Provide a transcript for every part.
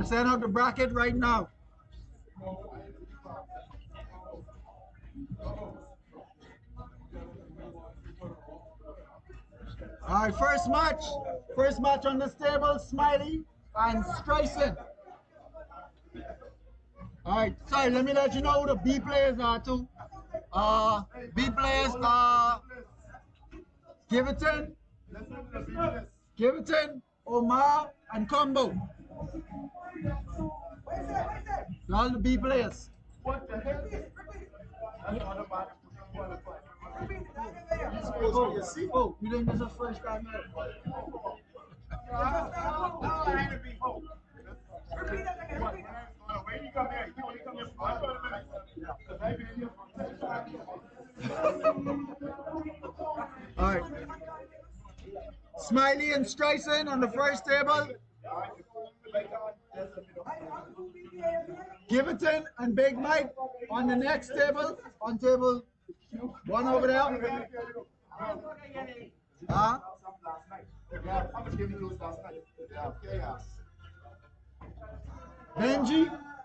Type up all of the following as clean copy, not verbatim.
send out the bracket right now. All right, first match. First match on this table, Smiley and Streisand. All right, sorry, let me let you know who the B players are too. B players are Giverton, Omar, and Combo. All the B players. What the hell? Oh, you think this is first time? All right. Smiley and Streisand on the first table. Giverton and Big Mike on the next table, on table one over there.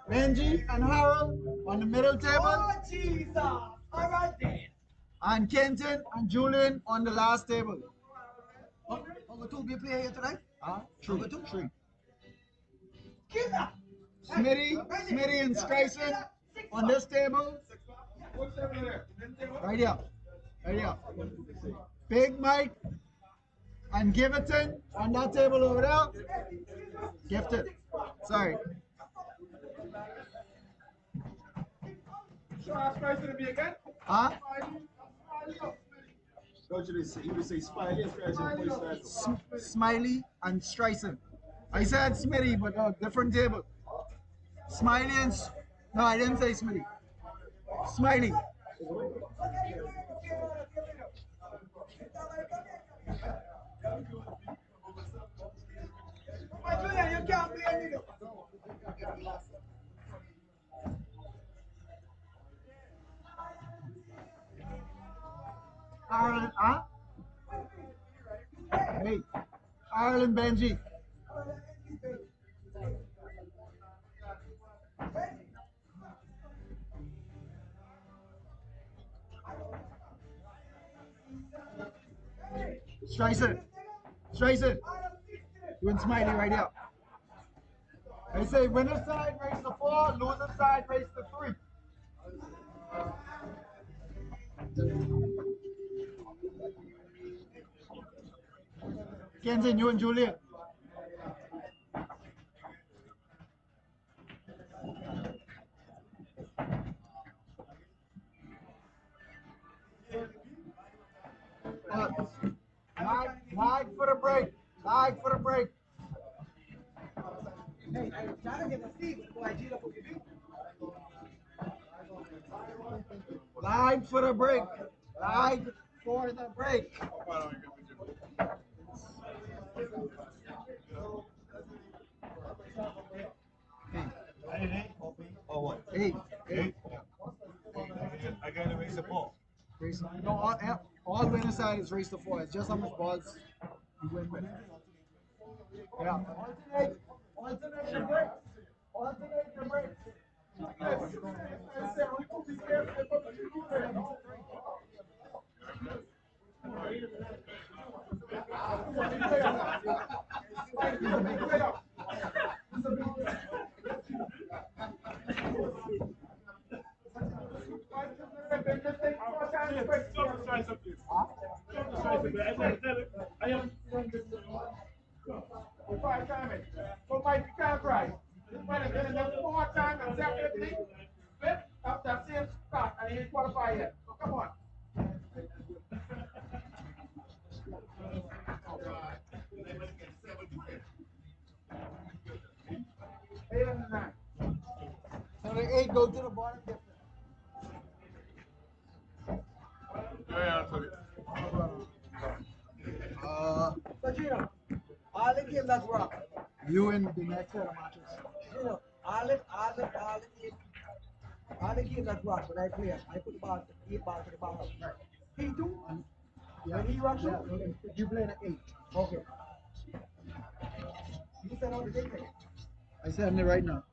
Benji and Harold on the middle table. Oh, Jesus. All right then. And Kenton and Julian on the last table. Number two, be player here tonight? Three. Smitty and Streisand on this table. Right here. Big Mike and Giverton on that table over there. Gifted. Sorry. Huh? You would say Smiley and Streisand. Smiley and Streisand. I said Smitty, but different table. Smiley and... No, I didn't say Smitty. Smiley. Ireland, huh? Hey, Ireland Benji. Streisand. You and Smiley right here. They say winner side race to 4, loser side race to 3. Kenton, you and Julian. Lag for the break. Lag for the break. Lag for the break. Lag for the break. Eight. I got to raise the ball. No, all winner side is race to 4. It's just how much balls you win with. Yeah. Alternate the breaks. Alternate the breaks. So Mike, you can't cry. This man has been in there 4 times consecutively. Fifth of that same spot, and he ain't qualified yet. So come on. Eight and 9. So the 8 go to the bottom different. So Gino, all the game that's rock. You in the next set of matches. Gino, all the game that's rock when I play, I put the ball, 8 ball to the ball. Right. He too? Yeah. When he rocks Yeah. you? You play the 8. Okay. You said all the game. I send it right now.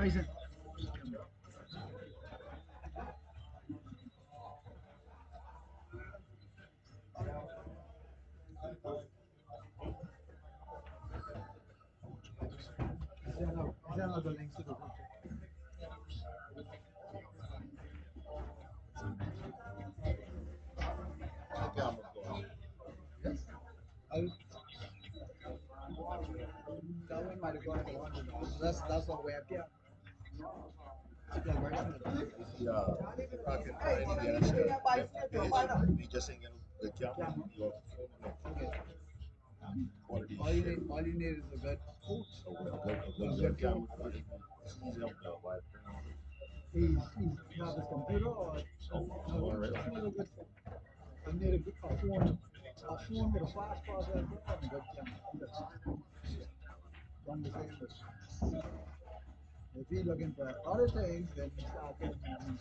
Tyson. Send out the links to the group chat. Yes. I'll, that one might have gone for $100. That's on webcam. It's like right on the Yeah, rocket finance. We just ain't gonna the camera. You Okay. one of these shit. All you need is a good coach. A good camera. Easy up the white. He's have his computer or no, All right. just need a good phone. I need a phone with a fast processor and a good camera. Run the same way. If he's looking for other things, then he start getting money.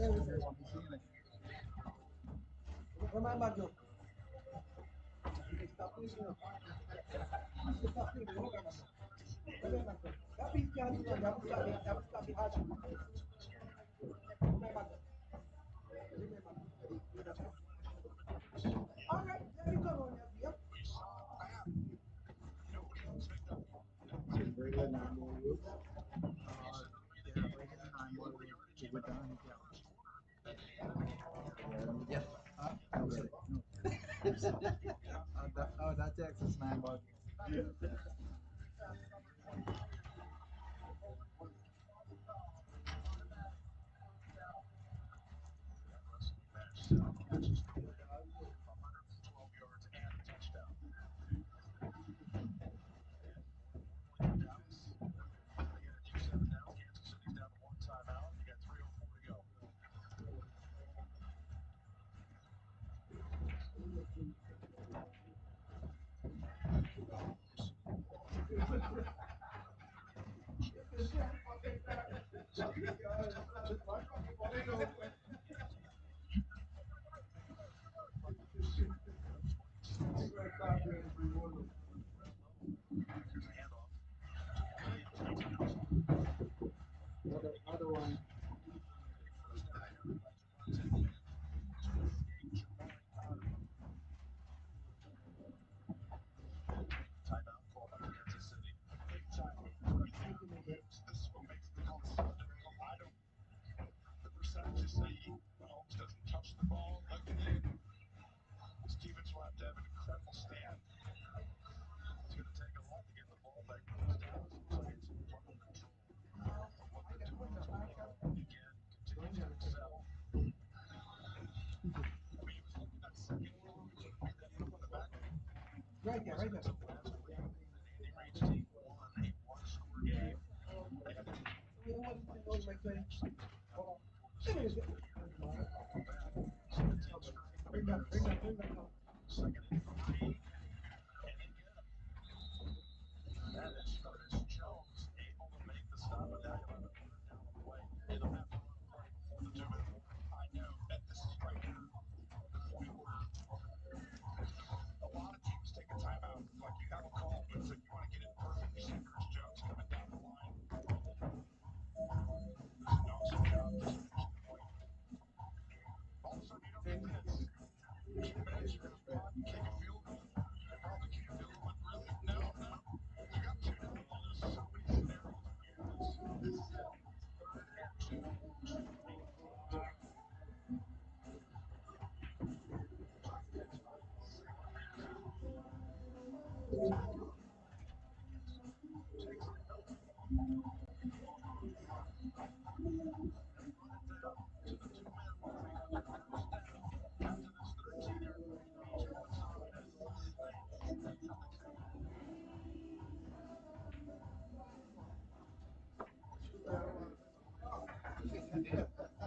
from the ceiling. Remember, Joe. Stop this, you know. Stop this, you know. Remember, that piece can't do that. You have to stop it. You have to stop it hard. Remember, remember. All right, let me come on. Yep. Regular 9 ball rule. Yeah, regular 9 ball rule. Overtime, you can't. Yes. No, really. No. That Texas 9 ball. Other one. Right there, right there. We want to know my friend. Give me this. Bring that, bring that, bring that.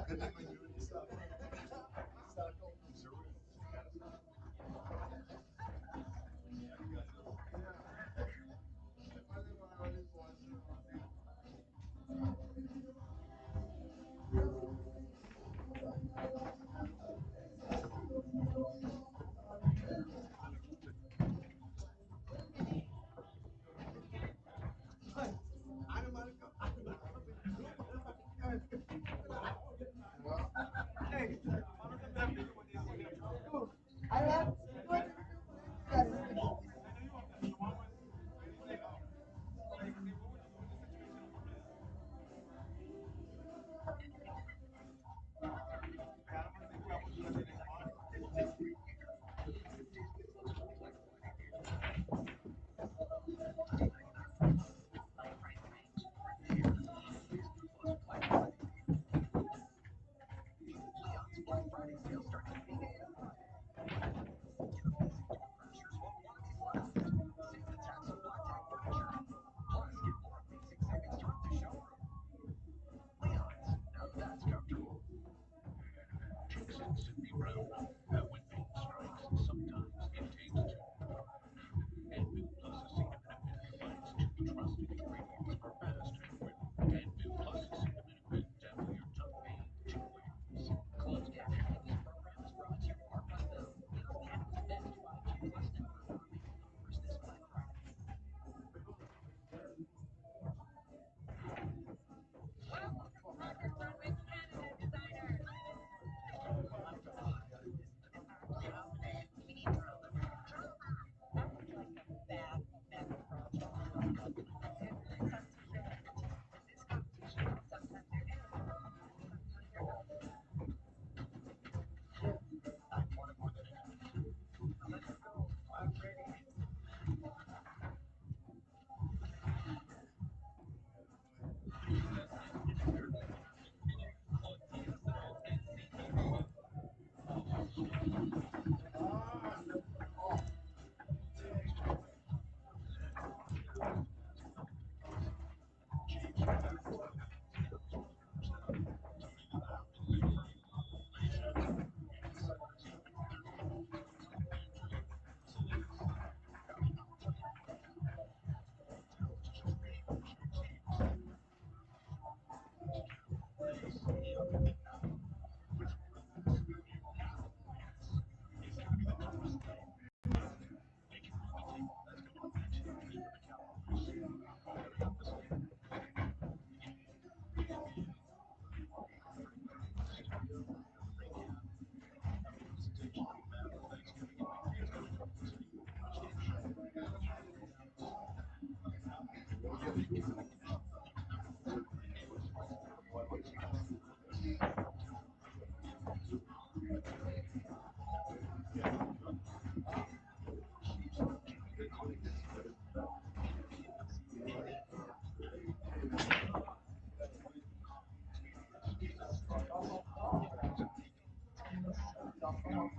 Good thing when you really stop. Start going from 0 to 50.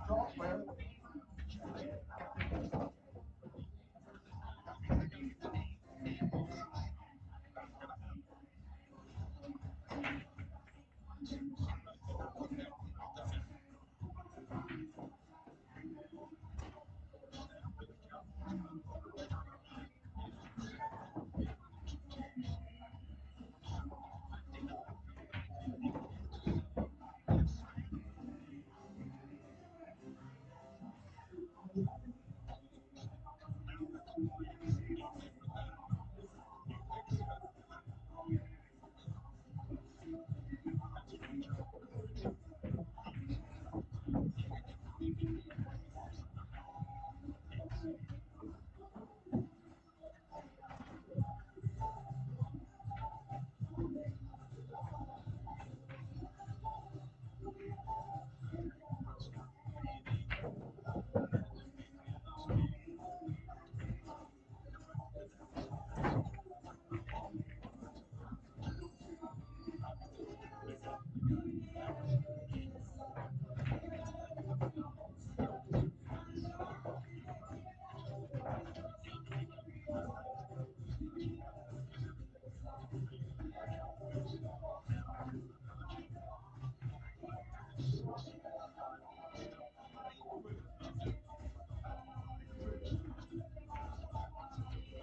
software.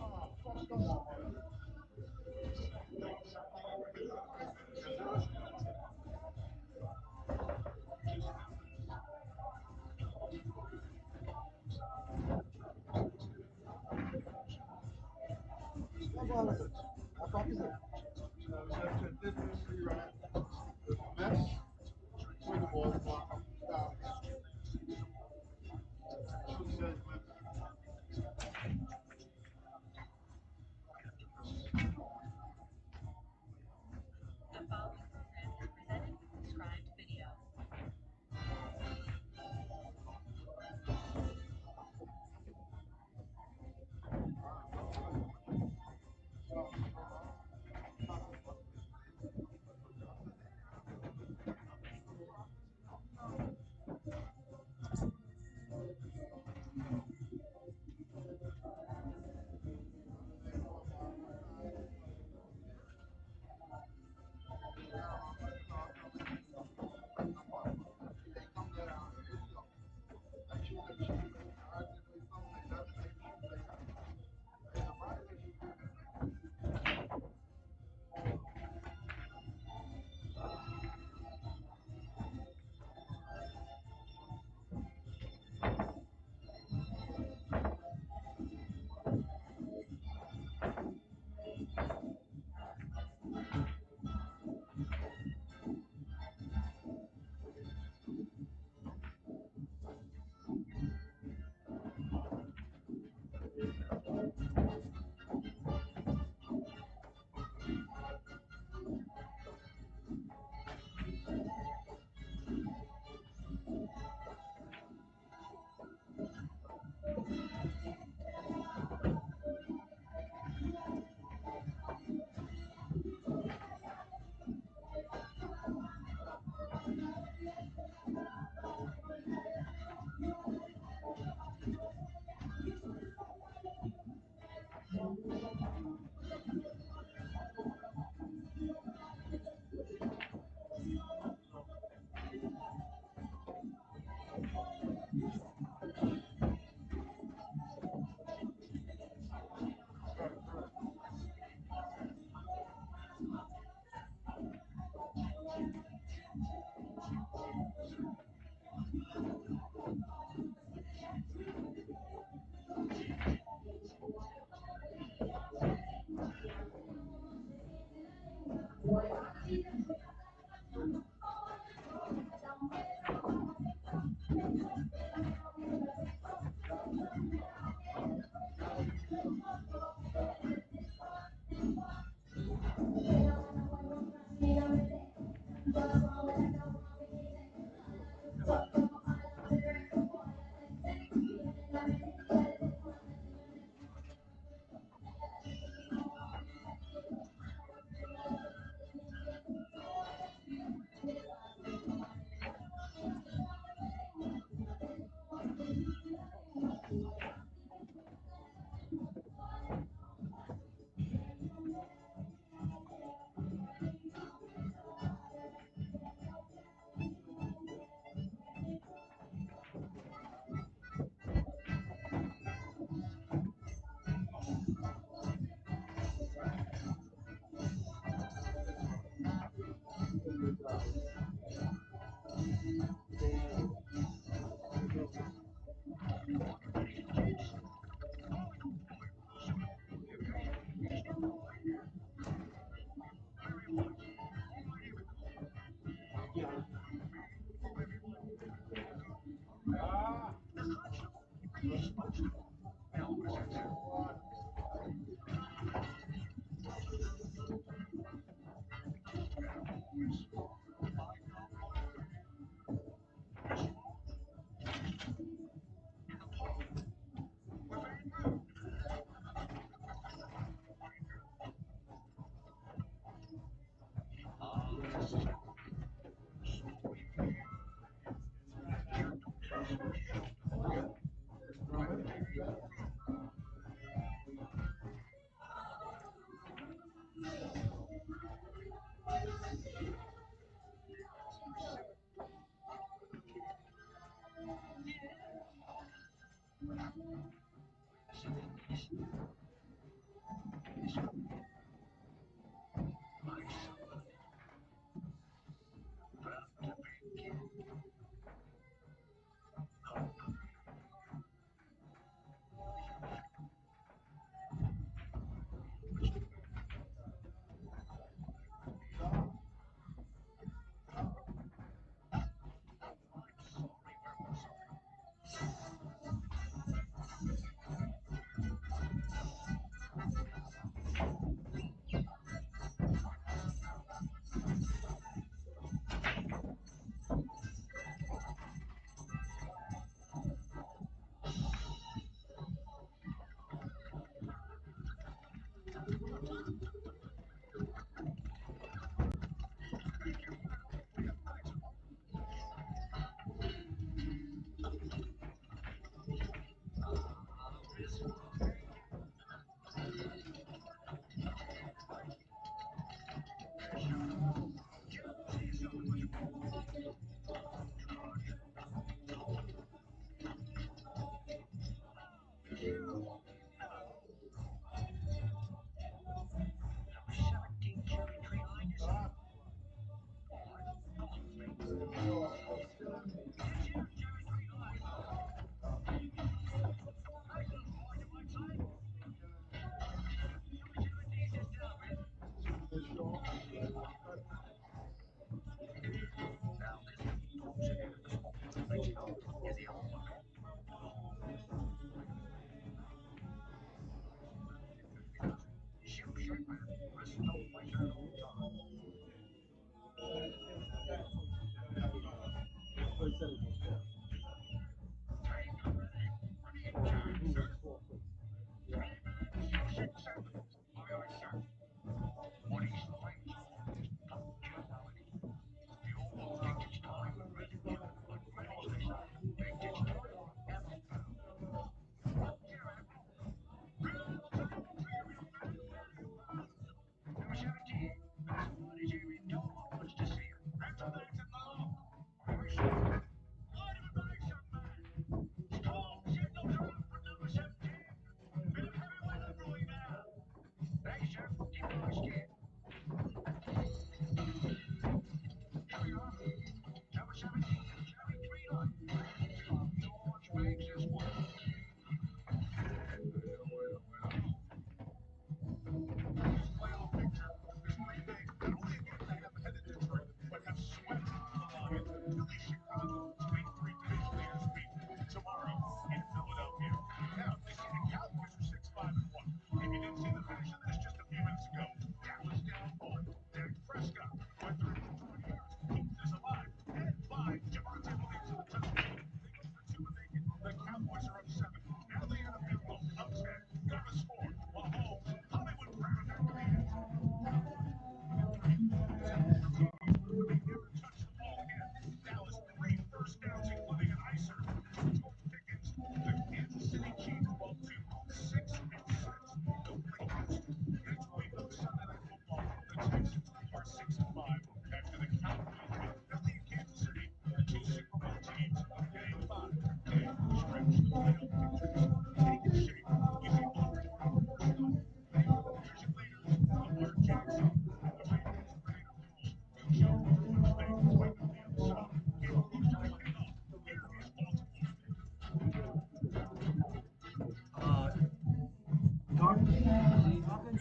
Oh, fuck them all. What ball is it? How far is it? Just continuously running. If a mess, swing the ball, down again. Shoot says mess.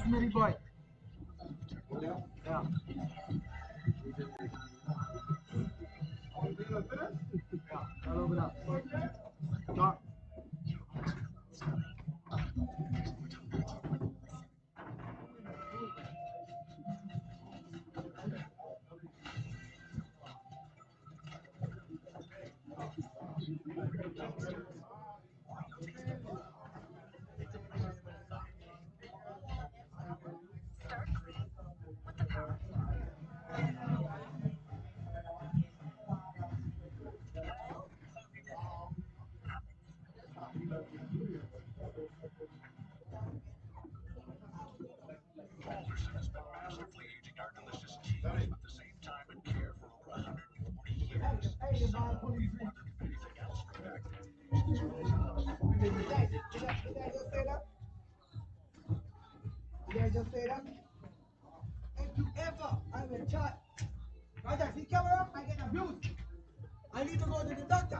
Smitty boy. Yeah. Yeah. Yeah. Right over there. John. Did I just say that? If you ever, I will chat. Right, I see camera, I get abused. I need to go to the doctor.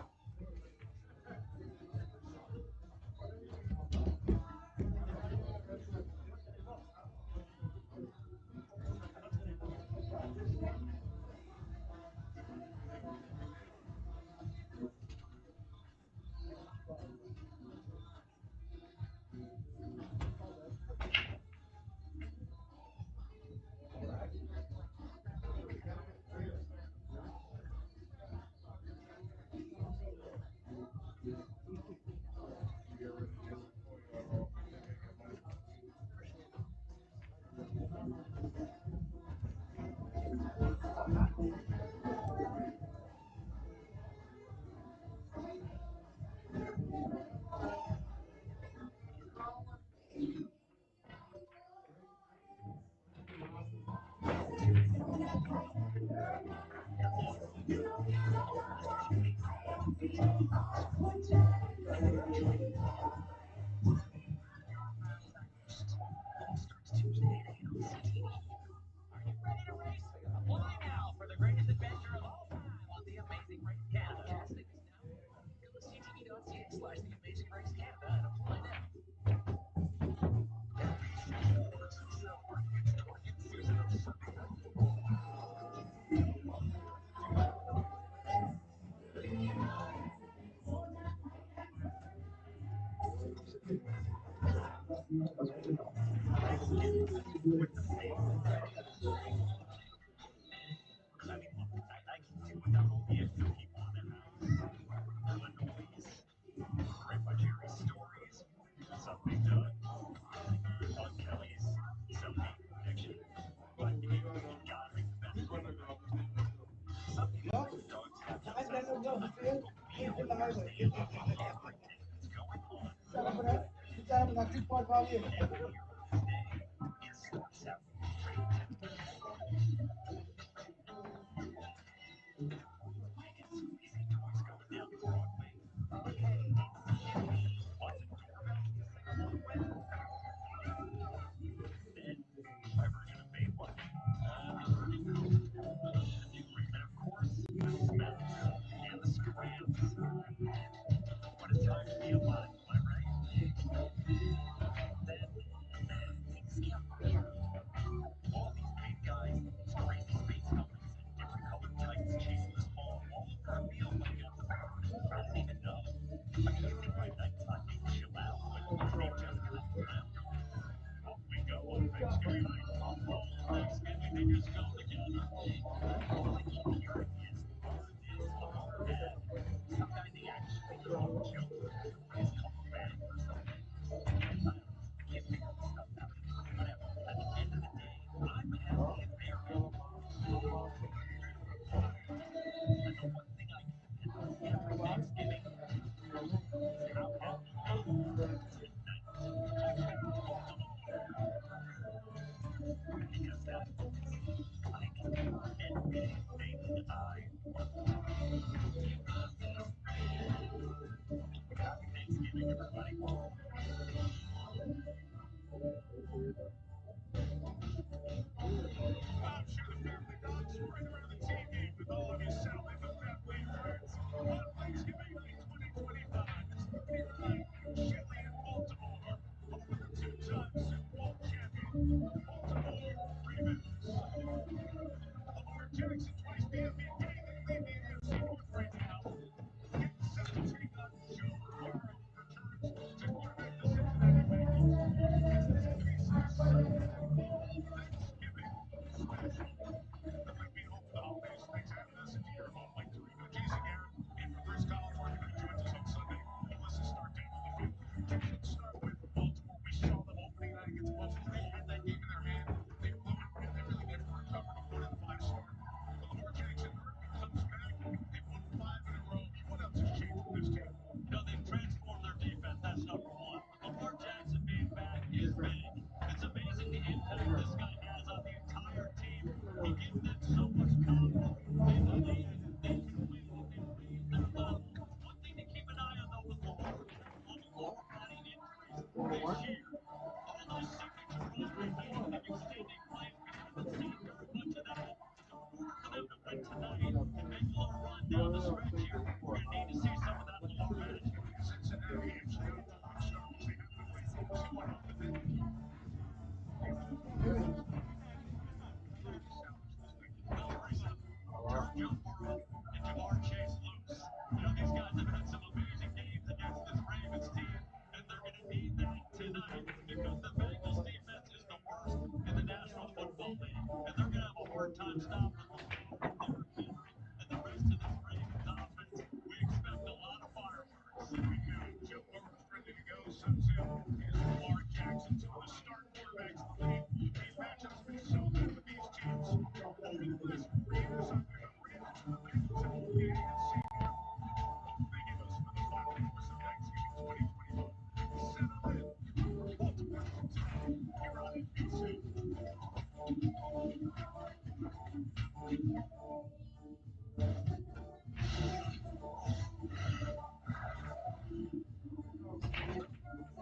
No, I never know the feel. It's the highway. Shut up for that. Shut up for that 2.5 years.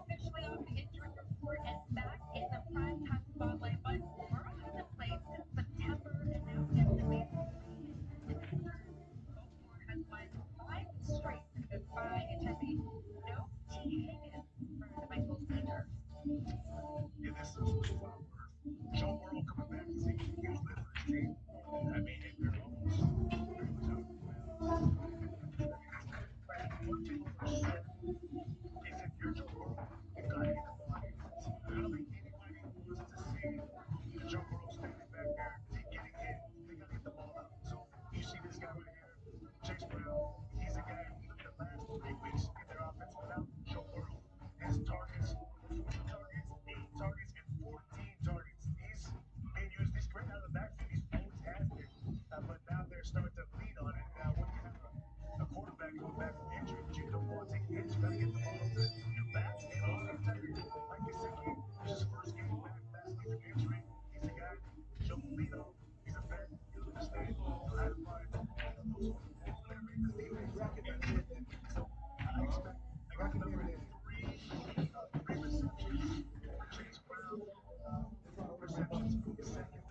Officially off the injury report and back in the primetime spotlight, but Burrow hasn't played since September and now gets to face Baltimore has won 5 straight and defying intensity. No T. Higgins for the Bengals center. Yeah, this is a spot where Joe Burrow coming back is a huge lift for his team. I mean, if they're almost pretty much out of the playoffs, one thing for sure is if you're Joe Burrow, you got to get the ball out of your hands. I don't think anybody wants to see Joe Burrow standing back there getting hit. They got to get the ball out. So you see this guy right here, Chase Brown. He's a guy who the last 3 weeks in their offense without Joe Burrow. His targets, 40 targets, 8 targets, and 14 targets. He's being used. He's great out of the backfield. He's always has been. But now they're starting to lean on it. Now, when you have a quarterback coming back from injury, but you don't want to take hits, you got to get the ball to your backs and also protect it. Like you said, it was his first game back last week from injury. He's a guy Joe will lean on. He's a vet. He'll understand. He'll have to find those holes that make this defense. So I expect three receptions for Chase Brown, 4 receptions for the second.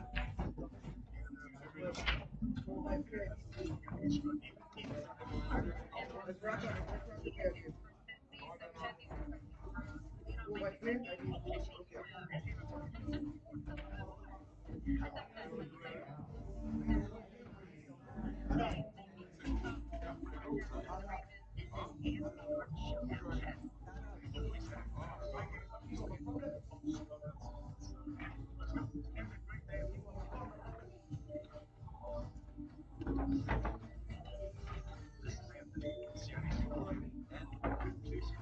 This is Anthony, CIBC Marketing and Enthusiast.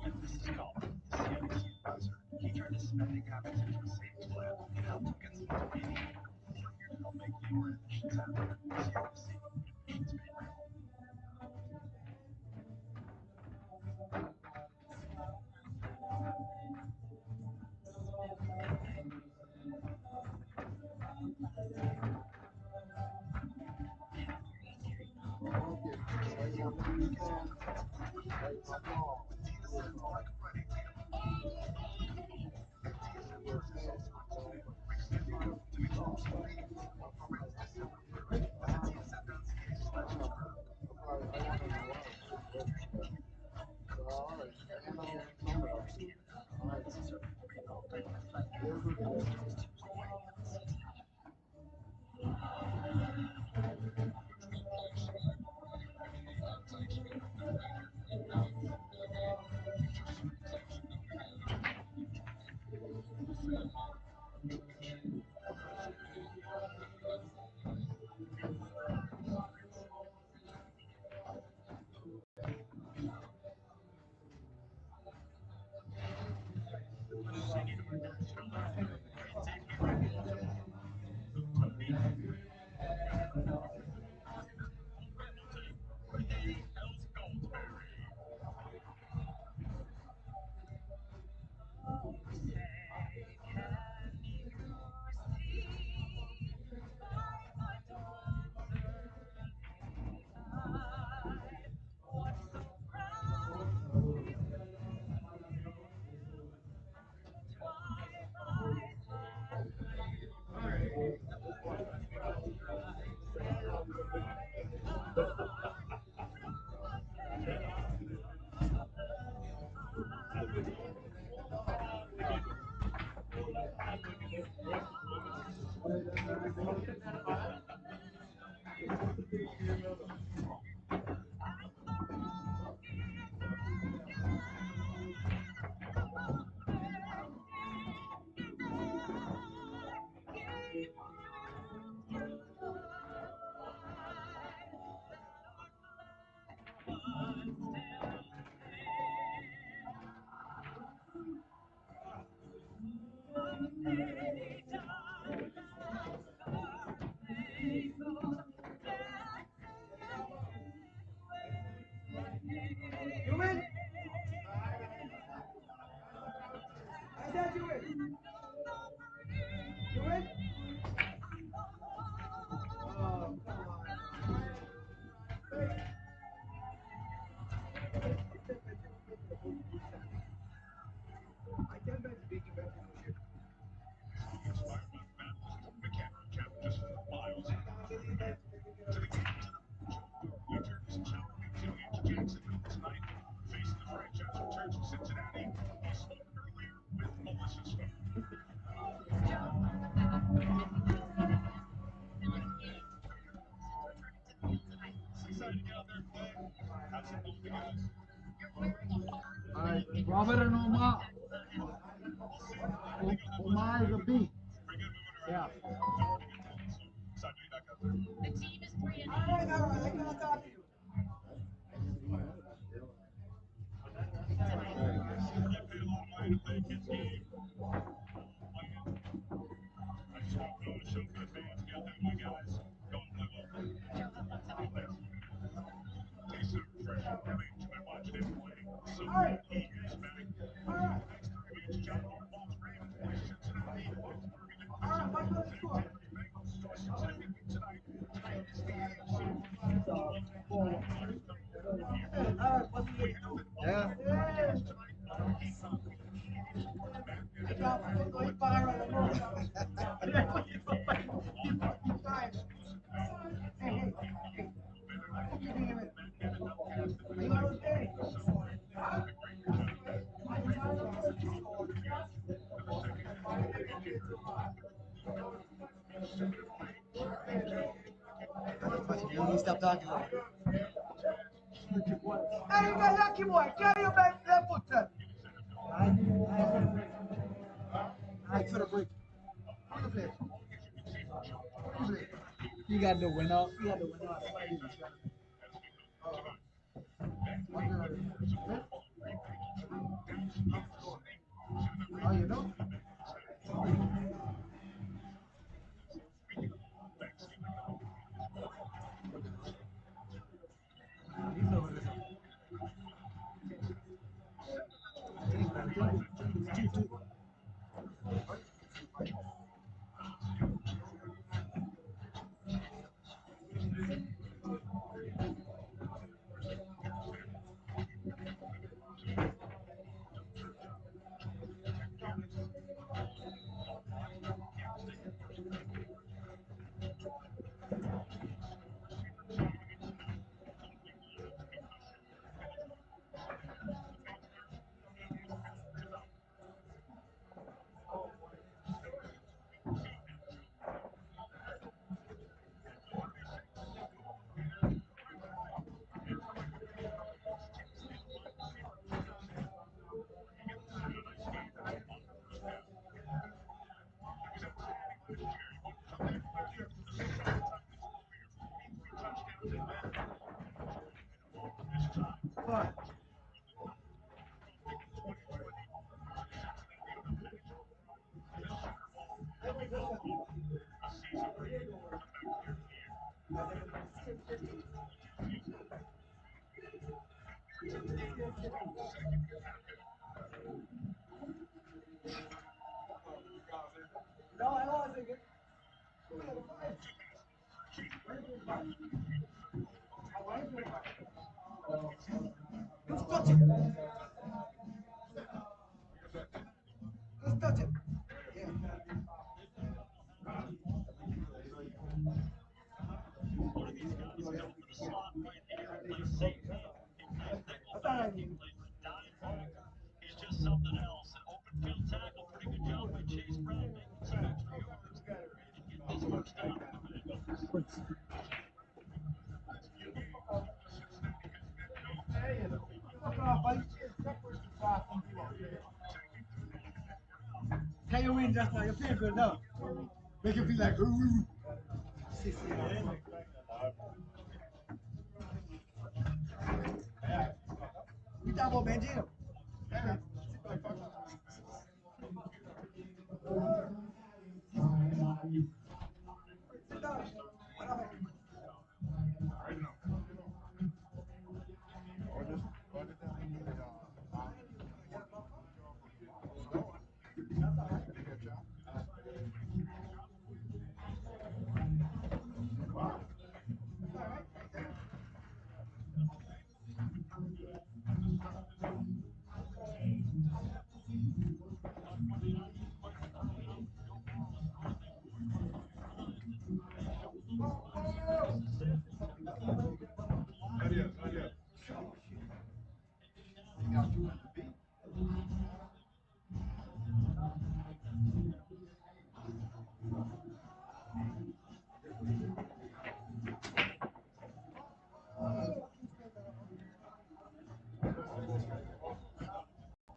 And this is Colin, the CIBC advisor. He turned his spending habits into a savings plan and helped him get some money. We're here to help make your ambitions happen. CIBC, ambitions made real. Robert and Omar. Omar is a B. Yeah. The team is 3 and All right, I can't talk to you. All right. All right. All right, what's the score? Hey, all right, what's the game? Yeah. Yeah. I can't put no bar on the road. Yeah, what you fucking time. Hey, hey. What you doing? Are you okay? Huh? You need to stop talking. Hey, you got lucky boy. Carry your back left foot, sir. Right for the break. Who you play? Who you play? You got the winner. You got the winner. What girl is it? Oh, you know? He's over there. It's 2-2. Fuck. No, I don't think it. Just touch it. Just touch it. Yeah. That's all right. He's just something else. An open field tackle. Pretty good job by Chase Brown making some extra yards. Get this first down. Fuck off, buddy. Can you win just now? You feel good now. Make you feel like, ooh. We talk about Benji. Sit down. What happened?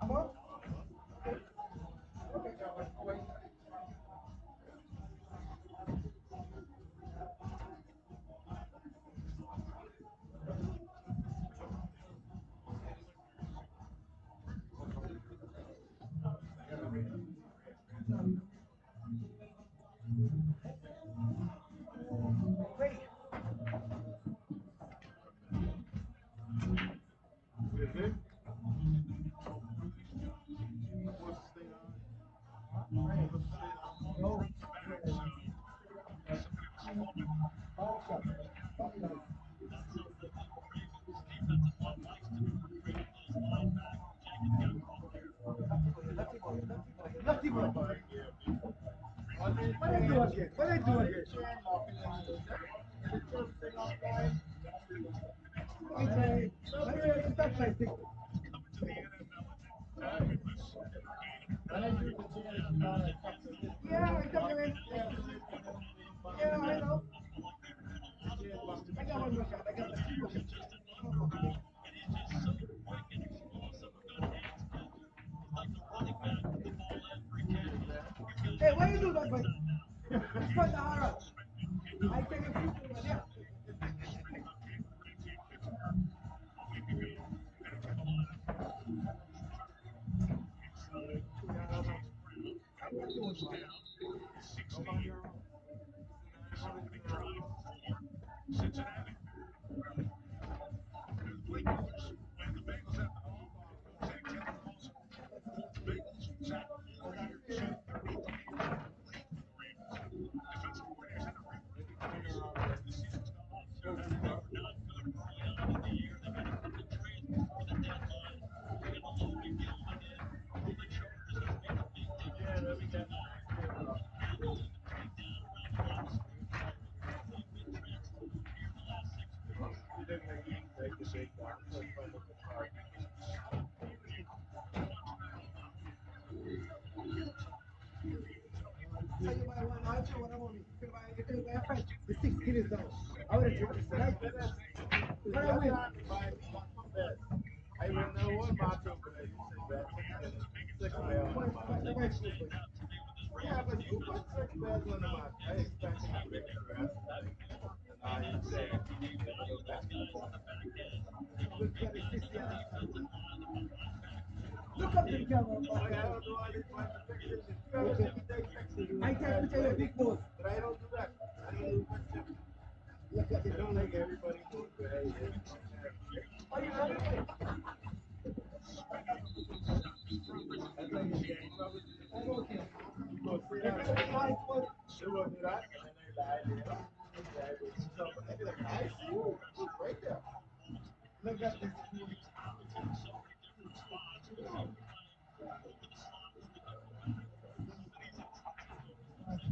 I'm Wait. Is it? What's the thing on? What's the thing on? No. Boxer. Lucky boy, lucky boy, lucky boy. What they What they do again? What they do again? chain locking and the just thing on time. What they touch like thing? When I do the chain, it's not a success. Yeah, I come in. Yeah, I know. I got one more shot. I got two more shots. No fucking thing. Hey, why you do that, boy? Front the horror. I tell you, people, man, yeah. So you buy one, I'll show what I'm on. If you buy a fight, the 6 kilos down. I would have told you, right? What I win? I win the whole match over there. You say that six players on the match. The wife's good, boy. Yeah, but you put six players on the match. I expected to break the rest. And now you say there's no bet. Good for the 60 and look up to the camera, Why I back. don't do all these bunch of fixes. If you ever see me take fixes, you I will tell you, tell a big boss. but I don't do that. I don't do fixes. Look at I it. don't like everybody knows where he is. Are you ready? That's like a gang robbery. I'm okay. You go say They're that. gonna be high for They will do that, and then they lie later. They go do something. They be like, I see you. It's right there. look at this.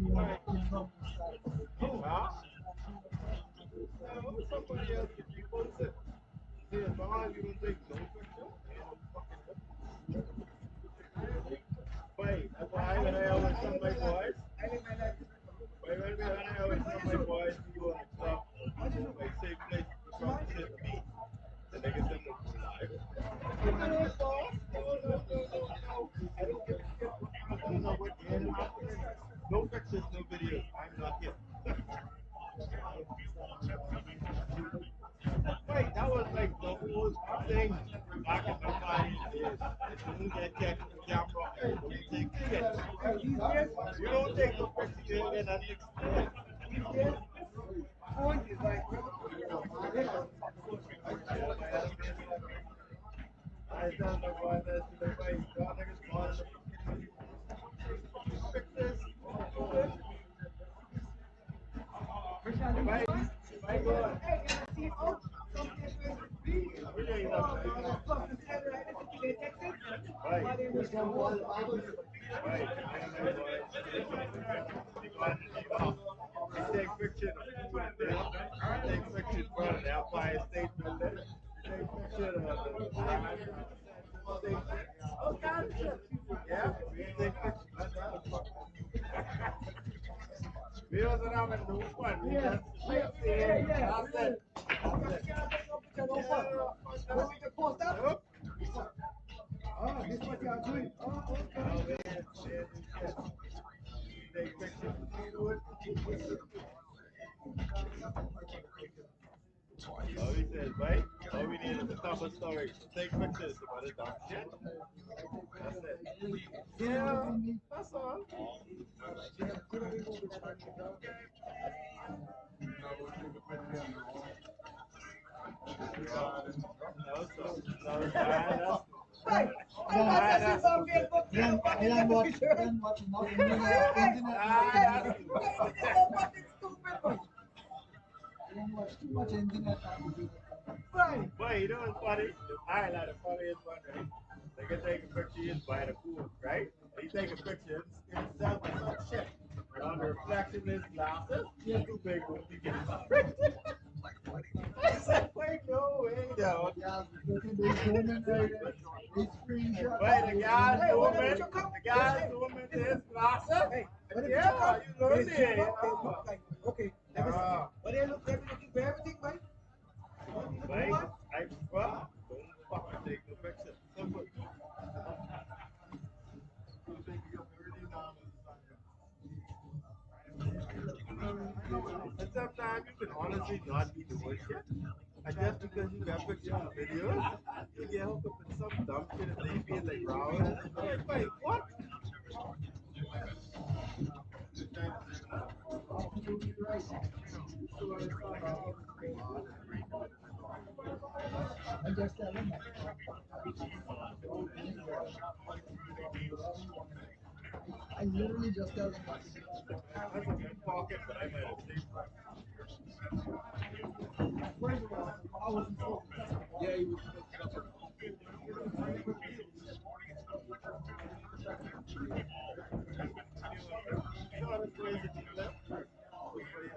Right. Huh? No, somebody else can post it. See, as long as you don't take no picture, ain't no fucking difference. Wait, that's why when I always tell my boys, I live my life. wait, when I always tell my boys to go in the club, like say place across the street to me, the niggas them will go live. No, boss. No. I don't give a shit. I don't know what the hell happening. No pictures, no videos. I'm not here. Wait, that was like the whole thing back in the 90s days. If you get catch the camera, don't take shit. These days, You don't take no picture, you ain't get nothing explained. these days, phone is like, I tell my boy that to the boy, y'all niggas calling the pictures. If I go on, hey, can I see it out? Some place where it's free. we ain't Oh, up man, there. that's fuck. You see that right? If you get texted, Right. but then we can walk. Right, and my boy, we take pictures of the food and dinner. We take pictures from the Empire State Building. We take pictures of the land, station, all kinds of shit. Yeah, we take pictures. That's how the fuck. We wasn't having no fun. We Yeah, just yeah, sightseeing. yeah. That's it. You That's it. can't take no picture, no Yeah, fun. no, You want me to post that? nope. Oh, this is what you are doing. Oh, okay. No, we didn't do shit. We take pictures of the food. Oh, he says, wait, all we need is a cover story. So take pictures about it, dumb shit. That's it. Yeah, that's all. Could have removed it from the ground. No, so, no, that's Hey, I nah, got that's this on stupid. Facebook. Then, then what? Then what? Not internet Nah, that's marketing. stupid. Fucking stupid, boy. Then watch too much internet marketing. Right. Boy, you know what's funny? I like the funniest one, right? They can take a picture of you by the pool, right? And you take a picture himself or some shit. And on the reflection of his glasses, he's too big for him to get it. I said, wait, no way, no. Yeah, look at this zooming right there. This screenshot. Wait, the guy Hey, when zooming, did you come? the guy Hey, zooming to his glasses. hey, when did you Yeah, come? you learn They it, zoom you up, they know. look like, okay, let me see. Ah, But they be looking for everything, right? What do you wait, want? I well, don't fucking take no picture. Simple. And sometimes you can honestly not be doing shit. And just because you got pictures and videos, you get hooked up in some dumb shit and they feel like Robin. Like, wait, what? Absolutely right. So it's I just tell him that. I literally just tell him that. That's a good pocket, but I might have saved it. First of all, I was supposed to tell him. Yeah, he was supposed to tell him. Shortest ways that you live. Good for you.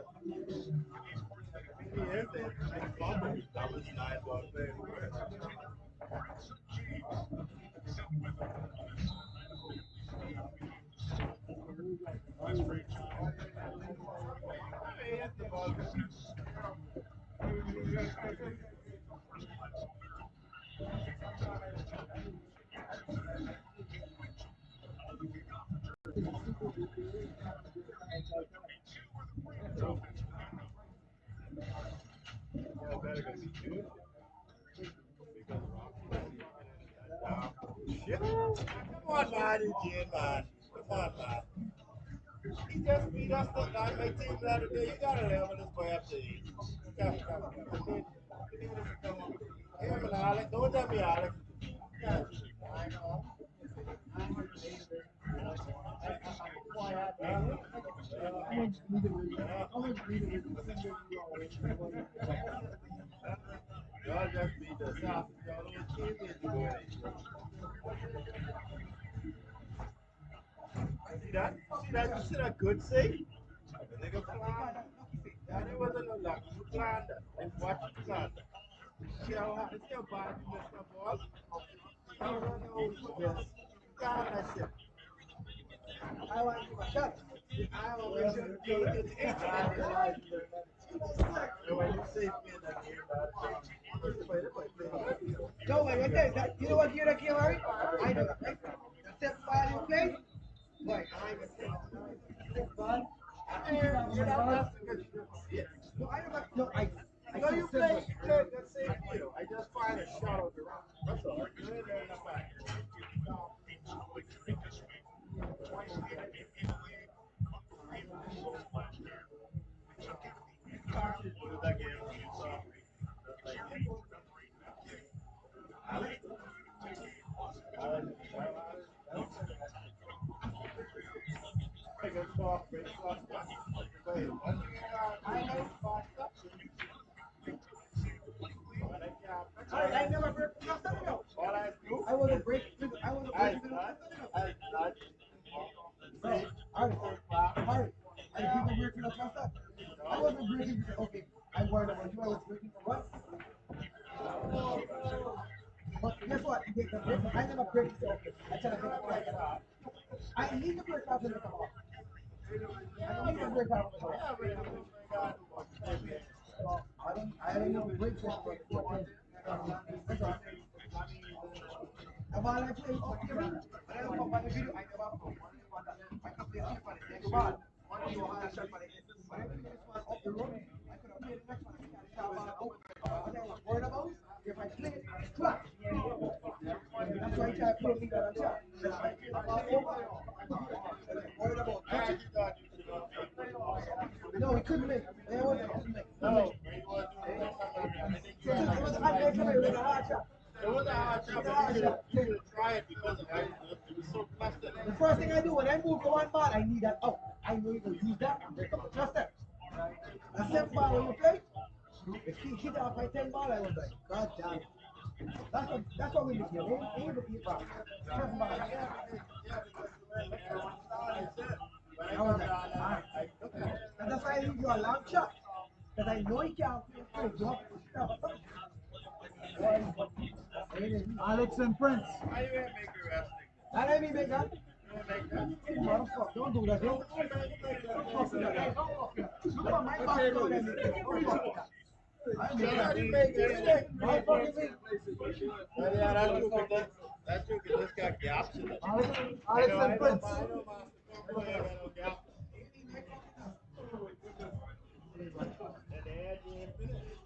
Maybe he is there. Like, probably dumbest nine ball player in the world. Hey, hit the ball. Yeah, better gonna be good. Because shit. Come on, man, Eugene, man. Come on, man. He just beat us the night. My team the other day. You gotta level this boy up to eight. Come. You need to come on. Him and Alex. Don't tell me Alex. Yeah. I know. How much how much Y'all just beat the South. Y'all own teammates to go in it. See that? See that? You see that good save? The nigga planned that. That it wasn't no luck. You planned that. And watch you planned that. See how bad you missed that ball? I don't know. You missed. You planned that shit. I want to give a shot. I always should be And when you say me in that game, that play. No, wait, right there. That, you know what year that came, Harry? I know that, right? The step ball you played? Boy, I ain't gonna step ball. You're not that's because you didn't see it. No, I never, no, I No, see you step play, ball. you play that same field. I just find a shot of the rock. That's all. You ain't there in the back. What is that game when you saw? Like, Alex? Alex? Like a soft, big soft stuff. Wait, one thing I know soft stuff. When I can't, I never break the stuff, you know. all I do, I was a break, I was a I break, start, I start. no, Harry, Harry, I didn't break for the stuff. I wasn't breaking to say, okay, I'm worried about you. I was breaking for what? But guess what? I never break to say, okay, I try to take a break. I need to break out to make a ball. I don't need to break out to make a ball. So I don't know break for break. That's all. About I play up here, when I look up on the video, I never play. I could play for the next ball. One day you had a shot for the when I play this one up the road, I could have played the next one. I can't shot ball out. What I was worried about, if I play it, it's flat. That's why I try to play legal and shot. If I play the ball over, because it was so fast that The first thing I do when I move to one ball, I need that out. I know you go use that and break up the trust there. A 7 ball when you play, if he hit off my 10 ball, I was like, God damn it. That's what we do here. They ain't even eat rock. 7 ball. I was like, alright. And that's why I leave you a long shot. Because I know he can't play. You have to push it up or something. Alex and Prince. Why you ain't make your ass like that? That ain't me make that. You ain't make that? Motherfucker, don't do that. Don't fuck with that. Hey, don't fuck with that. Look at my box now that make it. Don't fuck with that. I ain't make that. My fucking thing. Well, yeah, that you can just got gaps in it. Alex and Prince. I know Master Combo ain't got no gaps. And the edge ain't finished.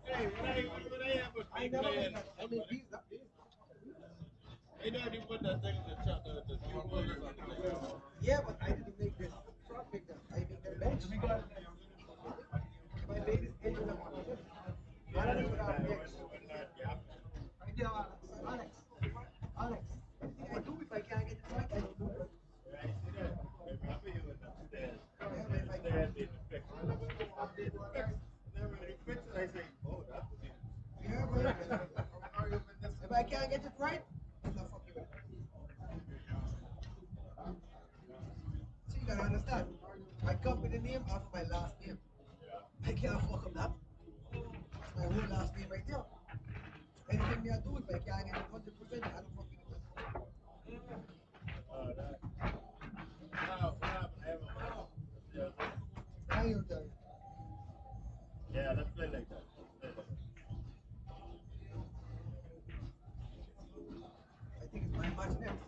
Hey, when I ever be playing, I know you put that thing in the chat, the few words on the thing. Yeah, but I didn't make this. Front make that. I make that bench. My baby's edge of the one. I don't even have the X. Alex. Alex. Everything I do, if I can't get it right, I don't do it. I see that. Remember you in upstairs. Yeah, but if I Upstairs can't. in the fix. Then when he fixes it, I say, oh, that's the thing. Yeah, but if I can't get it right, I'm not fucking with it. So you gotta understand. I come with the name after my last name. I can't fuck up that. It's my whole last name right there. Anything me I do, if I can't get it 100%, I don't fucking with it. That. Now, what happened? I have a mom. I ain't tell you. Yeah, let's play like that. Let's play like that. I think it's my match next.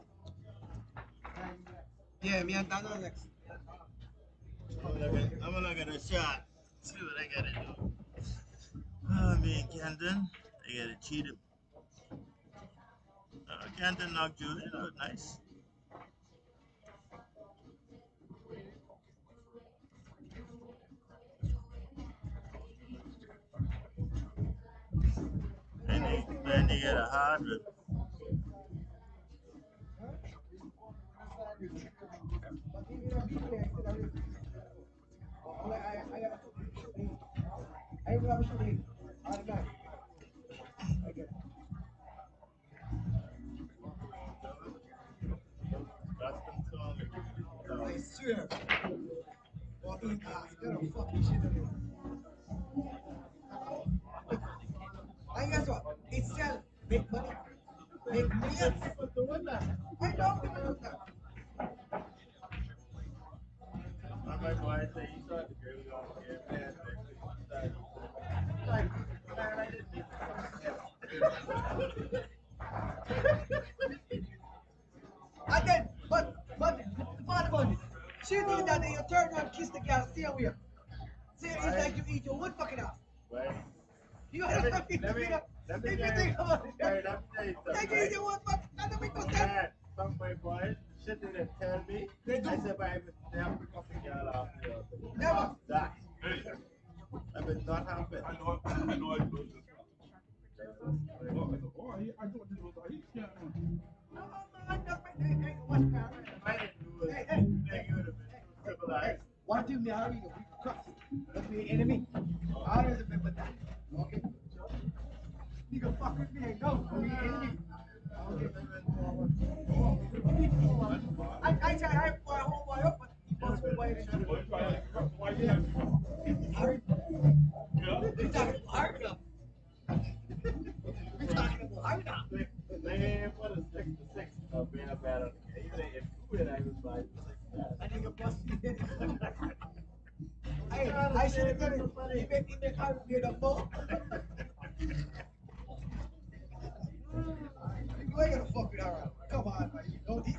Yeah, me and Daniel next. I'm gonna look at a shot. See what I gotta do. Me and Camden, I gotta cheat him. Camden knocked you in. That was nice. Then you get a hard rip. But even if you play, I still have to I got to shoot eight. I even have to shoot eight. All the time. I get it. Custom song. I swear. Or eat ass. Get a fucking shit in it. And guess what? It sell. Make money. Make millions. I don't give a fuck. My boy say he saw the girl on the game, man. Like, man, I didn't need And then, but, the part about it, she did that and you turn around, kiss the girl, stay away. Say it's like you eat your wood fucking ass. Right. You understand me? Let me If you tell think you. about it, Hey, let me tell you something. like you eat your wood fucking, and then we go stand. Man, some of my boys, shit they didn't tell me. They do. I said, but I would never pick up a girl after you. Never. That. I would not happen. I know I do this. I don't do it. No, man, that's my thing. Hey, watch me. I didn't do it. Hey. You would have been too civilized. One thing me already know, we cross. Don't be an enemy. I always remember that. Okay? You can fuck with me, I know. Don't be an enemy. Okay? I try to hype my homeboy up, but he must homeboy in Harry. We talking about Harry now. We talking about Harry now. Man, what a 6 to 6 being a bad on the game. Even if you would, I was 5 to 6 bad. I think a bust me in. I should have done it. He made Harry be the ball. You ain't gonna fuck with her. Come on, man. You don't eat.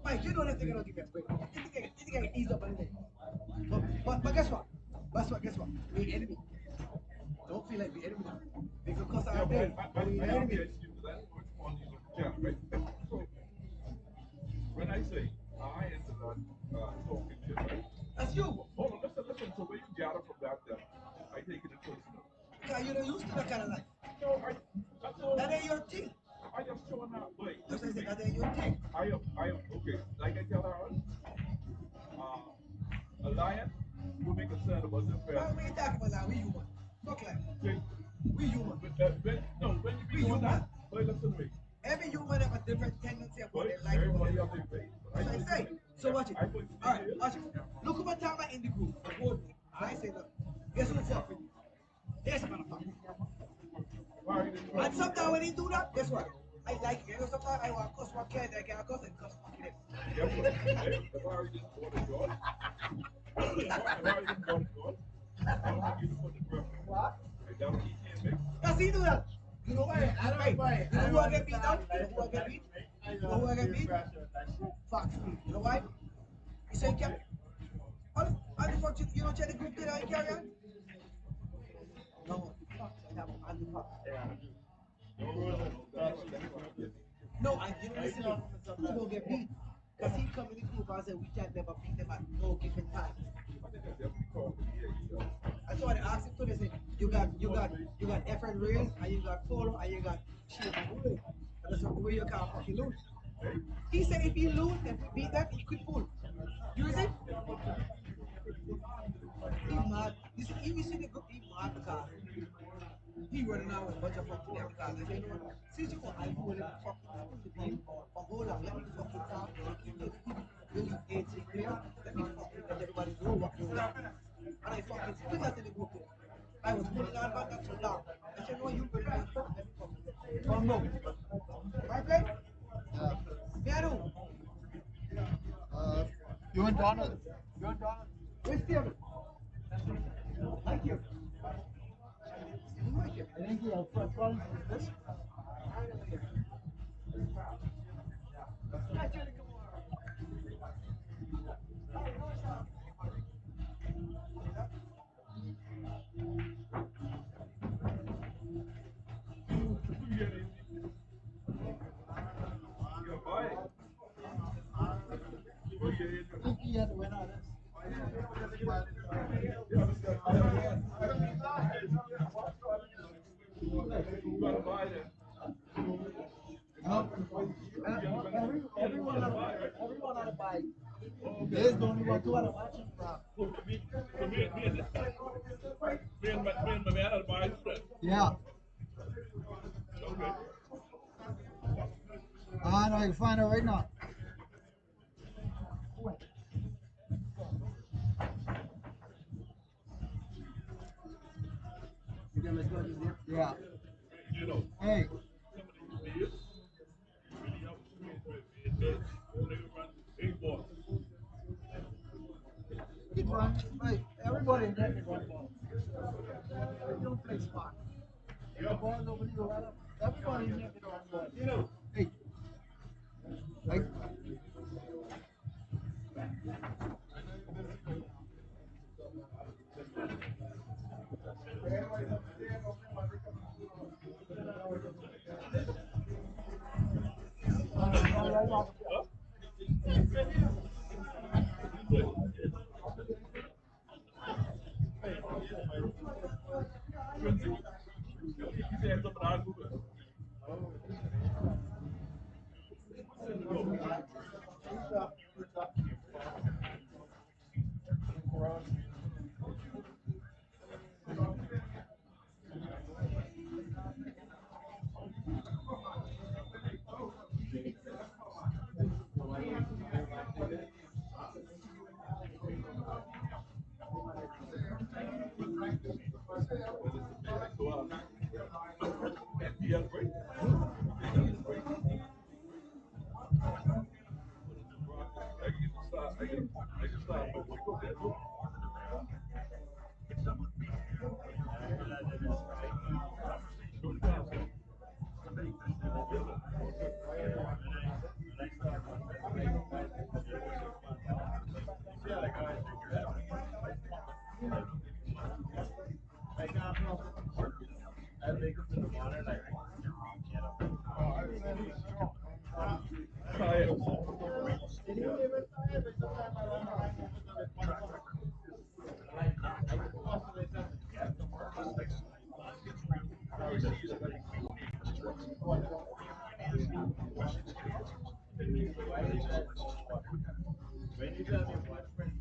Mike, you know that thing gonna give me a break. You think I can ease up anything? But guess what? Guess what? We enemy. Don't feel like we enemy now. We can cuss our day. We enemy. When I say I enter that talking shit, right? That's you. Hold on, listen. So where you gather from that, I take it personal. Because you don't used to that kind of life. No, I told That ain't your thing. I just showing up. Wait, That's why I listen to said me. that ain't your thing. I am okay. Like I tell her, a lion will be concerned about the Why family. we ain't talking about that? We human. Fuck like Okay? we human. When you be We doing human. that, wait, listen to me. Every human have a different tendency of what Wait, they like and what everybody they have don't. their faith. That's what I say. So watch it. I put All right, watch it. Look who my time in the group. Hold me. I say, look, guess who fuck with you? This motherfucker. Why you didn't And sometimes when he do that, guess what? I like it. You know, sometimes I want to cuss my kid, I can't cuss and cuss my kid. guess what? Hey, if I already didn't go to God, if I already didn't go to God, I don't think you put the breath. What? And that what he can't make. Does he do that? You know why? I don't Hey, fight. you know I who I don't get beat down? You know understand, who I get beat? I You know who I get beat? don't Fox me. You know why? He said, "Cap, how the fuck you don't check the group there and carry on?" No, Fox. I have Andy Fox. No, I you know listen. Who gonna get beat? Cause he come in the group and say we can never beat them at no given time. I think that's definitely called for the year. I saw they asked him to they say you got Efren Reyes and you got Polo and you got Shane Magule. And that's the way you can't fucking lose. He said if he lose, if we beat them, he could pull. You see? He mad. You see the group, he mad because he running out with a bunch of fucking them because I say, you know what? Since you want to argue with him fucking spill the bean for hold on, let me fucking talk. You leave 8 players, let me fucking let everybody know what you're doing. And I fucking split that in the group there. I was pulling on back that too long. I said, no, you bring me fuck, let me fucking come no. My friend? Yeah. Me I do. You and Donald. You and Donald. Which table? Thank you. You like it. I think you have front runs with this. Yeah, buy it. Well, I think he had to win on this. you gotta buy that. No. Everyone on the bike. There's the only one, two on the watching from. Me and my man are buying it. Yeah. Okay. I know, I can find her right now. Yeah. You know, Hey, some of these beers, you really have to get beers. They run big boys. he run. Hey, everybody in there can run ball. You don't play spot. If the ball nobody go right up. Everybody in there can run ball. You know, Hey. Hey. huh? Quincy, you said something I Google. So, he had a break. I can start my boy go there too. Go down, so. Tired. Anytime you watch Friends,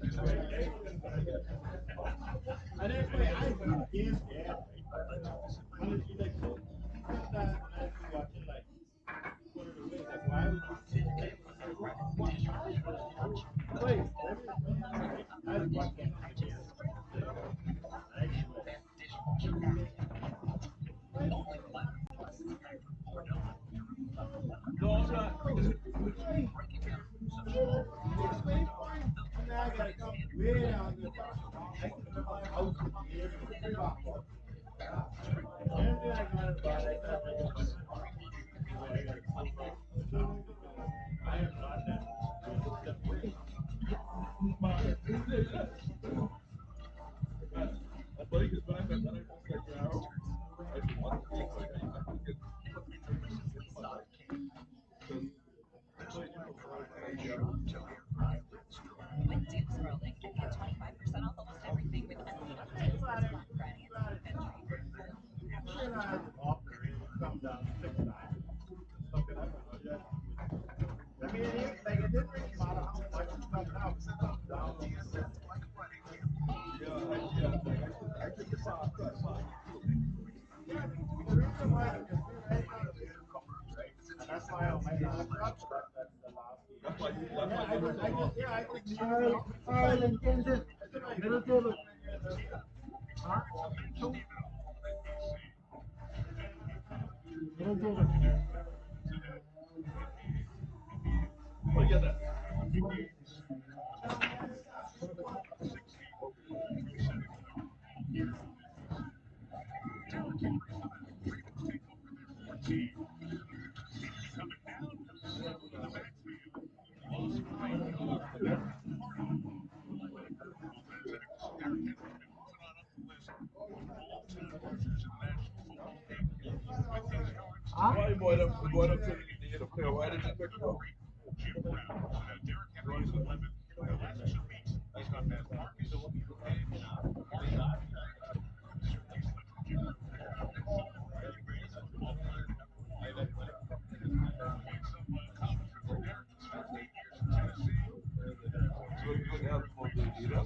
it's very excellent. And then wait, I think the game dead, right? Honestly, like so easy sometimes, and I be watching like one of the ways, like why would you sit like what I wait, let me I just watch one of the games. I get like no, I'm not. It's way fine. And now I gotta come way down to the bottom. I can remember my house with the air way back up. Everything I got in the bottom, I start thinking about it. Wait, I gotta close off the down because I am not that good at stuff like that. But I thought you could back up and I just like, yeah, I should want to take like I could get because so you know, like, yeah, With doom scrolling, get 25% off almost everything with unlimited days this Black Friday and Cyber Entry. I realized it often really come down to 6 times. Stuff that I went, oh yeah, I mean, it didn't really matter how much it comes down, because it comes down on the list. Yeah, I took the fast cut fast too. Yeah, the reason why is because we right now the way the company, right? And that's why on my last cut, that's the last game. That's Yeah, why you went off. I just leave it Alright, out. alright, and Kansas. It's like, Middle table. huh? Two. Middle table. Oh yeah, that. Huh? Why going up to the player? Why did you pick it up? You would help for the leader.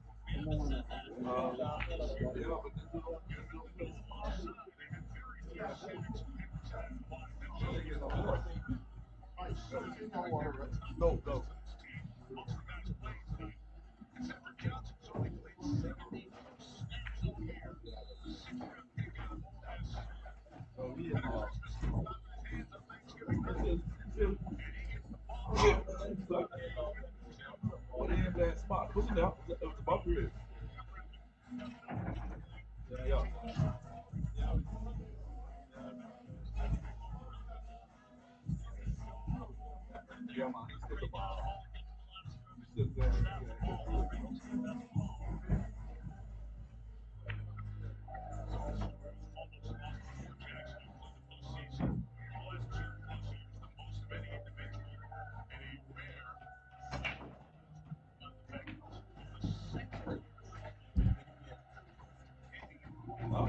Yeah, but this is no, no. No, he is this is what is that spot? Push it down. It was above your head. Yeah. Yeah, man. He's still the boss. He's still there. Huh?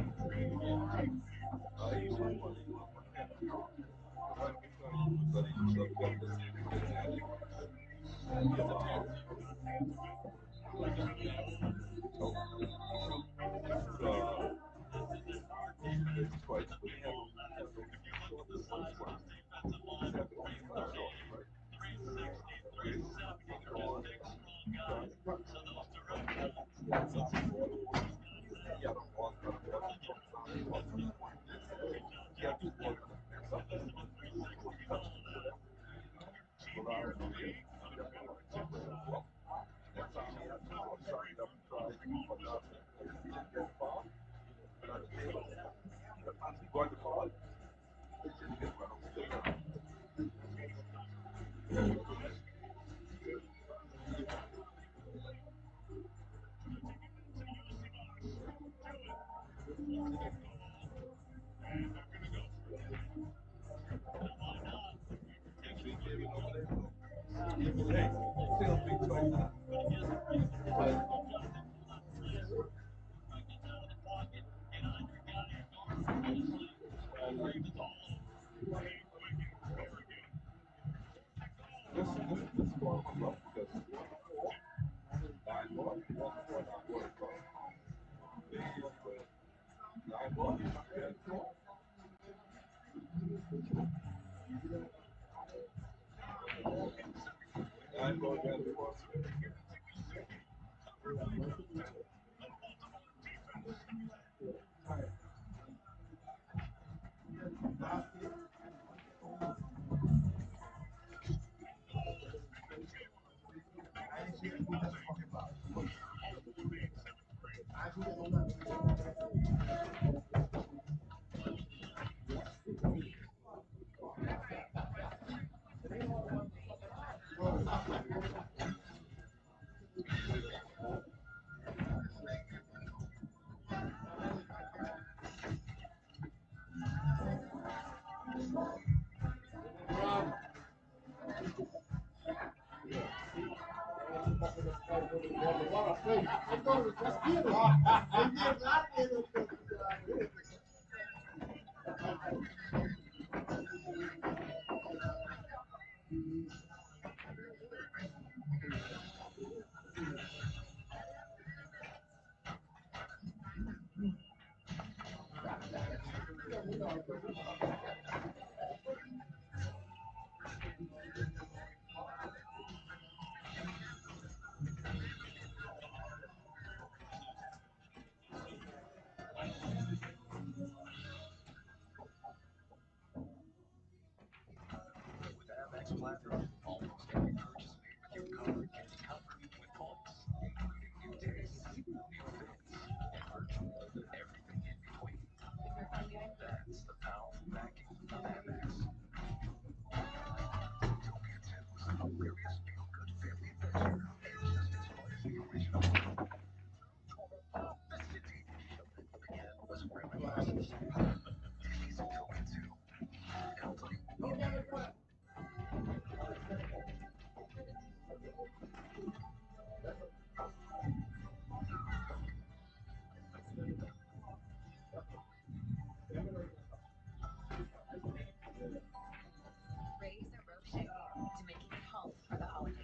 Raise a Rocher to making it home for the holidays.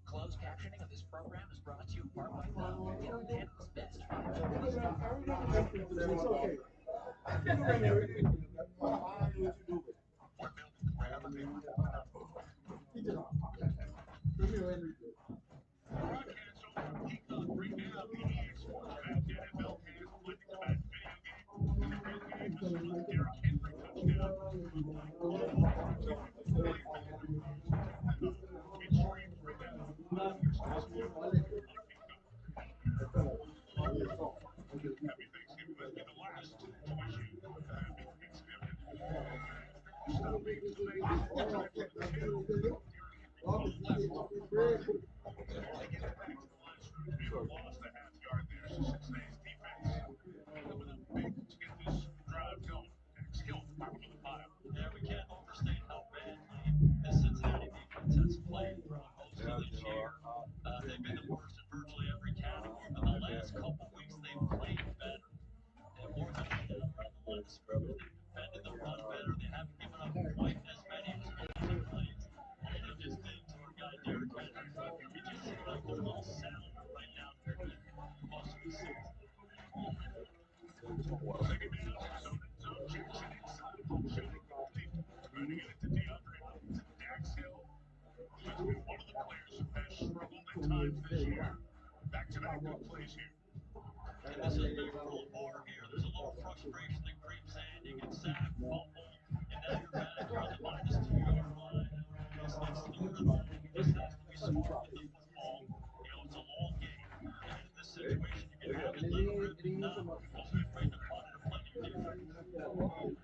Closed captioning of this program is brought to you in part by Canada's best five. It's okay. Broadcast over from Peacock right now. The EA Sports Madden NFL fans collecting the Madden video game. Brand new episode of the Derrick Henry touchdown. It's streamed right now live exclusively on Peacock. Happy Thanksgiving. Must be the last to wish you Happy Thanksgiving. After stopping to make time for the two, Derrick Henry caught left. They get it back to the line scrimmage. Maybe lost a half yard there. So Cincinnati's defense coming up big to get this drive going. Next, Kill, bottom of the pile. times this year. Back-to-back good plays here. And this is big for Lamar here. There's a little frustration that creeps in. You get sacked, fumble, and now you're back here on the -2 yard line. It's third and long. He just has to be smart with the football. You know, it's a long game. And in this situation, you can have it late or you can not. Don't be afraid to punt it and play to your defense. Third down.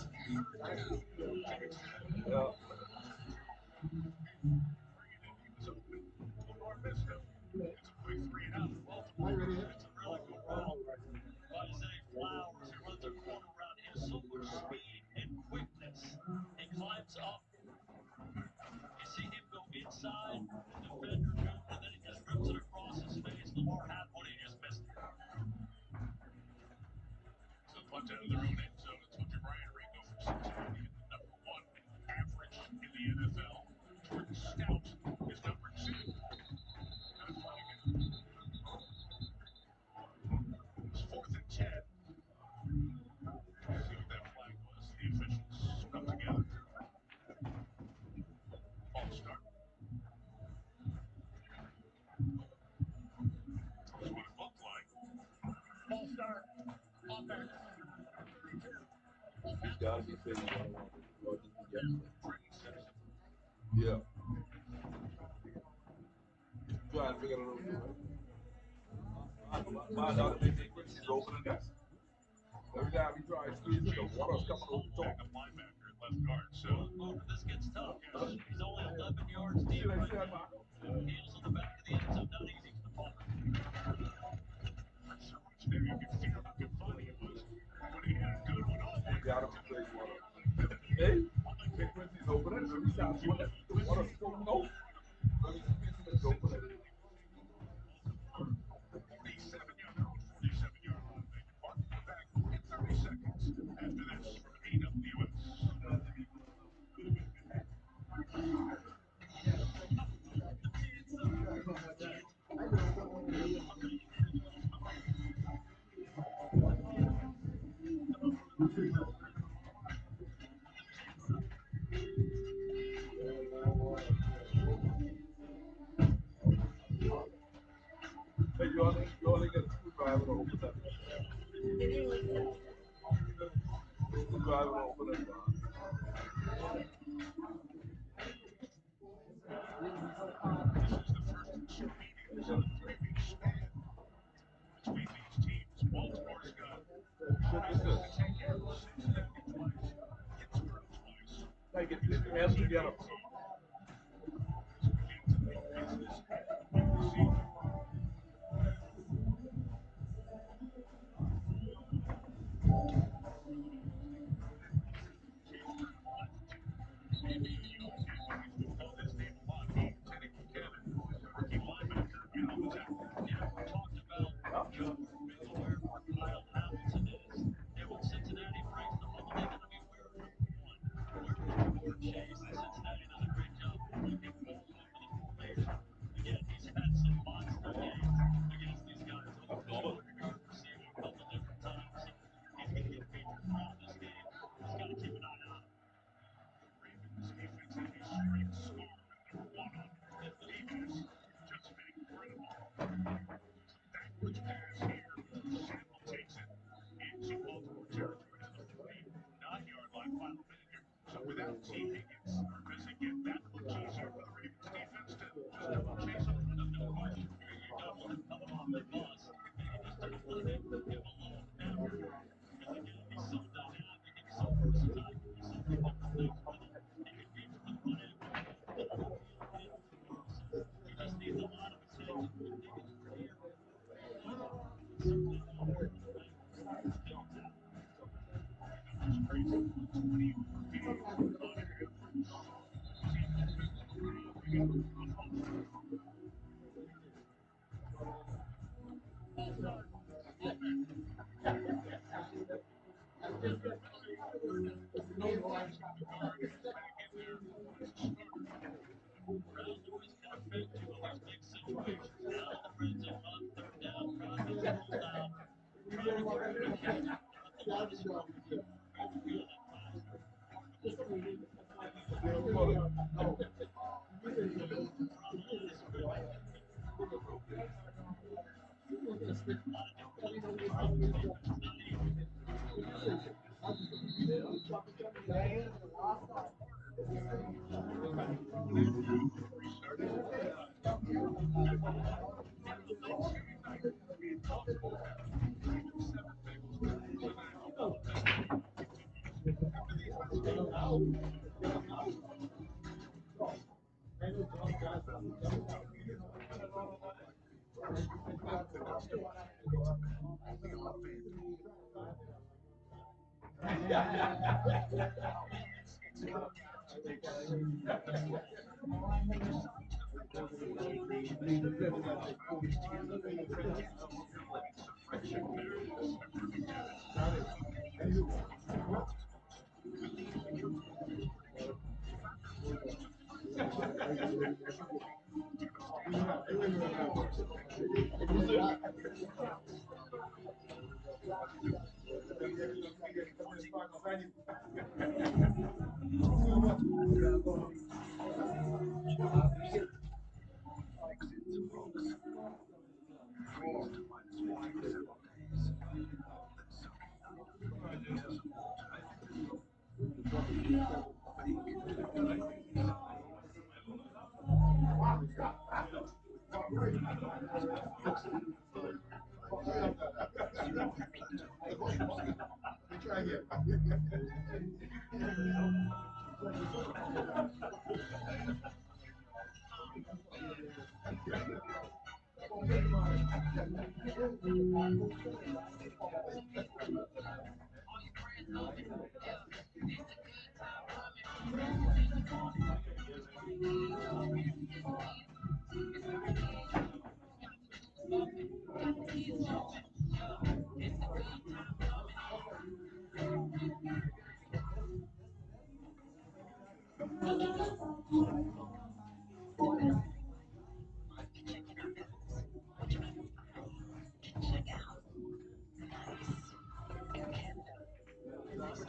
Giants have it. Yeah. Bringing it. He was open. Lamar missed him. It's a quick 3 and out for Baltimore. It's a really good route by Zay Flowers. He runs a corner route. He has so much speed and quickness. He climbs up. You see him go inside the defender good, and then he just rips it across his face. Lamar had one, he just missed it. So punt out of their own end zone. It's Hunter Bryant Ringo from Cincinnati at the number 1 average in the NFL. Jordan Stout is number 2. And a flag out. It's 4th and 10. See what that flag was. The officials come together. False start. That's what it looked like. False start. Offense. 32. He's got to be saying what I want to just be yesterday. Trenton Simpson. Yeah. Trying to figure it out, right? My daughter makes it when she's opening this. Every time he tries to squeeze it, the water's coming over the top. Backup linebacker at left guard. So Oh, this gets tough. yes. He's only 11 yards See deep what I right said, now. man? Heels in the back of the end zone. Not easy for the punter. So much there. You could feel how good funny it was. When he hit a good one on He one got back him to to the play 40 water. yard line. Hey, big Quincy's opening, so he starts with it. The water's flowing out. But he's squeezing it to open it. 47-yard, 47-yard line. Thank you, Mark. We're back in 30 seconds after this from AWS. Hey, you only get a screwdriver to open that. Screwdriver to open it, man. This is the first Zoom meetings in a 3-week span between these teams. Baltimore's got Cincinnati twice, Pittsburgh twice. Like, get this hands together. This could lead to big business in receiving. Chase Brown left. Maybe he's been called his name a lot. He, Teddy Buchanan, rookie linebacker, out of the tackle. Yeah, we talked about Joe being aware of where Kyle Hamilton is. And when Cincinnati brings them, what are they going to be aware of? Number one, where is Jamar Chase? And Cincinnati does a great job of pulling him all over the formation. Again, he's had some monster games against these guys. Over 1,200 yards receiving a couple different times. So he's going to get featured throughout this game. Just got to keep an eye on him. The Ravens defense has a straight scar with number 1 on it. Defense just been incredible. Backwards pass here. Samuel takes it into Baltimore territory to the 49-yard line. Final minute here. So without T. Higgins, does it get that much easier for the Ravens defense to just double chase up front? No question. You're double him coming off the bus, and you just don't let him give a little effort. Because again, he's so dynamic and he's so versatile. You can do so many different things with him. He can beat you with run and gun, middle of the field, and through the air. So he just needs a lot of attention. But I think his career would certainly go over for the Bengals if things happen. Numbers crazy. 120 per game on average. Seahawks back on the ground. They got a false start. False start. Offense. They're missing. Flags from the guard is back in there. It's a starter. Ground noise can affect you in these big situations. Now in the red zone on third down, crowd gets rolled out, trying to get rid of King. Not the line of scrimmage. Good to be on that Try again.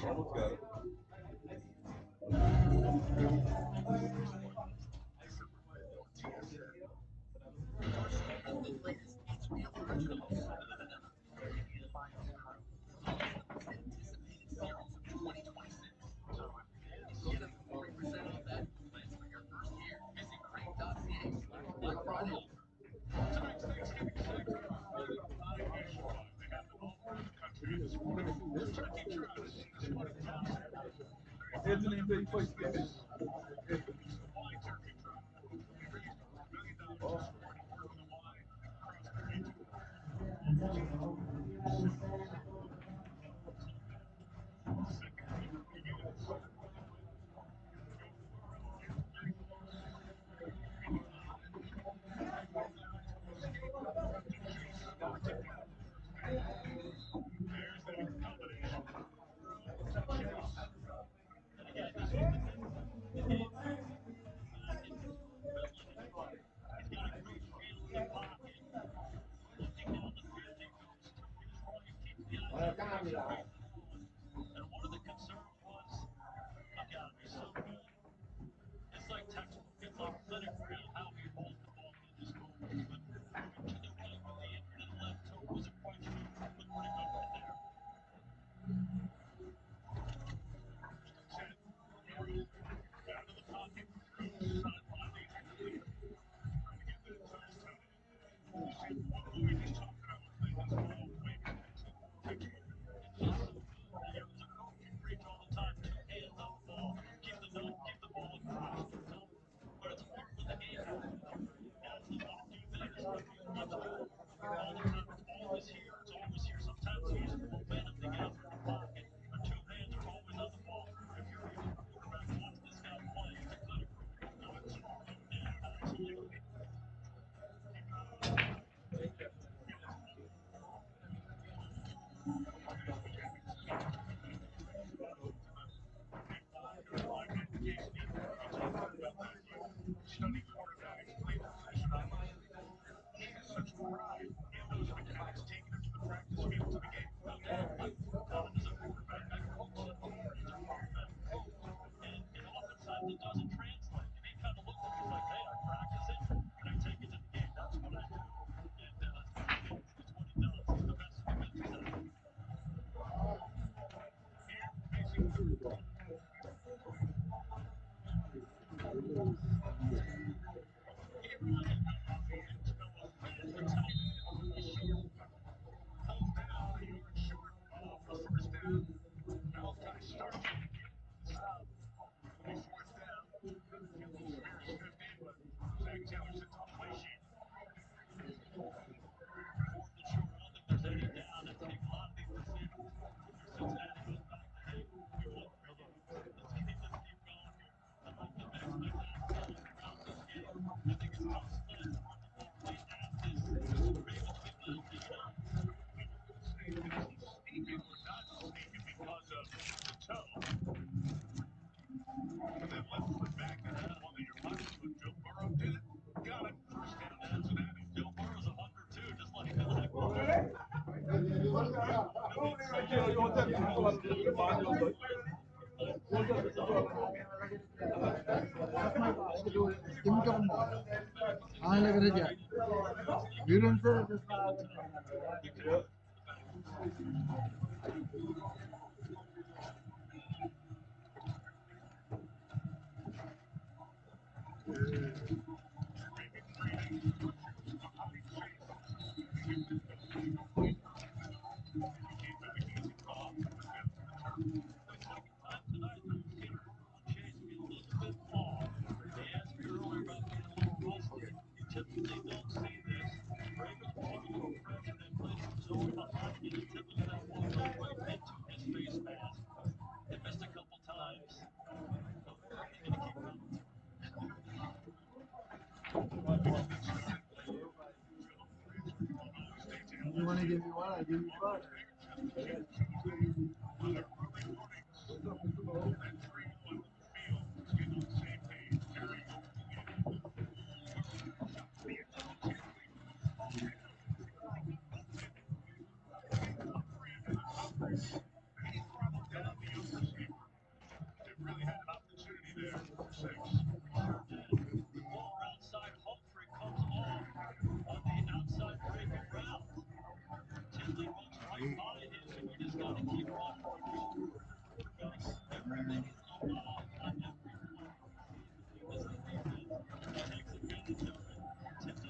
Almost got it. Anthony, big place this. And one of the concerns was, I've got to be so good. It's like textbook. It's authentic for how he holds the ball in this moment. But moving to the right with the inverted left toe wasn't quite sure. Looked pretty good right there. Out of the pocket, through the sideline, trying to get that toe tied. One of the ways he's talking about playing this ball way back. It's just so good. You know, as a coach, you preach all the time, two hands on the ball. Keep the ball in your mouth. But it's part of the game. Guys that want to do that is when you watch them all the time. It's always here. It's always here. Sometimes they use momentum to get out of the pocket, but two hands are always on the ball. If you're a young quarterback, watch this guy play. It's a good approach. Not smart, absolutely. Study quarterbacks, play position. He has such pride in those mechanics, taking them to the practice field, to the game. No doubt. As a quarterback, I coach some juniors and quarterback pros. And an offensive side that does You want to tell me the man is good? You want to tell me That's my boss. I do it. Give me a couple more. I look at it yet. You didn't say this now. Yeah. Time tonight, Chase feels a little bit off. He asked me earlier about being a little rusty. You typically don't see this. Ravens brought a little pressure. They played some zone behind him, and typically that ball goes right into his face mask. They missed a couple times. He's going to keep coming. You want to give me one? I give you five. Sure did. Ball outside. Humphrey comes off on the outside breaking route. Tinley runs right by him, and you just got to keep running. Gus, every man is alive on every play. As the defense takes advantage of it. 10 and 4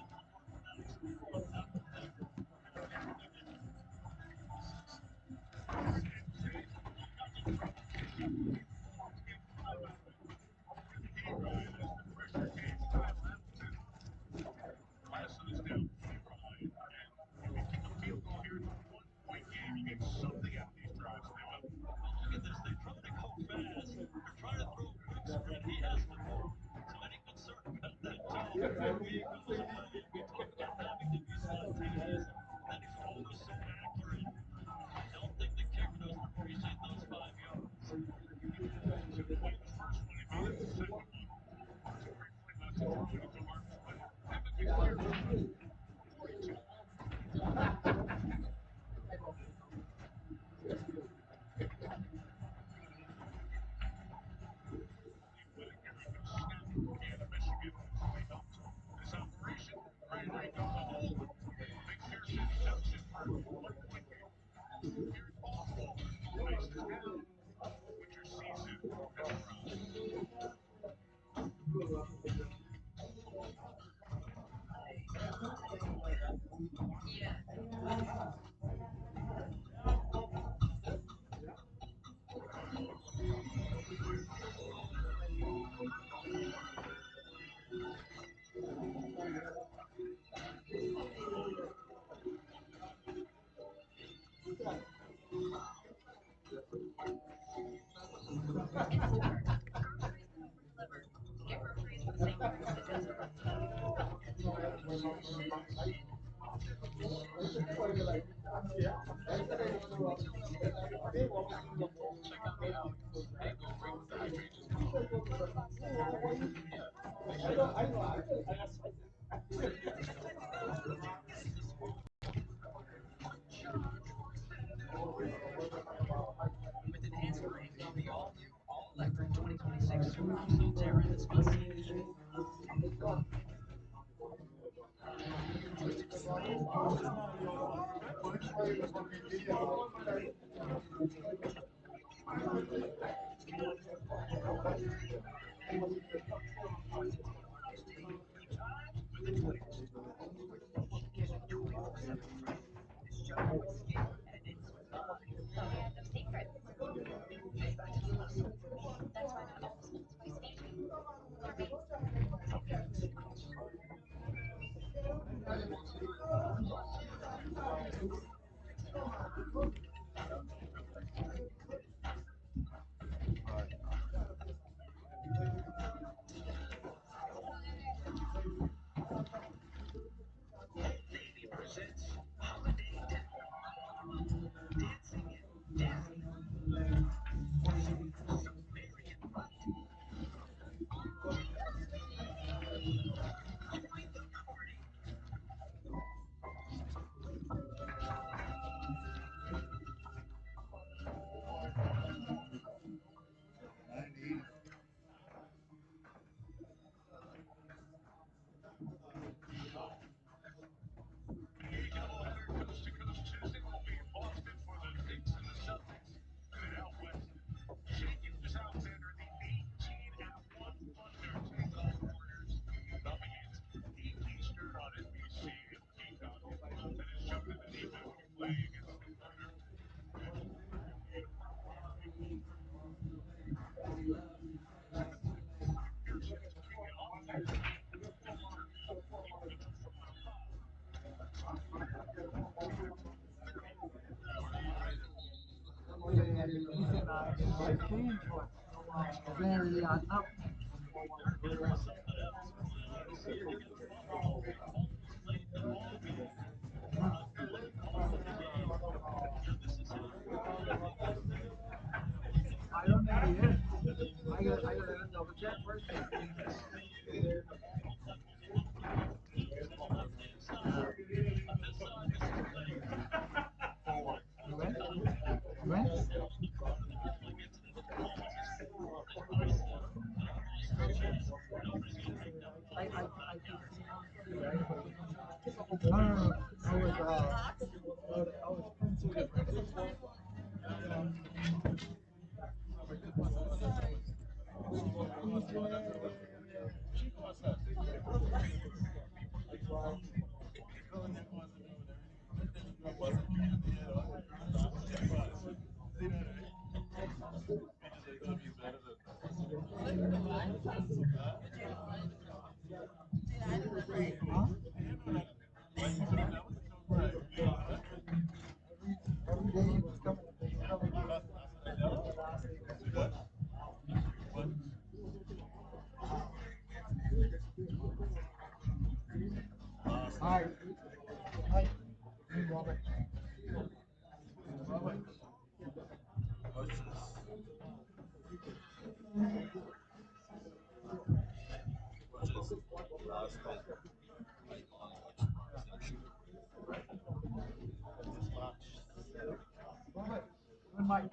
next. After that, well, look at this. They try to go fast. They're trying to throw a quick sprint. He has to move. So any concern about that toe being on his way? We talk about having to be spontaneous, and then he's always so accurate. Don't think the kicker doesn't appreciate those 5 yards. It's Target. Groceries delivered. Get groceries the same price as yesterday. With enhanced range, the all-new, all-electric 2026 Subaru Solterra is must-see this year. And of secrets. That's why that almost melts my speech. All right. Navy presents Holiday Town. Dancing in Disneyland. Mary and Mike. Join the party. Very up. I don't think he is. I gotta double check first. You went? You went? I keep seeing right? No, no, no. I was two different. Huh? Every day he was coming. Hi. Hi. Robert. Robert. Robert. Good Mike.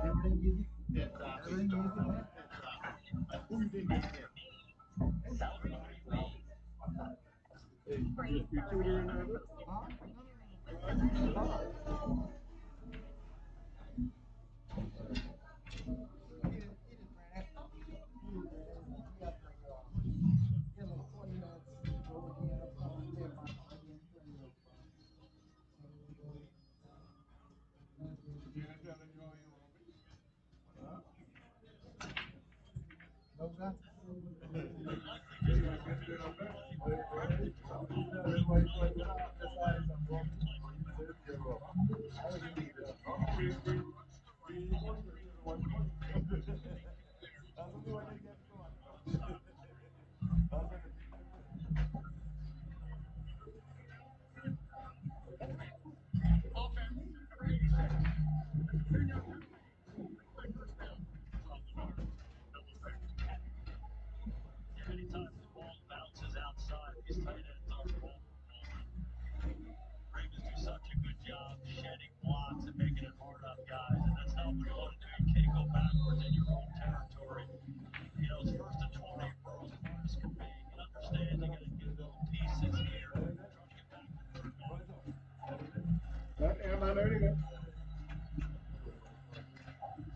Everything easy. Exactly. Everything easy, man. Exactly. Who you think gets in? Salary 3 weeks. Hey, you tutoring her? Huh? No, no, no. He just ran after me. He just ran after me. He had like 20 minutes to go again. I'm trying to get my again. Huh? No gun. Yeah, anytime the ball bounces outside, these tight ends are vulnerable. Ravens do such a good job shedding blocks and making it hard on guys, and that's not what you want to do. You can't go backwards in your own territory. You know, it's first and 20. Burrow's smart as can be. He understands you got to get little pieces here. Try to get back to third down. Yeah, man, early, man. Yeah,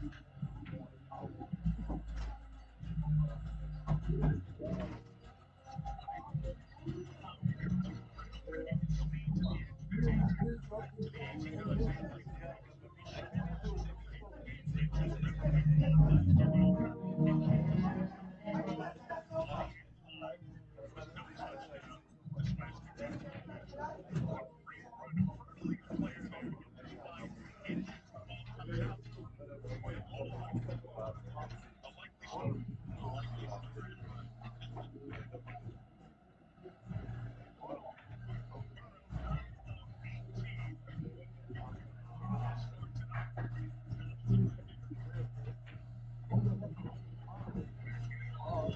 I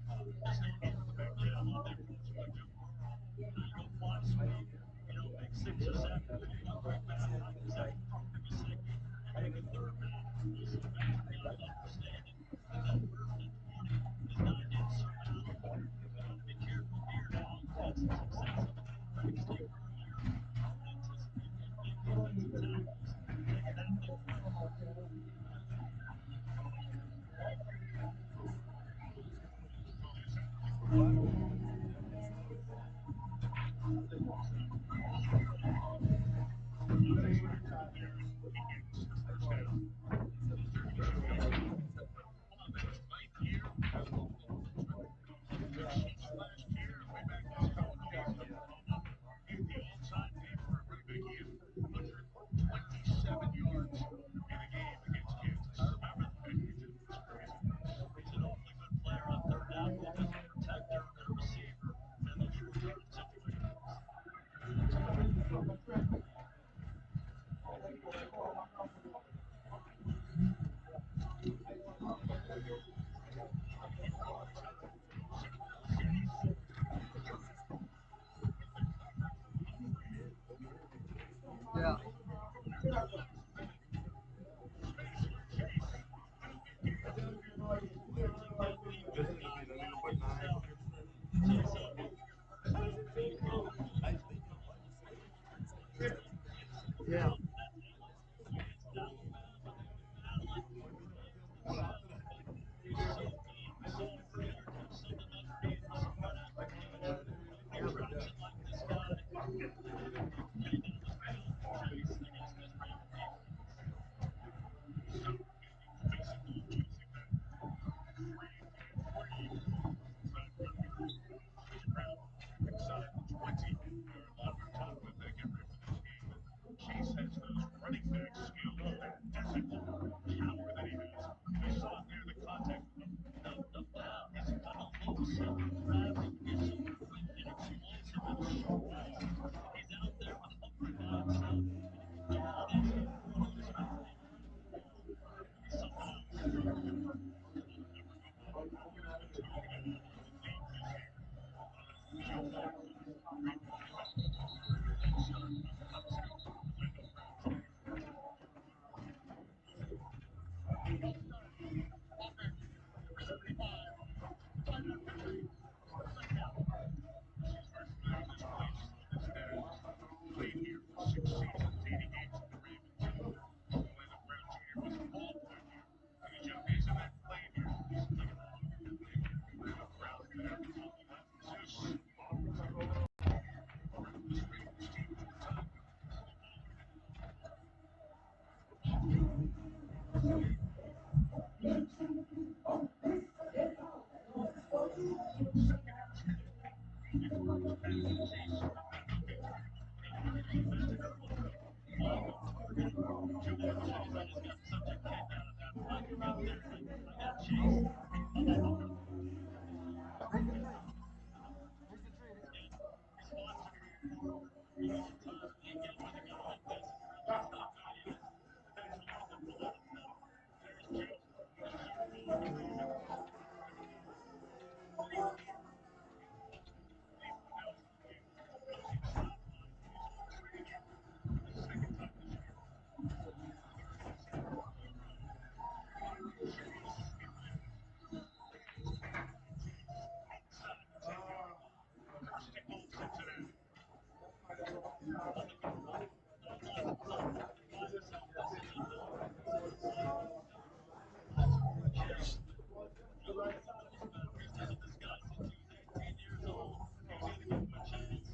love that prospect of Burrow. You go fly sweep, make 6 or 7 plays right back out. Is that part of a second? Make a third down. Listen, Matt, you got to understand it. That first and 20 is not insurmountable. You got to be careful here now. You've had some success on the quarterback sneak earlier. I would anticipate those big defensive tackles taking that thing further. So erratic, he's so quick and explosive and strong. He's out there with Hooker by himself, and he can do all these things without distracting anyone. He's something else. Played here for 6 seasons, 80 games with the Ravens. Orlando Brown Jr. was involved in that year. And he's young Mason that played here. Look at that. Orlando Brown there. Zeus. This Ravens team took time. Chase, I just got such a kick out of that play. You're out there like, I got Chase. Uh-oh. Yeah. A lot of times when you get with a guy like this and you realize how good he is, it's hard to pull out of the middle. There's Q. Third down and 3. Cleveland now has the lead. Goes to the sideline. He's on second here for the second time this year. 3rd and 7 on the play clock. Chase in there. Outside the 10-yard line. 1st and goal, Cincinnati. Not a lot of time for him to find himself this time, though. That's Chase. Young inside of his memories. This is this guy since he was 18 years old. He's going to give him a chance.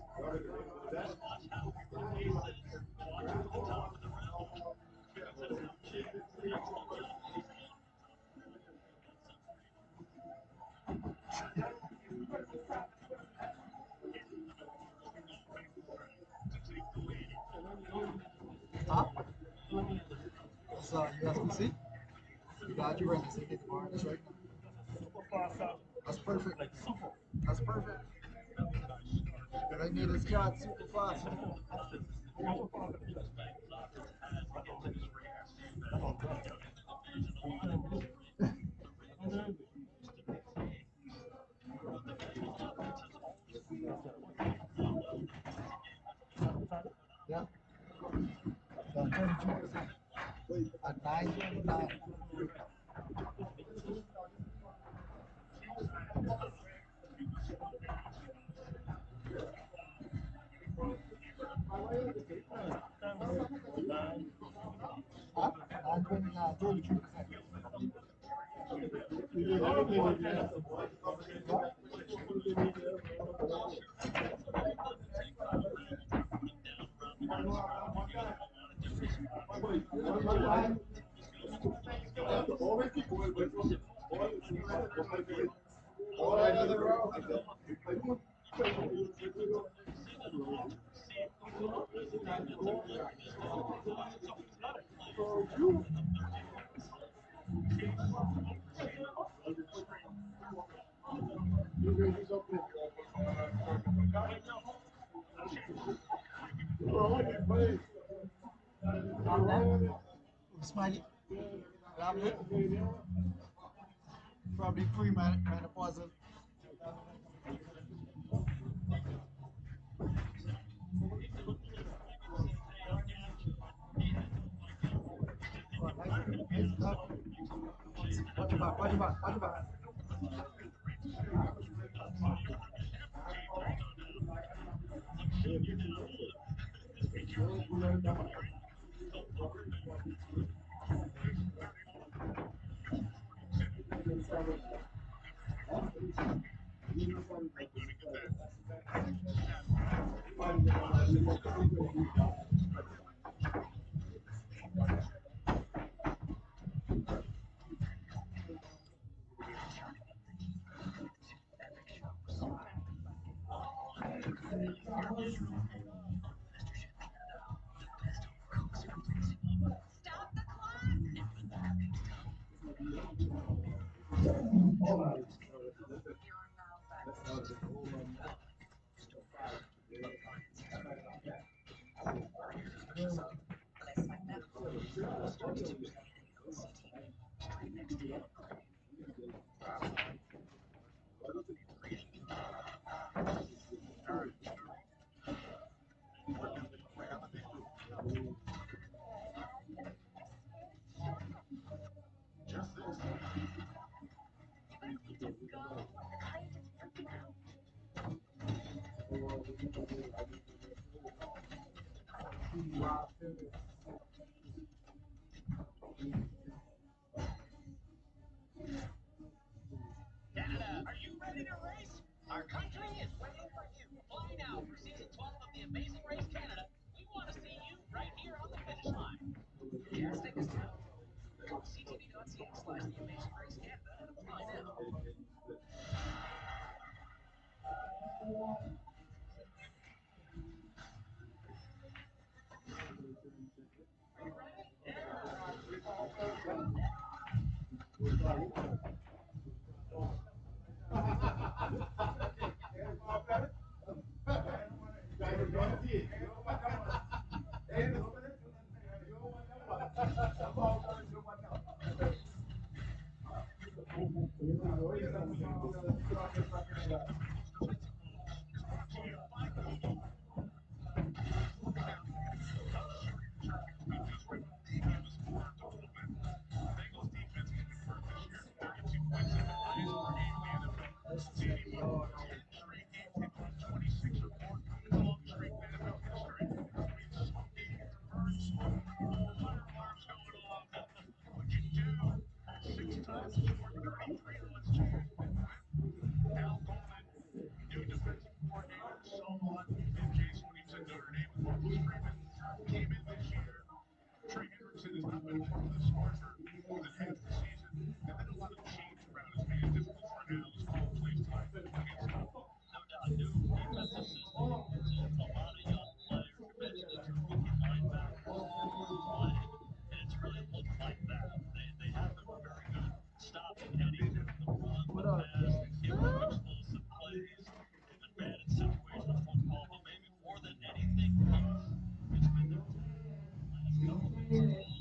Just watch how he races. Watch him at the top of the route. That's just how Chase takes the young guys. That's unbelievable. Ravens try to take the lead. Huh? That's USBC? You got you ready to take it tomorrow. That's right. That's perfect. That's perfect. Nice start. But I need his shot super fast. Just thank Rodgers has hit this Ravens team that in the division a lot of history. The Ravens are used to being a divisional offense has always performed how well the passing game has been. Yeah. Done 32% at 9:29. Huh? 9:29, 32%. Take one of the Ravens and put him down around the goal square. You can get him a lot of different spots. Just goes to the close guy. You see that a lot with receivers. This defensive line just doesn't provide those type of plays in the third quarter. Case over Taylor on this Ravens drive. Chase breaking it down. On that, Smiley. Lovely. Probably pre-menopausal. He comes to the ring and says, hey, I got you. He has no idea he's just Come on, getting nice, ready to get nice cut. himself into a good shape and Watch have your a back, watch great your back, watch game. your back. And the Ravens are able to string out 3 empty touchdown now. I'm shutting you down, boy. Just be careful. They're behind you. Don't bother me. 4th and 31. Reloading it back. Shotgun. Stop the clock! You are now Just this. Canada, are you ready to race? Our country is waiting for you. Fly now for season 12 of The Amazing Race Canada. We want to see you right here on the finish line. Gas tank is down. Go to ctv.ca/The Amazing Race Canada and apply now. Bengals defense can convert this year. 32 points in the highest per game in the NFL. CD Lamb, 10 straight games they've won 26 or more. It's the longest streak in NFL history. We've seen converts. Fire alarms going off. What you do? 6 times scored 33 on 2 years. Al Golden, new defensive coordinator, so on. And Jason, when he was at Notre Dame with Marcus Freeman, came in this year. Trey Hendrickson has not been home with a score for more than half the season. And then a lot of change around has made it difficult for now as Paul plays tonight. Can't stop him. No doubt, new defensive system, a lot of young players. You mentioned the two rookie linebackers who played, and it's really looked like that. They have been very good stopping any the run, the pass, giving them explosive plays. They've been bad in situational football, but maybe more than anything else, it's been their last couple weeks. It's all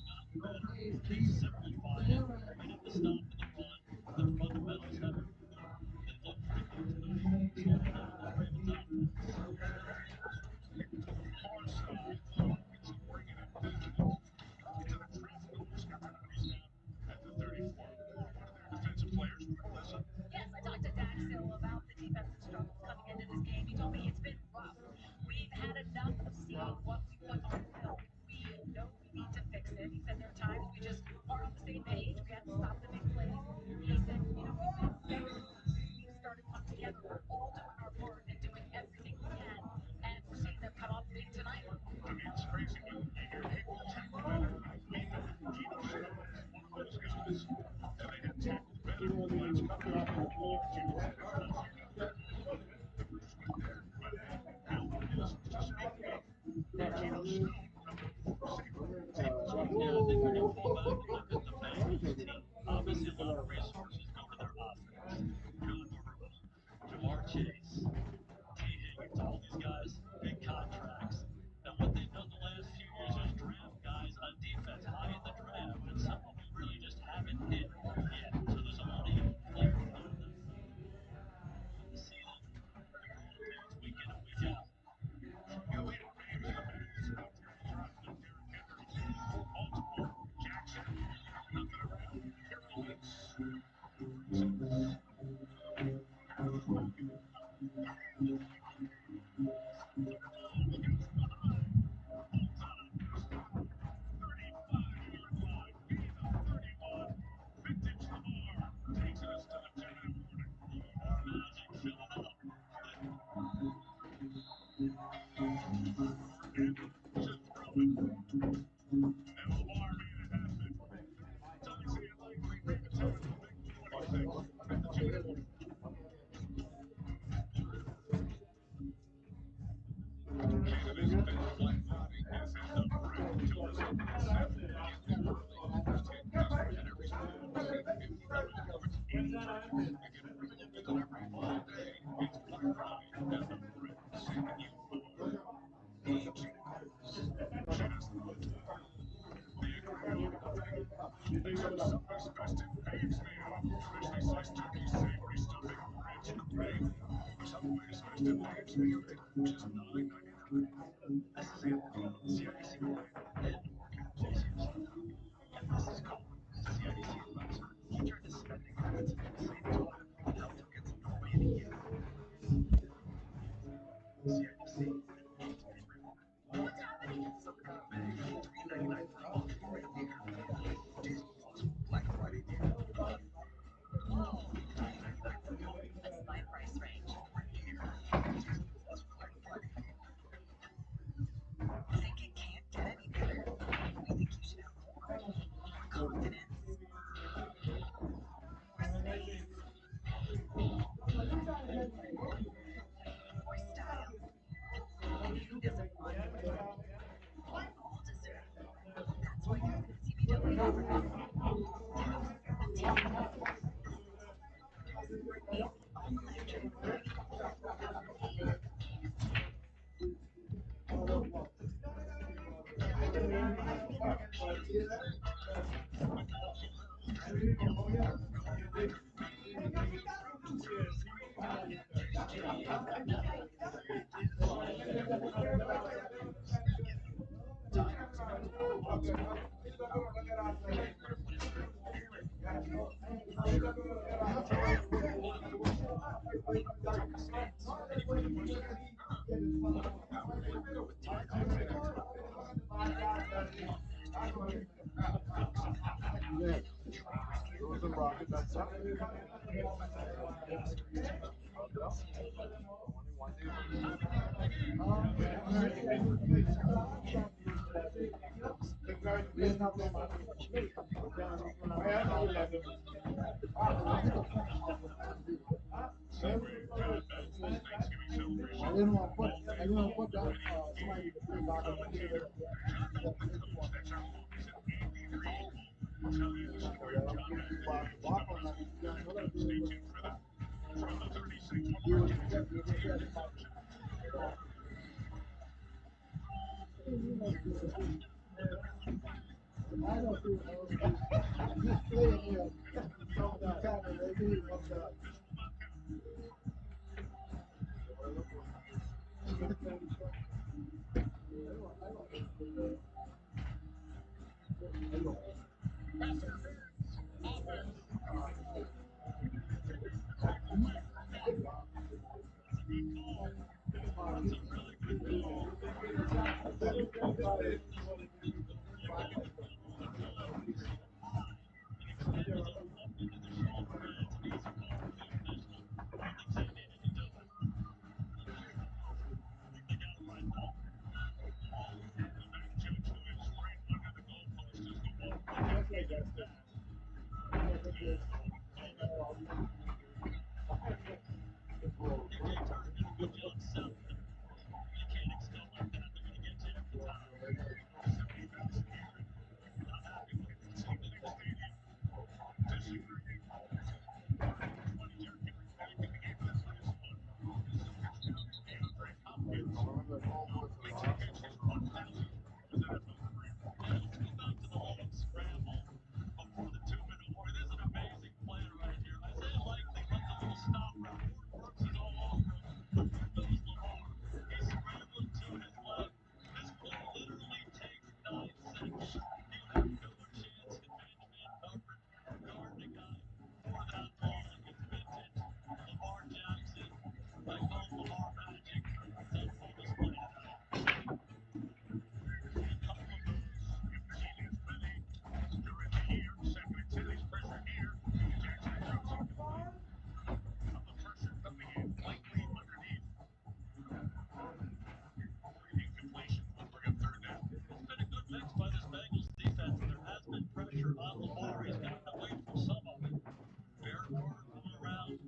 gotten better. They simplified it, made it the stop in the run. Their fundamentals have improved. They look pretty good tonight, slowing down this Ravens offense. Far side, Hawkinson bringing it back into the traffic on the secondary snap at the 34. One of their defensive players, Melissa. Yes, I talked to Dax Hill about the defensive struggles coming into this game. He told me it's been rough. We've had enough of seeing what we put on film. We know we need to fix it. He said there are times we just aren't on the same page. We have to stop the big plays. He said, we've been better. We've started coming together. We're all doing our part and doing everything we can. And we're seeing them come up big tonight. I mean, it's crazy when you hear people tackle better. Maybe Geno Smith is one of those guys, and they have tackled better the last couple of years. Geno Smith last year got hurt. The Bruce went there, but now innocence to speak of. Geno still number 4 receiver. Yeah, I think when you pull back and look at the Bengals team, obviously a lot of resources go to their offense. Joe Burrow, Jamar Chase, T. Higgins, all these guys, big contracts. And what they've done the last few years is draft guys on defense high in the draft, and some of them really just haven't hit yet. So there's a lot of young players there that win the season. They're growing pains week in and week out. You know, we had Ramsey battles out there dropping Derrick Henry. Baltimore, Jackson, nothing around. Carol Lynch, Brunson. Southwest best in tickets immediately, just $9.99. This is Anthony on the CIBC line, and more caps ACS now. And this is Colin, CIBC advisor. He turned his spending habits into a savings plan and helped him get to know me in a year. CIBC, it's everywhere. Silicon Bay, $3.99 for a month for a year. Disney Plus Black Friday deal. Whoa, $9.99 for more. That's my price range. For a year. Disney Plus Black Friday deal. Think it can't get any better? We think you should have more. More confidence. More space. More style. You deserve more. We all deserve more. That's why you're at CBW Universe. Yeah. Those are rocket. That's up. Only one day. Celebrating John Madison's Thanksgiving celebration. I didn't want to put that somebody to play back on the Commentator John Goldman coach. That's our focus at 83. We'll tell you the story of John Madden and his comments. Stay tuned for that. From the 36th Martinez Entertainment Production. I don't think just playing here. Something kind of maybe Judge, who is right under the goalpost, is the one I guess DJ Turner did a good job selling them. Mechanics don't like that. They're going to get you every time. 70,000 here. I'm happy with it. Let's see the next stadium. Disagree. 20 Derek Henry back in the game for this last one. Touchdown to DeAndre Hopkins. Weekly catches, 1,000th for his NFL career. Now let's go back to the long scramble before the 2-minute war. This is an amazing play right here. Isaiah Likely runs a little stop route. Ford Brooks is all over him. But here goes Lamar. He's scrambling to his left. This play literally takes 9 seconds. You have no chance in man-to-man coverage. Guarding a guy for that long. It's vintage Lamar Jackson. I call it Lamar Magic. It's on full display tonight. A couple of those. Ezekiel's ready. They're in the year. Second and 10. He's pressure here. Jackson throws incomplete. Now the pressure coming in. Likely underneath. 3 incompletions will bring up third down. It's been a good mix by this Bengals defense. There has been pressure on Lamar. He's gotten away from some of it. Aaron Carter coming around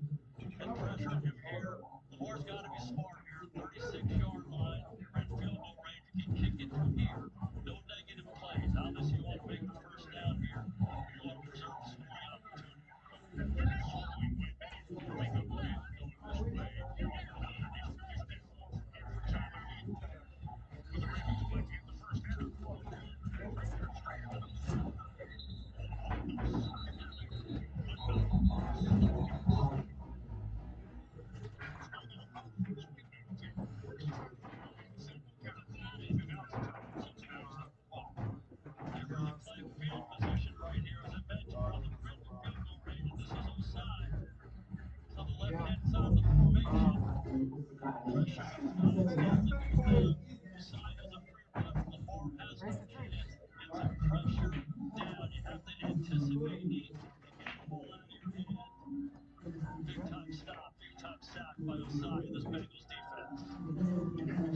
and pressuring him here. Lamar's got to be smart here. 36-yard line. You're in field goal range. You can kick it from here. No negative plays. Obviously, you want to make the first down here. You want to preserve a scoring opportunity. Swirling wind to make a play going this way. Underneath the 50. In for Tyler Lee. With the Ravens might be in the first half. Raiders straight into the field. Almost having another Pressure on the side has a free run from the far pass on the chance. Get some pressure down. You have to anticipate needs to get the ball out of your hand. Big time stop, big time sack by Osai in this Bengals defense.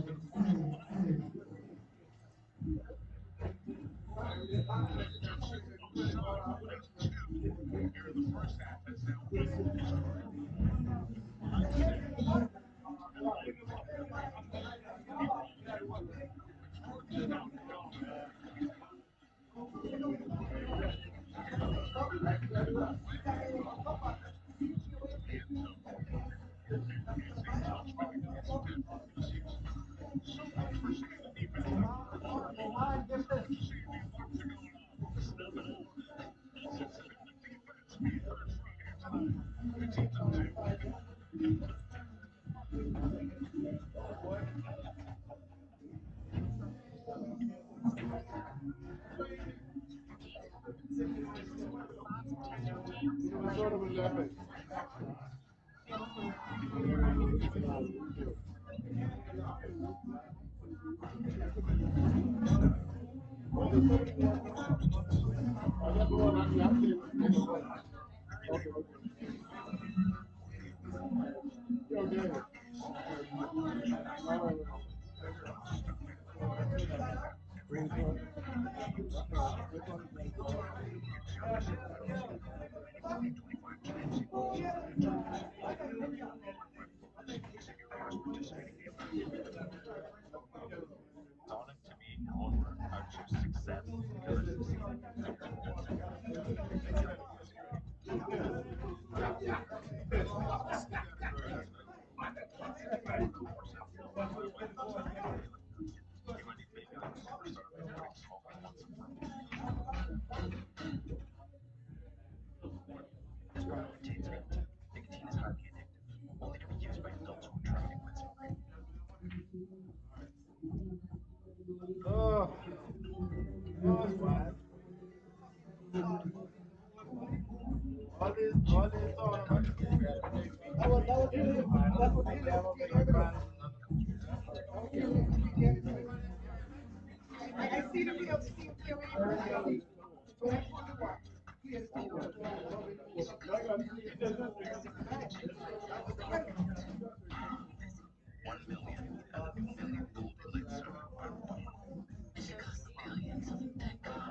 Here in the first half, that's now Bengals 25 teams. Daunting to me in one word. I would choose success because I've succeeded. You might need maybe like a superstar that brings smoke once a month. That's probably what teens are into. Nicotine is highly addictive, only to be used by adults who are trying to quit smoking. Oh, oh, it's fine. All this tournament, That was really, that was really never extreme make the evidence. finals. That was really extreme evidence. I see the real Steve Carey. But I want to watch. Yes, Steve.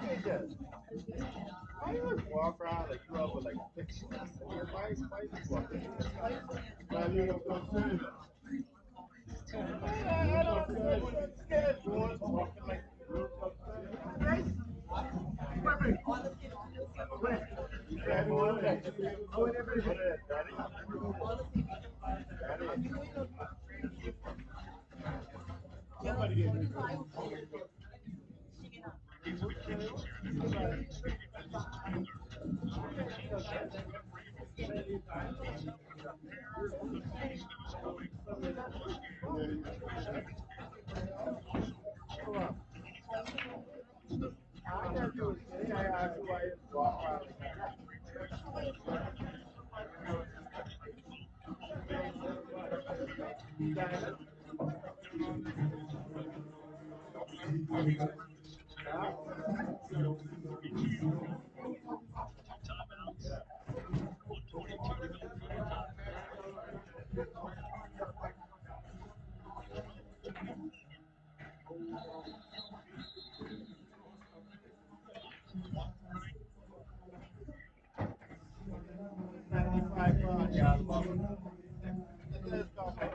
Jesus, why you just walk around like you up with like 50 cents in your life? Why you just walk around? Well, you know what I'm saying? I don't understand. You scared boys walking like you know what I'm saying? Yeah, boy, like, what is it, Daddy? Daddy. Somebody get me. I guess you was saying, I asked you why you walk around like that. Timeouts. 1:22 to go for overtime. 95 pound, y'all, mama. Let's go, man.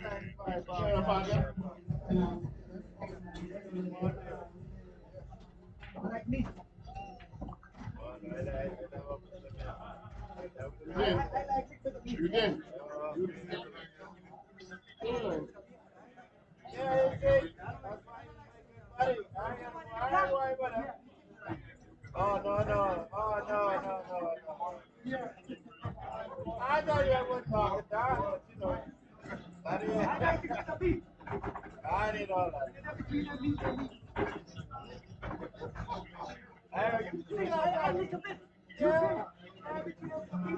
95 pound. Like me. Oh, no, that was the best. That was the I best. like it because of me. You did. Yeah, it's great. That's fine. Buddy, I ain't worried about that. Oh, no, no. Oh, no, no, no, no. I know you would talk it down, but you know, that is. I like it because of me. I need all that. Between me and me. Hey, you See, see I that? like a bit. Yeah. Everything else for me.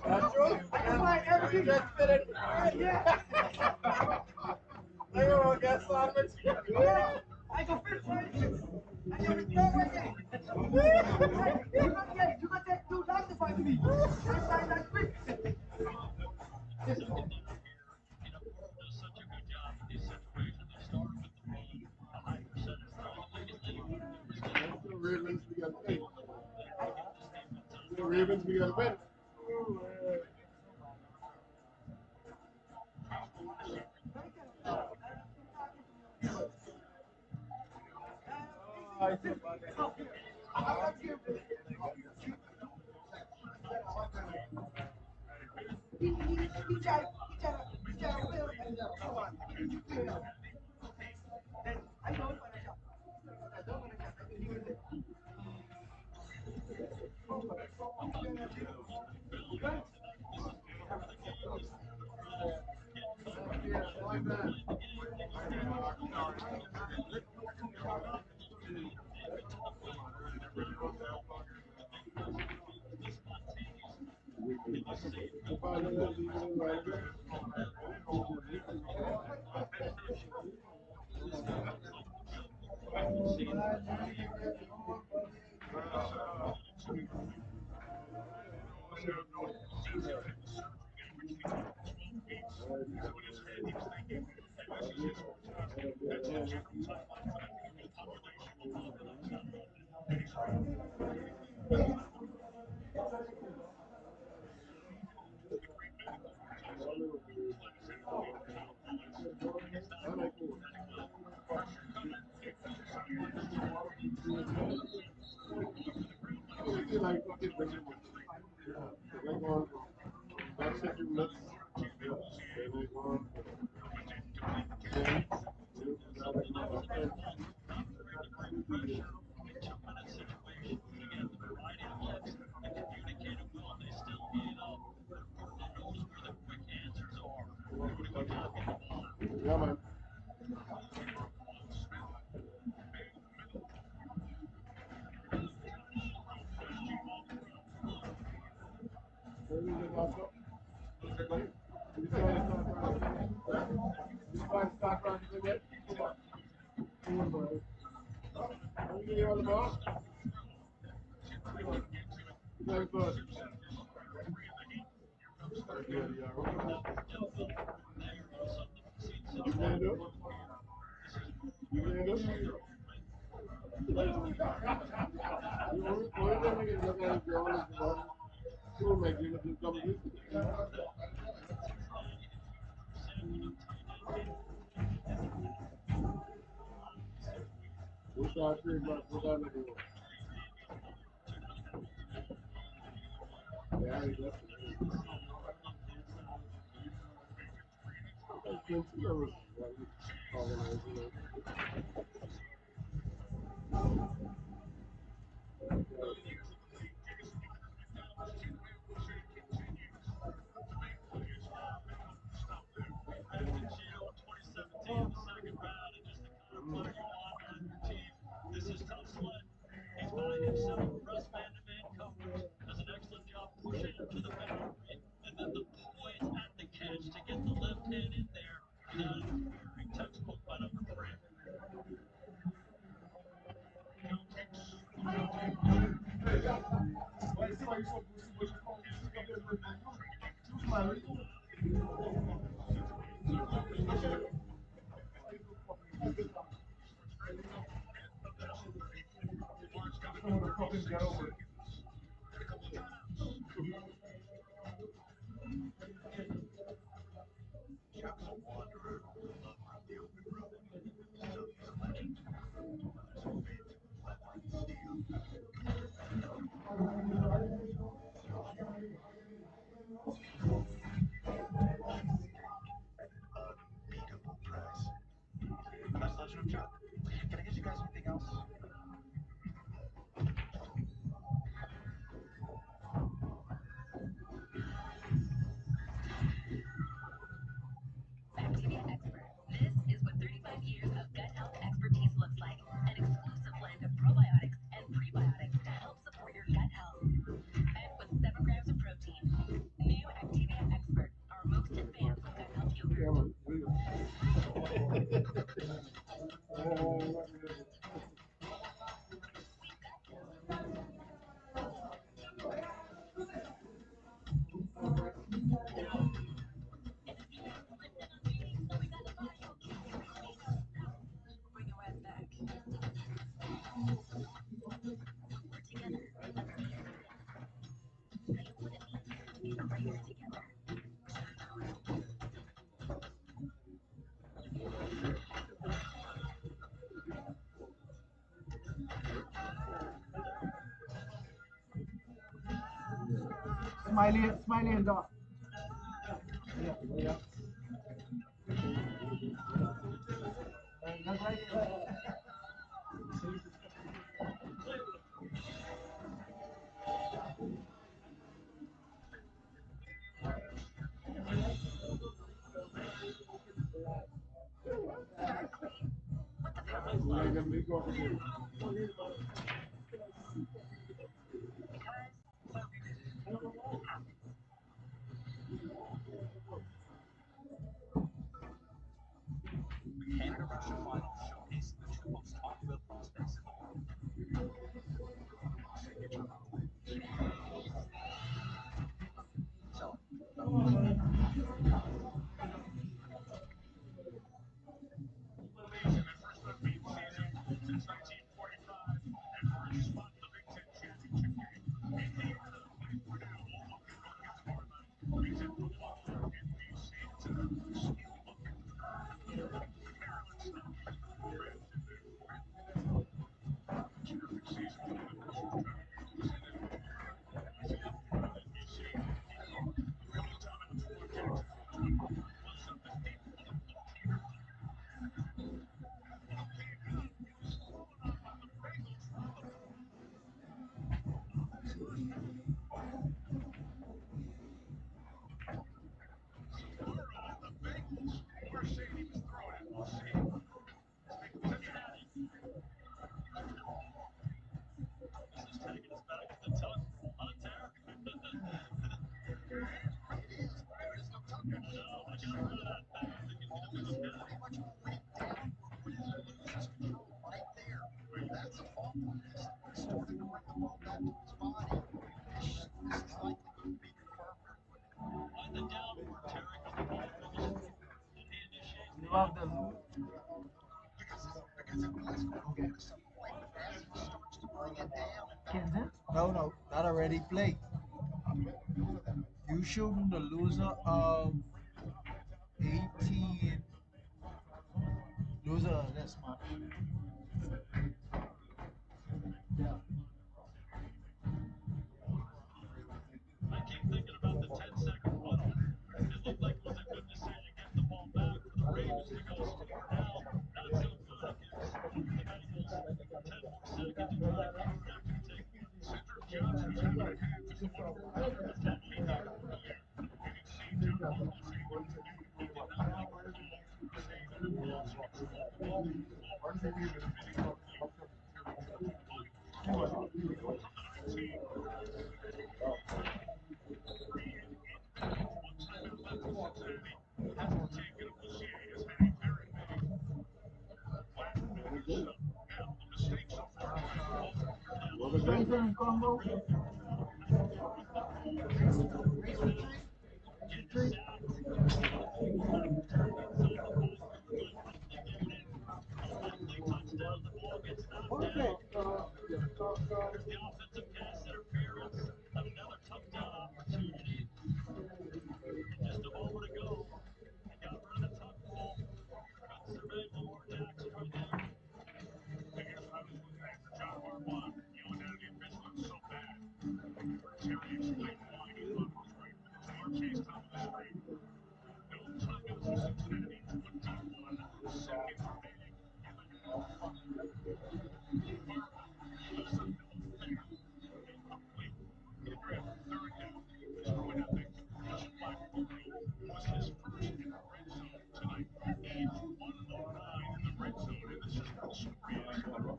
That's true. I don't like everything. You just fit it. Yeah. They gonna get sandwich. Yeah. I go fit right here. I go with that right there. You got take too long to find me. I find that quick. You know, Gordon does such a good job in these situations. They start with the run, a high percentage run, immediately numerous That's the Ravens we got to take. they get this defense out The there. Ravens we got to win. I said, He will and come on. He will. Then I don't want a shot. I don't want a shot. I think he will say, good. yeah, I like that. If I don't leave it alone, I like it. They like fucking bringing them. They like going from that shit you mix. They like going In 2 minute situations, again, the variety of looks and communicated well, they still gate up. Gordon knows where the quick answers are. Doing a good job getting the ball out. yeah, man. Where is it also? You saw the start practice again? You saw the start practice again? Cool, bro. How you doing, boss? Very good. Good, yeah. There is something we've seen since You playing Martin this? came here. This is You playing this? You only thing we can look at is the honest one. Two make you look at double this. We start 3 o'clock, put that nigga on. Yeah, I ain't left it. Like Quincy was organizing it. Brandon Cheatham, 2017 in the second round, and just to kind of put you on and your team, this is tough sledding. He's by himself, press man-to-man coverage, does an excellent job pushing him to the boundary, and then the poise at the catch to get the left hand in there. That is very textbook by number 3. Bring it right back. We're together. I know what it means to be in a race together. Smiley, Smiley and Doc. Yeah, yeah. That's right. The Canada-Russia final showcasing the two most talked about prospects in the world. Signature move. So, Amazing, their first unbeaten season since 1945, and for a spot in the Big Ten championship game. Indiana plays Purdue all looking good against Portland. It's at football in BC. It's a skill bucket. Maryland snaps. Rams in there for you. Terrific season for the University of Toronto. It's at Florida and BC. A couple of timeouts for Jacksonville. Close up the deep football here. Okay, now it was fallen on by the Bengals for the first half. So Burrow and the Bengals are saying he was thrown out. We'll see. Cincinnati. this is taking us back to the tuck rule, huh, Tara? It is, but there is no tuck rule No, anymore. I got rid of that thing. I think it's okay. Pretty much win downward wins or loses control right there. That's a fault line. Starting to bring the ball back to his body. This is likely going to be confirmed very quickly. Why the downward, Terry? Because the ball goes forward and he initiates You the love action. the Because it was going okay. to some point, but as he starts to bring it down and back. Kansas? No, no, that already played. You shooting the loser of 18. Loser of this month. Yeah. I keep thinking about the 10-second cutoff. It looked like it was a good decision getting the ball back for the Ravens to go score. Now, not so good. It gives the Bengals 10 more seconds to try to convert after you take one. Cedric Johnson's having a hand just a little rougher with that lead down earlier. You can see John Harbaugh saying yesterday he did not like the call, saying that it lost control of the ball moving forward. Should have been incomplete. But from the 19, one timeout left for Cincinnati. Hasn't taken him. We'll see as Harry Perry may flatten matters. Now, the mistake so far by both quarterbacks. Tyson and Congo. Getting sacked, getting turned inside the 5-yard line, probably given it a likely touchdown. The ball gets knocked down. There's the offensive pass interference. Another touchdown opportunity. And just a moment ago, they got rid of the tuck rule. Couldn't survive Lamar Jackson right there. And here's what I was looking at for John Harbaugh yelling down at the official. It's so bad. Terry explained why he thought it was right. Jamar Chase top of the screen. No timeouts for Cincinnati. A deep one. Seconds remaining in the half. Burrow looks like no fair. Incomplete. We're at third down. Destroy that thing. Looks like Burrow was his first in the red zone tonight. He's 1 of 9 in the red zone. And this is where the story is.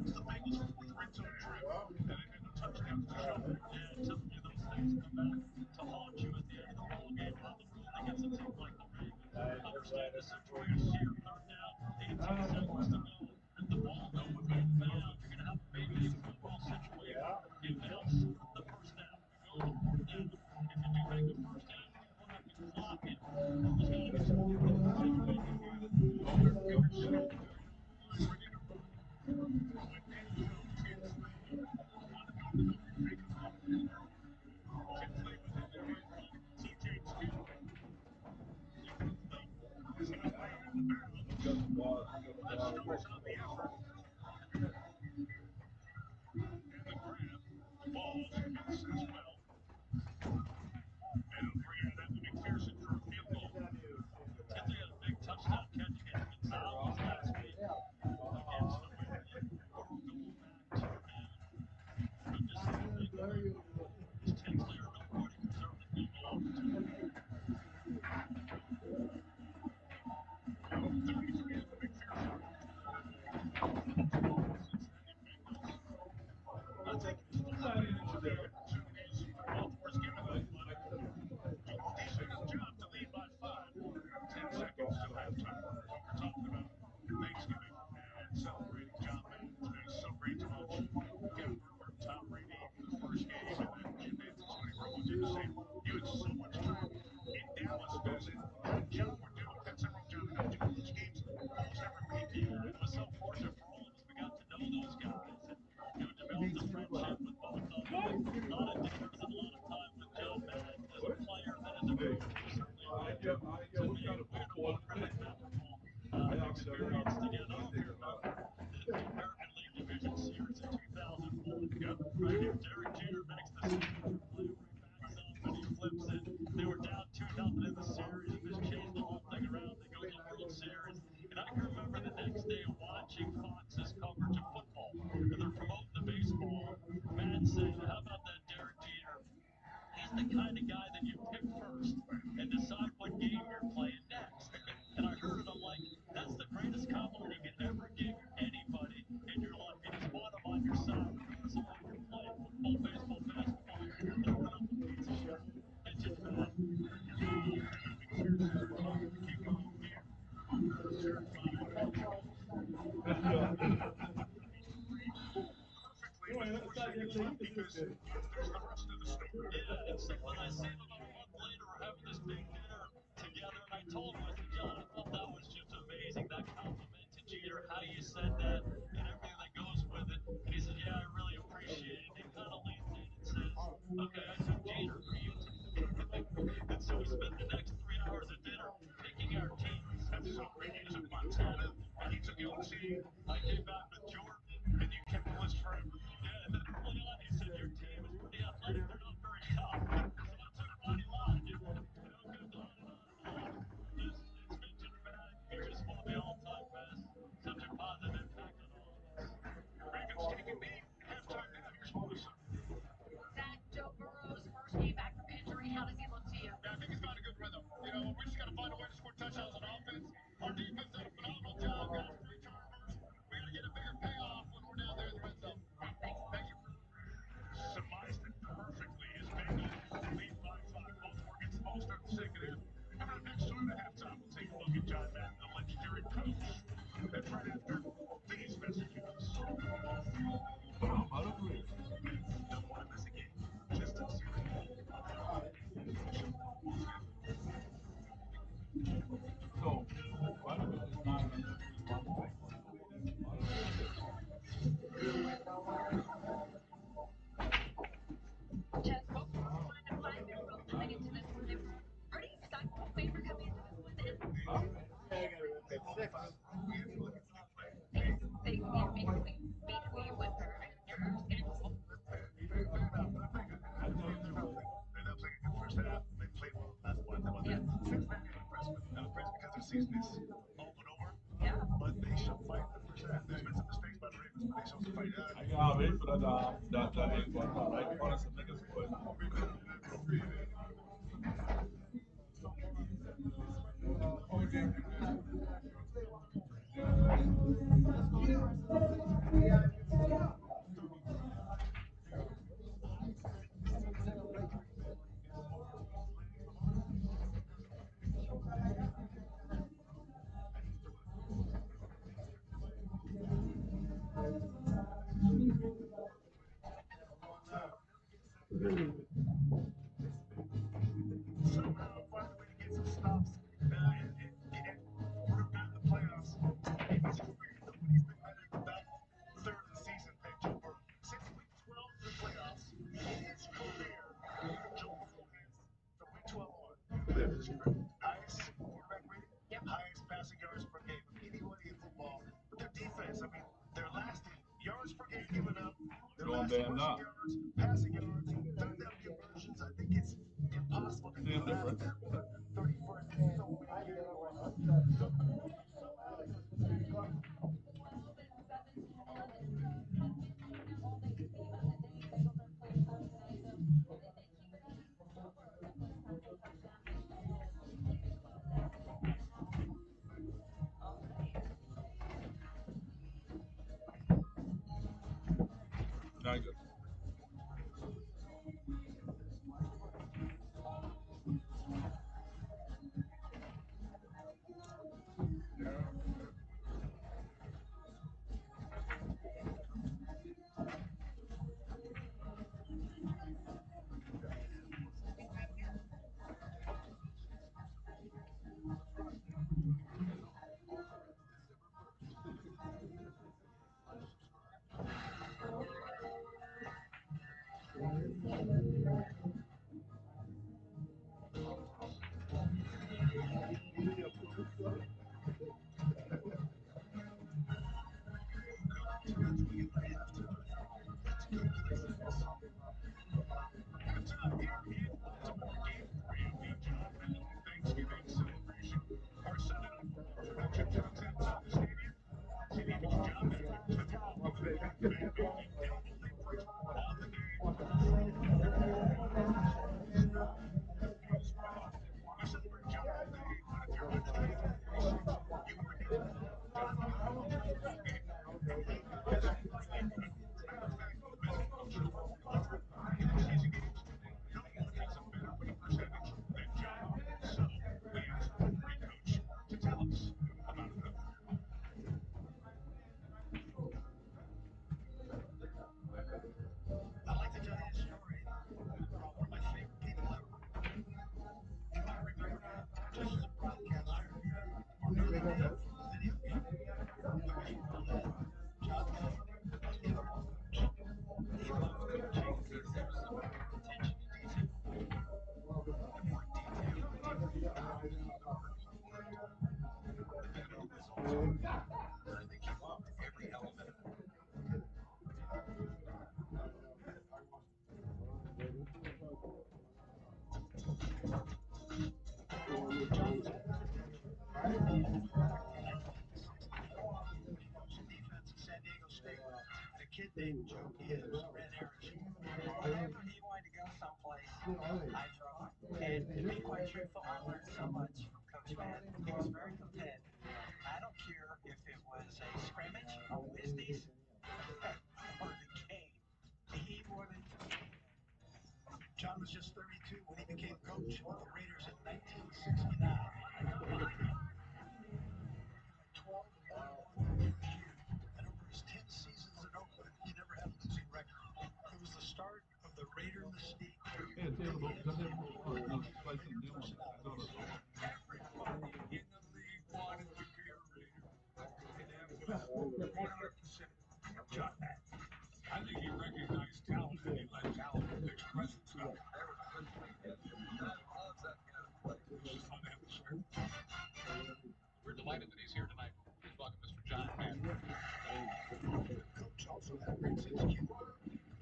It's the Bengals' fourth red zone trip. And they've got no touchdowns to show for it. Yeah, I'm telling you, those things come back to haunt you at the end of the ball game on the road against a team like the Ravens. Understand the situation here. Third down, 8 18 seconds to go. At the ball going back now. You're going to have maybe a field goal situation. If they don't score the first down, we go to fourth down. If you do make the first down, you can put up the clock and almost got to be some fourth down situation. They're set to the goal line, ready to run. Throw it end zone. Tinsley. Montgomery makes a play. Tinsley was in there right front. C.J. Tinsley. Tinsley has his way out of bounds. Let's start on the effort. And the grab. Falls, misses well. And it'll bring out Evan McPherson for a field goal. Tinsley had a big touchdown catch against Gonzalez last week against the Wind. We're going back 2 down. I'm just saying, is Tinsley or nobody preserve the field goal opportunity? 33, Evan McPherson. Cincinnati Bengals not taking full advantage of their opportunities Baltimore's given them, but doing a decent enough job to lead by 5. 10 seconds till halftime. When we're talking about Thanksgiving and celebrating John Madden, it's been so great to watch Kevin Burkhardt, Tom Brady for the first game, and then Jim Nantz and Tony Romo do the same. You had so much time in Dallas visiting. How and John were doing Pittsburgh. John, I know you watch games almost every week. Yeah, it was so fortunate for all of us. We got to know those guys and developed a friendship with both of them. A lot of dinners and a lot of time with John Madden as a player, then as a coach. He certainly brought to me. We had a wonderful and memorable experience together. I don't know if you remember the American League Division Series in 2001. Yep. Right here, Derek Jeter makes the signature play where he backs up and he flips it. They were down 2-0 in the series and just changed the whole thing around. They go to the World Series. And I can remember the next day watching Fox's coverage of football. And they're promoting the baseball. And Matt saying, how about that Derek Jeter? He's the kind of guy that you pick first and decide what game you're playing next. And I heard it, I'm like, that's the greatest compliment you can ever give anybody in your life. You just want them on your side, regardless of whether you're playing football, baseball, basketball, throwing up a pizza shell. Pitching bad. Evan McPherson on the kickoff here. Return by Bengals. Perfectly with 4 seconds left because there's the rest of the story. Yeah, and so when I see him about a month later, we're having this big dinner together, and I told him, I said, John, I thought that was just amazing, that compliment to Jeter, how you said that, and everything that goes with it. And he said, yeah, I really appreciate it. And he kind of leans in and says, okay, I took Jeter, who you take? And so we spent the next 3 hours at dinner picking our teams. That's so great. You took Montana, and he took LT. I came back with Jordan. And you kept the list forever. Yeah, and then early on, he said, your team is pretty athletic. They're not very tough. So I took Ronnie Lott. And it goes on and on and on. Just, it's been just bad. You're just one of the all-time best. Such a positive impact on all of us. Ravens taking the halftime now. Here's Melissa. Zach, Joe Burrow's first game back from injury. How does he look to you? Yeah, I think he's found a good rhythm. We just got to find a way to score touchdowns on offense. Our defense did a phenomenal job. Got us 3 turnovers. We got to get a bigger payoff when we're down there in the red zone. Thanks. Thank you. Surmised it perfectly as Bengals lead by 5. Baltimore gets the ball start the second half. Coming up next time at halftime, we'll take a look at John Madden, the legendary coach. That's right after these messages. Don't want to miss a game. Just to see the game. So, why do we just not Chess, both of us find a 5-year road coming into this one. They were pretty excited about Baker coming into this one, and they beat who you with her and your schedule. Fair enough, but I think they're not playing a good first half. They played well in the last one. Yeah. Cincinnati, I'm impressed with. I'm impressed because their season is all but over. Yeah. But they showed fight in the first half. There's been some mistakes by the Ravens, but they showed some fight. I can't wait for that ain't going on right in front of some niggas going on. damn knob. yards, passing yards, third down conversions. I think it's impossible to Damn difference. 31st in so many categories. Not good. Halftime here in Baltimore. Game 3 of the John Madden Thanksgiving celebration. Our Sunday night football production comes outside the stadium. See the image of John Madden with the Oklahoma fan base completely on the game. We celebrate John Madden Day, but if you're unfamiliar with the race, you are in the wrong game. As we play, matter of fact, the best coach of all time in the season games, no one has a better winning percentage than John. So we asked the great coach to tell us about it. I'd like to tell you a story about one of my favorite people ever. You might remember just as a broadcaster, or maybe from the video game. But before all that, John Madden was a terrible coach. He loved coaching because there was attention to detail. The more detailed the deeper you got, the harder he worked. But then he was also learning to keep up with every element of it. John Madden back in 1964 when he coached the defense at San Diego State. And a kid named Joe Gibbs ran Arizona. Whenever he wanted to go someplace, I drove. And to be quite truthful, I learned so much from Coach Madden. He was very competitive. I don't care if it was a scrimmage, a Wisnies, or the game. He wanted to win. John was just 32 when he became coach of the Raiders in 1969. 12 and 1 the first year, and over his 10 seasons in Oakland, he never had a losing record. It was the start of the Raider mystique. Yeah, tell about got that more no spice in them. Everybody in the league wanted to be a Raider, and that was 100% John Madden. I think he recognized talent and he let talent express itself. It's just fun to have the spirit. We're delighted that he's here tonight. Please welcome Mr. John Madden. Coach also had a great sense of humor.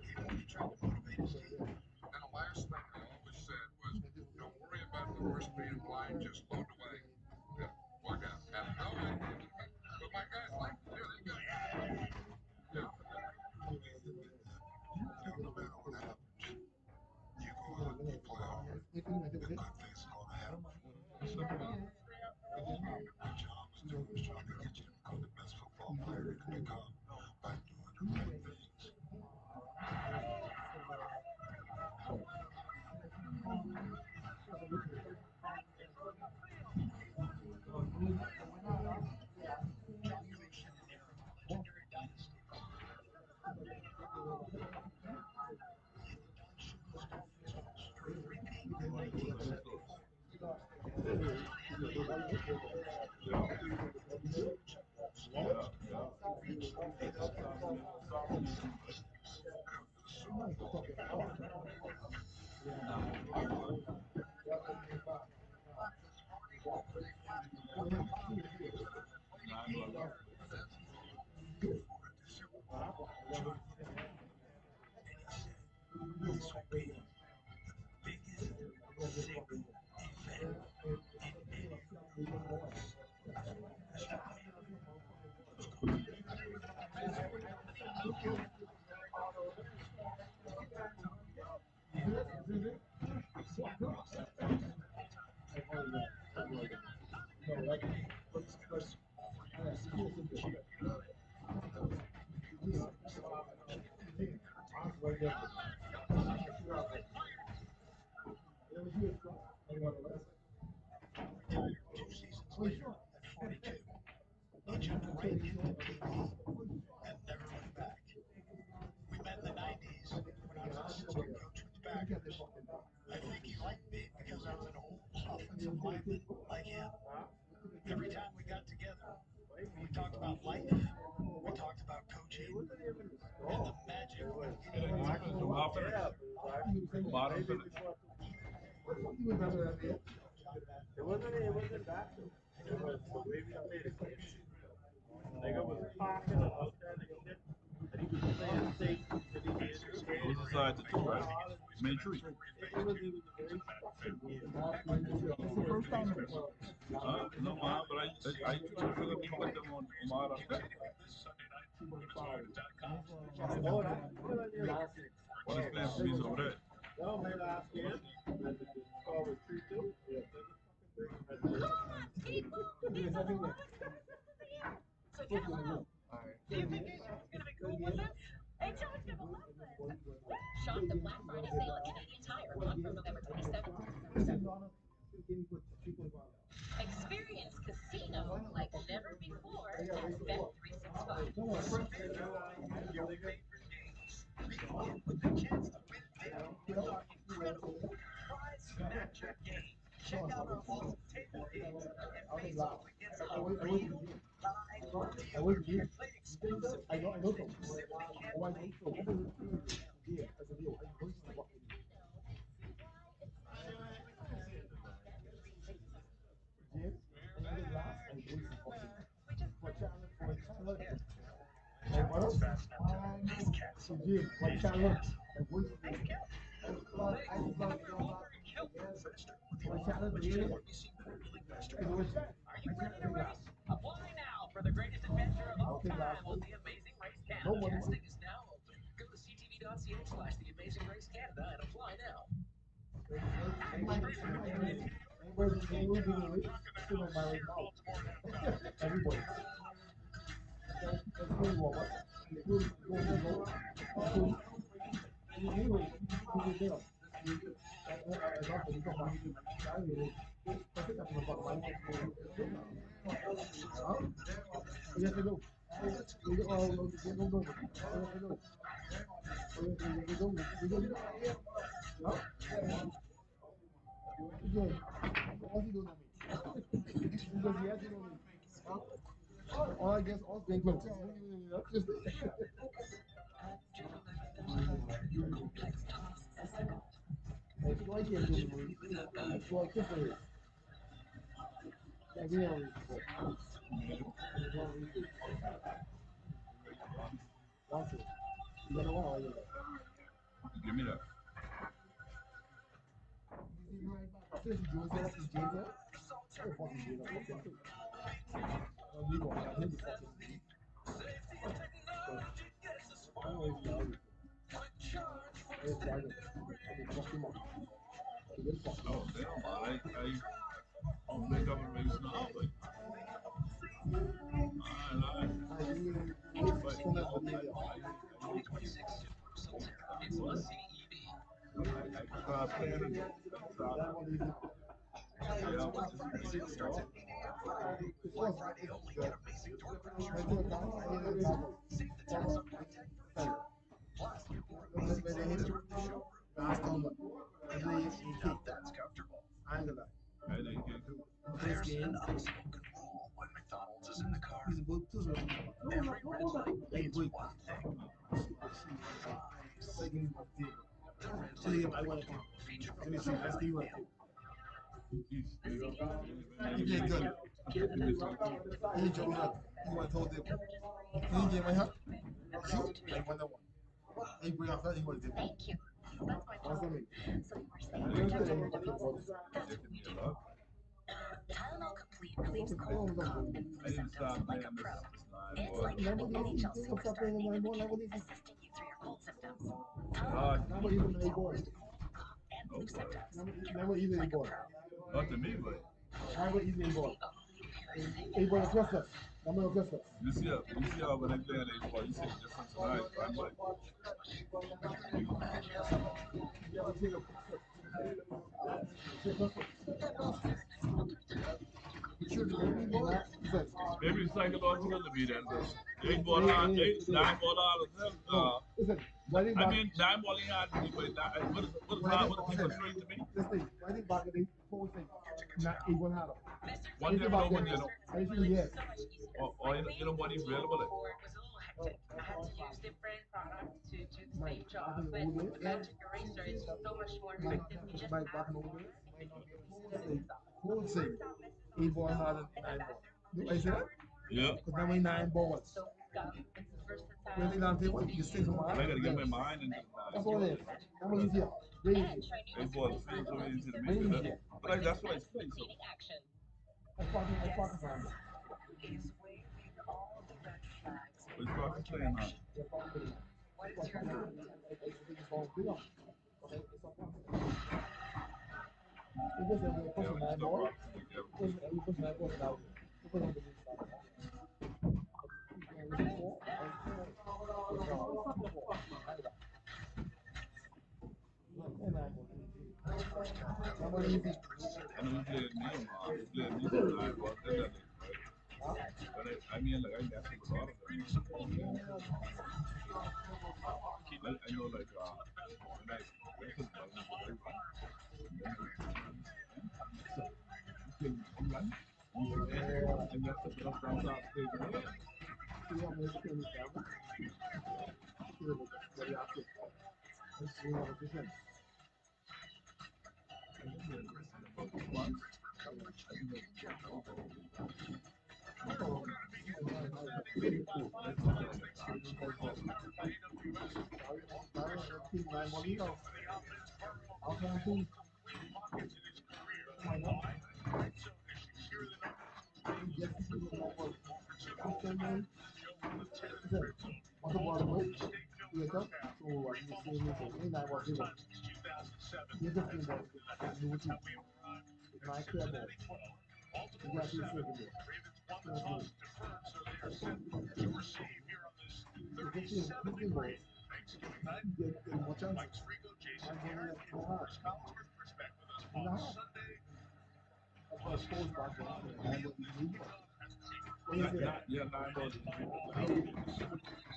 He tried to motivate his team. And the last thing they always said was, don't worry about the horse being blind, just load away. Yeah, walk out. And no, but my guys like to do it. They go, yeah. No matter what happens, you go out and you play hard. And good things are going to happen. What John was doing was trying to get you to become the best football player you can become by doing the right things. John coached in an era of legendary dynasties. He and the Don Shula's Dolphins coached for a repeat in 1974. John had the reached the famous Retired 2 seasons later at 42. He jumped right into TV and never went back. We met in the 90s when I was an assistant coach with the Packers. I think he liked me because I was an old offensive lineman like him. Every time we got together, we talked about life, we talked about coaching, and the magic of getting together. It wasn't that though. It was the way we played the game. Nigga was talking and all kind of shit. And he was playing safe till he made the game. Who's inside the two, right? Main tree. It was a very structured game. It's the first time. No, man, but I took a look at them on Omar. Oh, that's good on you. What is playing for me is over there. That was my last game. And the score was 3-2. Yeah. Come on, people! People! So, Jello, do you think it's gonna be cool with this? Hey, John's gonna love this. Shop the Black Friday sale at Canadian Tire on from November 27th to December 7th. Experience casino like never before at Bet365. Your favorite games. Begin with the chance to win big on incredible prize snatcher games. Check out our awesome table games and face off against a real live dealer. Play exclusive games that you simply can't play. It's fascinating. These cats. These cats. Are you ready to race? Apply now for the greatest adventure of all time on The Amazing Race Canada. Casting is now open. Go to ctv.ca/The Amazing Race Canada and apply now. Everybody. Yes, I do. All I guess all things look. Just I like it. I like it. That's it. You gotta want it. Give me that. Since Joe's there, since James there, oh fucking James, I fucking too. We go, I hate the fucking league. I know he's value. He's value. I mean, fuck him up. He didn't fuck him Oh, up. damn, I'll make up a race now, but. Alright. I mean, he's still not the leader. 2026 Subaru Solterra. It's must-see EV. I playing it. That one is Sale starts at 8 a.m. Friday. Black Friday only. Get amazing door crashers. Save the tax on high-tech furniture. Plus, more amazing sales during the showroom. Now that's comfortable. I ain't gonna lie. I think you too. There's an unspoken rule when McDonald's is in the car. He's a book too. Every red light means one thing. The red light I want to feature let me see. Let's give you a tip. You did good. He jumped up. He went told him. He gave my help. Shoot. I won that one. He bring out that he was different. Thank you. That's my job. Awesome. So you were saying Tylenol Complete relieves cold, cough, and I flu didn't symptoms stop like playing a this pro. line, It's boy. like having NHL superstar Nathan McKinnon assisting you through your cold symptoms. Hard. Tylenol Complete relieves cold, cough, and No, but Never easy ball. not to me, but Never easy ball. Able to trust us. Number of trust us. you see how when they play on the ball, you see the difference in eyes, man. Like, maybe it's psychological to me then, because 8 ball hard as hell. Listen, I mean, 9 ball ain't hard to me, but what is hard, what is even strange to me? Listen, I think back in the whole thing, not even had One day when open, I think yes. or you know what he's available. Like, Was a little hectic. I had to use different products to do the same job. Back in the But old days, the magic eraser is so much more Mike, effective. We just Mike add back in the old more days, and make it whole thing, 8 ball hard and 9 ball. Do I say that? yeah, Because now we 9 balls. so gum. It's versatile. When they don't take one, you stick them on. but I gotta get my mind into the That's 9 all it is. That was easier. Way easier. 8 ball feels so easy to me. Way But easier. that's what I play. So Action I practice on that. is waving all the red flags. it's practice playing hard. What is your thought? It was a Yeah, person when you 9 start ball. practicing, you It was a person 9 ball now. It was on the inside. I know we played me, we played me for 9 ball. Then that is right. But I mean, like I mess with a lot of them. I know, like when I took ball, I run, and then I run. And that's the best bounce out stage in the world. About 2 months, I think that's What's the ball away? Yeah, so what you say me so ain't that what they want? You just think about it. Do what you it's my clear ball. You got to say it there. You just see thinking about it. You get more chances. I'm going to go hard. You know how? That's why sports back then say I'm what you need. What is it? yeah, 9 ball.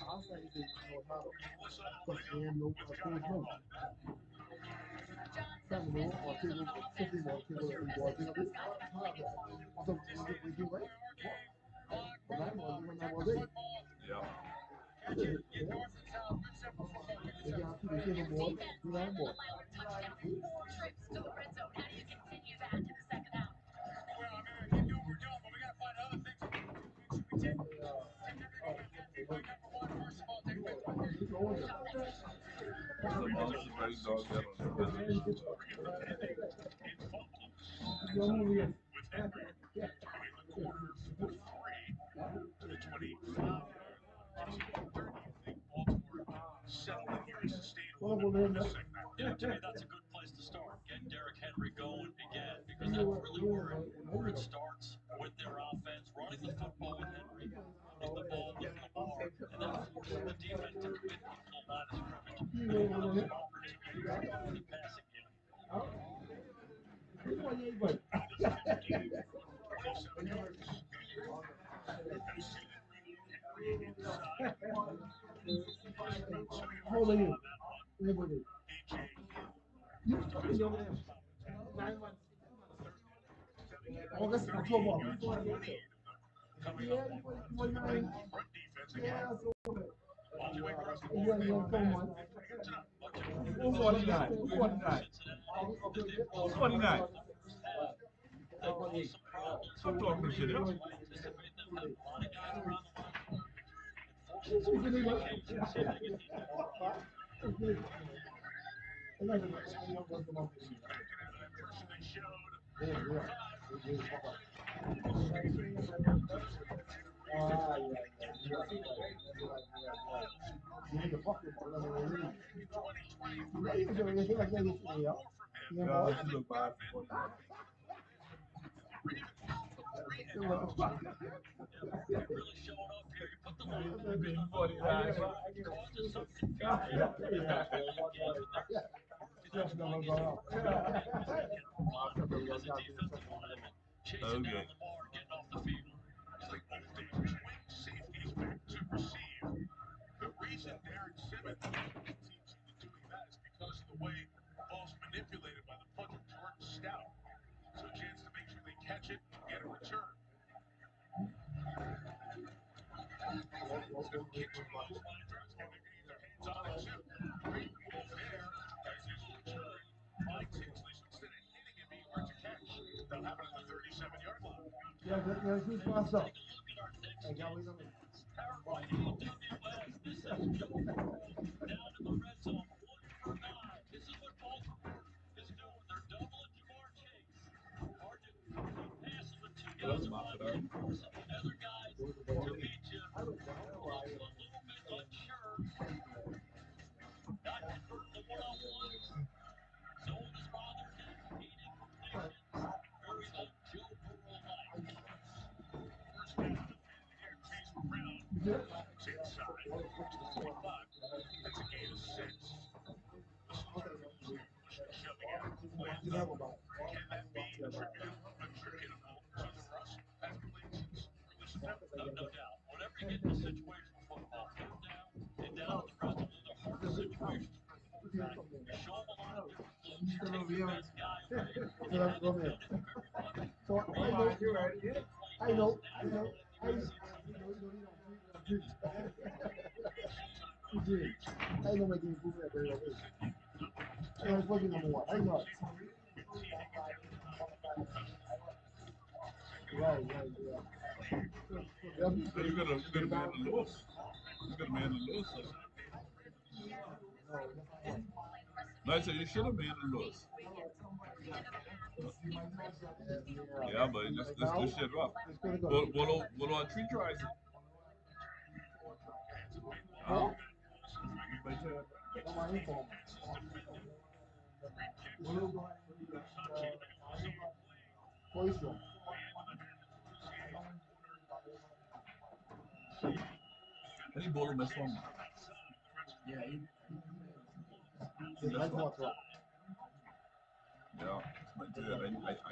I'll say you know it's not because they have no coach no. Some know or take over 50 ball, take over 3 ball, take over this. What's up? We do right? But 9 ball, they were 9 ball day. Yeah. Yeah. They got to the take a ball, do 9 ball. Four trips to the red zone. How do you continue that in the second half? Well, I mean, I keep doing what we're doing, but we got to find other things to do. Should we take number one, first of all, take away one thing. It's older. It's a monster very dog that on the bench. Your movie is. Well, Yeah, to me, that's a good place to start. Getting Derrick Henry going again, because that's really where it starts with their offense, running the football with Henry, moving the ball with Lamar, and then forcing the defense to commit to the full line of scrimmage, giving them some opportunities to go in the passing game. How old are you? Everybody. You fucking young man. 9 months. August, October. Yeah, 49. Yeah, so. Yeah, 4 months. Who's 49? Who's 49? Who's 49? Stop talking shit, yo. Ah, yeah, you're right. You need to fuck him. You know, you feel like that yesterday, yeah? them Yeah, boys. she look bad for 49. Really showing up here. You put the Being line being on 49. causes some confusion. Just never go up. As a defensive lineman, chasing down Lamar, getting off the field. It's like old days. Swing safeties back to receive. The reason Darren Simmons teams into doing that is because of the way the ball's manipulated by the punter Jordan Stout. So a chance to make sure they catch it and get a return. So kitchen moves linebackers can maybe get their hands on it too. Great move there as his return finds Hitchley. So instead of hitting him, he earns a catch. They'll have it at the 37-yard line. Yeah, shoot fast up. Take a look at our next I got case. what you mean. Powered by AWS. This is Joe Burrow down in the red zone. 1 for 9. This is what Baltimore is doing. They're doubling Jamar Chase. Hard to complete passes when two guys are on you, forcing the other guys to beat you. Burrow looks a little bit unsure. Not converting the one-on-ones. So with his father did 8 incompletions. Very much Joe Burrow-like. First down, and here Chase Brown is inside, towards the 45. That's a gain of 6. The Spartans pushing and shoving out of the way. Can that be attributable to the rust has played since early September? No doubt. Whenever you get in a situational football, third down and down the red zone, they're the hardest situations for the quarterback. You show them a lot of different looks. You take your best guy away, and you haven't done it very much. So I know you're right. I know. I know my game improvement very well. And it's supposed to be number 1. I know. Right. So you gotta man the Lewis. You gotta man the Lewis. No, I said you should have made the Lewis. Yeah, but this shit rough. What on 3 tries it? Wow. But Not my info. Voice room. any ball mess one. Yeah, He messed one. what's wrong. Yeah, but I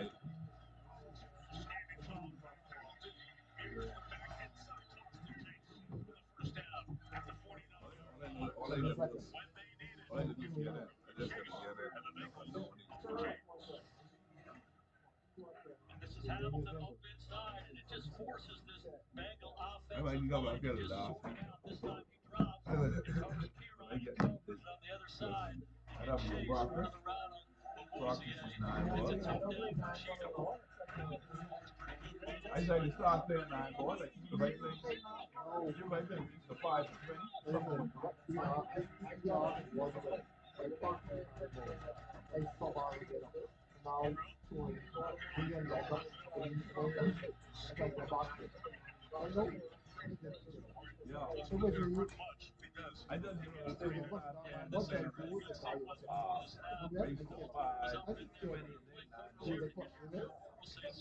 all I did was get it. I just gotta get it. And this is Hamilton up inside, and it just forces this Bengal offensive I line got to it now. swing out. This time he drops. Coach Piran covers on the other side. I And have no Chase practice. running around on Practice is Lavoisier. 9 It's a ball. tough day for Cheeto. I decided to start playing 9 ball. Like, if I play, if I play the 5 to 20, something. I saw how to get up. Now, we get back up. I go back. I know. Yeah. So what do you? I just give it a What can I do with the guy? race to 5, I just can't. See the question. That's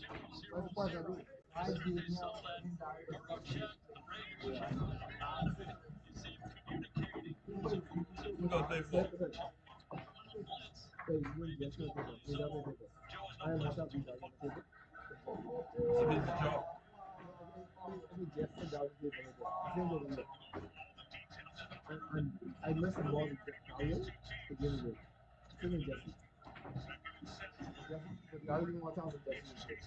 the part I do. I did Saw that Burrow check, the Raiders check that out of it. You see him communicating. we're gonna play 4. Blitz. Joe has no place to throw the football. It's a busy job. I missed the ball to begin with. Second Jesse. Jesse, I didn't want to tell him Jesse.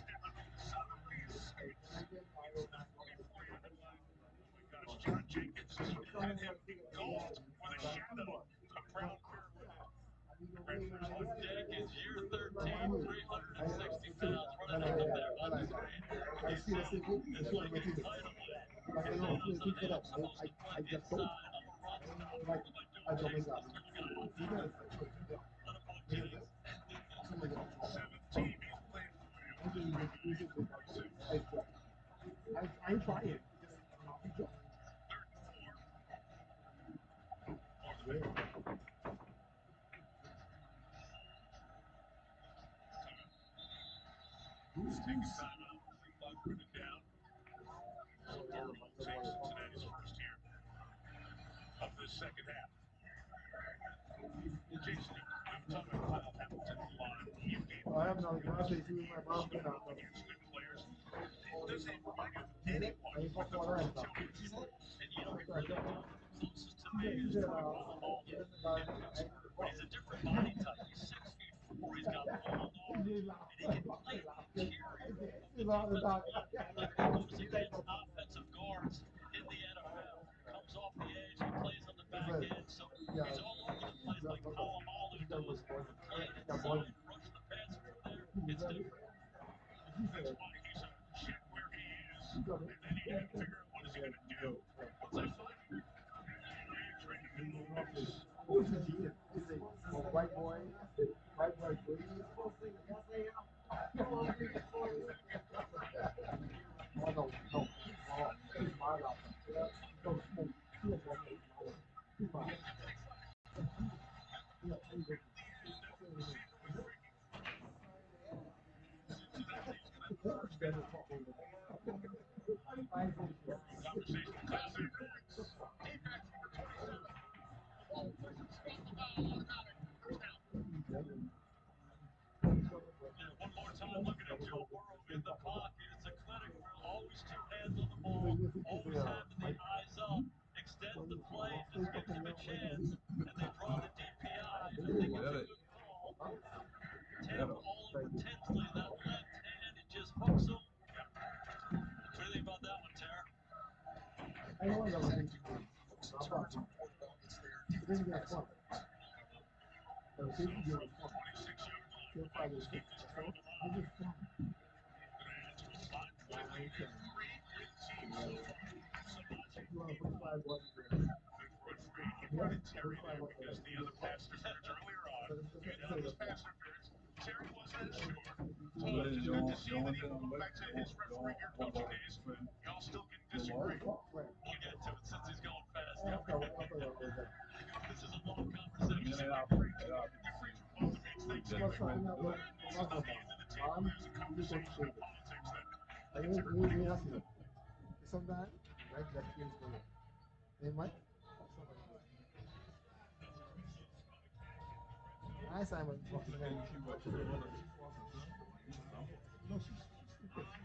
John Jenkins had him in gold with a shadow of brown fairway. Jenkins, year 13, 360 pounds, running up in there. I see the same thing. I see what I'm going to do. Like, I know, I see it up. I just don't. Like, I don't make up. You got it. Somebody else. 17, he's playing for you. I try it. running down. Take Cincinnati's first here of the second half. Jason, we talked about Kyle Hamilton a lot. You gave I have no idea. I say she was my boss. against good players. Does it remind you of anyone with the versatility? And you know, he really does. The closest to me is probably Paul Hall. But he's a different body type. He's 6'4". He's got long arms, and he can play the interior of the defensive line. Like he goes against offensive guards in the NFL. Comes off the edge, he plays on the back end. So he's all over the place like Palomalu does. Play it inside, rush the passer from there. It's different. That's why he's a check where he is, and then you got to figure out what is he going to do once I find him. White boy, please. Oh, no, no. Oh, it's my life. Don't smoke. Conversation classic. Defense number 27. Ball pushes, got the ball, automatic. First down. And one more time, looking at Joe Burrow in the pocket. It's a clinic for always two hands on the ball, always having the eyes up, extends the play, just gives him a chance, and they draw the DPI. I think it's a good call. Tampa all over Tinsley, that left hand, it just hooks him. What do you think about that one, Tara? I know that was fun. The safety game was fun. 26-yard line. Still five is Keep this drive alive. It was fun. Gonna add to a spot. 23 and 3 with team so far. Sabaji. You want to put 5 1 Good run for 80. He brought in Terry there because the other pass interference earlier on. You know this pass interference. Terry wasn't as sure. So it's good to see that even going back to his refereeing your coaching days, y'all still can disagree. We'll get to it since he's going fast. This is a long conversation. Difference motivates things differently. This is not the end of the table. There's a conversation of politics that I think it's everybody. Sometimes, right, that feels good. They might. Nice, Simon. No, she's stupid.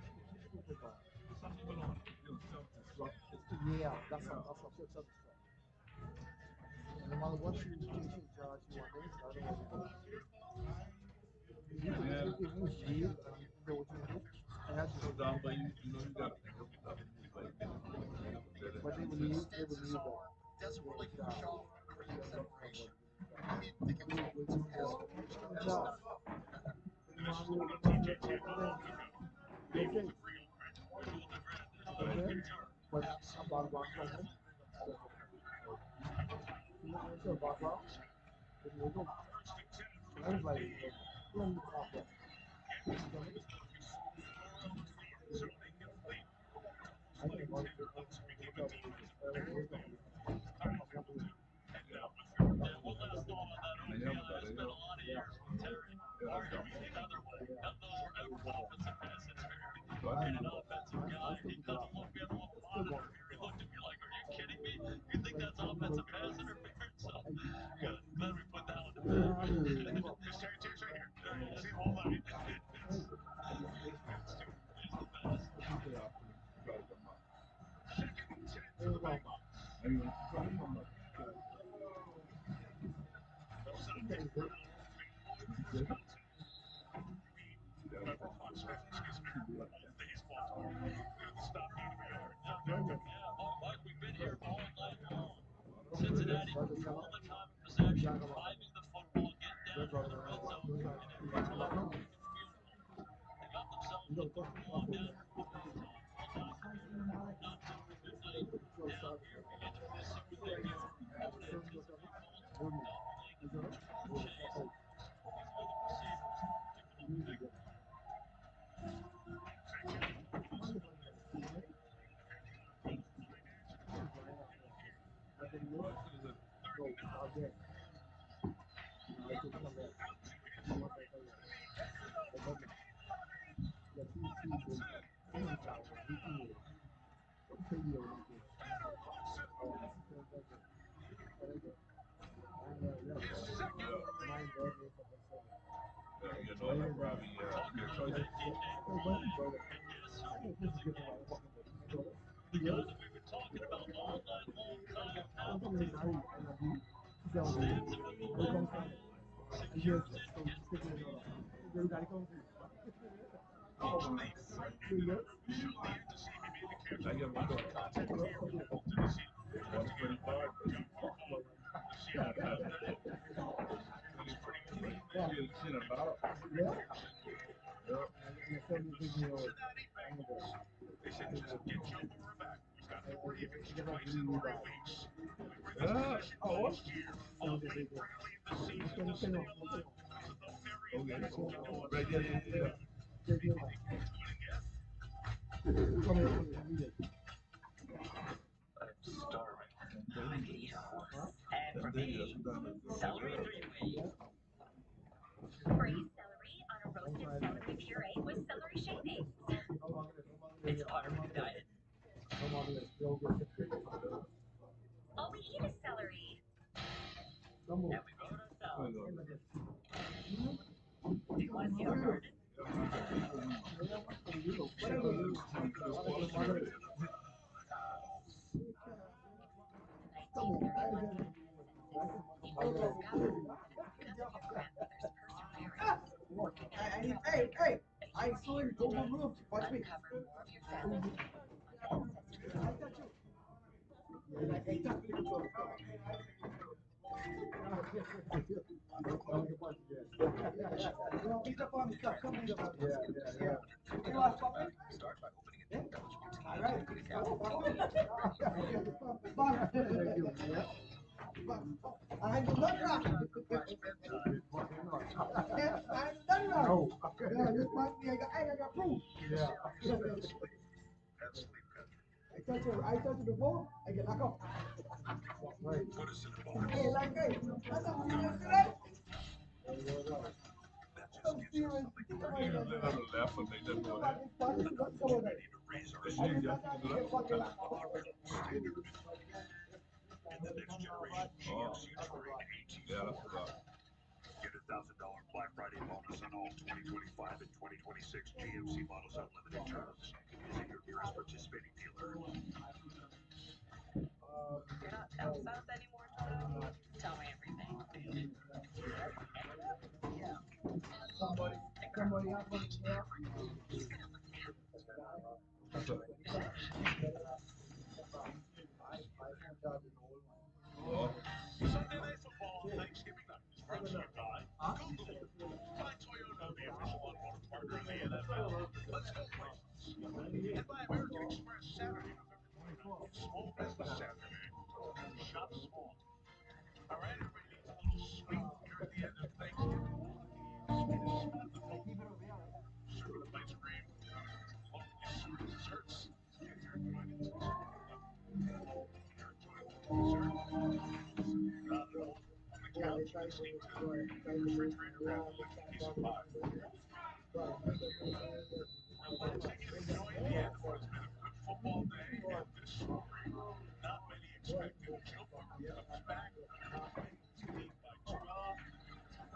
Yeah, that's a good self-destruct. No matter what you think she judge, you want things, I don't know what you do. If you read, know what you do, and that's just but they believe that. Does a really good job of creating separation. I didn't think it was going to pass coverage. It does. This is one on TJ Taylor. Maybe Okay. it's real, right? Okay. But about Barcelona, you know what about Barcelona? If you go, First and 10 from I was like, the run the clock up. Burrow to the end zone incomplete. I Almost think like about Taylor wants to be given it. defensive coordinator there. Kyle Hamilton heading out with And one last thought on that OPI. I spent a lot of years with Terry arguing the other way. None of those were ever offensive pass interference. And an offensive guy, he kind of looked, we had a little monitor here. He looked at me like, are you kidding me? You think that's offensive pass interference? So, good. Glad we put that one to bed. There's Terry Tibbs right here. See him all night. It's Stewart is the best. Second and 10 for the Bengals. Goes out there for Wisconsin. Excuse me. Old days, Baltimore. Good stop, gain of a yard. Yeah, Mark, we've been here all night long. Cincinnati controlling the time of possession, driving the football, getting down to the red zone, and every time they kick a field goal. They got themselves looking on down here in overtime. Well, not till midnight. Now here we get to visit with their quarterback. Anticipate Baltimore doubling Jamar Chase. These other receivers, take a look back. Probably, yeah. Talking Yeah, about so that DNA But and guess who I think is this is a good for guest? my walking. The guy that we've been talking about all night long, Kyle Hamilton, stands in with the left hand, secures it, gets the clean. Hey, Frank. Should be here to see me made the catch. I get one more. Contact here from Hamilton to see. Once again, John Marco, the Seattle Mariners. He's pretty clean, man. You've seen a lot. Yeah. Yep. And the Cincinnati Bengals. They said just get Joe Burrow back. He's got 4 ABs twice in 3 weeks. We were in this position last year. All waiting for you to leave the season to stay alive because of the very Okay. things you do on Right, Sunday. yeah. Maybe they can't do it again. I'm starving. I could eat a horse. And for me, celery three-way. Braised celery on a roasted celery puree with celery shavings. It's part of the diet. All we eat is celery. And we grow it ourselves. Do you want to see our garden? The 1931 census discovered because of your grandmother's perseverance. Hey, And I you saw are him here go today roof. to Watch me. uncover more of your family's ancestry. Hey, talk to me. Beat up on me, come beat up on me. Yeah. You want something? Start by opening a new eligible TD All right. checking account. I do not rock. Requires bedtime. I do not rock. No, this must be, I got proof. Sleep and sleep country. I touch it before, I get locked up. Put us in a box. Hey, like, hey, that's not serious today. That just gives us something to work You with. live on the left and make that go ahead. An opportunity to raise our That's standards. easy. I think you do that. Standard. The next generation GMC Terrain AT. Yeah, that's about. Get a $1,000 Black Friday bonus on all 2025 and 2026 GMC models on limited terms. Visit your nearest participating dealer. You're not down south anymore, Toto? Tell me everything. Yeah. Somebody else wants to hear. That's a. Oh. Sunday Night Football on Thanksgiving night is brought to you by Google. By Toyota, the official automotive partner of the NFL. Let's go places. And by American Express, Saturday, November 29th. Small Business Saturday. Shop small. All right, everybody needs a little sweet here at the end of Thanksgiving. Sweet is plentiful. Serve with ice cream. Locally sourced desserts. If you're enjoying it, you're enjoying the dessert. Not at home. On the couch, you can sneak to the refrigerator, grab a lifted piece of pie. Relaxing and enjoying the end of what has been a good football day. And this story, not many expected. Joe Burrow comes back, his team bites off.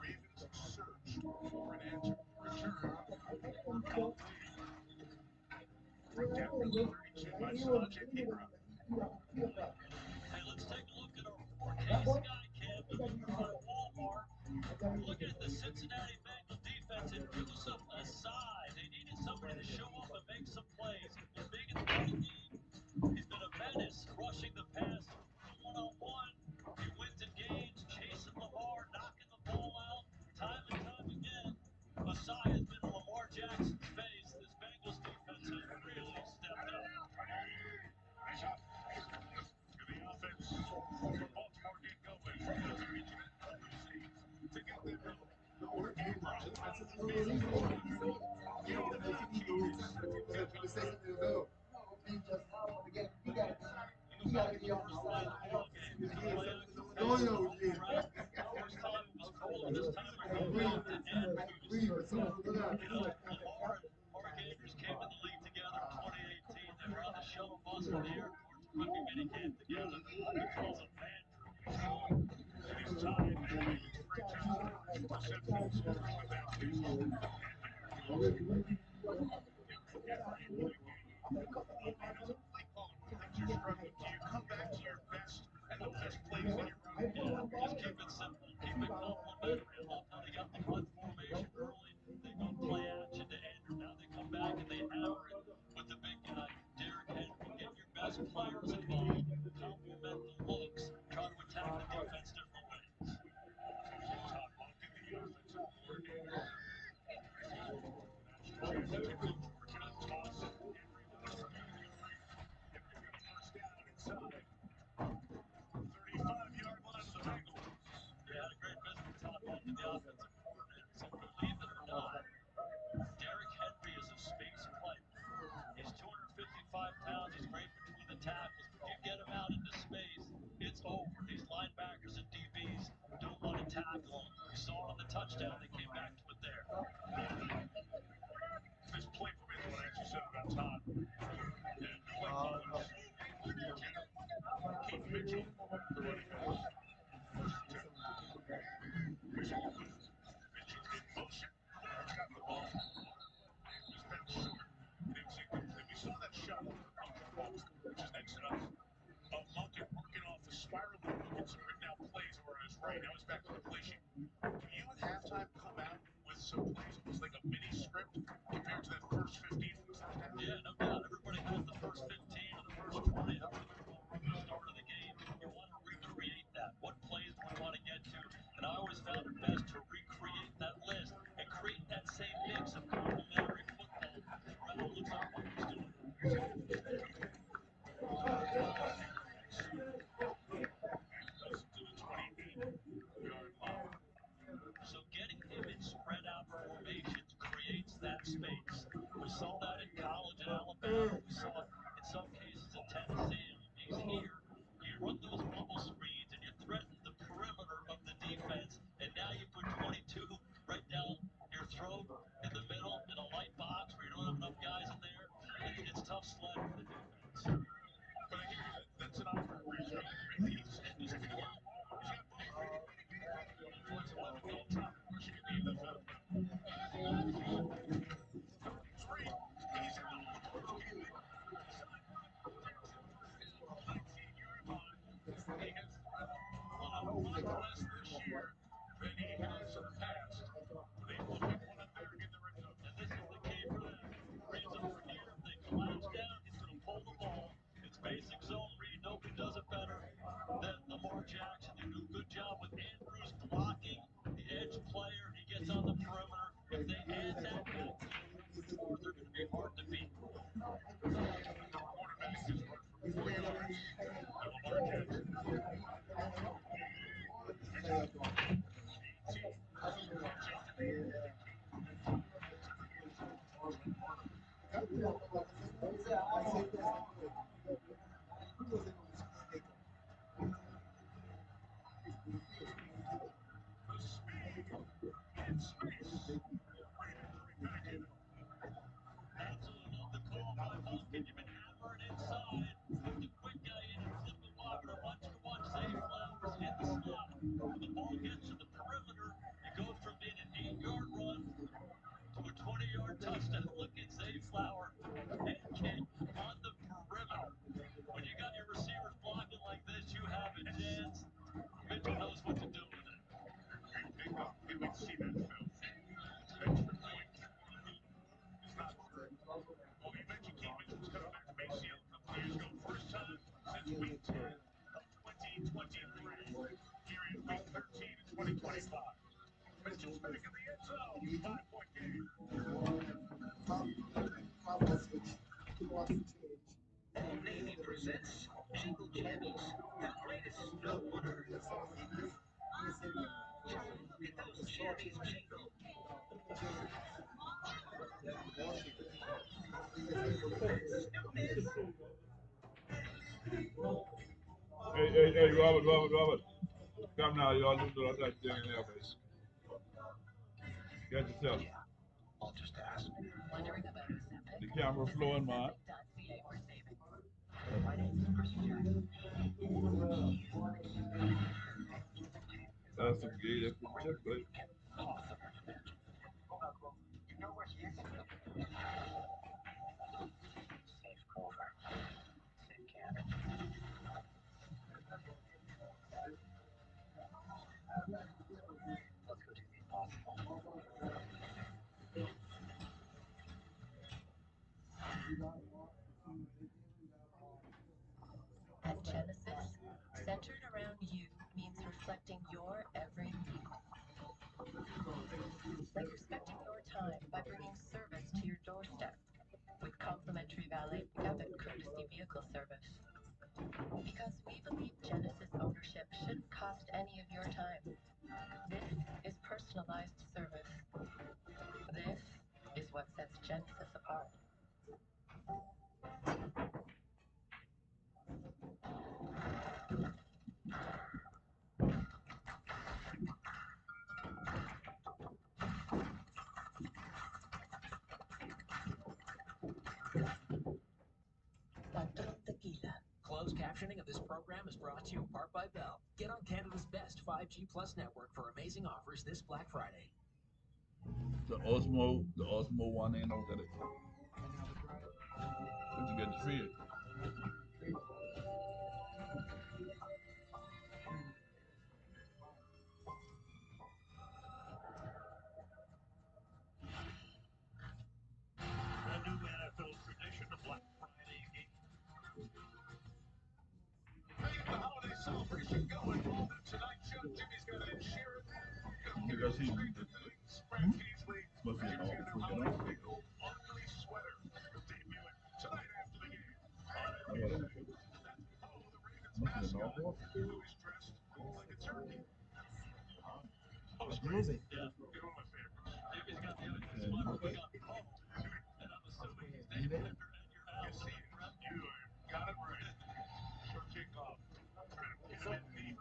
Ravens search for an answer. Return, Kyle Lee. Recap number 32 by Saj and Ibra. Hey, let's take a look at our 4K Sky Cam delivered by Walmart. We're looking at the Cincinnati Bengals defense, and it was a side. They needed somebody to show up and make some plays. He's been big in the running game. He's been a menace rushing the passer. One-on-one, he wins in games, chasing Lamar, knocking the ball out. Time and time again, Messiah has been in Lamar Jackson's face. This Bengals defense has really stepped up. To the offense for Baltimore get going. Reaching it, overseas to get them going. In the Falcons' first win of the ball game, the playoff first time it was cold this time around in Andrews. Lamar and Mark Andrews came in the league together in 2018. They were on the shuttle bus from the airport to rookie minicamp together. He calls them man trees. It is tied at 3-3 come back to your best and the best plays that you're running? Yeah, just keep it simple. Keep it complimentary. I love how they got the punt formation early. They go play action to Andrew. Now they come back and they hammer it with the big guy, Derrick Henry. Get your best players involved. Complement the looks. Try to attack the defense different ways. Todd Monken, the offensive coordinator. That's the chance to take a fortunate toss. Henry with a speed. Henry got a first down inside. 35-yard line of the Bengals. They had a great visit with Todd Monken, the offensive coordinator. So believe it or not, Derrick Henry is a space player. He's 255 pounds. He's great between the tackles. But if you get him out into space, it's over. These linebackers and DBs don't want to tackle him. We saw it on the touchdown. They came back to it there. This play for me is what I actually said about Todd. And play calls. Keith Mitchell, the running back. First and 10. Mitchell in motion. He's got the ball. He's bounced short. And it was incomplete. We saw that shot on the coaching box, which is next to us. Of Monken working off the spiral and looking some written out plays over on his right. Now he's back to the play sheet. Do you at halftime come out with some plays, almost like a mini script compared to that first 15 from the first half? Yeah, no doubt. Everybody has the first 15 or the first 20. That's the way we'll run the start of the game. You want to recreate that. What plays do we want to get to? And I always found it best to recreate that list and create that same mix of complementary football throughout. It looks like Monken's doing it. To the 28-yard line. So getting him in spread out formations creates that space. We saw that in college in Alabama. We saw it in some cases in Tennessee. He's here. You run those bubble screens and you threaten the perimeter of the defense. And now you put 22 right down your throat in the middle in a light box where you don't have enough guys in there. It's tough sled for the defense. But I hear you. That's an offense where he's going to release and just four. He's got both. Offensive lineman all time rushing in the NFL. 33. He's in the hole. Sideline protection. First down, 19-yard line. He has thrown one less this year than he has in the past. But able to pick one up there and get the red zone. And this is the key for them. Reed's over here. If they collapse down, he's going to pull the ball. It's basic zone read. Nobody does it better than Lamar Jackson. They do a good job with Andrews blocking the edge player. He gets on the perimeter. If they add that back to their repertoire, they're going to be hard to beat. Quarterback just run for 4 yards. And Lamar Jackson. The speed in space. Great entry back in. Absolutely love the call by Monken. You've been hammering inside. Put the quick guy in and flip it wide. But I want you to watch Zay Flowers in the slot. When the ball gets to the perimeter, you go from being an 8-yard run to a 20-yard touchdown. Look at Zay Flower head kick on the perimeter. When you got your receivers blocking like this, you have a chance. Mitchell knows what to do with it. Big pickup. Can't wait to see that film. Extra point. It's not third. Well, you mentioned Keith Mitchell's coming back from ACL a couple years ago. First time since week 10 of 2023. Here in week 13 of 2025. Mitchell's back in the end zone. 5-point game. Old Navy presents Jingle Jammies, the greatest snow on earth. Look at those jammies jingle. Hey, Robert. Come now, y'all do that thing in there, please. Get yourself. I'll just ask. Wondering about Ozempic? The camera flowing, man. Ozempic.ca for savings. My name's Chris Jackson. That's a gay picture, but You know where he is? Safe Clover. Safe cabin. Let's go do the impossible. At Genesis, centered around you means reflecting your every need. Like respecting your time by bringing service to your doorstep with complimentary valet pickup and courtesy vehicle service. Because we believe Genesis ownership shouldn't cost any of your time. This is personalized service. This is what sets Genesis apart. Patrón Tequila. Closed captioning of this program is brought to you in part by Bell. Get on Canada's best 5G Plus network for amazing offers this Black Friday. the Osmo one ain't out of it. Did you get it free? A new NFL tradition, a Black Friday game. How you get a holiday celebration going? On the Tonight Show, Jimmy's got Ed Sheeran. Because he Stranger Things, Brad Paisley. must be an Jimmy's got a awful, you holiday know. bingo, ugly sweater. Debuting tonight after the game. I got it. Oh, the Ravens Must be an mascot, awful. who is dressed like a turkey. Post race. Yeah. You're one of my favorites. Jimmy's got the ugly And sweater. you We bet. got Poe. And I'm assuming he's named after Edgar You Allan. see it. Correct? You got it right. For kickoff. Trying to pin him in me.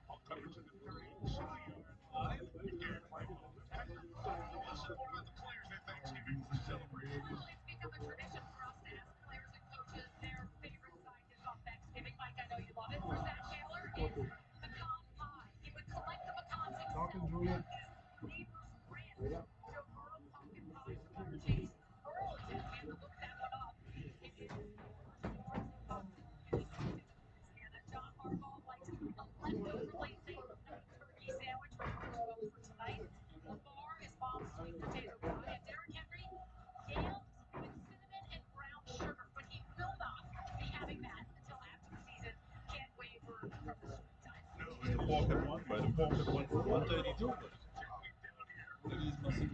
I'll cover to the 30. Saw you live. Garrett Michael on the tackle. Listen more about the players at Thanksgiving celebration. Well, it's become a tradition for us to ask players and coaches their favorite side dish on Thanksgiving. Mike, I know you love it. For Zach Taylor, it's pecan pie. He would collect the pecans himself from his neighbor's ranch. Joe Burrow pumpkin pie, Jamar Chase. Burrow just had to look that one up. It is and John Harbaugh likes a leftover turkey sandwich for tonight. Lamar is mom's sweet potato pie. And Derrick Henry, yams with cinnamon and brown sugar. But he will not be having that until after the season. Can't waver from the sweet time. The pocket one, by the pocket one for 132. Look at these muscles.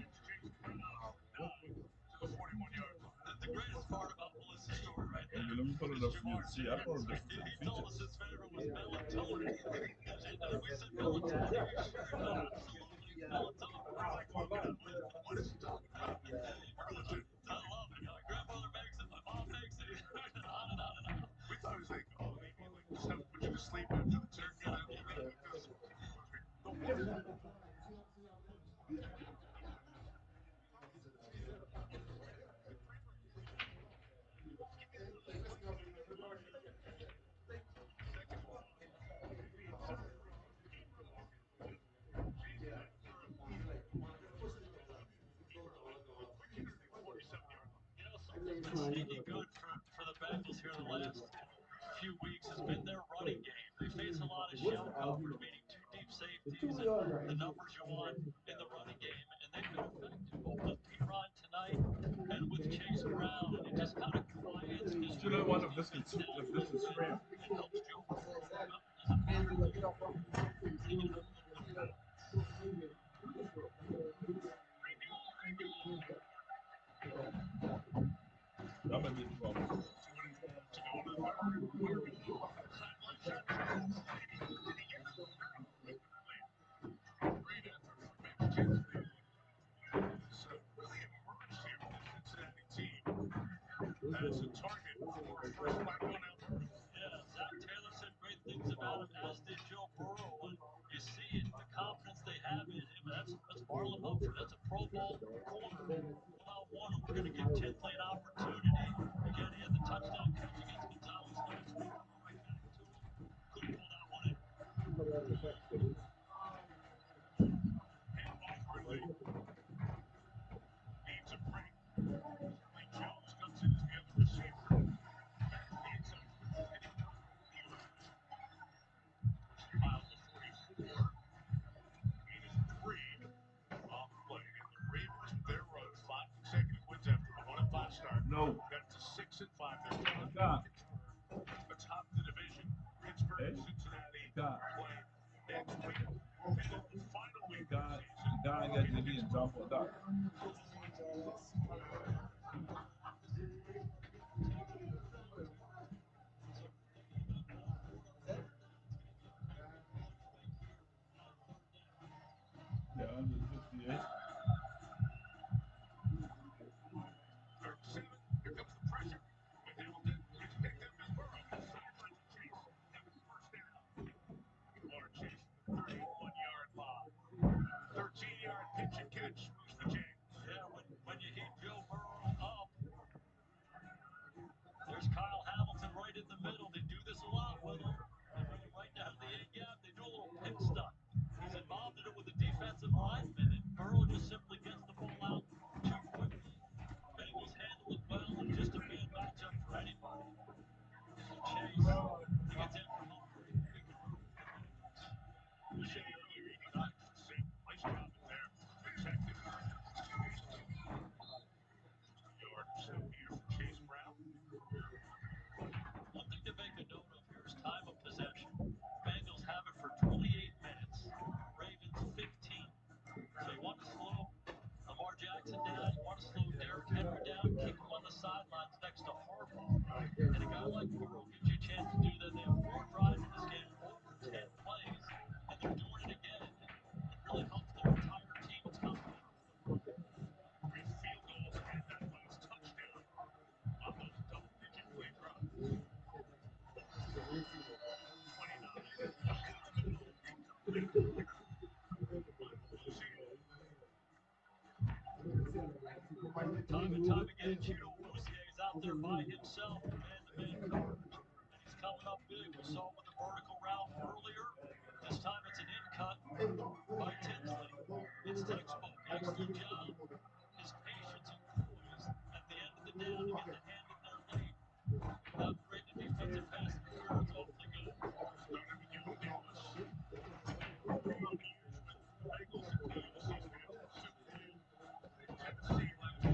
To the 41-yard line. The greatest part about Melissa's story right Okay, there let me put it is up for you Jamar to see. I don't know Chase. the difference in He the told us features. his favorite was melatonin. And we said, melatonin? Are you sure? Absolutely. Melatonin. I like looking at what is he talking about? Relative. I love it. My grandmother makes it. My mom makes it. On and on and on. We thought it was like, oh, maybe like just have to put you to sleep after the turkey. Something's been sneaky good for the Bengals here in the last few weeks has been their running game. They face a lot of shell coverage, meaning two deep safeties and the numbers you want in the running game, and they've been effective both with Piron tonight and with Chase Brown. It just kind of quiets this Still don't want if Bengals this defense is down if a this little is bit frame. and helps Joe Burrow move up as a passer. Bring it up a little bit of That might be the problem. Really emerged here with this Cincinnati team as a target for a first black on out. Yeah, Zach Taylor said great things about him, as did Joe Burrow. And you see it, the confidence they have in him. That's Marlon Mumford. That's a Pro Bowl corner, one-on-one, and we're going to give Tinsley an opportunity. Again, he had the touchdown catch against Gonzalez last week. Right back to him. Couldn't pull that one in. at 5:30. Got. Atop the division, Pittsburgh Hey. and Cincinnati Got. play next week. And then the final week of God, the season, God got the Indian jump on that. Yeah, 158. 37. Here comes the pressure. With Hamilton, it's picked up as Burrow. Sidelines of Chase. Have his first down. Lamar Chase, the 31-yard line. 13-yard pitch and catch moves the James. Yeah, when you heat Joe Burrow up, there's Kyle Hamilton right in the middle. They do this a lot with him. They bring him right down the end gap. They do a little pit stuff. He's involved in it with the defensive lineman, and Burrow just simply gets the ball out too quickly. Bengals handle it well, and just a bad matchup for anybody. So Chase, he gets in for Humphrey. Big run for the Bengals. You said earlier, he got Sam. Nice job in there. Protected. Yard or so here for Chase Brown. One thing to make a note of here is time of possession. Bengals have it for 28 minutes. Ravens 15. So you want to slow Lamar Jackson down. You want to slow Derrick Henry down. Keep him on the sidelines next to Harbaugh. And a guy like Burrow gives you a chance to do that. They have 4 drives in this game, over 10 plays, and they're doing it again. It really helps their entire team. It's complementary football. 3 field goals and that last touchdown on those double-digit play drives. 29. Up in the middle. Incomplete. Michael Lucier. Time and time again, Chido Awuzie is out there by himself in man-to-man coverage, and he's coming up big. We saw it with the vertical route earlier. This time it's an in-cut by Tinsley. It's textbook. Excellent job. His patience and poise at the end of the down to get the hand in there late. Without creating a defensive pass interference, awfully good. Started with Joe Douglas. Throughout the years with the Bengals and the season after the Super Bowl. Tennessee last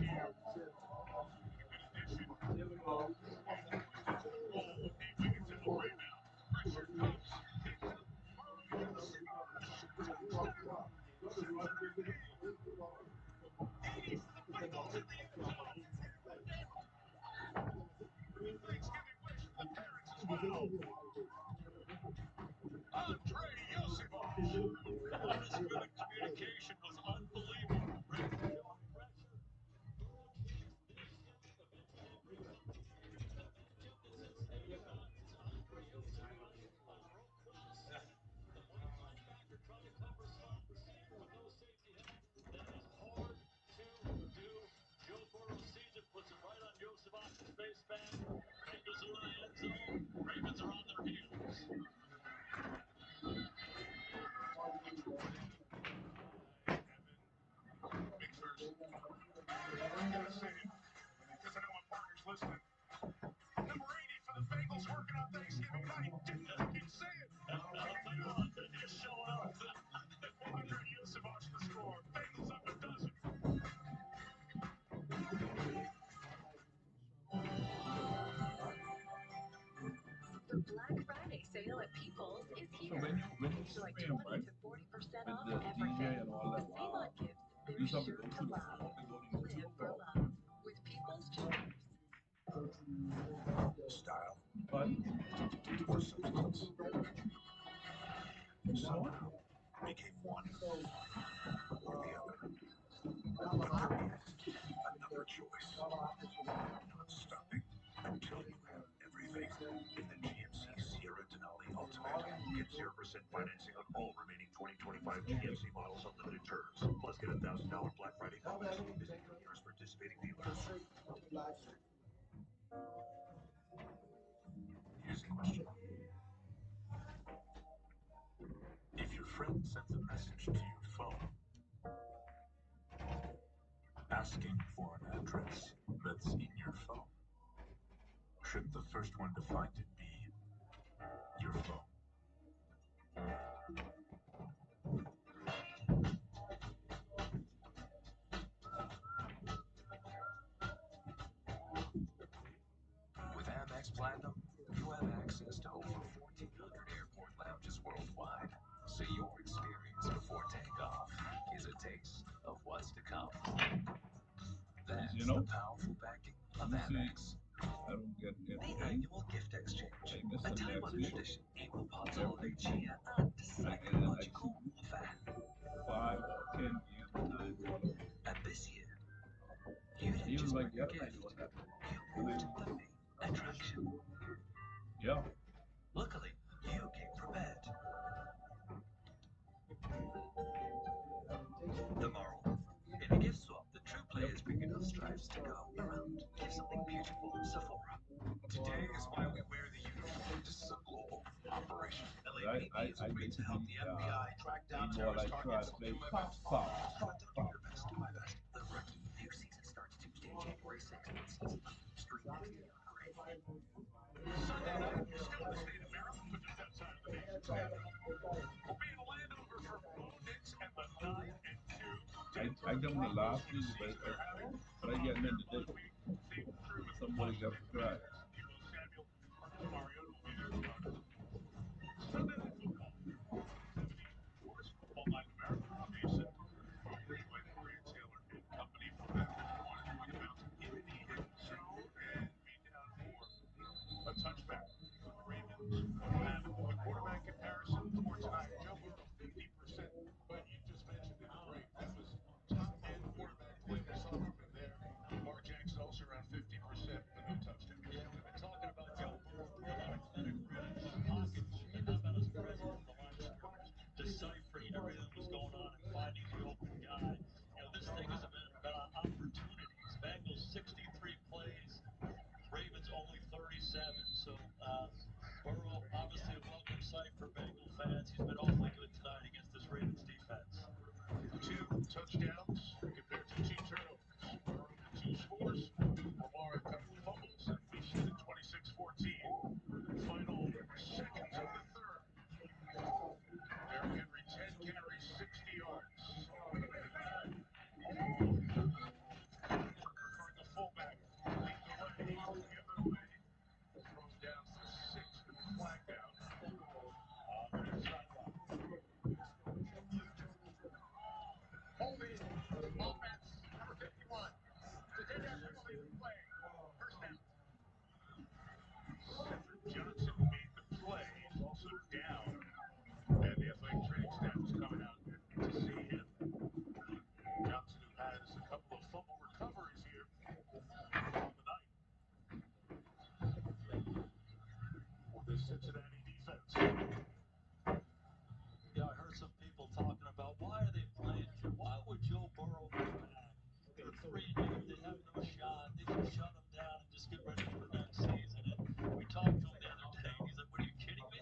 year. A good addition. And continues to roll with the Wiggins in the wideout. Pressure comes. Picked up. Murray to the slot. Touchdown. Cincinnati. 80 for the Bengals in the end zone. Thanksgiving wish for the parents as well. Andre Yosevich. This bit of communication was unbelievable. Ravens showing pressure. Burrow chased this guy. Eventually brings up the rear. The matchup that Cincinnati finds is Andre Yosevich on broke cross. The white linebacker trying to cover slot receiver with no safety help. That is hard to do. Joe Burrow sees it, puts it right on Yosevich's face mask. Bengals are in the end zone. Ravens are on their heels. Big first. I gotta say it, because I know my partner's listening. Number 80 for the Bengals working on Thanksgiving night. Didn't think he'd say it. I'll tell you what, he's showing up. Andre Yosevich the score. Bengals up a dozen. The Black Friday sale at People's is So here. when you Enjoy stream, 20 right, to 40% with off the DJ everything. and all that, Save on gifts do they're something sure to through the love. phone, they go to Live YouTube for or love with People's Jewelers. Style but or substance. no, Became one or the other. Enter another choice. Not stopping until you have everything. In the GMC Sierra Denali Ultimate, get 0% financing on all remaining 2025 GMC models on limited terms. Plus, get $1,000 Black Friday bonus. Visit your nearest participating dealer. Here's a question. If your friend sends a message to your phone asking for an address that's in your phone, should the first one to find it be your phone? Platinum, you have access to over 1,400 airport lounges worldwide, so your experience before takeoff is a taste of what's to come. That's You know? the powerful backing of You see, Amex. I don't get The anything. annual gift exchange, I miss a some time next honored week. tradition aimed at holiday cheer and I psychological see warfare. 5 or 10 years behind one of And this year, you didn't even just like bring your yesterday gift, what happened. you brought the main attraction. Yeah. Luckily, you came prepared. The moral? In a gift swap, the true players bring enough stripes to go around. Give something beautiful, Sephora. Today is why we wear the uniform. This is a global operation. I LAPD is agreed get to to help be the FBI track down more terrorist like try targets. to play Do my pop best. pop pop Do pop. your best. Do my best. The Rookie, new season starts Tuesday, January 6th on season 3. Stream next year on Crave. Sunday night, you're still in the state of Maryland, but just outside of the nation's capital. We'll be in a Landover for Bo Nix and the 9 and 2. I got one last week, but I got none today. Somebody got subscribed. Samuel, Marcus Mariota will be there as well. Sunday night football. 74's Football Night in America from Jason. Greenway, Grant Taylor and company from Baptist 1 is going to bounce in the end zone and be down for a touchback. The Ravens have the quarterback comparison for tonight. Joe Burrow 50%, but you just mentioned it. Great. That was top-end quarterback play we saw from him there. Lamar Jackson also around 50% with no touchdowns. Yeah, we've been talking about Joe Burrow bringing a lot of clinic ready in the pocket. And how about his presence in the line of scrimmage, deciphering everything that was going on and finding the open guy. You know, this thing has been about opportunities. Bengals 63 plays, Ravens only 37. So Burrow, obviously a welcome sight for Bengal fans. He's been awfully good tonight against this Ravens defense. 2 touchdowns compared to 2 turnovers. Burrow with 2 scores. Lamar a couple of fumbles, and we shoot at 26-14. Final seconds of the third. Derrick Henry 10 carries, 60 yards. Preferring the fullback to lead the way. The other way. Throws down to 6 with the flag down. On the near sideline. Holding offense, number 51. To take that penalty play. First down. Cedric Johnson made the play. He's also down. And the athletic training staff is coming out to see him. Johnson, who has a couple of fumble recoveries here on the night for this Cincinnati defense. Yeah, I heard some people talking about why are they playing Jim? Why would Joe Burrow go back? They're 3-2. They have no shot. They should shut him down and just get ready for next season. And we talked to him the other day, and he's like, "What are you kidding me?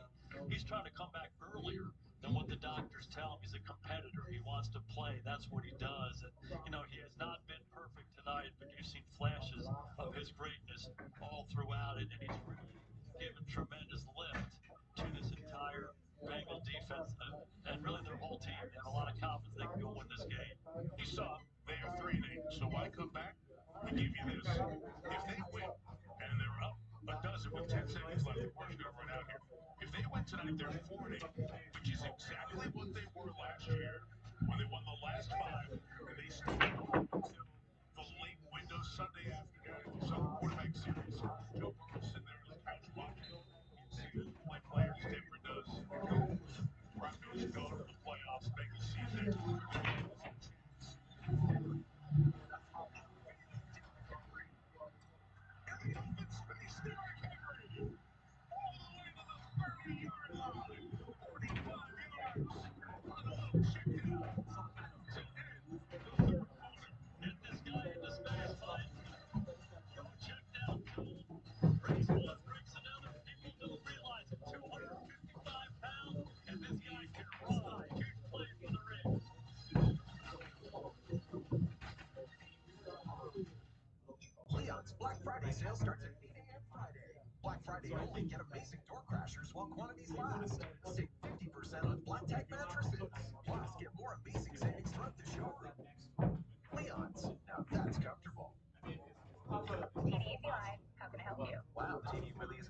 He's trying to come back earlier than what the doctors tell him. He's a competitor. He wants to play. That's what he does." And you know, he has not been perfect tonight, but you've seen flashes of his greatness all throughout it, and he's really given tremendous lift to this entire Bengal defense and really their whole team. They have a lot of confidence they can go win this game. You saw they are 3-8. So why come back? We give you this. If they win, and they're up a dozen with 10 seconds left, of course, going to run out here. If they win tonight, they're 4-8, which is exactly what they were last year when they won the last 5, and they stayed up until the late window Sunday afternoon. If you saw the quarterback series, Joe Burrow sitting there on his couch watching. You see who the play players Denver does. Broncos go to the playoffs. Bengals see it next. Space Derrick Henry all the way to the 30-yard line. 45 yards on a little check down to end the third quarter. Get this guy into space, Mike. Go check down Joel. Breaks one, breaks another. People don't realize it. 255 pounds, and this guy can run. Huge play for the Ravens. Leon's Black Friday sale starts at 8 a.m. Friday. Black Friday only, get amazing door crashers while quantities last. Save 50% on flat tech mattresses. Plus, get more amazing savings throughout the showroom. Leon's, now that's comfortable. TD Easy Live, how can I help you? Wow, TD really is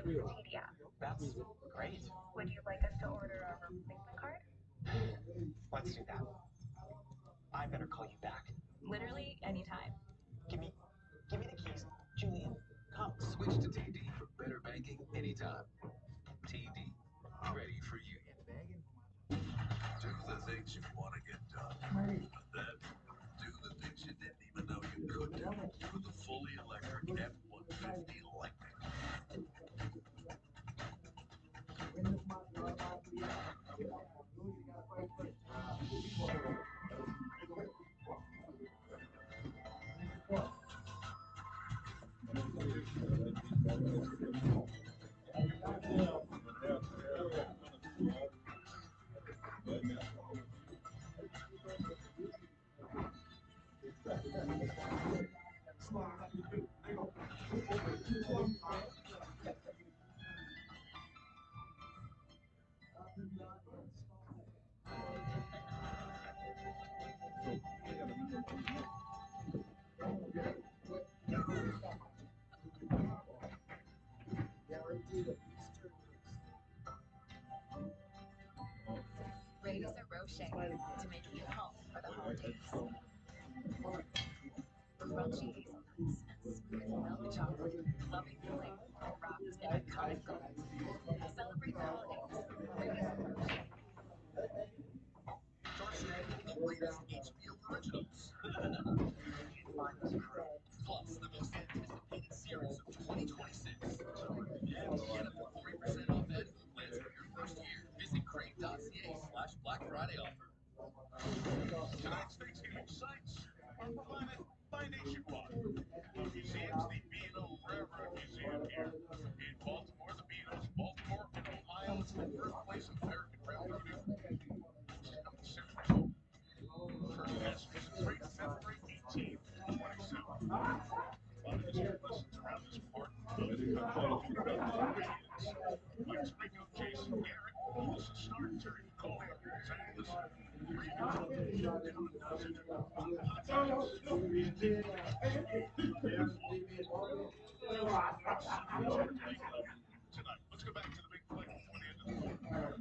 with the TD app. That's great. Would you like us to order a replacement card? Let's do that. I better call you back. Literally anytime. Give me the keys. Julian, come. Switch to TD for better banking anytime. TD, ready for you. Do the things you want to get done. And then do the things you didn't even know you could do with the fully electric F-150 Lightning. Raise a Rocher to make you home for the holidays. Crunchy hazelnuts and smooth milk chocolate, loving flavor wrapped in iconic gold. Celebrate the holidays. Raise a Rocher. Starstream, the latest HBO originals. Plus, the most anticipated series of 2026. And get up to 40% off annual plans for your first year. Visit crave.ca/Black Friday offer. Tonight's Thanksgiving sights are provided by Nationwide. The museum's the B&O Railroad Museum here. In Baltimore, the B&O's Baltimore and Ohio's birthplace of American Railroad infantry. Come to Central. First passengers freight February 18th, 27. A lot of history lessons around this part of the country. Let's bring up Jason Garrett, Melissa Stark, Terry McCauley up in Los Angeles. Tonight, let's go back to the big play before the end of the quarter.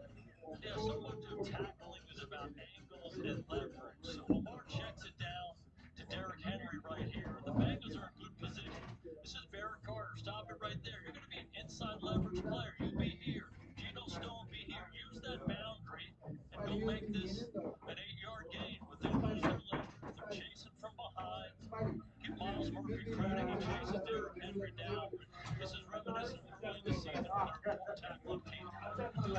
Yeah, so much of tackling is about angles and leverage. So Lamar checks it down to Derrick Henry right here. The Bengals are in good position. This is Barrett Carter. Stop it right there. You're going to be an inside leverage player. You be here. Geno Stone be here. Use that boundary and go make this an 8-yard gain. But they lose their leverage. They're chasing from behind. Give Miles Murphy credit. He chases Derrick Henry down. This is reminiscent of early in the season when they were more tackling team. That's what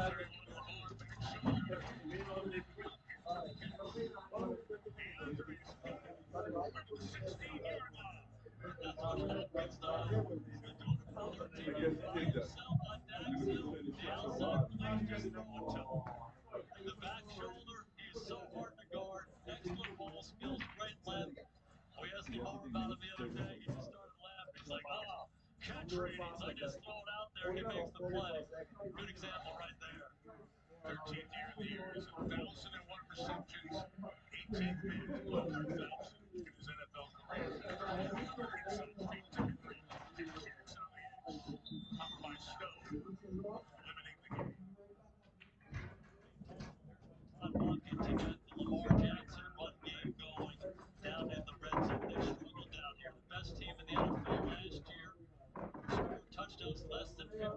Hopkins does. He's doing it for 13 years. Himself on Daxville. The outside release, just throw it to him. The back shoulder, he is so hard to guard. Excellent ball skills, great length. We asked Lamar about him the other day. He just started laughing. He's like, oh, catch readings. I just throw it out there and he makes the play. Good example right there. 13th year in the year, he's 1,001 receptions, 18 wins, 1,000 in his NFL career. Inside speed typically, Jackson on the edge, covered by Snow, limiting the game. Bucket to get the Lamar Jackson run game going down in the red zone. They struggled down here. The best team in the NFL last year. Scored touchdowns less than 50%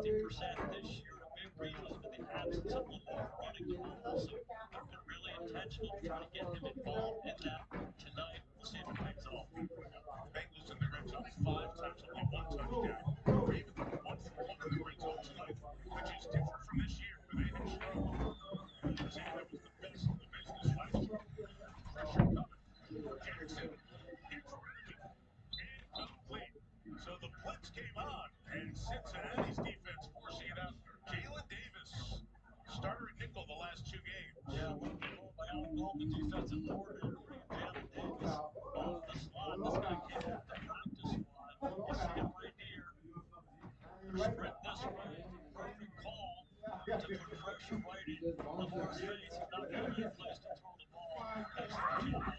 this year. A big reason for the absence of Lamar running the ball. So they're really intentional to try to get him involved in that tonight. We'll see if it pays off. Bengals in the red zone 5 times, only 1 touchdown. Ravens 1 for 1 in the red zone tonight, which is different from this year where they had struggled. The team that was the best in the business last year. Pressure coming. Jackson gets rid of it. Incomplete. So the blitz came on, and Cincinnati's defense forcing it out. Jalen Davis, starter at nickel the last 2 games. Yeah, look at by Al Gold, the defensive coordinator, bringing Jalen Davis off the slot. This guy came off the practice squad. You see him right here. Sprint this way. Perfect call to put pressure right in Lamar's face. He's not got any place to throw the ball. Excellent job.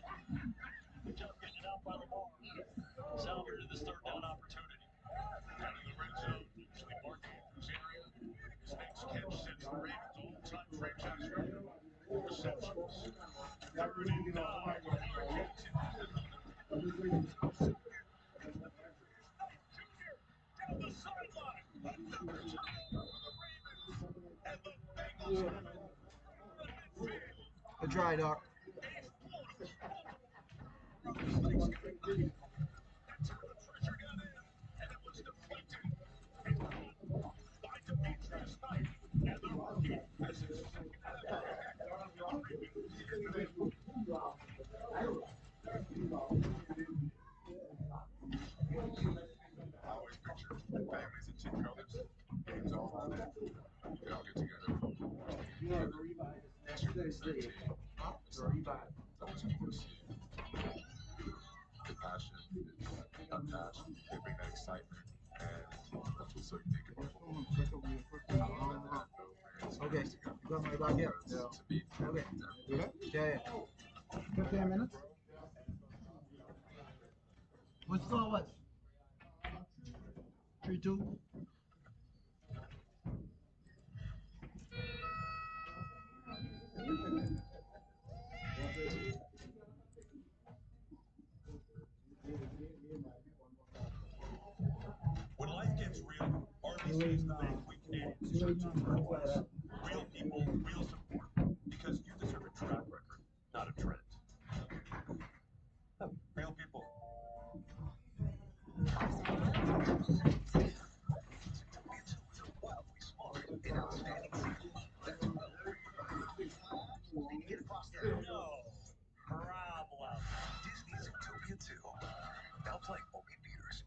Good job getting it out by Lamar. Salvador this third down opportunity. Down in the red zone, usually Mark Andrews, Third and 9. Washington. Junior down the sideline. Another turnover for the Ravens. And the Bengals have it at midfield. The dry dock. It's Thanksgiving break. That's how the pressure got in. And it was deflected. And caught by Demetrius Knight. And the rookie has his second half back. The Ravens in the lead. I always picture families in team colors, games all around it. They all get together, watch the game together, cheer for the same team. It's like it's always cool to see the passion. It's unmatched. They bring that excitement, and that's what's so unique about football. Okay. You got my back here? To me, Okay. yeah. Yeah. 15 minutes? What score was? 3-2? When life gets real, RBC is the bank we Canadians deserve to remember twice. Real people, real support. Because you deserve a track record, not a trend. Real people. Wildly smart and outstanding sequel. That's well worth need to get across there. No problem. Disney Zootopia 2. Now playing movie theaters.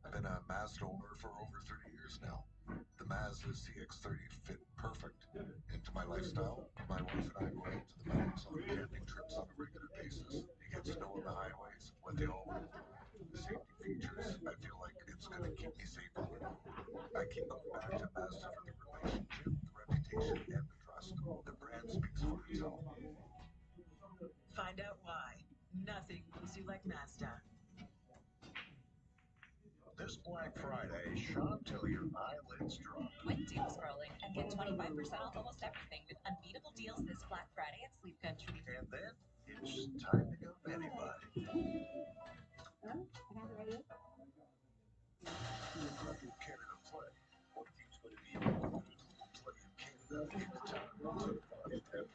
I've been a Mazda owner for over 30 years now. The Mazda CX-30 fit perfect into my lifestyle. My wife and I go out to the mountains on camping trips on a regular basis. You get snow on the highways, let the all the safety features. I feel like it's going to keep me safe on the road. I keep going back to Mazda for the relationship, the reputation, and the trust. The brand speaks for itself. Find out why. Nothing moves you like Mazda. This Black Friday, shop till your eyelids drop. Quit doom scrolling and get 25% off almost everything with unbeatable deals this Black Friday at Sleep Country. And then it's time to go anybody. Canada play. What team's going to be able to play in Canada in the time to watch them?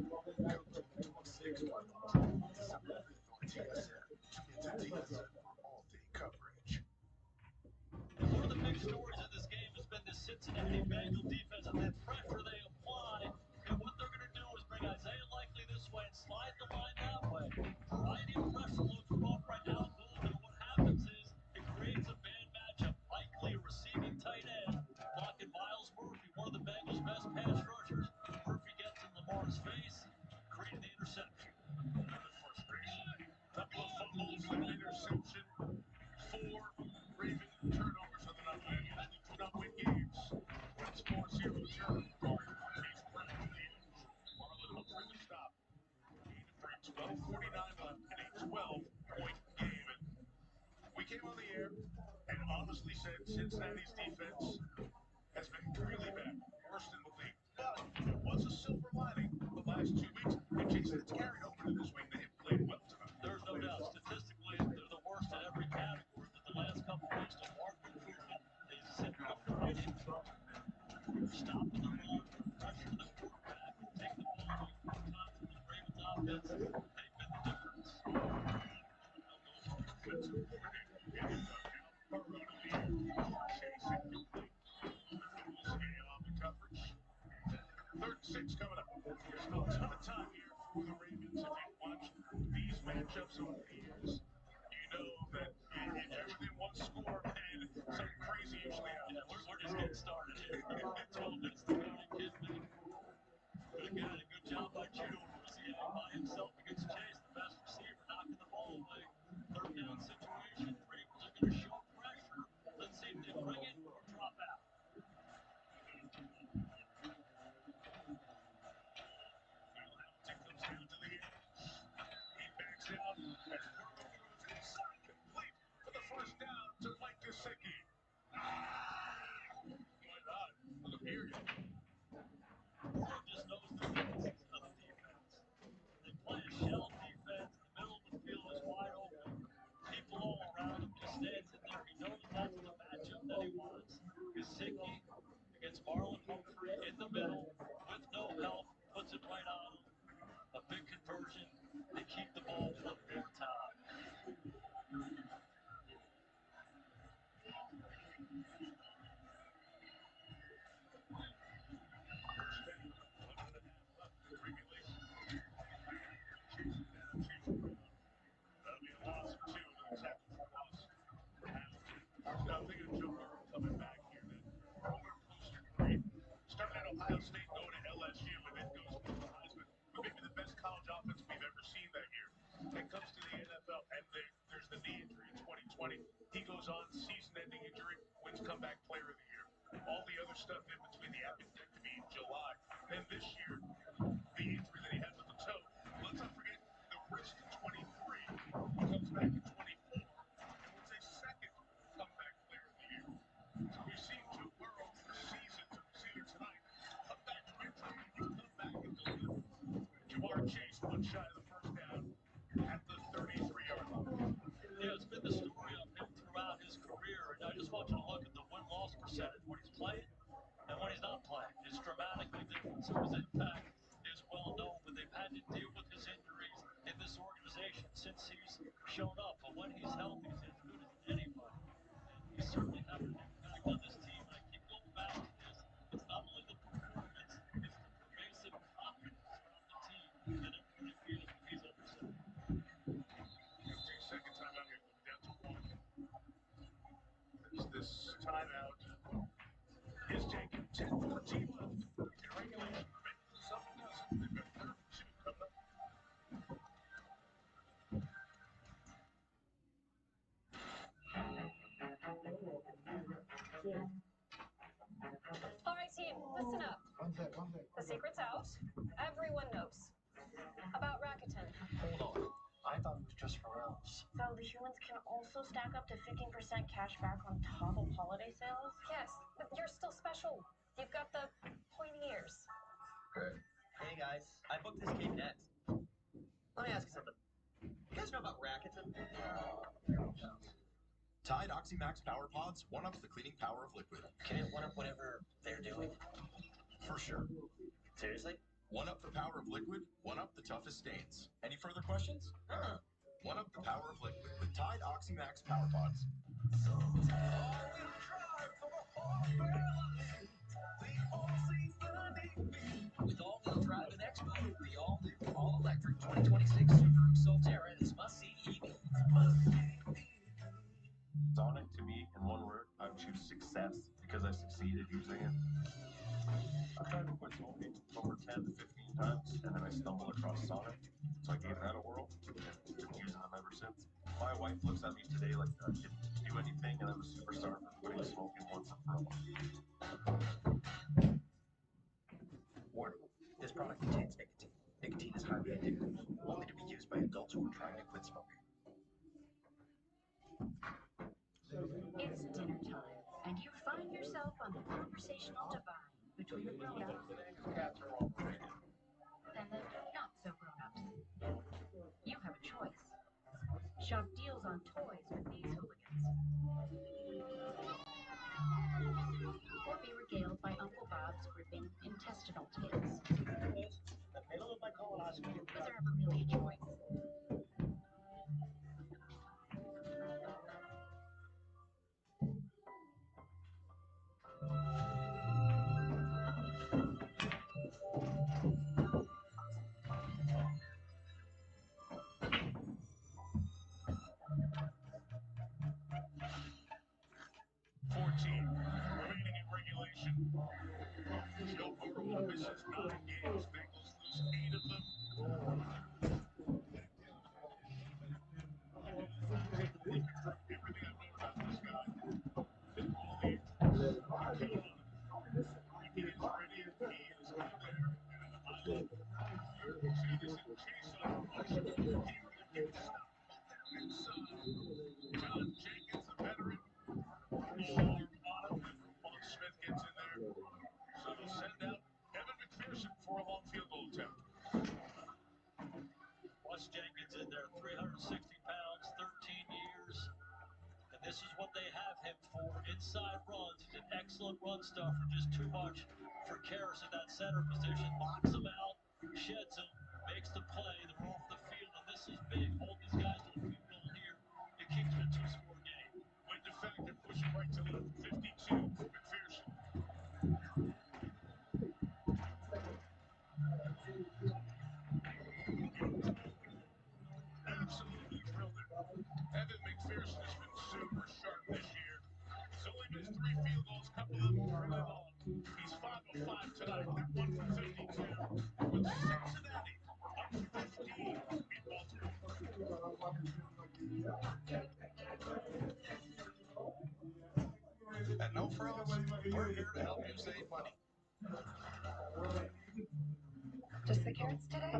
Go to the 26th final December 5th on TSN. Tune into TSN for all-day coverage. One of the big stories of this game has been the Cincinnati Bengal defense and that pressure they apply. And what they're going to do is bring Isaiah Likely this way and slide the line that way. Variety of pressure looks both right now. And what happens is it creates a bad matchup. Likely a receiving tight end, blocking Miles Murphy, one of the Bengals' best pass rushers. Murphy gets in Lamar's face, creating the interception. Another frustration. Couple of fumbles and an interception. 4 Raven turnovers for the night. They do not win games. When it's 4-0 turn, Gardner chase Brown to the edge. Marlon Humphrey the stop. Gain of 3, 12:49 left in a 12-point game. And we came on the air and honestly said Cincinnati's defense has been really bad, worst in the league. But there was a silver lining the last 2 weeks, and Jason, it's carried over to this week. They have played well tonight. There's no doubt. Statistically, they're the worst in every category. But the last couple of weeks, to mark improvement. They set good foundation. Stopping the run, pressure the quarterback, take the ball away 4 times from the Ravens offense. They've been the difference. Defensive coordinator getting Burrow to the end. Chase incomplete. The Bengals stay on the coverage. 3rd and 6 coming up. There's still a ton of time here for the Ravens. If you watch these matchups over the years, you know that everything one score and something crazy usually happens. Yeah, we're just getting started here. 12 minutes to go. You kidding me? But again, a good job by Judo. Was he out by himself against Chase, the best receiver, knocking the ball away. 3rd down situation. Ravens are going to show pressure. Let's see if they bring it or drop out. Hamilton comes down to the edge. He backs out as Burrow goes inside, complete for the 1st down to Mike Gesicki. Why not? For the period. Burrow just knows the weaknesses of the defense. They play a shell Gesicki against Marlon Humphrey in the middle with no help, puts it right on him. A big conversion. They keep the ball one more time. That'll be a loss of 2, another tackle for loss for Hamilton. Now I'm thinking of Joe Burrow coming back here. That roller coaster career. Started at Ohio State, going to LSU, and then goes to the Heisman with maybe the best college offense we've ever seen that year. Then comes to the NFL, and there's the knee injury in 2020. He goes on, season-ending injury, wins comeback player of the year. All the other stuff in between the appendectomy in July. Then this year, the injury that he had with the toe. Let's not forget the wrist in 23. Comes back in 24 and wins a second comeback player of the year. So we've seen Joe Burrow for seasons, and we've seen it tonight. Come back from injury, and you come back and deliver. Jamar Chase, one shy of the first down at the 33-yard line. Yeah, it's been the story of him throughout his career. And I just want you to look at the win-loss percentage when he's playing and when he's not playing. It's dramatically different. So his impact is well known, but they've had to deal with his injuries in this organization since he's shown up. But when he's healthy, he's as good as anybody. And he's certainly had an impact on this team. And I keep going back to this. It's not only the performance, it's the pervasive confidence around the team that everybody feels when he's under center. Second time out here, down to 1. There's this timeout is taken. 10-14 left in regulation. Maybe something else. They've got 3rd and 2 coming up. All right, team, listen up. One sec. The secret's out. Everyone knows. About Rakuten. Hold on. I thought it was just for elves. So the humans can also stack up to 15% cash back on top of holiday sales? Yes, but you're still special. You've got the pointy ears. Good. Hey guys, I booked this game next. Let me ask you something. You guys know about Rakuten? Tide Oxymax Power Pods one-ups the cleaning power of liquid. Can it one up whatever they're doing? For sure. Seriously? One up the power of liquid, one up the toughest stains. Any further questions? One up the power of liquid with Tide Oxymax Power Pods. With all-wheel drive and Expo, the all-new, all-electric 2026 Subaru Solterra is must-see EV. Sonic, to me, in one word, I would choose success because I succeeded using it. I've tried to quit smoking over 10 to 15 times, and then I stumbled across Sonic, so I gave that a whirl, and been using them ever since. My wife looks at me today like I can do anything, and I'm a superstar for quitting smoking once and for all. Warning. This product contains nicotine. Nicotine is highly addictive, only to be used by adults who are trying to quit smoking. It's dinner time, and you find yourself on the conversational divide between the grown-ups and the not-so-grown-ups. You have a choice. Shop deals on toys with these hooligans. Or be regaled by Uncle Bob's gripping intestinal tales. The middle of my colonoscopy. Is there ever really a choice? Remaining in regulation. Joe Burrow misses 9 games. Bengals lose 8 of them. Everything I've known about this guy is all the injuries. He is ready. He is in there. And I love seeing this in chase on motion. Here to get stopped. Inside. John Jenkins, the veteran. Long arm on him. And Ramon Smith gets in there. So they'll send out Evan McPherson for a long field goal attempt. Wes Jenkins in there, 360 pounds, 13 years. And this is what they have him for. Inside runs. He's an excellent excellent run stuffer, just too much for Karras in that center position. Locks him out, sheds him, makes the play. They're off the field, and this is big. Hold these guys to a field goal here. It keeps it a two-score game. When the fact they're pushing right to left. 52 for McPherson. Absolutely drilled it. Evan McPherson has been super sharp this year. He's only missed 3 field goals, couple of them really long. He's 5 of 5 tonight. That one from 52. With Cincinnati up 15 in Baltimore. And no frills, we're here to help you save money. Just the carrots today?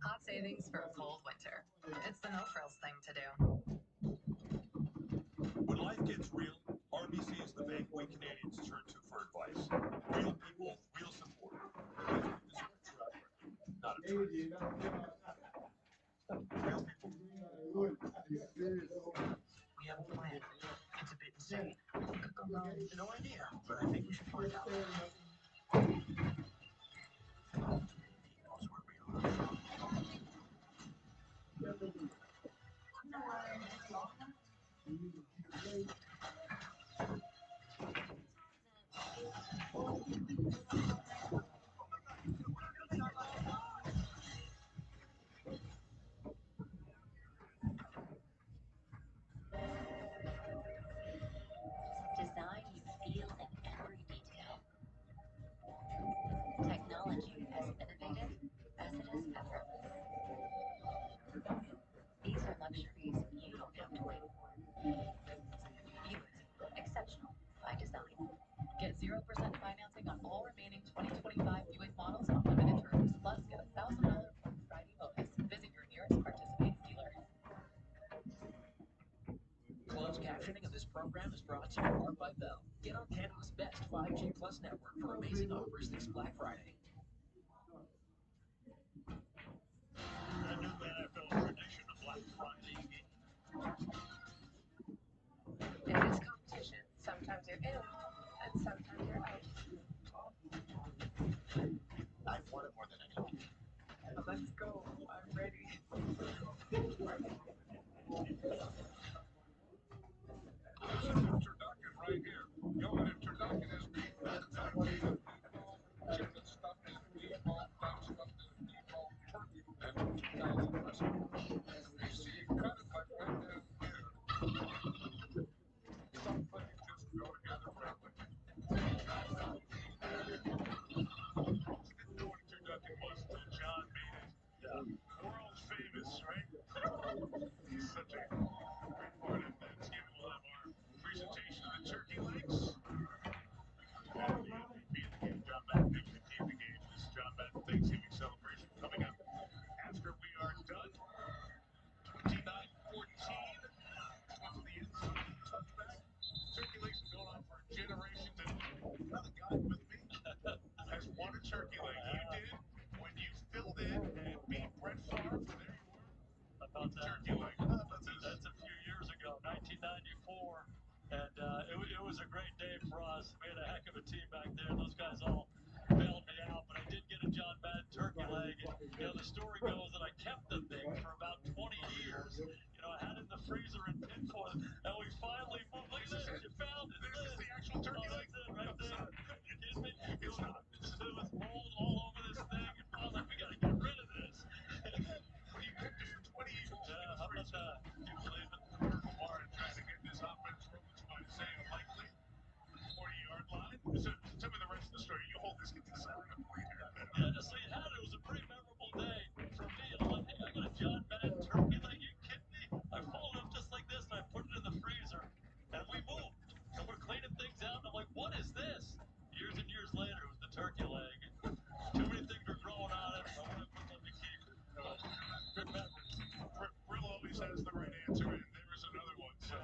Hot savings for a cold winter. It's the no frills thing to do. When life gets real, RBC is the bank we Canadians turn to for advice. Real people, real support. Life is a track record, not a trend. Real people. We have a plan. It's a bit insane. No idea, but I think we should find out. He knows where we are. Design you feel in every detail. Technology as innovative as it is effortless. These are luxuries you don't have to wait for. Buick, exceptional by design. Get 0% financing on all remaining 2025 Buick models on limited terms. Plus, get a $1,000 Black Friday bonus. Visit your nearest participating dealer. Closed captioning of this program is brought to you in part by Bell. Get on Canada's best 5G Plus network for amazing offers this Black Friday. The new NFL tradition of Black Friday. It is competition. Sometimes you're in, and sometimes you're out. I've won it more than anyone. Let's go. I'm ready. This is a turducken right here. Yo, and a turducken is beef meatball, chicken stuffed in a meatball, duck stuffed in a meatball, turkey, and 2,000 recipes. You see, you cut it like right down here. Something just go together perfectly. Most didn't know what a turducken was until John made it. Yeah. World famous, right? He's such a great part of Thanksgiving. We'll have our presentation of the turkey legs. And the MVP of the game, John Madden, MVP of the game. This is John Madden Thanksgiving celebration coming up after we are done. 29-14. Went to the end zone, touchback. Turkey legs been going on for generations, and another guy with me has won a turkey leg. You did when you filled in and beat Brett Favre. There you were. About that. Turkey leg. That's a few years ago, 1994. And it was a great day for us. We had a heck of a team back there. Those guys all bailed me out, but I did get a John Madden turkey leg. And, the story goes that I kept the thing for about 20 years. I had it in the freezer in tinfoil, and we finally moved. Look at this. You found it. This is the actual turkey leg. That's it right there. You kidding me? It's not. It was rolled all over this thing, and I was like, we got to get rid of this. Well, you kept it for 20 years. Yeah, how about that? Can you believe it? Warren trying to get this offense rolling to Isaiah Likely. 40-yard line. So tell me the rest of the story. You hold this, get this out of the way here. Yeah, so you had it. It was a pretty memorable day for me. And I'm like, hey, I got a John Madden turkey leg. You kidding me? I folded it up just like this, and I put it in the freezer. And we moved. And we're cleaning things out. And I'm like, what is this? Years and years later, it was the turkey leg. Too many things were growing on it. My wife wouldn't let me keep it. Good memories. Brill always has the right answer, and there is another one. So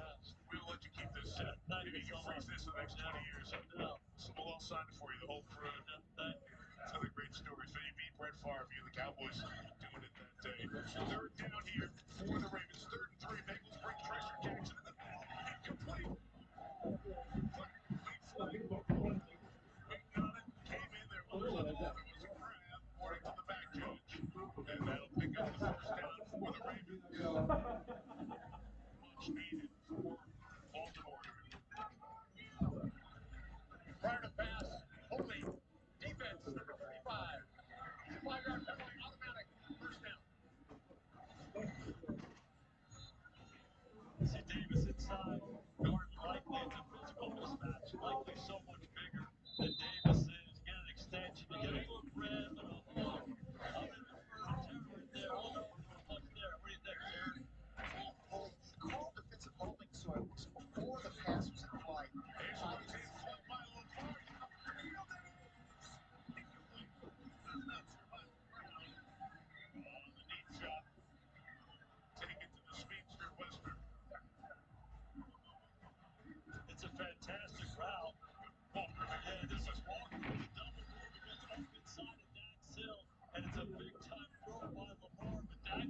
we'll let you keep this. Maybe you can freeze this for the next 20 years. So we'll all sign it for you, the whole crew. It's another great story. So you beat Brett Favre, you the Cowboys doing it that day. Third down here for the Ravens. 3rd and 3. Bengals bring pressure. Jackson in the middle.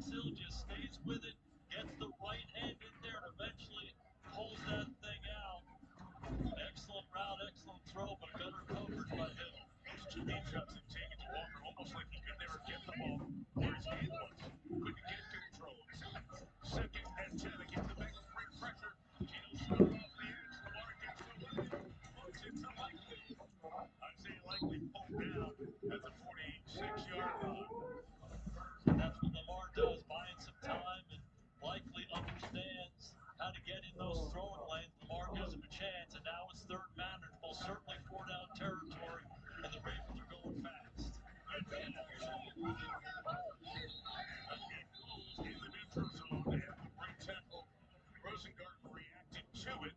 Hill just stays with it, gets the right hand in there, and eventually pulls that thing out. Excellent route, excellent throw, but better coverage by Hill. Those two deep shots have taken to Walker, almost like he could never get the ball where his hand was. Couldn't get control. Second and 10 against the Bengals. Great pressure. Geno Smith off the edge. Lamar gets away. Looks it to Likely. Isaiah Likely pulled down at the 46-yard line. That's what Lamar does, buying some time and Likely understands how to get in those throwing lanes. Lamar gives him a chance, and now it's third manageable, certainly four-down territory, and the Ravens are going fast. And then in the neutral zone at the right tackle. Rosengarten reacted to it.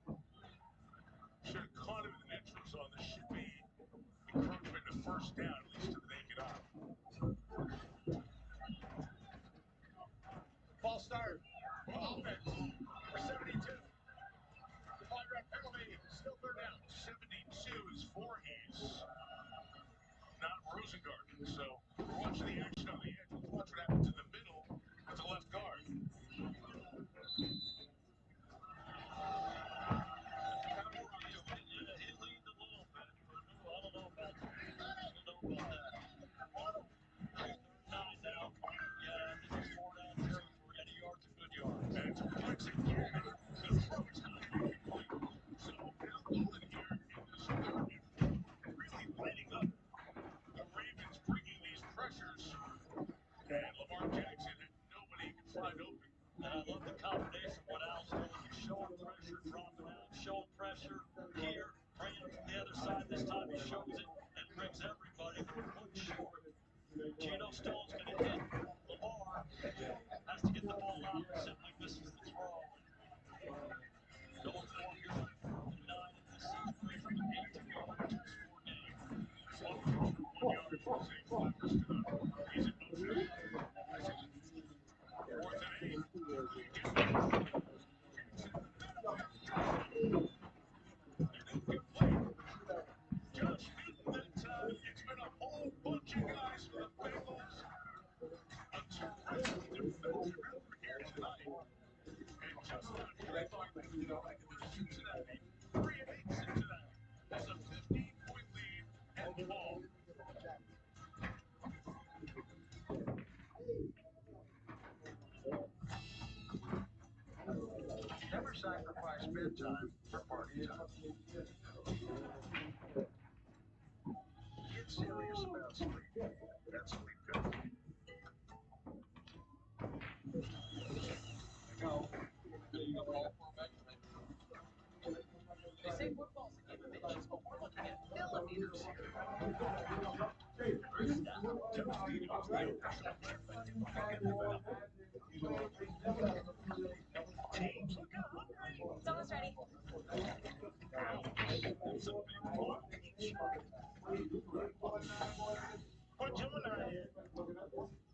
Should have caught him in the neutral zone. This should be encroachment to first down, at least to the naked eye. False start. Offense for 72. Five-yard penalty. Still third down. 72 is Voorhees, not Rosengarten. So we're watching the action on the edge. Let's watch what happens in the middle with the left guard. Yeah, he leaned a little bit. I don't know about that. Nine now. Yeah, this is four-down territory. Any yards are good yards. And once again, the throw is not complete. So Al Golden here in this third, really lighting up the Ravens, bringing these pressures. And Lamar Jackson had nobody he could find open. And I love the combination of what Al's doing. He's showing pressure, dropping out, showing pressure here, bringing it from the other side. This time he shows it and brings everybody. One short. Geno Stone's going to hit. Lamar has to get the ball out and simply misses the throw. Going for here on 4th and 9 in the season from an 18-yard two-score game. One for 1 yard for Zay Flowers to the he's in motion. Fourth and 8. Again, Josh Newton that time. It's been a whole bunch of guys for the Bengals. A terrific defensive effort here tonight. And just not great by Cincinnati. 3-8 Cincinnati has a 15-point lead at the ball. Never sacrifice bedtime for party time. Get serious about sleep. That's Sleep Pills. They say football's a game of inches, but we're looking at millimeters here. First down. Toasty off the official chip, but didn't pick anything up. Teams looking hungry. It's almost ready. That's a big block. Put Gemini in.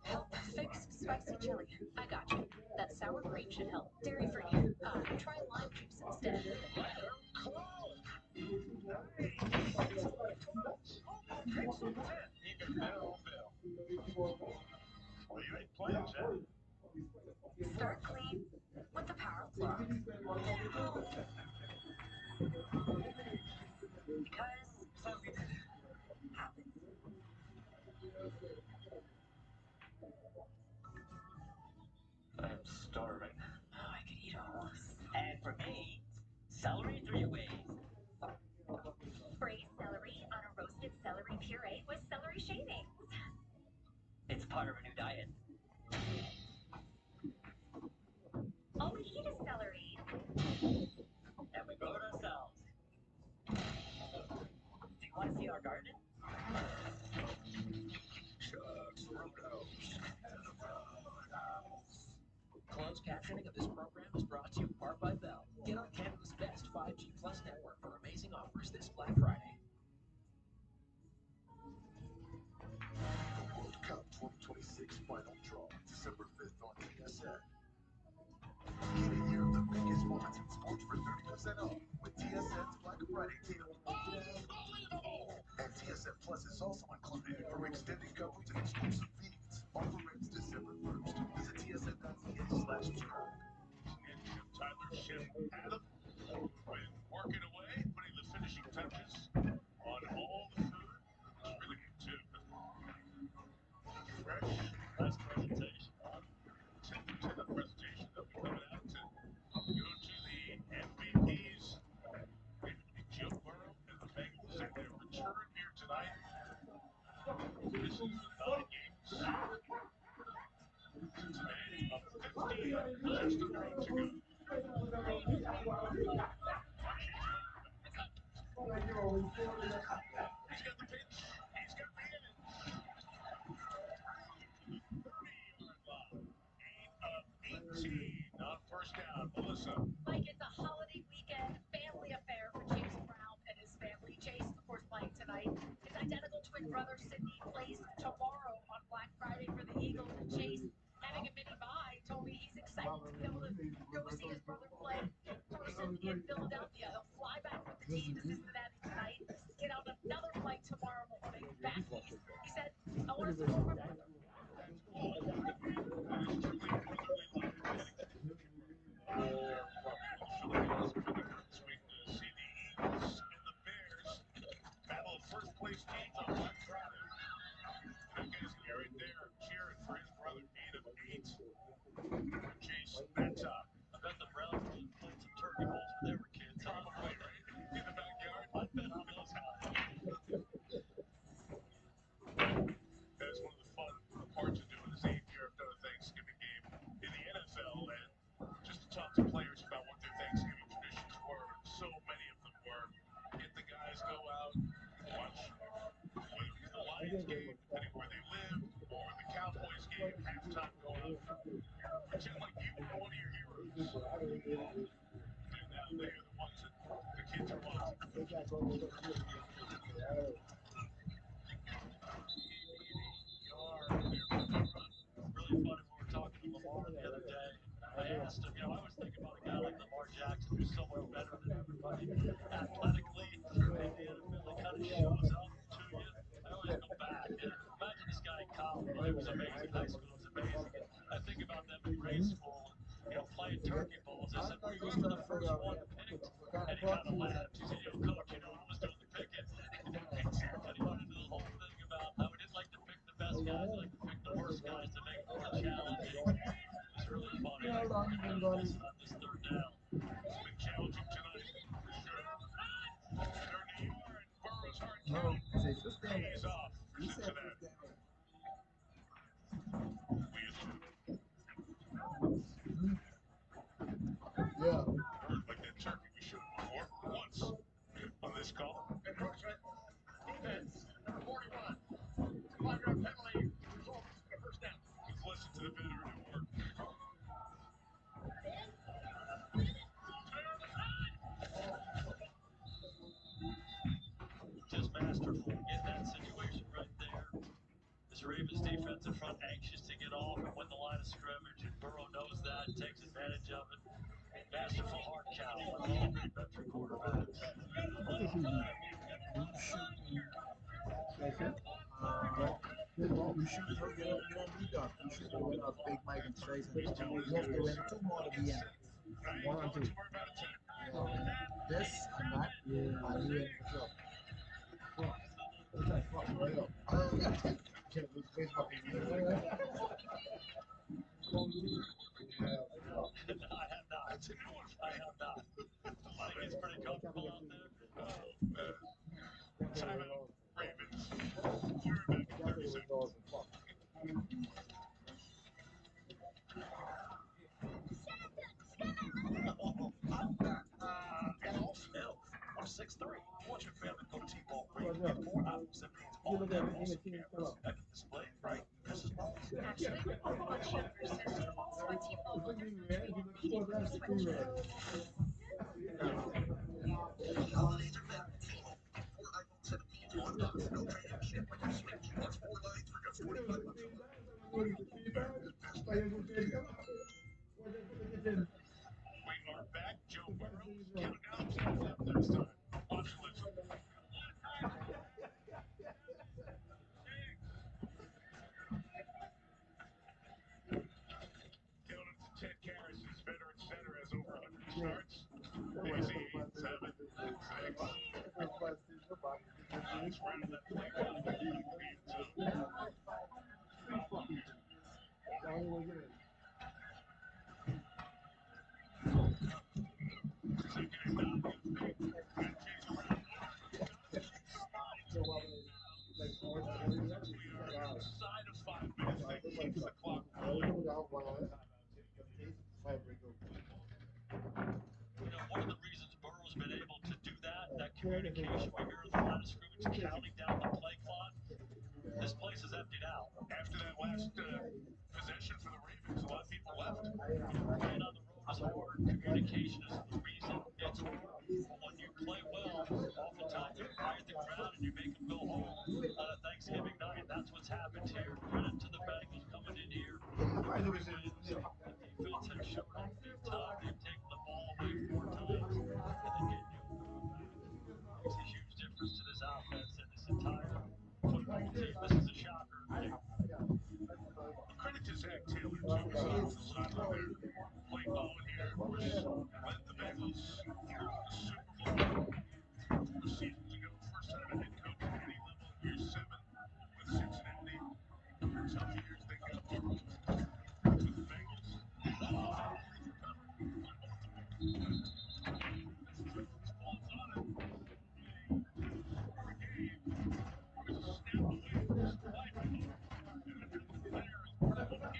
Help fix spicy chili. I got you. That sour green should help. Dairy-free. Try lime juice instead. Close. Nice. Pixel 10. Even better, Bill. Well, you ain't playing, Jeff. Start clean with the power of Clorox. Because something happens. I'm starving. Oh, I could eat a horse. And for me, celery 3 ways. Braised celery on a roasted celery puree with celery shavings. It's part of a new diet. All we eat is celery. And we grow it ourselves. Do you want to see our garden? Chuck's Roadhouse. Closed captioning of this program is brought to you in part by Bell. Get on Canada's best 5G Plus network for amazing offers this Black Friday. The World Cup 2026 final draw, December 5th on TSN. Get a year of the biggest moments in sports for 30% off with TSN's Black Friday deal. Unbelievable! And TSN Plus is also included for extended coverage and exclusive feeds. Offer ends December 1st. Visit TSN Jim Adam, who've been working away, putting the finishing touches on all the food. It's really good too. Fresh, Nice presentation. tender presentation. They'll be coming out to go to the MVPs. Joe Burrow and the Bengals in their return here tonight. This is the 9 games. Cincinnati, 50, just under 8 to go. He's got the pitch. He's got the image. 30-yard line. 8 of 18 on first down. Melissa. Mike, it's a holiday weekend family affair for Chase Brown and his family. Chase, of course, playing tonight. His identical twin brother, Sidney, plays tomorrow on Black Friday for the Eagles. And Chase, having a mini bye, told me he's excited to be able to go see his brother play in person in Philadelphia. He'll fly back with the team to Cincinnati tonight, get on another flight tomorrow morning back east. He said, I want to support my brother. This week to see the Eagles and the Bears battle of first place teams on Black Friday. That guy's right there cheering for his brother, 8 of 8. Jason, that's up. I bet the Browns played some turkey bowls when they were kids. Probably, right? In the backyard. I bet on those guys. That's one of the fun parts of doing this 8th year after the Thanksgiving game in the NFL, and just to talk to players about what their Thanksgiving traditions were. So many of them were. Get the guys go out, watch whether it's the Lions game, depending where they live, or the Cowboys game, halftime go out. Pretend like you were one of your heroes. And now they're the ones that the kids are watching. Really funny when we were talking to Lamar the other day. I asked him, I always think about a guy like Lamar Jackson who's so much better than everybody athletically in the NFL. He kind of shows up to you. I always go back. Imagine this guy in college. Well, it was amazing. High school was amazing. And I think about them in grade school and, playing turkey bowls. I said, were you ever the first one picked? And he kind of laughed. He said, coach, who was doing the picking? And he went into the whole thing about how he didn't like to pick the best guys, he liked to pick the worst guys to make it more challenging. It was really funny. On this third down. It's been challenging tonight, for sure. 30-yard, Burrow's hard No, count. say first down. Pays off for He said Cincinnati. first down. Yeah. Like that turkey we showed before, once on this call. Encroachment. Defense. Number 41. 5-yard penalty. Results in a first down. Let's listen to the veteran at work. Just masterful. Get that situation right there. This Ravens defensive front anxious to get off and win the line of scrimmage, and Burrow knows that and takes advantage of it. Masterful hard count, like all great veteran quarterbacks. We should get up beat up. We should go with Big Mike and Trace and we have to win 2 more to be in. 1 and 2. This and that, and you in for sure. Right up. Can't lose face fucking I have not. That's a new one for I me. have not. I think it's pretty comfortable out there. Timeout, Ravens. We're back in 30 seconds. I'm back. Elf? Elf. I'm 6'3". Want your family to go to T-Ball Green and get more apples and beans on them awesome cameras at the display, right? This is balls. Actually, a much younger sister. So when T-Mobile wonders for trade-in, he didn't wear the sweatshirt. Holidays are back with T-Mobile. Get 4 iPhone 17s, $1, no trade-in, ship when you switch. That's 4 lines for just $45 a month. We are back. Joe Burrow counting down the clock for the halftime time. Watch and listen. Going up to Ted Karras, veteran center, has over 100 starts. Nice round that play clock for the end zone. Second and 9 against Big. Got to chase around one. Slides in and out. We are inside of 5 minutes. That keeps the clock rolling. One of the reasons Burrow's been able to do that communication we hear in the line of scrimmage, counting down the play clock, this place is emptied out. After that last possession for the Ravens, a lot of people left. Playing on the road is hard. Communication is the reason it's hard. But when you play well, oftentimes you quiet the crowd and you make them go home on a Thanksgiving night. That's what's happened here. Credit to the Bengals coming in here. The defense has shown up big time. They've taken the ball away 4 times and then getting you a quarterback makes a huge difference to this offense and this entire football team. This is a shocker. Credit to Zach Taylor, too. He's on the sideline there. Playing ball in here. Of course, led the Bengals through the Super Bowl 4 seasons ago. First time a head coach at any level in year 7 with Cincinnati. Tough years they got through with the Bengals. Jones falls on it. For a game. It was a snap away from survival mode. And another player is put here tonight. Do not connect.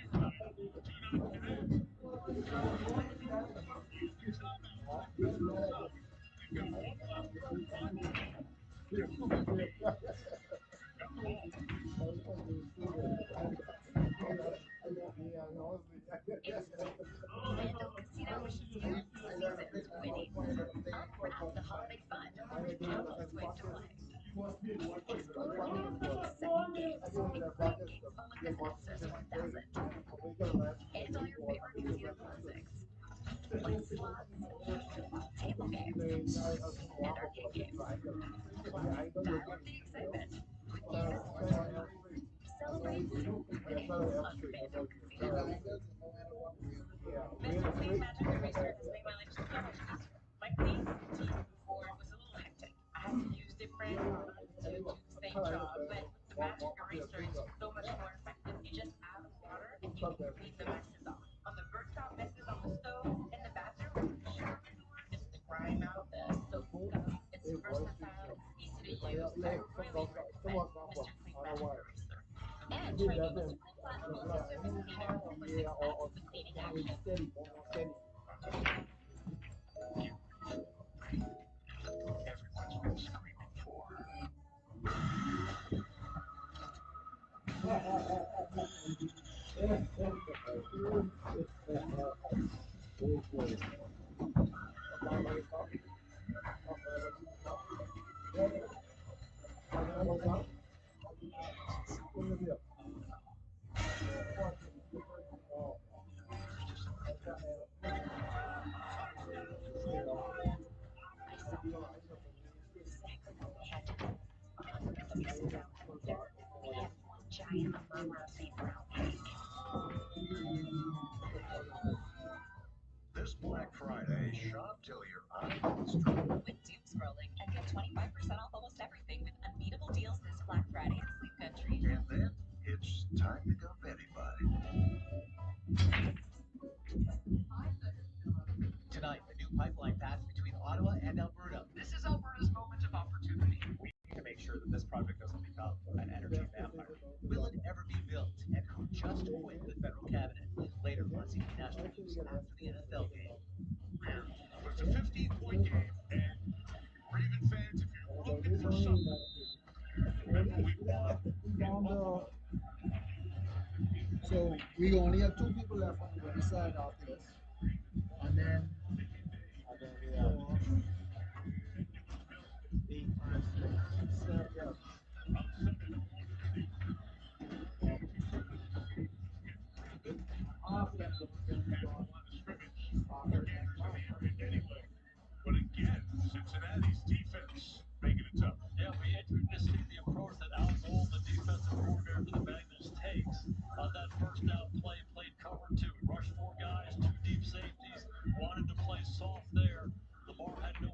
Use the timeout. Finish this up. They've got 1 left. 5 to go. They're got the ball. Orlando Casino wishes you seasons winning. Unwrap the holiday fun with Cowboys Win to Play. Explore new exciting games, including games fun with the Masters 1000. And all your favorite casino classics, like slots, table games, and arcade games. Dial up the excitement with even more time. Celebrate winning on Orlando Casino. Mr. Clean Magic Eraser has made my life so much easier. My clean routine before was a little hectic. I had to use different products to do the same job, but with the Magic Eraser, it's so much more effective. You just add water and you can clean the messes off. On the versatile messes on the stove, in the bathroom, shower door, just the grime out, the soap scum. It's versatile, it's easy to use. I really recommend Mr. Clean Magic Eraser. And try new Mr. Clean Platinum Full Service Cleaner for 6 packs of the cleaning action. Everyone's been screaming for. I saw exactly what we had to do. 100 years ago, we had one giant murmur of St. Brown cake. This Black Friday, shop till your eye gets dry. Quit doom scrolling and get 25% off almost everything with unbeatable deals this Black Friday in Sleep Country. And then it's time to go Betty Bye. Tonight, the new pipeline pass between Ottawa and Alberta. This is Alberta's moment of opportunity. We need to make sure that this project doesn't become an energy vampire. Will it ever be built? And who just quit the federal cabinet? Later on CP National News after the NFL game. Here, but it's a 15-point game, and Raven fans, if you're looking for something, remember we won in Buffalo. So we only have 2 people left on the other side after this. And then we have 4, 8, 7, yeah. Up 7-1. After that, Had a lot of scrimmage to the end anyway. But again, Cincinnati's defense making it tough. Yeah, we entered to see the approach that Al Gold, the defensive coordinator for the Bengals, takes on that first down play. Played cover 2, rushed 4 guys, 2 deep safeties, wanted to play soft there. Lamar had no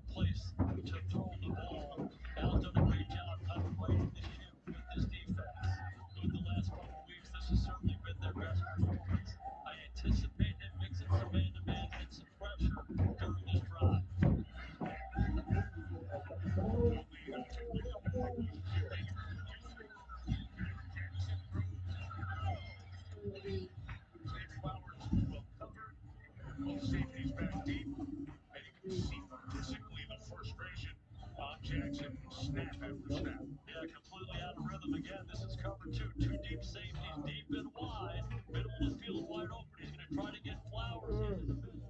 deep, and you can see physically the frustration on Jackson snap after snap. Yeah, completely out of rhythm again. This is cover two. Two deep safeties, deep and wide. Middle of the field wide open. He's going to try to get Flowers into the middle.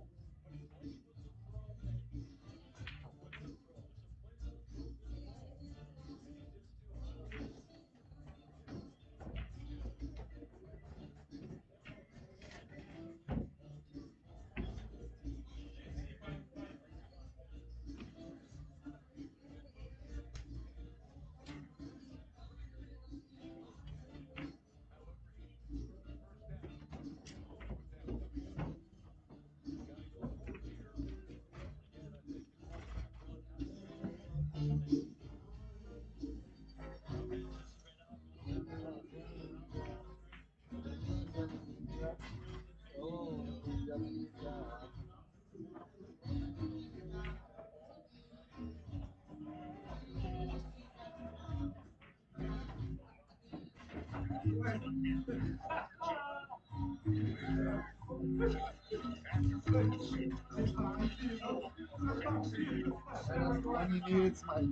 That's the one you needed, Smite.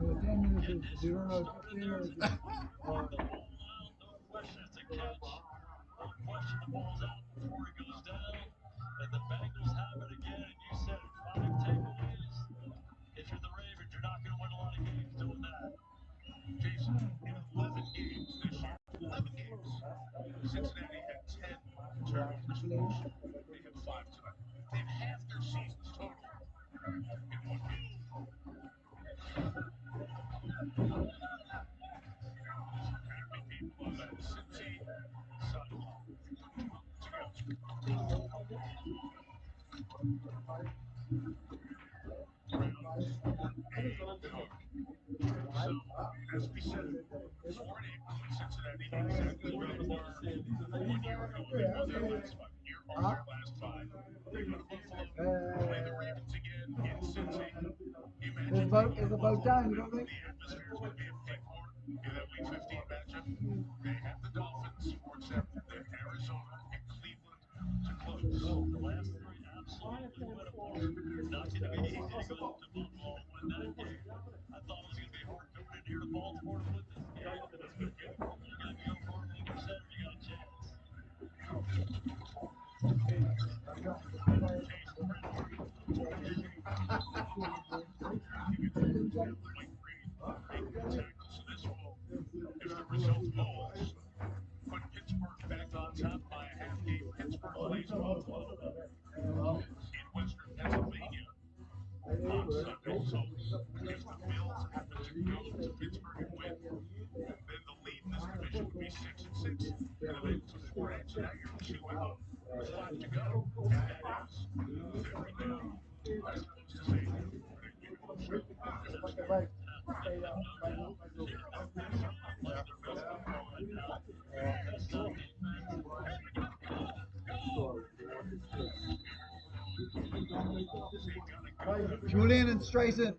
No, 10 minutes is 0, 15 minutes is. No question, it's a catch. No question, the ball's out before it goes down. And the Bengals have it again. And you said it, 5 takeaways. If you're the Ravens, you're not going to win a lot of games doing that. Jason, in 11 games this year, 11 games, Cincinnati had 10 turnovers each. They have 5 tonight. They've half their seasons total in one game. Happy people on that Cincy sideline. So, as we said, 4-8 in Cincinnati, exactly where they were 1 year ago when they won their last 5. Here are their last 5. They go to Buffalo, play the Ravens again in Cincy. Imagine It's about time, you don't think? the atmosphere is going to be a flip for in that Week 15 matchup. They have the Dolphins for example, then Arizona and Cleveland to close. The last 3 absolutely winnable. Not going to be easy to go up to Buffalo and win that game. I thought it was going to be hard coming in here to Baltimore to win this game. It's been good. You got to go for it like you said if you got a chance. So this will, if the result holds, put Pittsburgh back on top by a half game. Pittsburgh plays Buffalo in Western Pennsylvania on Sunday. So if the Bills happen to go to Pittsburgh and win, then the lead in this division would be 6-6, and the Bengals are 4-8. So now you're 2 out with 5 to go, and that is very down, as opposed to saying, Julian and Strayson.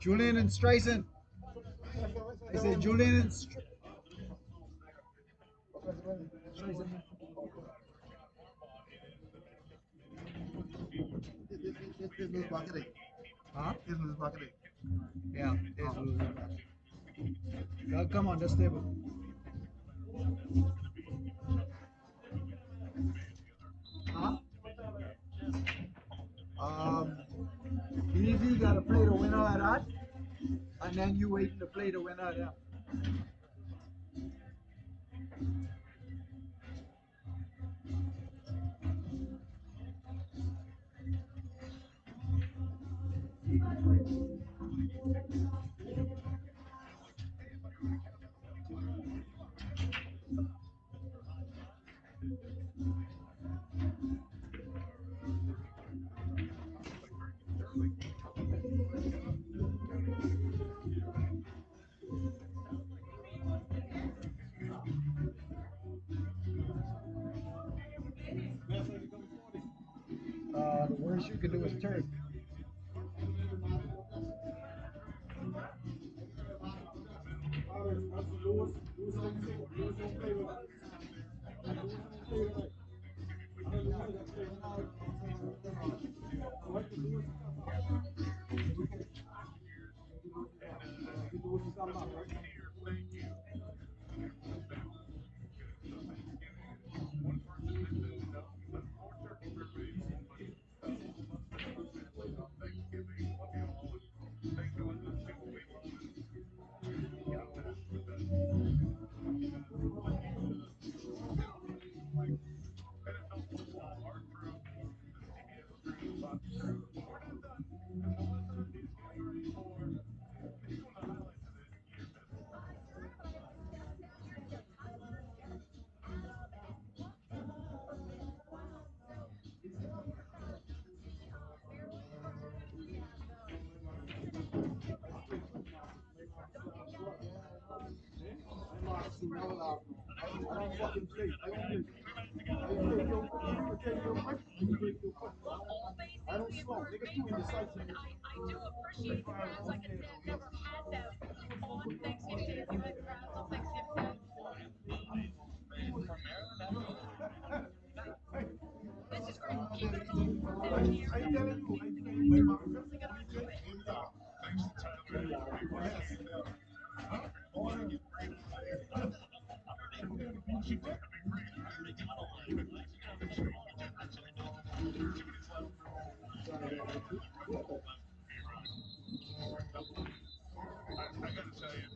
Julian and Strayson. I said Julian and Strayson. Is loose bucketing. Huh? Is loose bucketing. Yeah, it's losing. Come on, that's stable. Huh? Easy, got to play the winner of that, and then you waiting to play the winner of that. The worst you can do is turn. I don't fucking take. I don't take. I take your foot. You take your foot. You take your foot. I don't smoke. Niggas too indecisive. I do appreciate the crowds. I can say I've never had them on Thanksgiving Day. Have you had crowds on Thanksgiving Day? This is great. Keep it going. Never near. I telling you, Really gonna do it. thanks to Tyler, we appreciate that. I gotta tell you,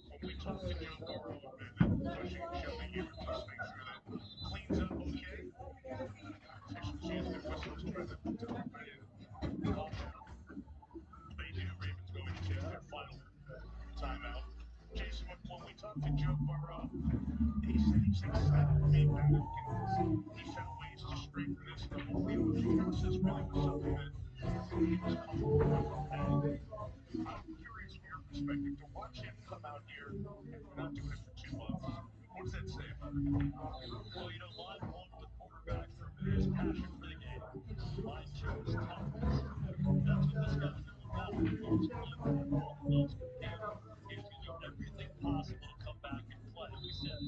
when we talk to Joe Burrow and pushing, shoving him at least make sure that cleans up okay. Efficiency is the whistle to try to tell everybody to calm down. They do. Ravens going to take their final timeout. Jason, when we talked to Joe Burrow, he said he's excited to be back. He found ways to strengthen this. The whole reloading process really was something that he was comfortable with. And I'm curious from your perspective to watch him come out here after not doing it for 2 months. What does that say about him? Well, line one with quarterback for me is passion for the game. Line two is toughness. That's what this guy's all about. He loves playing football. He loves competing. He's going to do everything possible to come back and play. We said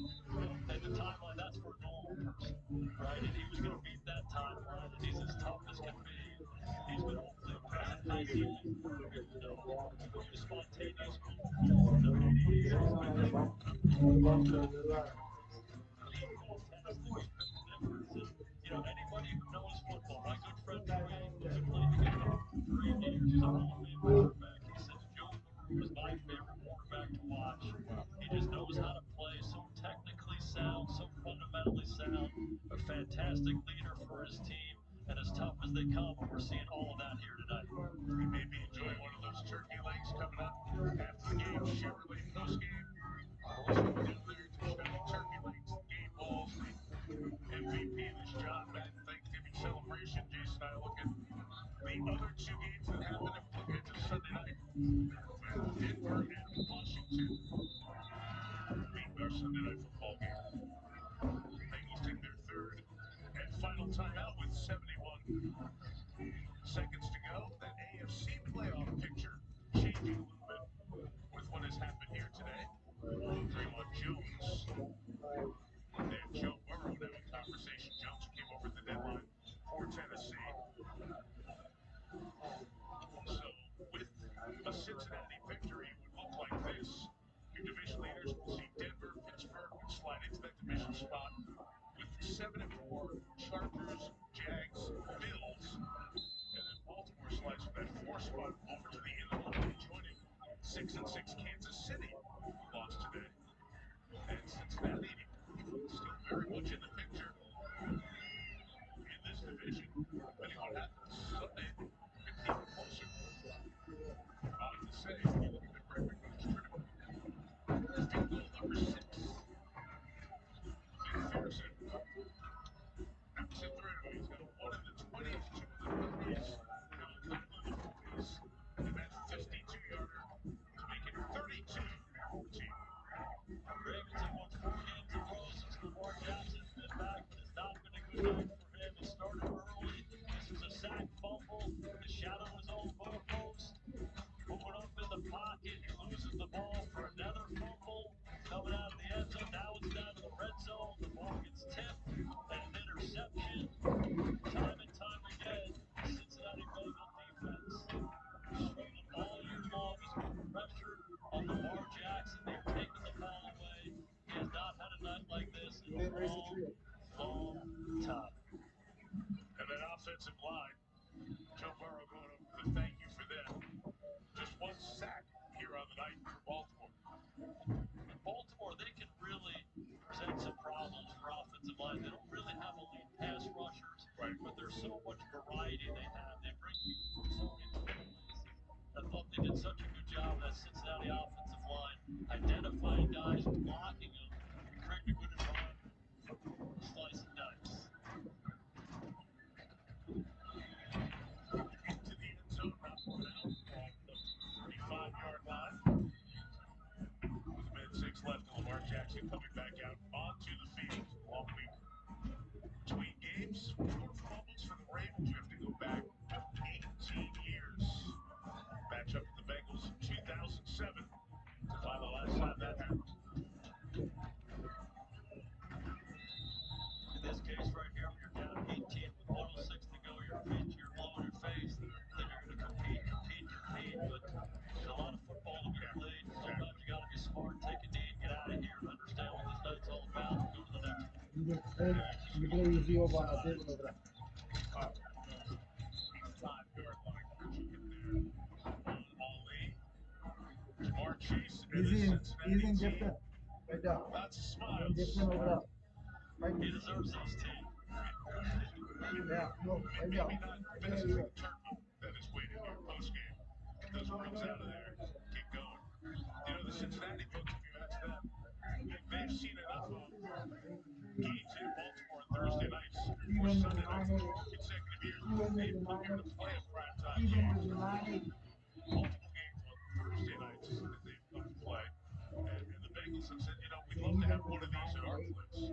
at the timeline, that's for a normal person, right? And he was going to beat that timeline, and he's as tough as can be. He's going to hopefully impress the high school. The spontaneous goal, the 88 anybody who knows football, my good friend Trey, we played together for 8 years. He's a Hall of Fame quarterback. He says Joe Burrow is my favorite quarterback to watch. He just knows how to play, so technically sound, so fundamentally sound, a fantastic leader for his team, and as tough as they come, and we're seeing all of that here tonight. He may be enjoying one of those turkey legs coming up after the game, Chevrolet post game. Down there, just turkey legs, game balls. MVP of this job, man. Thanksgiving celebration. Jason and I look at the other two games that happened and look at Sunday night. Denver and Washington beat our Sunday night football game. Bengals take their third and final timeout with 71 seconds to go. That AFC playoff picture changing a little bit with what has happened here today. Draymond Jones and Joe Burrow now in conversation. Jones came over at the deadline for Tennessee. So with a Cincinnati victory, it would look like this. Your division leaders will see Denver, Pittsburgh would slide into that division spot with 7-4, Chargers, Jags, Bills, and then Baltimore slides from that 4 spot over to the in the hunt, joining 6-6 Kansas City, who lost today. And Cincinnati still very much in the picture in this division. Depending on what happens Sunday, it's even closer. Odd to say when you look at their record in this tournament. Field goal number 6. McPherson knocks it through. He's got 1 in the 20s, 2 in the 30s, now kind of in the 40s, and that 52-yarder to make it 32-14. Ravens have won 4 games in a row since Lamar Jackson has been back, but it's not been a good night for him. It started early, offensive line. Joe Burrow going over the thank you for them. Just one sack here on the night for Baltimore. In Baltimore, they can really present some problems for offensive line. They don't really have elite pass rushers, Right. but there's so much variety they have. They bring people from so many different places. I thought they did such a good job, that Cincinnati offensive line, identifying guys, blocking them, and creating a good environment for a slice and dice. Into the end zone, not one out. Ball up to the 35-yard line. With a minute 6 left, Lamar Jackson coming back out onto the field. Long week between games. Four fumbles for the Ravens. You have to go back 18 years. Match up with the Bengals in 2007 to find the last time that happened. In this case right here, when you're down 18 with 106 to go, your feet, you're blowing your face, then you're going to compete. But there's a lot of football to be played. Sometimes you got to be smart, take a knee, get out of here, understand what this night's all about, and go to the next one. You play easy over a table over there. 5-yard line. Get there on Ali. Jamar Chase and the Easy Cincinnati in team. Jefferson. Right there. Lots of smiles. Jefferson over there. Right He there. deserves those teeth. Yeah, no, right Maybe there. not best for the turkey that is waiting here post-game. Get those grubs out of there. Keep going. You know, the Cincinnati folks, if you ask them, they've seen enough of games in Baltimore on Thursday nights or Sunday nights in 4 consecutive years. They've prepared to play a primetime game. Multiple games on Thursday nights that they've come to play. And the Bengals have said, you know, we'd love to have one of these at our place.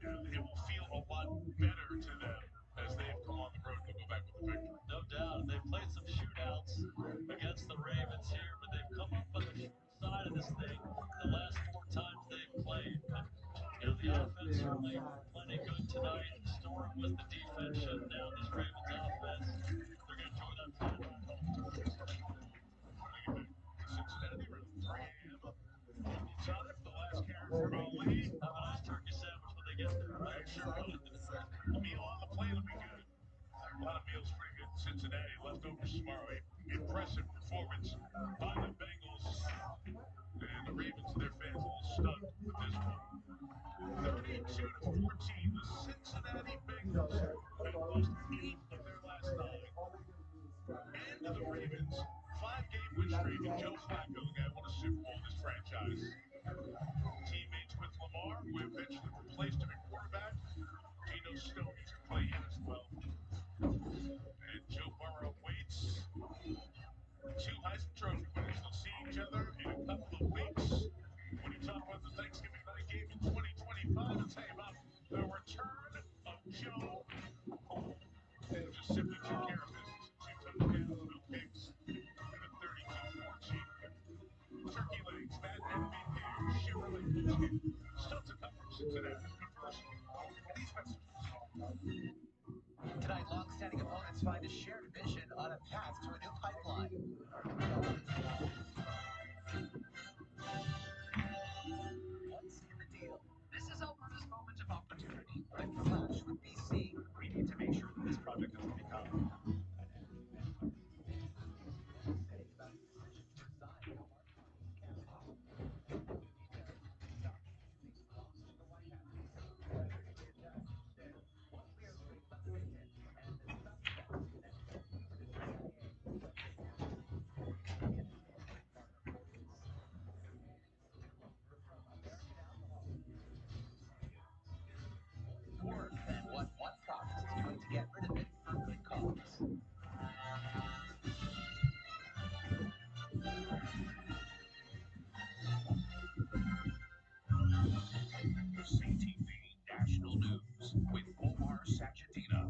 You know, it will feel a lot better to them as they have come on the road to go back with a victory. No doubt. And they've played some shootouts against the Ravens here, but they've come up on the short side of this thing the last 4 times they've played. But, you know, the offense certainly plenty good tonight. The story was the defense shutting down this Ravens offense. They're going to enjoy that plane ride home. Running it back to Cincinnati around 3 a.m. local time. The last carry for Ali. Have a nice turkey sandwich when they get there, right? Sure will. A meal on the plane will be good. A lot of meals pretty good in Cincinnati. Leftovers tomorrow. Impressive performance by the Bengals. And the Ravens and their fans a little stunned with this one. 32-14. The Cincinnati Bengals have lost 8 of their last 9. And the Ravens, 5-game win streak. And Joe Flacco, the guy who won a Super Bowl in this franchise. Teammates with Lamar, who eventually replaced him at quarterback. Geno Stone used to play here as well. And Joe Burrow waits. The 2 Heisman Trophy winners will see each other in a couple of weeks. When you talk about the Thanksgiving night game in 2025, I'll tell you about the return of Joe, who just simply took care of business. 2 touchdowns, no picks, and a 32-14 turkey legs. That MVP Chevrolet postgame. Still to come from Cincinnati. But first, these messages. Tonight, long-standing opponents find a shared vision on a path to a new pipeline. What's in the deal? This is Alberta's moment of opportunity. But clash with BC. We need to make sure that this project doesn't become More than what one province is doing to get rid of it for a good cause. CTV National News with Omar Sacchettino.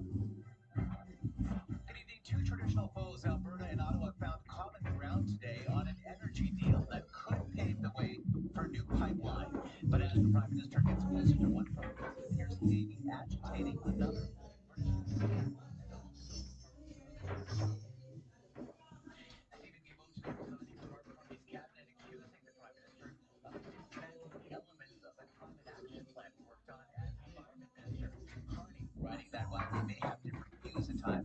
Good evening. 2 traditional foes, Alberta and Ottawa, found common ground today on an energy deal that could pave the way for a new pipeline. But as the Prime Minister gets closer to one province, it appears he may be agitating another. Stephen Guilbeault today resigning from our party's cabinet, accusing the Prime Minister of dismantling elements of a climate action plan he worked on as Environment Minister. Harney writing that while we may have different views at times,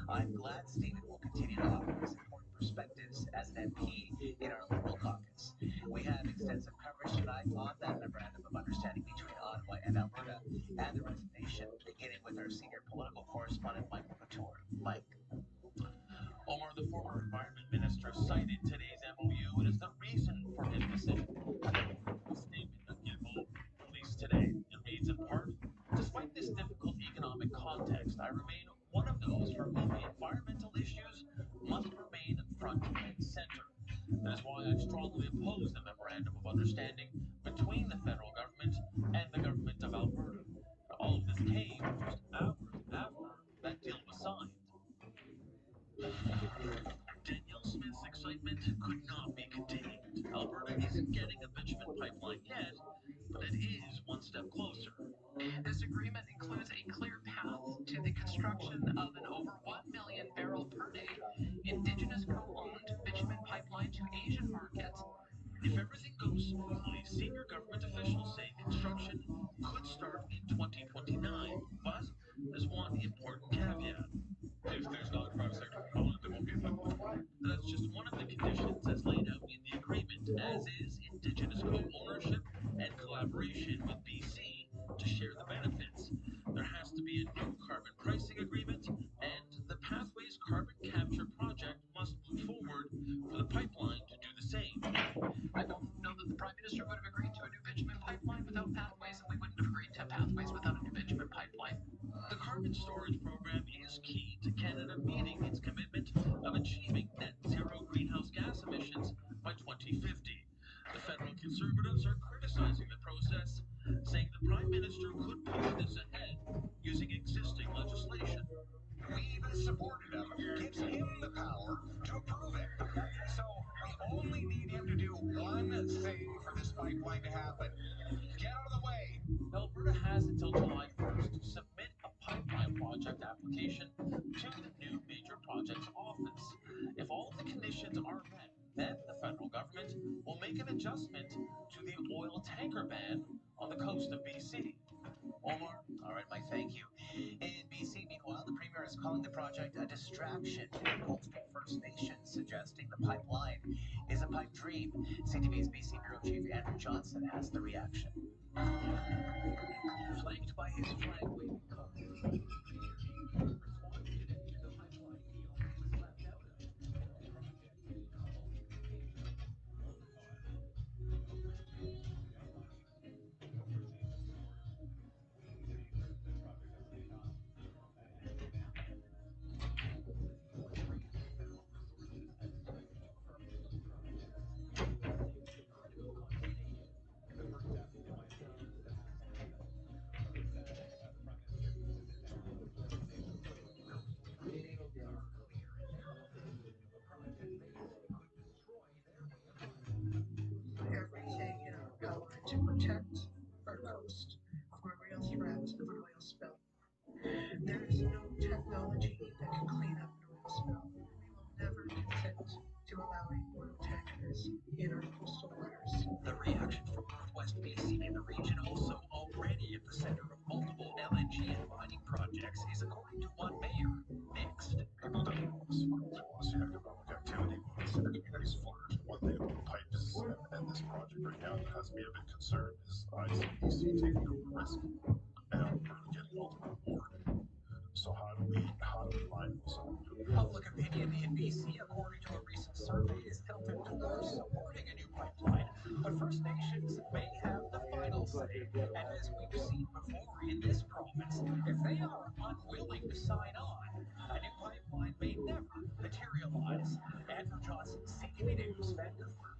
I'm glad Stephen will continue to offer his important perspectives as an MP in our Liberal caucus. We have extensive coverage tonight on that memorandum of understanding between Ottawa and Alberta and the resignation, beginning with our senior political correspondent, Michael Couture. Mike. Omar, the former Environment Minister, cited today's MOU as the reason for his decision. The statement that Guilbeault released today, it reads in part, despite this difficult economic context, I remain one of those for whom environmental issues must remain front and center. That is why I strongly oppose the Memorandum of Understanding between the federal government and the government of Alberta. All of this came just hours after that deal was signed. Danielle Smith's excitement could not be contained. Alberta isn't getting a bitumen pipeline yet, but it is one step closer. This agreement includes a clear path to the construction of an over 1 million barrel per day indigenous co-owned bitumen pipeline to Asian markets. If everything goes smoothly, senior government officials say construction could start in 2029. But there's one important caveat. If there's not private sector component, there won't be a pipeline. That's just one of the conditions as laid out in the agreement, as is Indigenous co-ownership and collaboration with BC to share the benefits. There has to be a new carbon pricing agreement, and the Pathways Carbon Capture project must move forward for the pipeline to do the same. I don't know that the Prime Minister would have agreed to a new bitumen pipeline without pathways, and we wouldn't have agreed to pathways without a new bitumen pipeline. The carbon storage program is key to Canada meeting its commitment of achieving net zero greenhouse gas emissions by 2050. The federal Conservatives are criticizing the process, saying the Prime Minister could push this ahead using existing legislation. We even supported him, gives him the power to approve it. So we only need him to do one thing for this pipeline to happen. Get out of the way. Alberta has until July 1st to submit a pipeline project application to the new Major Projects Office. If all the conditions are met, then the federal government will make an adjustment to the oil tanker ban on the coast of BC. Omar? All right, Mike, thank you. In BC, meanwhile, the Premier is calling the project a distraction to coastal First Nations, suggesting the pipeline is a pipe dream. CTV's BC Bureau Chief Andrew Johnson has the reaction. Flanked by his flag-waving colleagues, the Premier responded today to the pipeline deal he was left out of. The project called Asia. Everything in our power to protect our coast from a real threat of an oil spill. There is no technology that can clean up an oil spill. We will never consent to allowing oil tankers in our coastal waters. The reaction from Northwest BC and the region, also already at the center of multiple LNG and mining projects, is, according to one mayor, mixed. People don't want to see oil. They want to see economic activity. We want to see the communities flourish. One thing about pipes and this project right now that has me a bit concerned is I see BC taking on the risk and Alberta getting ultimate reward. So how do we line those up? Public opinion in BC, according to a recent survey, is tilted towards supporting a new pipeline, but First Nations may have the final say. And as we've seen before in this province, if they are unwilling to sign on, a new pipeline may never materialize. Andrew Johnson, CTV News, Vancouver.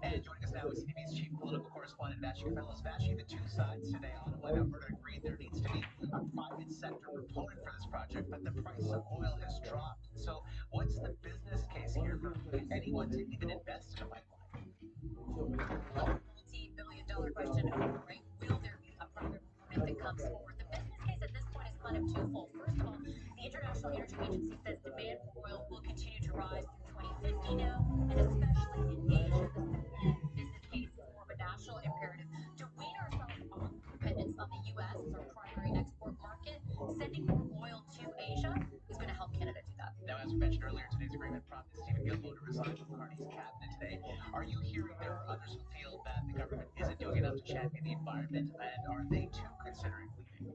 And joining us now is CTV's chief political correspondent, Vashi Capellos. Vashi, the two sides today, Ottawa and Alberta, agreed there needs to be a private sector proponent for this project, but the price of oil has dropped. So what's the business case here for anyone to even invest in a pipeline? Multi-billion-dollar question, right? Will there be a private proponent that comes forward? The business case at this point is kind of twofold. First of all, the International Energy Agency says demand for oil will continue to rise through 2050 now, and especially in Asia. The second business case is more of a national imperative to wean ourselves off dependence on the U.S. as our primary export market. Sending more oil to Asia is going to as we mentioned earlier, today's agreement prompted Stephen Guilbeault to resign from Carney's cabinet today. Are you hearing there are others who feel that the government isn't doing enough to champion the environment, and are they too considering leaving?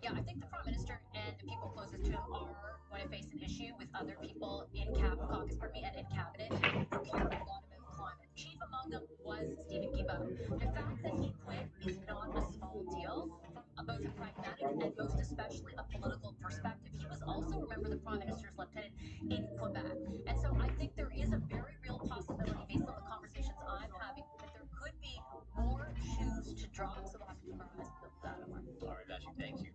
Yeah, I think the Prime Minister and the people closest to him are going to face an issue with other people in caucus, and in cabinet who care a lot about climate. Chief among them was Stephen Guilbeault. The fact that he quit is not a small deal from both a pragmatic and most especially a political perspective. He was also, remember, the Prime Minister's lieutenant in Quebec. And so I think there is a very real possibility, based on the conversations I'm having, that there could be more shoes to drop. So we'll have to keep our eyes peeled for that, Omar. All right, Ashley, thank you.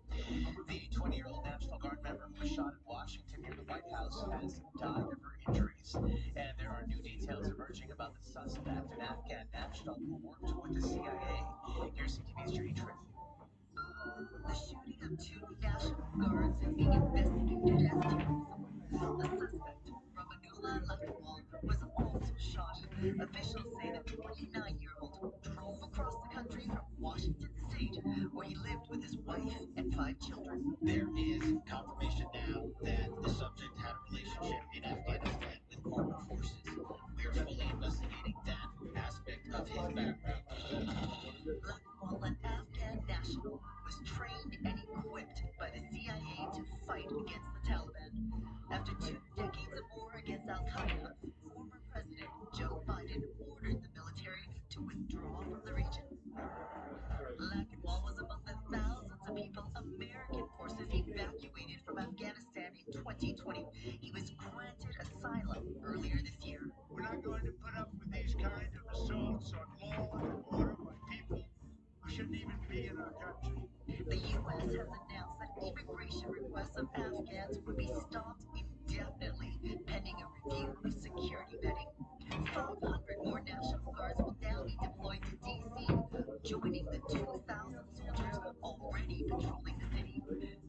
The 20-year-old National Guard member who was shot in Washington near the White House has died of her injuries. And there are new details emerging about the suspect, an Afghan national who worked with the CIA. Here's CTV's Judy Triff. The shooting of two National Guards is being investigated as terrorism. The suspect, Ramanullah Lakdawal, was also shot. Officials say the 29-year-old drove across the country from Washington State, where he lived with his wife and 5 children. There is confirmation now that the subject had a relationship in Afghanistan with corporate forces. We are fully investigating that aspect of his background. Lakdawal, an Afghan national, was trained and equipped by the CIA to fight against the Taliban. After 2 decades of war against Al-Qaeda, former President Joe Biden ordered the military to withdraw from the region. Lakdawal was among the thousands of people American forces evacuated from Afghanistan in 2020. He was granted asylum earlier this year. We're not going to put up with these kind of assaults on law and order by people who shouldn't even be in our country. The U.S. has announced that immigration requests of Afghans would be stopped indefinitely, pending a review of security vetting. 500 more National Guards will now be deployed to D.C., joining the 2,000 soldiers already patrolling the city.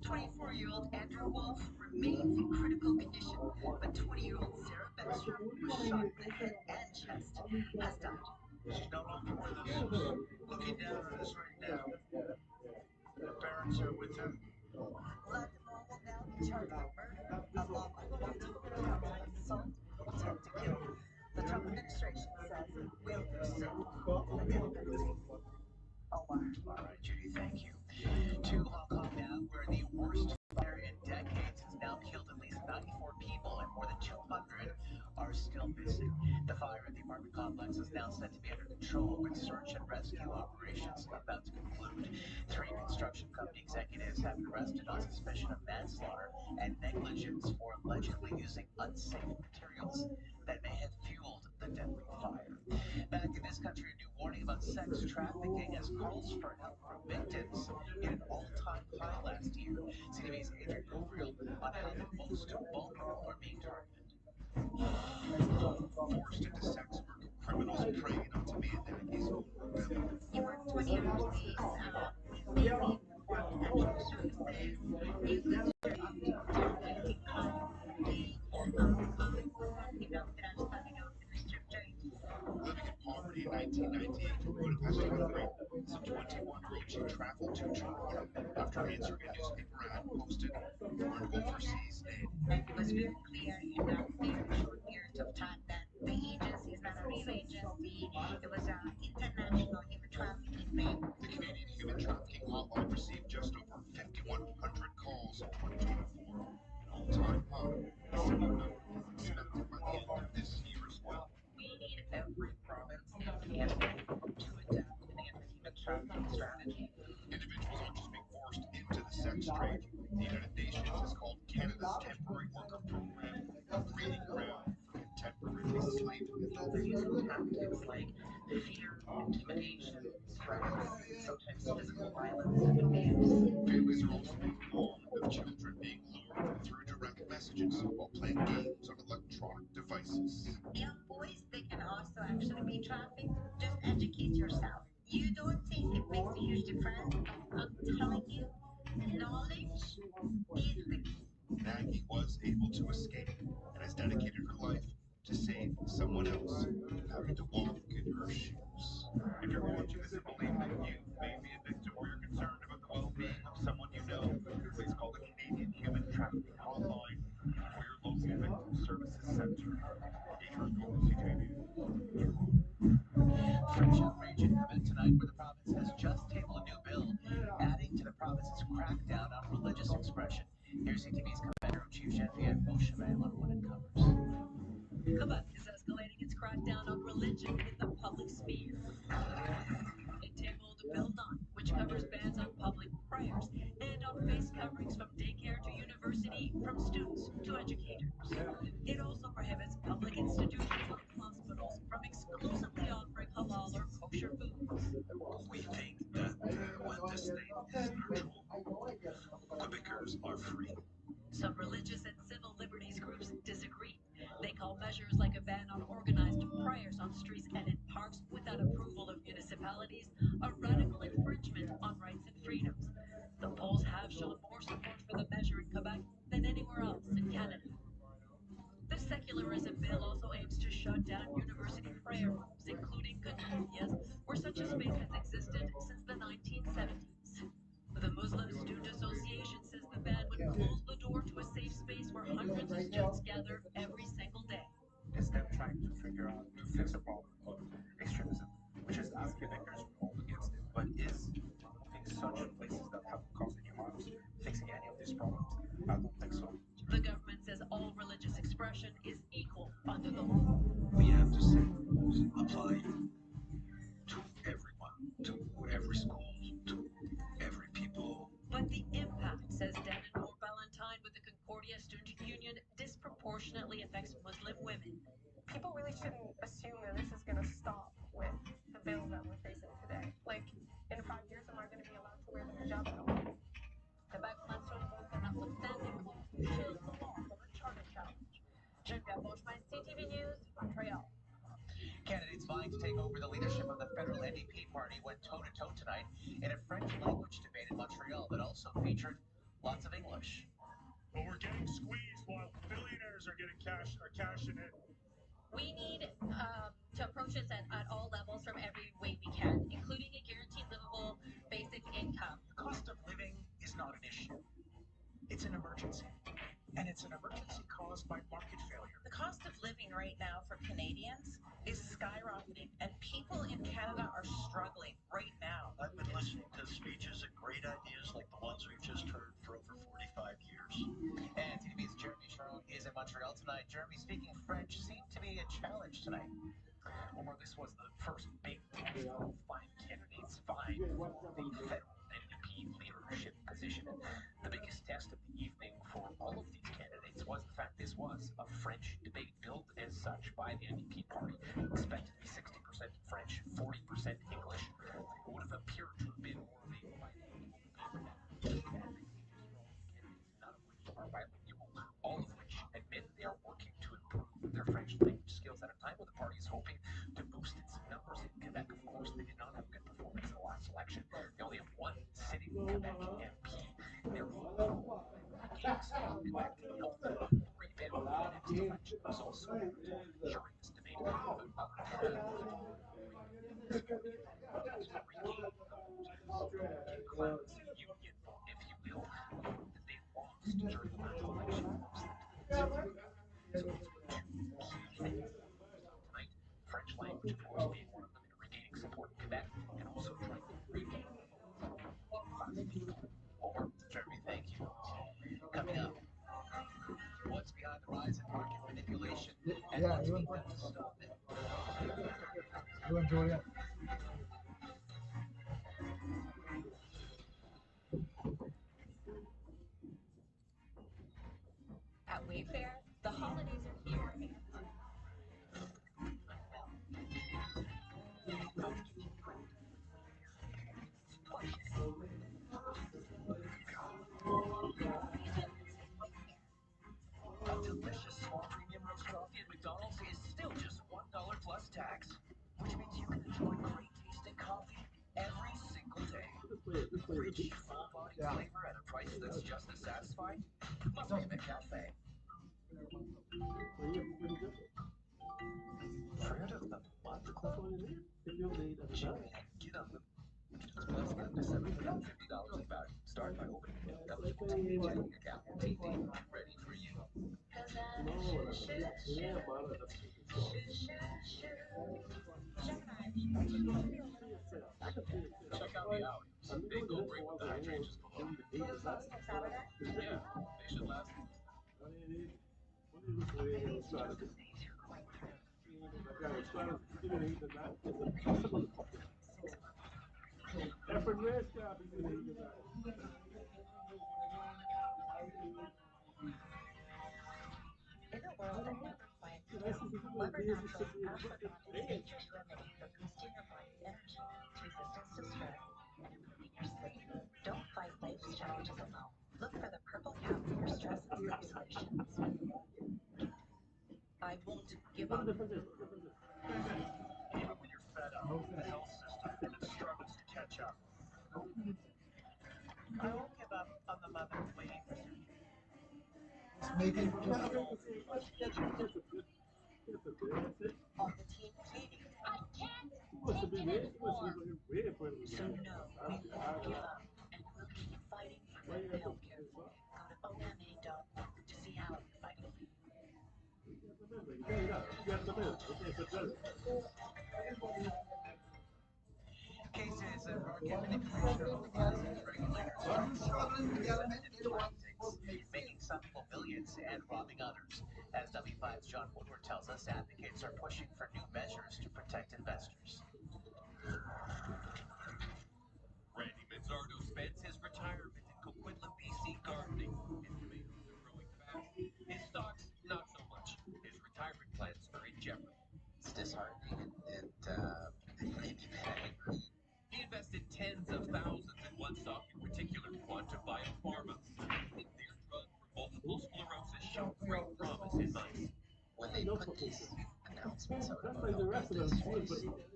24-year-old Andrew Wolf remains in critical condition, but 20-year-old Sarah Beckstrom, who was shot in the head and chest, has died. She's no longer with us. She's looking down on us right now. Her parents are with her. Lakdawal will now be charged with murder, along with multiple counts of assault with intent to kill. The Trump administration says it will pursue the death penalty. Omar. All right, Judy, thank you. To Hong Kong now, where the worst fire in decades has now killed at least 94 people and more than 200 are still missing. The fire at the apartment complex is now said to be under control, with search and rescue operations about to conclude. 3 construction company executives have been arrested on suspicion of manslaughter and negligence for allegedly using unsafe materials that may have fueled the deadly fire. Back in this country, a new warning about sex trafficking as calls for help from victims hit an all-time high last year. CTV's Adrian Gabriel on how the most vulnerable are being targeted. Forced into sex work, criminals preyed on Tamanda in his own rebellion. You work 20 hours a week, mainly for essential services. You could share up to 10 to 15 clients a day. You know, that I'm starting out in a strip joint. Living in poverty in 1998 in Budapest, Hungary, as a 21-year-old, she traveled to Toronto after answering a newspaper ad posted for an overseas nanny. It was very clear in a very short period of time that the agency is not a real agency. It was an international human trafficking ring. The Canadian Human Trafficking Hotline received just over 5,100 calls in 2024, an all-time high, a similar number expected by the end of this year as well. We need every province in Canada to adapt an anti-human trafficking strategy. Individuals aren't just being forced into the sex trade. The United Nations has called Canada's temporary worker program a breeding ground for contemporary slavery. They're using tactics like fear, intimidation, threats, sometimes physical violence and abuse. Families are also being warned of children being lured through direct messages while playing games on electronic devices. Young boys, they can also actually be trafficked. Just educate yourself. You don't think it makes a huge difference, but I'm telling you, knowledge is the key. Maggie was able to escape and has dedicated her life to save someone else having to walk in her shoes. If you're watching this and believe that you may be a victim or you're concerned about the well-being of someone you know, please call the Canadian Human Trafficking Hotline for your crackdown on religious expression. Here's CTV's Commander-in-Chief Genevieve Moshevet on what it covers. Quebec is escalating its crackdown on religion in the public sphere. It tabled Bill 9, which covers bans on public prayers and on face coverings from daycare to university, from students to educators. It also prohibits public institutions like hospitals from exclusively offering halal or kosher foods. We think that when this thing is virtual, Quebecers are free. Some religious and civil liberties groups disagree. They call measures like a ban on organized prayers on streets and in parks without approval of municipalities a radical infringement on rights and freedoms. The polls have shown more support for the measure in Quebec than anywhere else in Canada. The secularism bill also aims to shut down university prayer rooms, including Concordias, where such a space has existed since the 1970s. The Muslim Student Association says the ban would close the door to a safe space where hundreds of students gather every single day. It's them trying to figure out to fix a problem of extremism, which is as Quebecers we're all against it. But is removing such places that haven't caused any harms fixing any of these problems? I don't think so. The government says all religious expression is equal under the law. We have to say rules apply to everyone, to every school, to every people. But the impact, says Dananor Valentine with the Concordia Student Union, disproportionately affects Muslim women. People really shouldn't assume that this is going to stop with the bill that we're facing today. Like, in 5 years, am I going to be allowed to wear the hijab at all? Quebec plans to invoke an outstanding clause to shield the law from a charter challenge. Genevieve Beauchemin, CTV News, Montreal. Candidates vying to take over the leadership of the federal NDP party went toe-to-toe tonight in a French language debate in Montreal that also featured lots of English. But we're getting squeezed while billionaires are cashing in. We need to approach this at all levels from every way we can, including a guaranteed livable basic income. The cost of living is not an issue. It's an emergency. And it's an emergency caused by market failure. The cost of living right now for Canadians is skyrocketing, and people in Canada are struggling right now. I've been listening to speeches and great ideas like the ones we've just heard for over 45 years. And TV's Jeremy Sharon is in Montreal tonight. Jeremy, speaking French seemed to be a challenge tonight. Omar, this was the first big test of 5 candidates vying for the federal NDP leadership position. And the biggest test of the evening for all of these candidates was the fact this was a French debate built as such by the NDP party, expected to be 60% French, 40% English. It would have appeared to have been more of a bilingual debate. None of which are bilingual, all of which admit they are working to improve their French language skills at a time when the party is hoping to boost its numbers in Quebec. Of course, they did not have a good performance in the last election. They only have one sitting Quebec MP. They're hoping gains in Quebec to help them rebuild the next election. It was also during this debate about other union vote, if you will, that they lost during the last election. So those were two key things tonight. French language, of course, being one of them in regaining support in Quebec and also trying to regain Over. Jeremy, thank you. Coming up, what's behind the rise in market manipulation and what's being done to stop it? You and Julia. At Wayfair, the holidays are here and A delicious small premium roast coffee at McDonald's is still just $1 plus tax, which means you can enjoy great tasting coffee every single day. Rich, full-bodied flavor at a price that's just as satisfying? Must be McCafe. Fruit of the Month Club? Jimmy, get on them. Plus, get up to $750 in value. Start by opening a new eligible TD checking account. TD, ready for you. Check out the hours. They go great with the hydrangeas below. those folks next Saturday? Yeah, they should last. In a world that never quiets down, Lever Naturals ashwagandha is dangerous remedy for boosting your body's energy, resistance to stress, and improving your sleep. Don't fight life's challenges alone. Look for the purple cap for your stress and sleep solutions. I won't give up. Even when you're fed up, the health system struggles to catch up. I won't give up on the mother waiting for surgery. Just make it just On the team, Katie. I can't take it anymore. So no, we won't give up, and we'll keep fighting for better healthcare for you. Go to OMA.org to see how we're fighting for you. Cases of market manipulation are on the rise as regulators I'm just struggling to get them in. in They want tactics, to make making some people millions and robbing others. As W5's John Woodward tells us, advocates are pushing for new measures to protect investors. Randy Mazzardo spends his retirement in Coquitlam, BC gardening. His tomatoes are growing fast. His stocks, not so much. His retirement plans are in jeopardy. It's disheartening. It made me angry. He invested tens of thousands in one stock in particular, Qualifier. Their drug for multiple sclerosis showed great promise in mice. When they put these announcements out about how good this was, like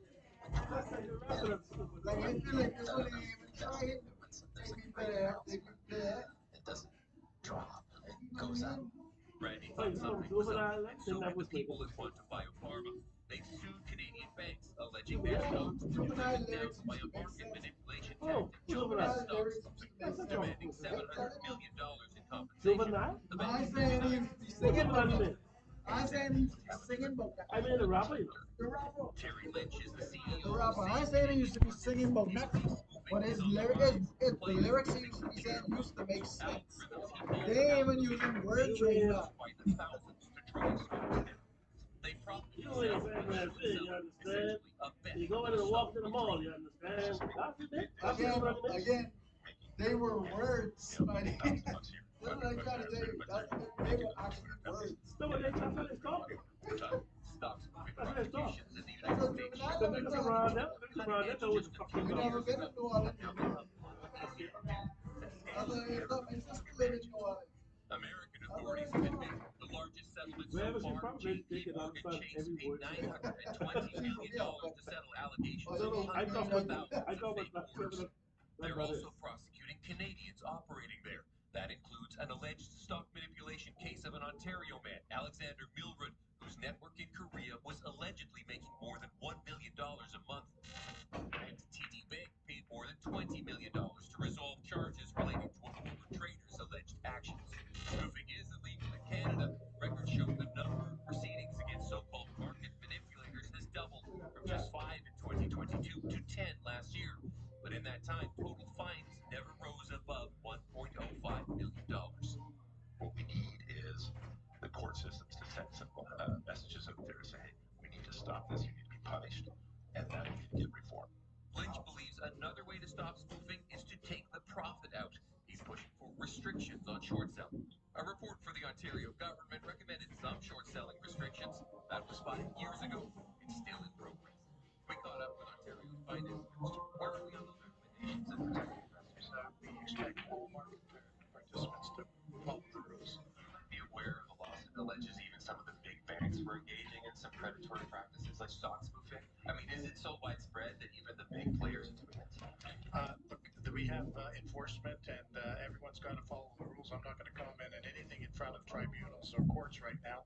I feel like they wouldn't even try it. there's a Take me great there, take announcement. me there. It doesn't drop, it goes up. Randy thought something was up, and so did the people at Qualifier. They sued Canadian banks, alleging their stocks were Juvenile driven down lyrics by used a to make market sense. manipulation tactic known as Juvenile stock lyrics spoofing, used to make sense. demanding I'm $700 telling million you. in compensation. The I banks saying he denied used to be singing about that. I saying he used to be singing about that. The rapper. Terry Lynch is the The CEO of rapper. I saying he used to be singing about nothing. But his the lyrics he used to be saying used to make sense. They ain't even using words right now. by the thousands to try and spook him. They profit themselves by short selling, essentially a bet on the stock will drop. Again, they were words. But this is what I'm trying to tell you. They were actually words. Stock spoofing prosecutions in the That's United what States Juvenile show never that done. cutting edge just a few You never years been ago. to New Orleans. Now they have unlimited That's what I thought my sister lived in New Orleans. American authorities have admitted the largest settlement so far. JP Morgan Chase paid $920 million to settle allegations of hundreds of thousands of fake orders. They're also prosecuting Canadians operating there. That includes an alleged stock manipulation case of an Ontario man, Alexander Milrud, whose network in Korea was allegedly making more than $1 million a month. And TD Bank paid more than $20 million to resolve charges relating to a former trader's alleged actions. Spoofing is illegal in Canada. Records show the number of proceedings against so-called market manipulators has doubled from just 5 in 2022 to 10 last year. But in that time, total fines never rose above $1.05 million. What we need is the court systems to send simple messages out there to say, hey, we need to stop this, you need to be punished, and then we need to get reform. Lynch believes another way to stop spoofing is to take the profit out. He's pushing for restrictions on short selling. A report for the Ontario government recommended some short selling restrictions. That was 5 years ago. It's still in progress. We caught up with Ontario's finance minister. Where are we on those recommendations and protecting investors? We expect all market participants to follow the rules. Be aware of the lawsuit alleges even some of the big banks were engaging in some predatory practices like stock spoofing. I mean, is it so widespread that even the big players are doing it? Look, we have enforcement, and everyone's got to follow the rules. I'm not going to comment on anything in front of tribunals or courts right now,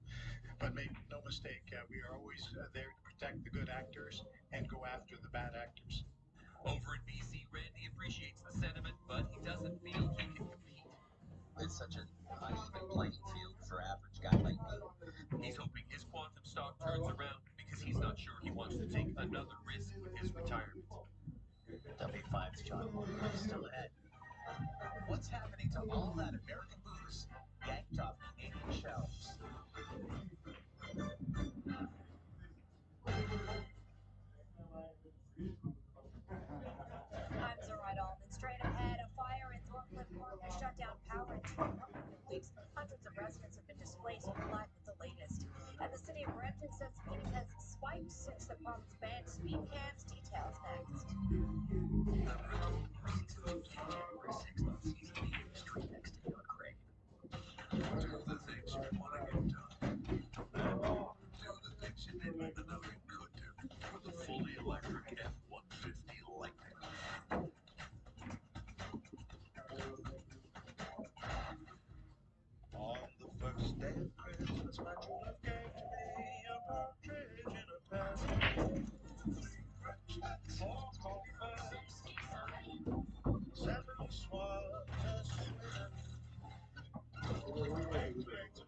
but make no mistake, we are always there to protect the good actors and go after the bad actors. Over in BC, Randy appreciates the sentiment, but he doesn't feel he can compete. It's such an uneven playing field for average guy like me. He's hoping his quantum stock turns around because he's not sure he wants to take another risk with his retirement. W5's John Woodward is still ahead. What's happening? So all that American booze yanked off Canadian shelves. I'm Zoraid Allman. Straight ahead, a fire in Thorncliffe Park has shut down power in 2 weeks. Hundreds of residents have been displaced. We're live with the latest. And the city of Brampton says speeding has spiked since the province banned speed cams. Details next. January 6th on season 8, street next to Young Craig. Do the things you want to get done. Do the things you didn't even know you could do. With the fully electric F-150 Lightning. On the first day of Christmas, my true love gave to me a partridge in a pear. Four coffins, 7 swans, a swim. 8 eggs,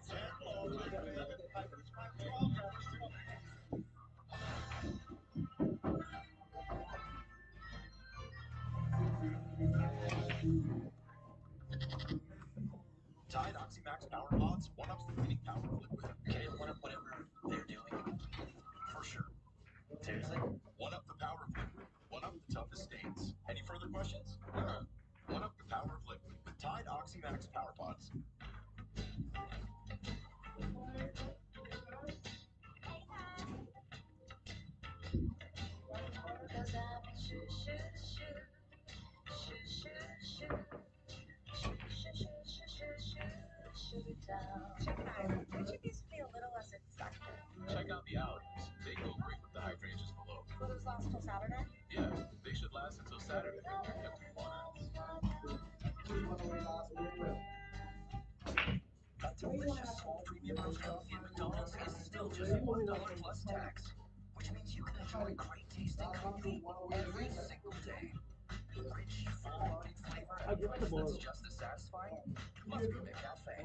10 more to bed, pipers, my 12 rabbits to me. Tide Oxymax Power Pods one-ups the cleaning power of liquid. Can it one-up whatever they're doing? For sure. Seriously? One-up the power of liquid. One-up the toughest stains. Any further questions? One-up the power of liquid with Tide Oxymax Power Pods. Should these be a little less infected? Check out the hours. They go great with the hydrangeas below. Will those last till Saturday? Yeah, they should last until Saturday if they're kept in water. A delicious small premium roast coffee at McDonald's is still just $1 plus tax, which means you can enjoy great tasting coffee every single day. Rich, full-bodied flavor and a price that's just as satisfying? Must be McCafe.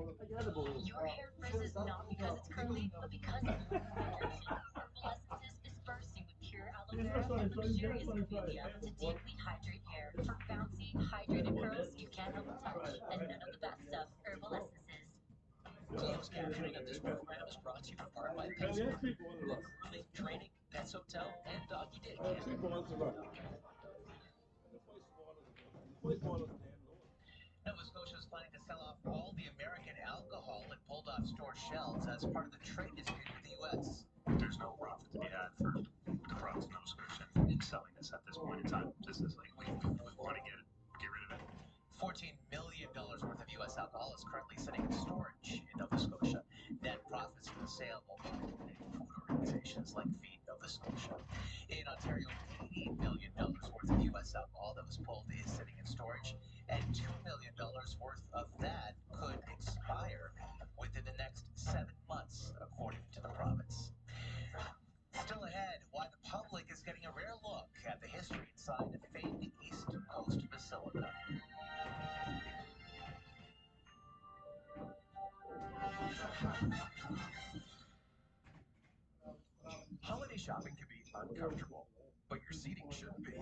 Your hair frizzes not because it's curly, but because of hydration. Herbal Essences is bursting with pure aloe vera and luxurious camellia to deeply hydrate hair. For bouncy, hydrated curls you can't help but touch. And none of the bad stuff. Herbal Essences. Closed captioning of this program is brought to you in part by PetSmart, the grooming, training, pets hotel, and doggy daycare. Nova Scotia is planning to sell off all the American alcohol it pulled off store shelves as part of the trade dispute with the U.S. There's no profit to be had for the province of Nova Scotia in selling this at this point in time. This is like, we want to get rid of it. $14 million worth of U.S. alcohol is currently sitting in storage in Nova Scotia. Net profits from the sale will be donated to food organizations like Feed Nova Scotia. In Ontario, $80 million worth of U.S. alcohol that was pulled is sitting in storage, and $2 million worth of that could expire within the next 7 months, according to the province. Still ahead, why the public is getting a rare look at the history inside a famed East Coast Basilica. Holiday shopping can be uncomfortable, but your seating shouldn't be.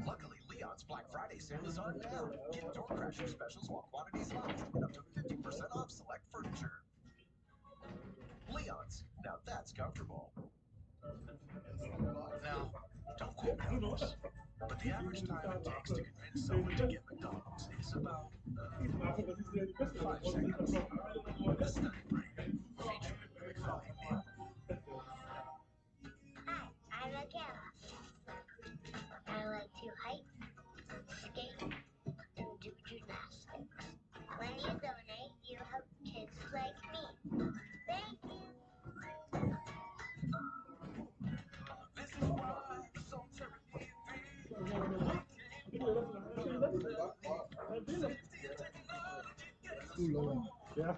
Luckily, Leon's Black Friday sale is on now. Get door crasher specials while quantities last and up to 50% off select furniture. Leon's, now that's comfortable. Now, don't quote me on this, but the average time it takes to convince someone to get McDonald's is about 5 seconds. A study break featuring the McFly meal. Hi, I'm Michaela. I like to hike, skate, and do gymnastics. When you donate, you help kids like me. Thank you. This is why it's on Terry Too low. Yeah.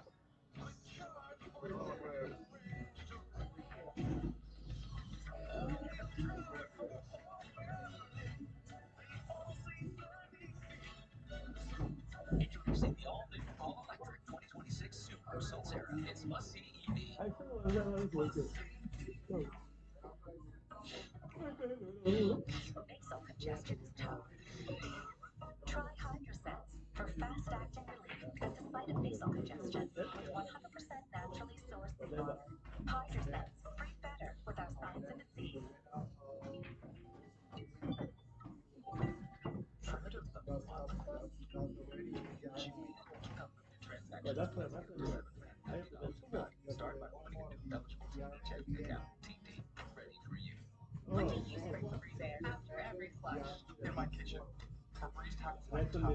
Introducing the all-new, all-electric 2026 Subaru Solterra. It's must-see EV. Nasal congestion is tough. Try Hydrosense for fast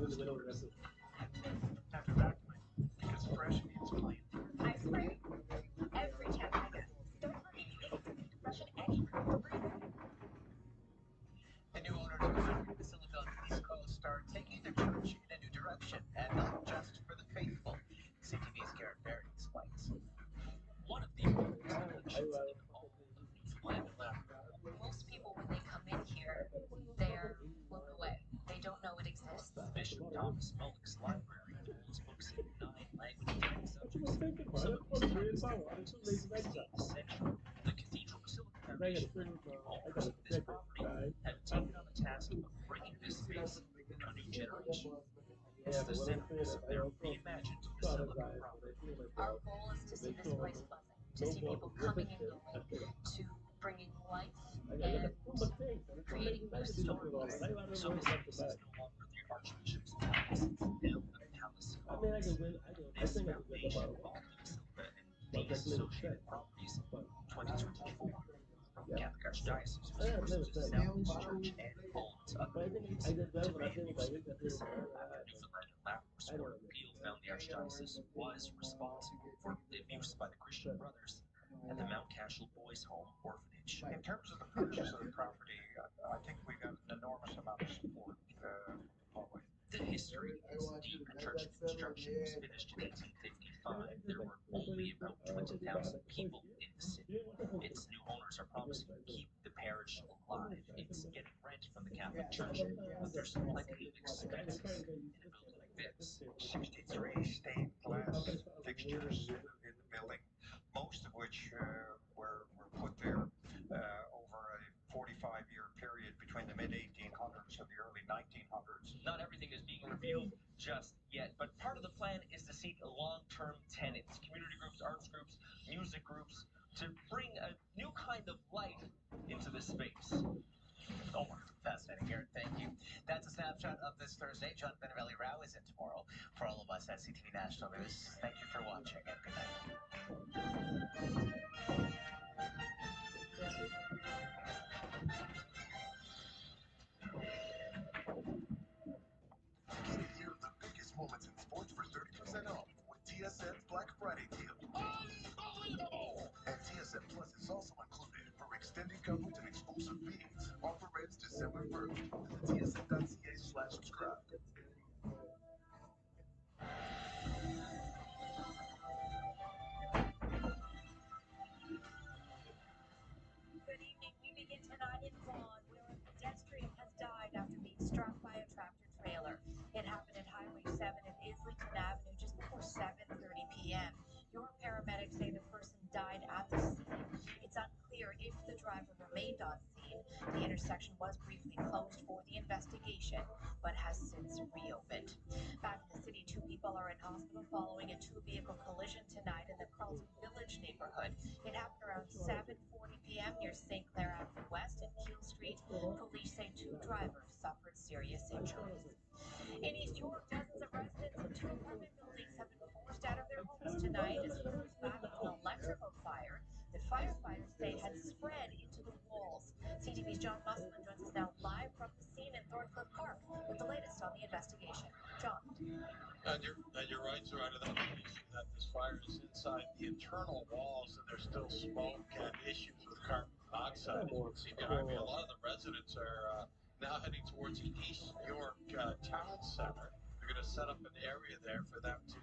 After vacuuming, because fresh means clean. I spray every chance I get. Don't forget you instantly freshen any room for breathing. The new owners of a country facility on the East Coast are taking their church in a new direction, and not just for the faithful. CTV's Garrett Barry explains. One of the oldest collections in all of Newfoundland and Labrador. Most people, when they come in here, they're blown away. They don't know it exists. Bishop Thomas Mullick's library holds books in 9 languages and subjects. Some of these titles date back to the 16th century. The Cathedral Basilica Foundation, new owners of this property, have taken on the task of bringing this space to a new generation. It's the centerpiece of their reimagined Basilica property. Our goal is to see this place buzzing, to see people coming and going, to bringing life and creating new stories. So this space is no longer the Archbishop's magnificent hill and palace halls. This foundation bought the Basilica and these associated properties in 2024. The Catholic Archdiocese was forced to sell this church and own other buildings to make a new space. After Newfoundland and Labrador's Court of Appeal found the Archdiocese was responsible for abuse by the Christian Brothers at the Mount Cashel Boys Home Orphanage. In terms of the purchase of the property, I think we got an enormous amount of support from the public. The history is deep. Church construction was finished in 1855. There were only about 20,000 people in the city. Its new owners are promising to keep the parish alive. It's getting rent from the Catholic Church, but there's plenty of expenses in a building like this. 63 stained glass fixtures in the building, most of which were put there over a 45-year period between the mid-1800s and the early 1900s. Not everything is being revealed just yet, but part of the plan is to seek long-term tenants, community groups, arts groups, music groups, to bring a new kind of life into this space. Omar, fascinating, Garrett. Thank you. That's a snapshot of this Thursday. John Benavelli Rao is in tomorrow. For all of us at CTV National News, thank you for watching and good night. Get here the biggest moments in sports for 30% off with TSN's Black Friday deal. Unbelievable! And TSN Plus is also included for extended coverage and exclusive feeds. Offer ends December 1st. Visit tsn.ca/subscribe. Good evening. We begin tonight in Vaughan, where a pedestrian has died after being struck by a tractor trailer. It happened at Highway 7 and Islington Avenue just before 7:30 p.m. Your paramedics say the person died at the scene. It's unclear if the driver remained on scene. The intersection was briefly closed for the investigation, but has since reopened. Back in the city, 2 people are in hospital following a 2-vehicle collision tonight in the Carlton Village neighborhood. It happened around 7:40 p.m. near St. Clair Avenue West and Keel Street. Police say 2 drivers suffered serious injuries. In East York, dozens of residents in 2 apartment buildings have been forced out of their homes tonight as crews battled an electrical fire that firefighters say had spread into the walls. CTV's John Musselman joins us now live from the scene in Thorncliffe Park with the latest on the investigation. John. And you're right, Sarada. The police say that this fire is inside the internal walls and there's still smoke and issues with carbon monoxide. As you can see behind me, a lot of the residents are now heading towards the East York Town Center. They're going to set up an area there for them to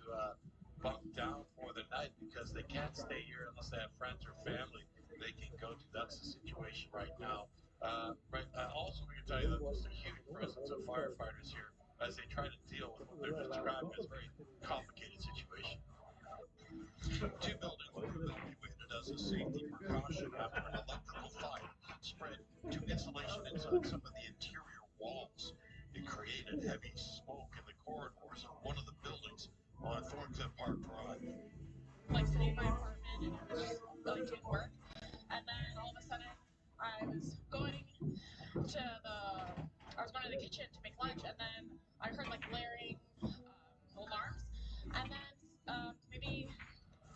bunk down for the night because they can't stay here unless they have friends or family they can go to. That's the situation right now. Also, we can tell you that there's a huge presence of firefighters here as they try to deal with what they're describing as a very complicated situation. 2 buildings were evacuated as a safety precaution after an electrical fire spread to insulation inside some of the interior walls. It created heavy smoke in the corridors of one of the buildings on Thorncliffe Park Drive. Like sitting in my apartment and I was going to work, and then all of a sudden I was going to the kitchen to make lunch, and then I heard like blaring alarms, and then maybe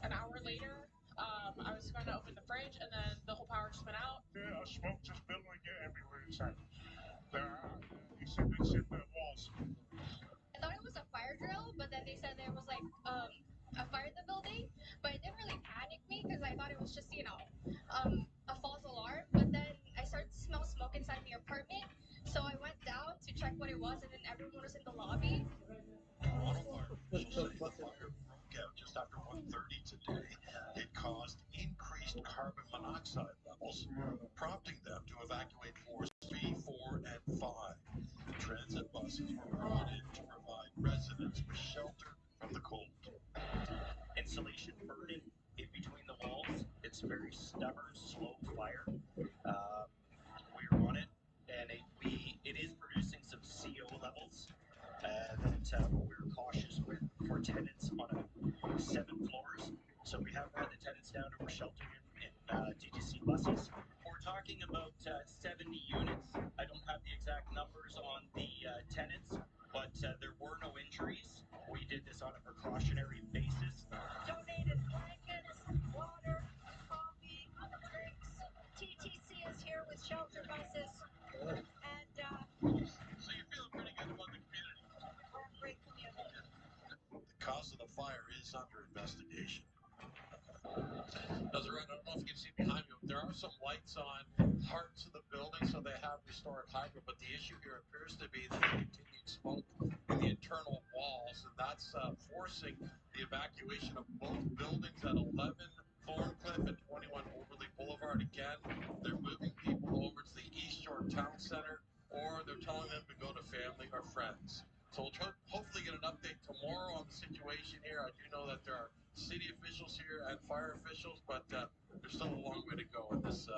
an hour later I was going to open the fridge, and then the whole power just went out. Yeah, smoke just billowing everywhere inside. but then they said there was like a fire in the building, but it didn't really panic me because I thought it was just, you know, a false alarm. But then I started to smell smoke inside the apartment, so I went down to check what it was, and then everyone was in the lobby. Toronto fire officials say the fire broke out just after 1:30 today. It caused increased carbon monoxide levels, prompting them to evacuate floors 3, 4, and 5. Transit buses were brought in to provide residents with shelter from the cold. Insulation burning in between the walls. It's a very stubborn, slow fire. We're on it, and it is producing some CO levels that we're cautious with for tenants on 7 floors. So we have brought the tenants down and we're sheltering in DTC buses. We're talking about 70 units. I don't have the exact numbers on the tenants, but there were no injuries. We did this on a precautionary basis. Donated blankets, water, coffee, drinks. TTC is here with shelter buses. And, So you're feeling pretty good about the community? we're a great community. The cause of the fire is under investigation. Does it run? I don't know if you can see behind me, but there are some lights on parts of the building, so they have restored hydro. But the issue here appears to be the continued smoke in the internal walls, and that's forcing the evacuation of both buildings at 11 Thorncliffe and 21 Overley Boulevard. Again, they're moving people over to the East Shore Town Center, or they're telling them to go to family or friends. So we'll try, hopefully get an update tomorrow on the situation here. I do know that there are city officials here and fire officials, but there's still a long way to go in this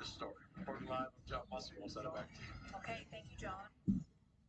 story. Reporting live, I'm John Mussey. We'll send it back to you. Okay, thank you, John.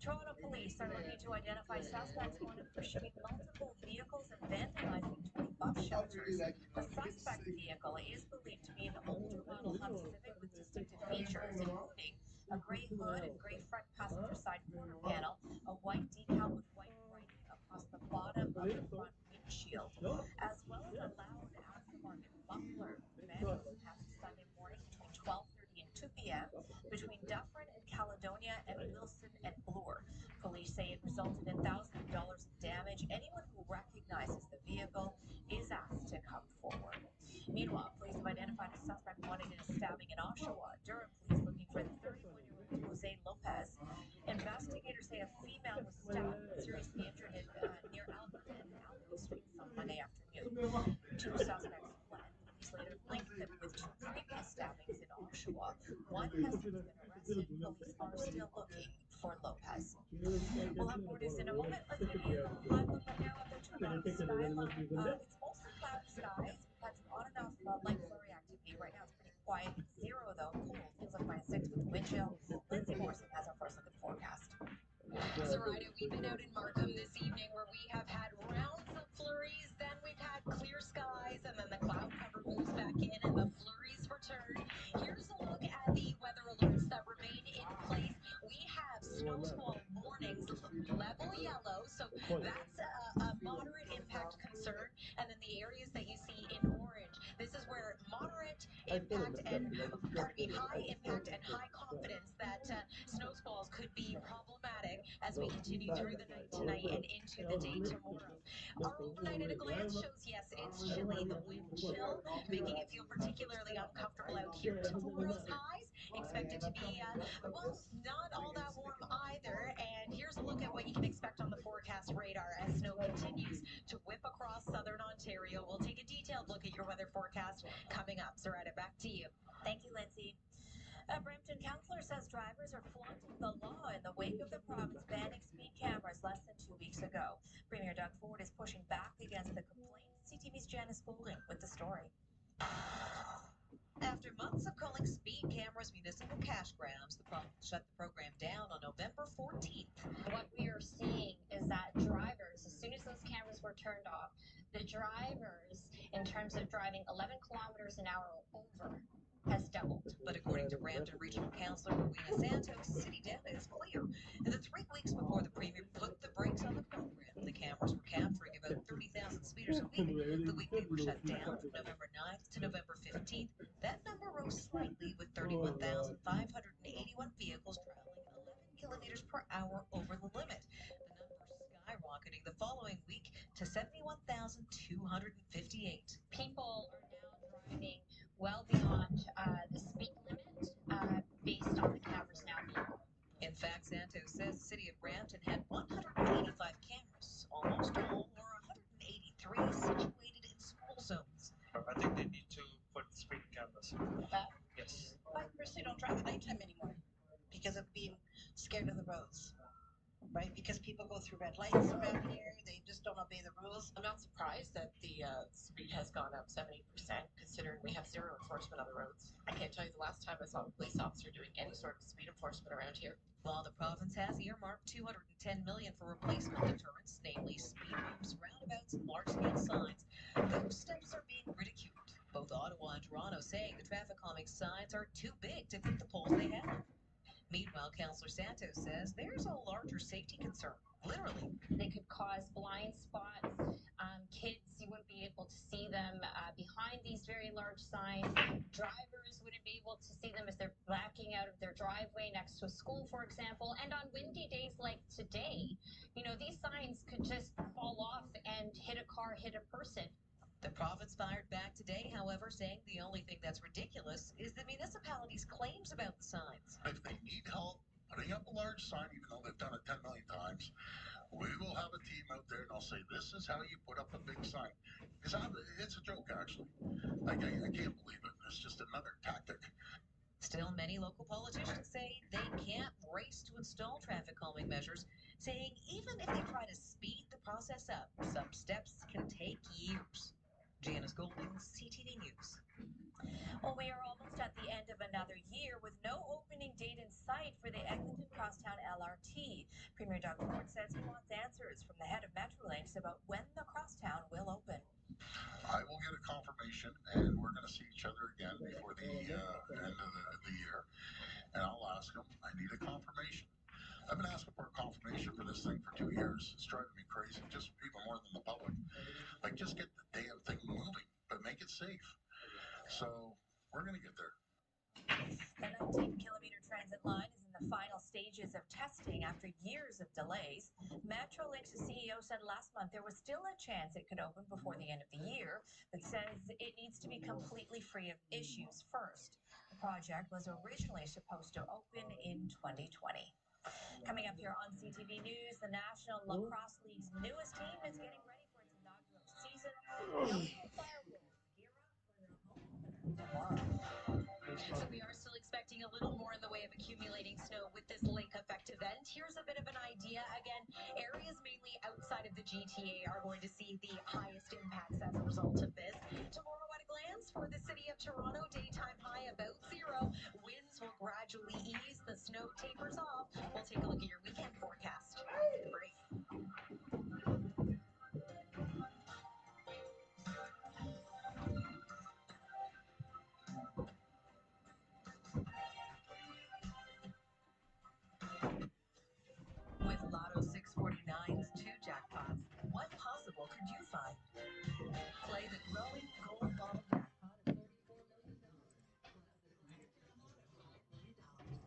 Toronto police are looking to identify suspects wanted for shooting multiple vehicles and vandalizing 20 bus shelters. The suspect vehicle is believed to be an older model Honda Civic with distinctive features, including a gray hood and gray front passenger side quarter panel, a white decal with white writing across the bottom of the front windshield, as well as a loud aftermarket muffler. Vandals passed Sunday morning between 12:30 and 2 p.m. between Dufferin and Caledonia and Wilson and Bloor. Police say it resulted in thousands of dollars in damage. Anyone who recognizes the vehicle is asked to come forward. Meanwhile, police have identified a suspect wanted in a stabbing in Oshawa. Durham police looking for the 31-year-old Jose Lopez. Investigators say a female was stabbed and seriously injured near Alberta and Albany Streets on Monday afternoon. 2 suspects fled. Police later linked them with 2 previous stabbings in Oshawa. One has since been arrested. Police are still looking for Lopez. We'll have more news in a moment. Let's give you a live look right now at the Toronto skyline. It's mostly cloudy skies. We've had some on and off light flurry activity. Right now it's pretty quiet. 0 though, cold. Feels like -6 with the wind chill. Lindsay Morrison has our first look at the forecast. Zoraida, we've been out in Markham this evening where we have had rounds of flurries, then we've had clear skies, and then the cloud cover moves back in and the flurries return. Here's a look at the weather alerts that remain in place. We have snow squall warnings, level yellow, so that's a moderate impact concern, and then the areas that you see in orange, this is where moderate impact and, high impact and high confidence that snow squalls could be problematic as we continue through the night tonight and into the day tomorrow. Our overnight at a glance shows, yes, it's chilly. The wind chill making it feel particularly uncomfortable out here. Tomorrow's highs expected to be, well, not all that warm either. And here's a look at what you can expect on the forecast radar as snow continues to whip across southern Ontario. We'll take a detailed look at your weather forecast coming up. Zoraida, back to you. Thank you, Lindsay. A Brampton councillor says drivers are flaunting the law in the wake of the province banning speed cameras less than 2 weeks ago. Premier Doug Ford is pushing back against the complaints. CTV's Janice Golden with the story. After months of calling speed cameras municipal cash grabs, the province shut the program down on November 14th. What we are seeing is that drivers, as soon as those cameras were turned off, the drivers, in terms of driving 11 kilometers an hour or over, has doubled. But according to Brampton Regional Councillor Rowena Santos, city data is clear. In the 3 weeks before the Premier put the brakes on the program, the cameras were capturing about 30,000 speeders a week. The week they were shut down from November 9th to November 15th, that number rose slightly with 31,581 vehicles traveling 11 kilometers per hour over the limit. The number skyrocketing the following 1,258. People are now driving well beyond the speed limit based on the cameras now being on. In fact, Santos says the city of Brampton had 185 cameras, almost all, or 183, situated in school zones. I think they need to put speed cameras. Yes. I personally don't drive at nighttime anymore because of being scared of the roads. Right? Because people go through red lights around here, they just don't obey the rules. I'm not surprised that the speed has gone up 70%, considering we have zero enforcement on the roads. I can't tell you the last time I saw a police officer doing any sort of speed enforcement around here. While the province has earmarked $210 million for replacement deterrents, namely speed bumps, roundabouts, and large-scale signs, those steps are being ridiculed. Both Ottawa and Toronto saying the traffic calming signs are too big to fit the poles they have. Meanwhile, Councillor Santos says there's a larger safety concern. Literally. They could cause blind spots. Kids, you wouldn't be able to see them behind these very large signs. Drivers wouldn't be able to see them as they're backing out of their driveway next to a school, for example. And on windy days like today, you know, these signs could just fall off and hit a car, hit a person. The province fired back today, however, saying the only thing that's ridiculous is the municipality's claims about the signs. If they need help putting up a large sign, even though they've done it 10 million times, we will have a team out there and I'll say, this is how you put up a big sign. Because it's a joke, actually. Like, I can't believe it. It's just another tactic. Still, many local politicians say they can't race to install traffic calming measures, saying even if they try to speed the process up, some steps can take years. Janice Golding, CTV News. Well, we are almost at the end of another year with no opening date in sight for the Eglinton Crosstown LRT. Premier Doug Ford says he wants answers from the head of Metrolinx about when the Crosstown will open. I will get a confirmation, and we're going to see each other again before the end of the year. And I'll ask him, I need a confirmation. I've been asking for a confirmation for this thing for 2 years. It's driving me crazy, just even more than the public. Like, just get the damn thing moving, but make it safe. So, we're going to get there. The 19-kilometer transit line is in the final stages of testing after years of delays. Metrolinx's CEO said last month there was still a chance it could open before the end of the year, but says it needs to be completely free of issues first. The project was originally supposed to open in 2020. Coming up here on CTV News, the National Lacrosse League's newest team is getting ready for its inaugural season. Qualifier Wolves gear up for their home opener tomorrow. So we are still expecting a little more in the way of accumulating snow with this lake effect event. Here's a bit of an idea. Again, areas mainly outside of the GTA are going to see the highest impacts as a result of this. Tomorrow at a glance for the city of Toronto, daytime high about 0. Winds will gradually ease. The snow tapers off. We'll take a look at your weekend forecast after the break. With Lotto 649's 2 jackpots, what possible could you find? Play the growing gold ball jackpot of $34 million.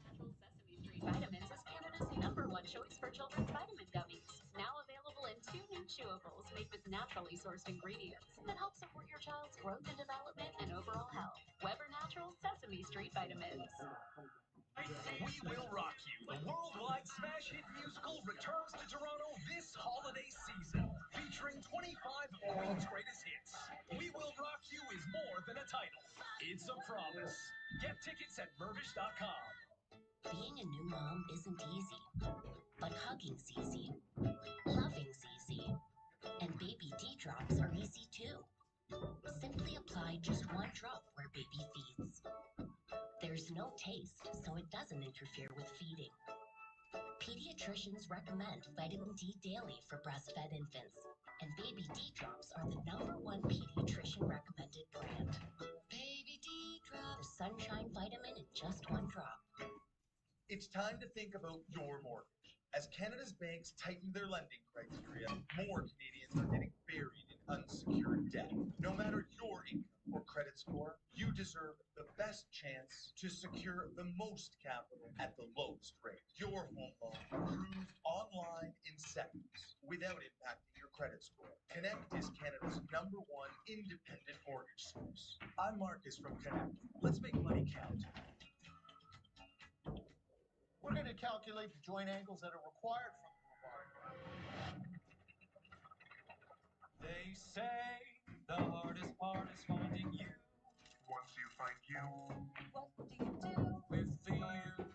Natural Sesame Street Vitamins is Canada's #1 choice for children's vitamin gummies. Now available in 2 new chewables made with naturally sourced ingredients that help support your child's growth and development and overall health. Weber Natural Sesame Street Vitamins. We Will Rock You, the worldwide smash hit musical, returns to Toronto this holiday season, featuring 25 of Queen's greatest hits. We Will Rock You is more than a title. It's a promise. Get tickets at Mervish.com. Being a new mom isn't easy, but hugging's easy, loving's easy, and baby D-drops are easy too. Simply apply just 1 drop where baby feeds. There's no taste, so it doesn't interfere with feeding. Pediatricians recommend vitamin D daily for breastfed infants, and baby D-drops are the #1 pediatrician recommended brand. Baby D-drops, the sunshine vitamin in just 1 drop. It's time to think about your mortgage. As Canada's banks tighten their lending criteria, more Canadians are getting buried in unsecured debt. No matter your income or credit score, you deserve the best chance to secure the most capital at the lowest rate. Your home loan approved online in seconds. without impacting your credit score. Connect is Canada's #1 independent mortgage source. I'm Marcus from Connect. Let's make money count. We're going to calculate the joint angles that are required from the robotic arm. They say the hardest part is finding you. Once you find you, What do you do With the you.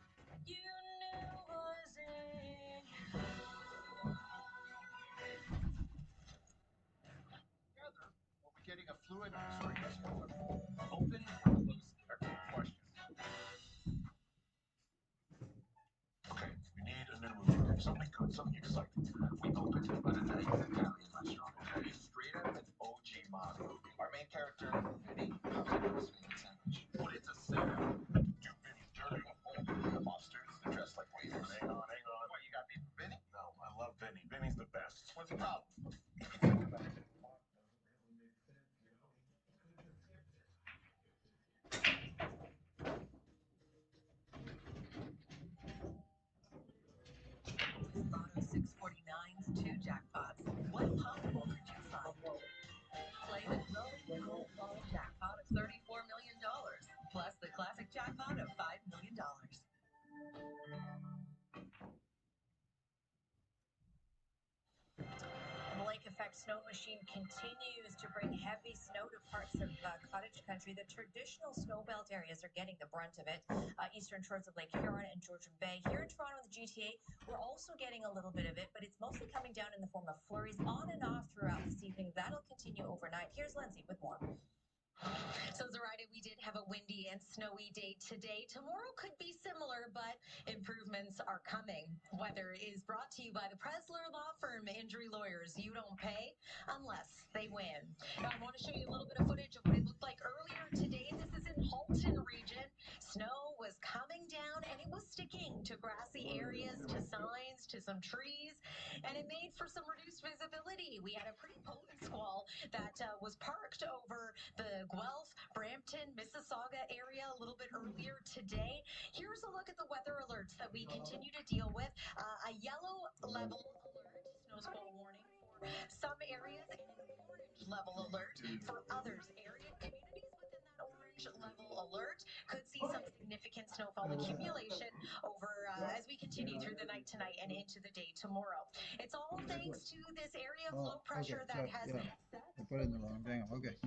you knew was in you? Together, we'll be getting a fluid. Sorry, guys. Open or close technical questions. Okay, we need a new movie. Something good, something exciting. We opened an Italian restaurant, okay? Straight out of an OG mob movie. Our main character, Vinny, comes in with his favorite sandwich. But it's a setup. Do Vinny dirty. The monsters, they're dressed like waiters. Hang on. What, you got beef with Vinny? No, I love Vinny. Vinny's the best. What's the problem? With Lotto 649's 2 jackpots, what possible could you find? Play the growing gold ball jackpot of $34 million, plus the classic jackpot of $5 million. The lake effect snow machine continues to bring heavy snow to parts of cottage country. The traditional snow belt areas are getting the brunt of it. Eastern shores of Lake Huron and Georgian Bay. Here in Toronto and the GTA, we're also getting a little bit of it, but it's mostly coming down in the form of flurries on and off throughout this evening. That'll continue overnight. Here's Lindsay with more. So, Zoraida, we did have a windy and snowy day today. Tomorrow could be similar, but improvements are coming. Weather is brought to you by the Presler Law Firm Injury Lawyers. You don't pay unless they win. Now, I want to show you a little bit of footage of what it looked like earlier today. This is in Halton region. Snow was coming down, and it was sticking to grassy areas, to signs, to some trees, and it made for some reduced visibility. We had a pretty potent squall that was parked over the Guelph, Brampton, Mississauga area a little bit earlier today. Here's a look at the weather alerts that we continue to deal with. A yellow level alert, snow squall warning for some areas, and an orange level alert for others. Area communities within that orange level alert could see some significant snowfall accumulation over as we continue through the night tonight and into the day tomorrow. It's all thanks to this area of low pressure that has set. I put it in the wrong thing. Okay.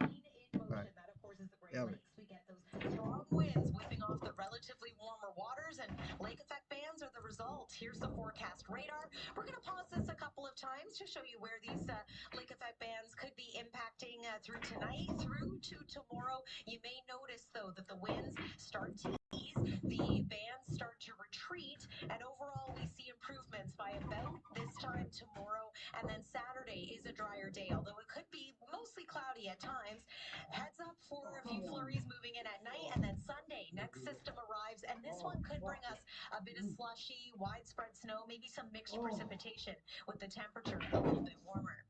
Right. That, of course, is the Great Lakes. We get those strong winds whipping off the relatively warmer waters, and lake effect bands are the result. Here's the forecast radar. We're going to pause this a couple of times to show you where these lake effect bands could be impacting through tonight, through to tomorrow. You may notice, though, that the winds start to ease, the bands start to retreat, and overall we see improvements by about this time tomorrow. And then Saturday is a drier day, although it could be mostly cloudy at times. Heads up for a few flurries moving in at night, and then Sunday, next system arrives, and this one could bring us a bit of slushy, widespread snow, maybe some mixed precipitation with the temperature a little bit warmer.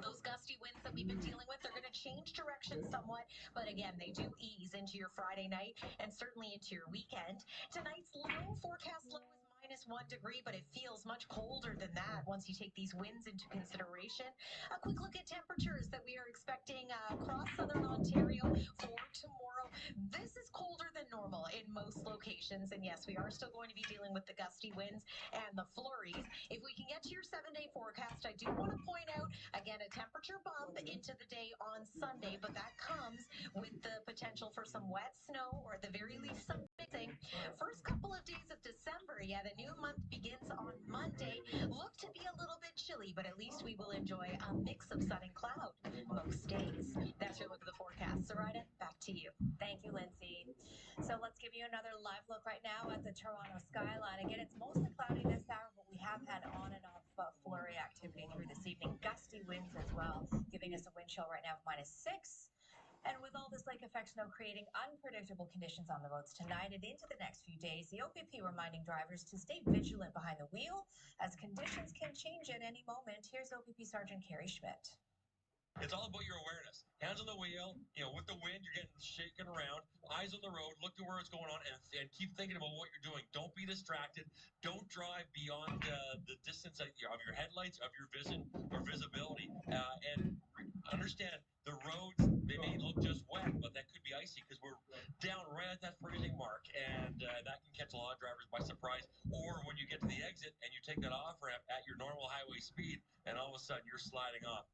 Those gusty winds that we've been dealing with, they're going to change direction somewhat, but again, they do ease into your Friday night and certainly into your weekend. Tonight's low, forecast low is -1 degree, but it feels much colder than that once you take these winds into consideration. A quick look at temperatures that we are expecting across southern Ontario for tomorrow. This is colder than normal in most locations, and yes, we are still going to be dealing with the gusty winds and the flurries. If we can get to your 7-day forecast, I do want to point out, again, a temperature bump into the day on Sunday, but that comes with the potential for some wet snow, or at the very least some mixing. First couple of days of December, yeah, the new month begins on Monday. Look to be a little bit chilly, but at least we will enjoy a mix of sun and cloud most days. That's your look at the forecast. Zoraida, back to you. Thank you, Lindsay. So let's give you another live look right now at the Toronto skyline. Again, it's mostly cloudy this hour, but we have had on and off flurry activity through this evening. Gusty winds as well, giving us a wind chill right now of -6. And with all this lake effect snow creating unpredictable conditions on the roads tonight and into the next few days, the OPP reminding drivers to stay vigilant behind the wheel as conditions can change at any moment. Here's OPP Sergeant Carrie Schmidt. It's all about your awareness. Hands on the wheel, with the wind, you're getting shaken around. Eyes on the road, look to where it's going on, and keep thinking about what you're doing. Don't be distracted. Don't drive beyond the distance of your headlights, of your vision or visibility. And understand the roads, they may look just wet, but that could be icy because we're down right at that freezing mark. And that can catch a lot of drivers by surprise. Or when you get to the exit and you take that off ramp at your normal highway speed, and all of a sudden you're sliding off.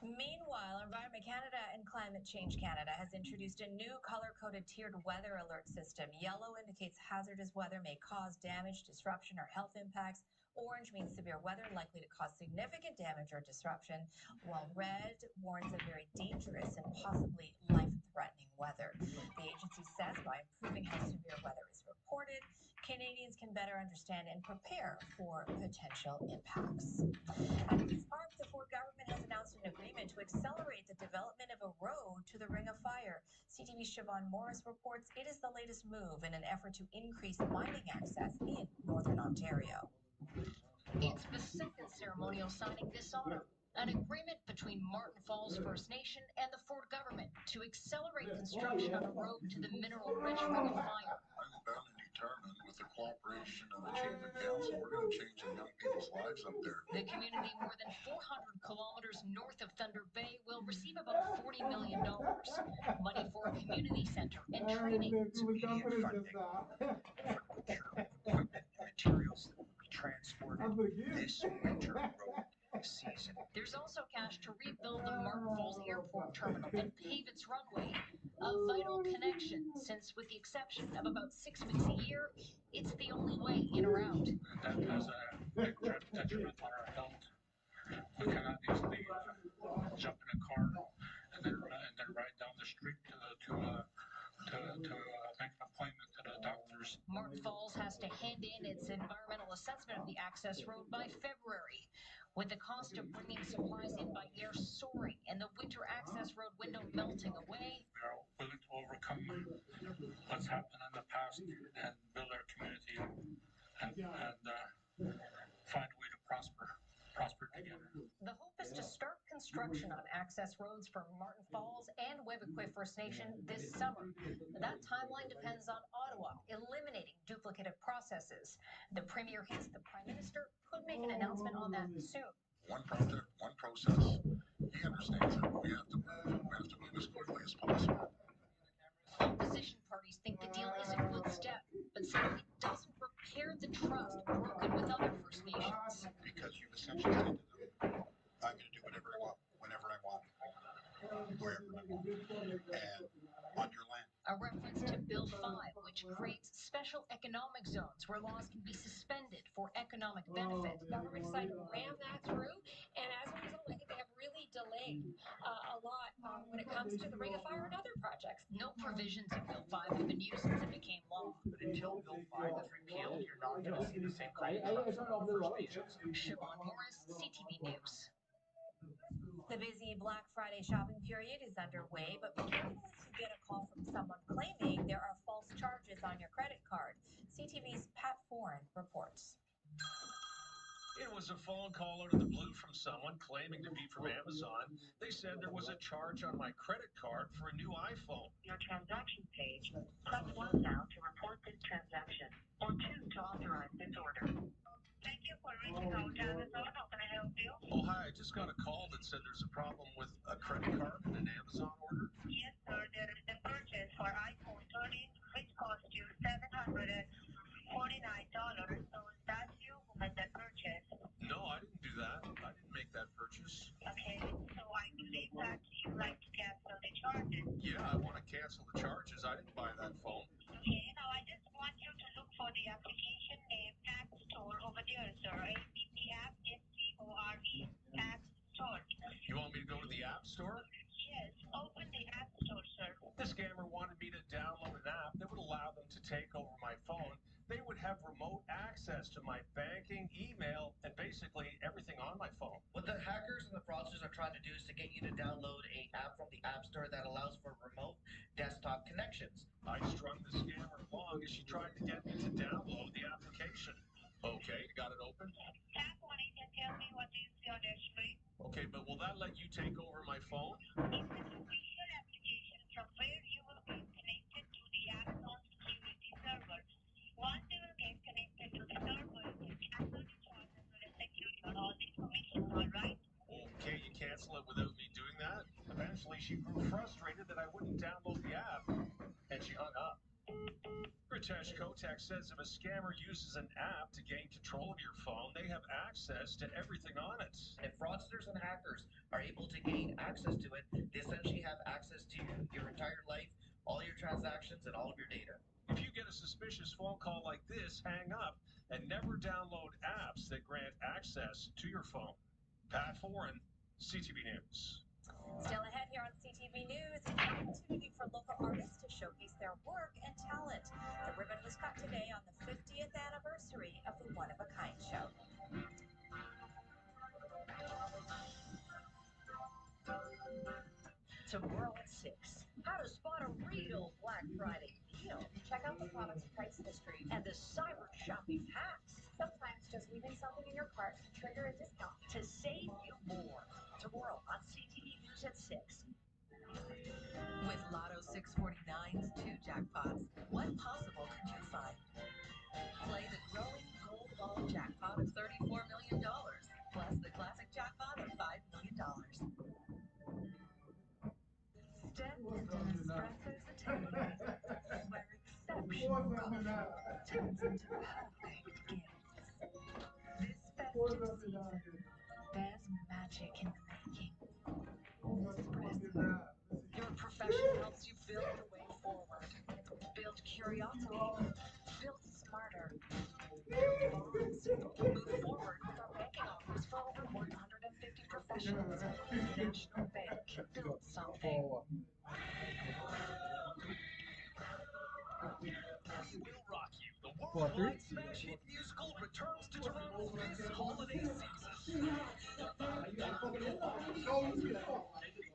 Meanwhile, Environment Canada and Climate Change Canada has introduced a new color-coded tiered weather alert system. Yellow indicates hazardous weather may cause damage, disruption, or health impacts. Orange means severe weather likely to cause significant damage or disruption, while red warns of very dangerous and possibly life-threatening weather. The agency says by improving how severe weather is reported, Canadians can better understand and prepare for potential impacts. At Queen's Park, the Ford government has announced an agreement to accelerate the development of a road to the Ring of Fire. CTV's Siobhan Morris reports it is the latest move in an effort to increase mining access in Northern Ontario. It's the second ceremonial signing this autumn. An agreement between Martin Falls First Nation and the Ford government to accelerate construction on a road to the mineral-rich Ring of Fire. I'm bound and determined with the cooperation of the Chief and Council, we're going to change some young people's lives up there. The community more than 400 kilometers north of Thunder Bay will receive about $40 million. Money for a community center and training. Immediate funding for butcher equipment and materials that will be transported this winter road season. There's also cash to rebuild the Martin Falls Airport terminal and pave its runway. A vital connection, since with the exception of about 6 weeks a year, it's the only way in or out. That has a big detriment on our health. We cannot easily jump in a car and then ride down the street to make an appointment to the doctors. Martin Falls has to hand in its environmental assessment of the access road by February. With the cost of bringing supplies in by air soaring and the winter access road window melting away, We are willing to overcome what's happened in the past and build our community and find a way to prosper together. The hope is to start construction on access roads for Martin Falls and Webequie First Nation this summer. That timeline depends on Ottawa eliminating duplicative processes. The Premier hints the Prime Minister could make an announcement on that soon. One project, one process. He understands it. We have to move as quickly as possible. Opposition parties think the deal is a good step, but say it doesn't repair the trust broken with other First Nations. Because you've essentially said to them, I'm going to do whatever I want, whenever I want, wherever I want, and on your land. A reference to Bill 5, which creates special economic zones where laws can be suspended for economic benefit. Government decided to ram that through, and as a result, I think they have really delayed a lot when it comes to the Ring of Fire and other projects. No provisions in Bill 5 have been used since it became law. But until Bill 5 is repealed, you're not going to see the same kind of trust from First Nations. Siobhan Morris, CTV News. The busy Black Friday shopping period is underway, but be careful if you get a call from someone claiming there are false charges on your credit card. CTV's Pat Foran reports. It was a phone call out of the blue from someone claiming to be from Amazon. They said there was a charge on my credit card for a new iPhone. Your transaction page. Press 1 now to report this transaction, or 2 to authorize this order. Thank you for reaching out to Amazon. How can I help you? Oh, hi. I just got a call that said there's a problem with a credit card and an Amazon order. Yes, sir. There is a purchase for iPhone 13, which cost you $749. So is that you who made that purchase? No, I didn't do that. I didn't make that purchase. Okay, so I believe that you'd like to cancel the charges. Yeah, I want to cancel the charges. I didn't buy that phone. Okay, now I just want you to look for the application name App Store over there, sir. APPAppStore. App Store. You want me to go to the App Store? Yes, open the App Store, sir. The scammer wanted me to download an app that would allow them to take over my phone. They would have remote access to my banking, email, and basically everything on my phone. What the hackers and the fraudsters are trying to do is to get you to download an app from the App Store that allows for remote desktop connections. I strung the scammer along as she tried to get me to download the application. Okay, you got it open? Tap on it and tell me what do you see on their screen. Okay, but will that let you take All right. Well, can't you cancel it without me doing that? Eventually, she grew frustrated that I wouldn't download the app, and she hung up. Ritesh Kotak says if a scammer uses an app to gain control of your phone, they have access to everything on it. If fraudsters and hackers are able to gain access to it, they essentially have access to your entire life, all your transactions, and all of your data. If you get a suspicious phone call like this, hang up and never download apps that grant access to your phone. Pat Foran, CTV News. Still ahead here on CTV News, it's an opportunity for local artists to showcase their work and talent. The ribbon was cut today on the 50th anniversary of the One of a Kind show. Tomorrow at 6. How to spot a real Black Friday deal. Check out the product's price history And the cyber shopping hacks sometimes just leaving something in your cart can trigger a discount. to save you more. Tomorrow on CTV News at 6. With Lotto 649's 2 jackpots, what possible could you find? Play the growing gold ball jackpot of $34 million, plus the classic jackpot of $5 million. Step into Nespresso's Italian, where exceptional coffee turns into perfect gifts. This festive season, there's magic in the making. Nespresso. Your profession helps you build the way forward. Build curiosity. Build smarter. Build bonds. Move forward with our banking offers for over 150 professions. National Bank. Build something. We Will Rock You, the 4-3. worldwide smash hit musical returns to Toronto this holiday season. Featuring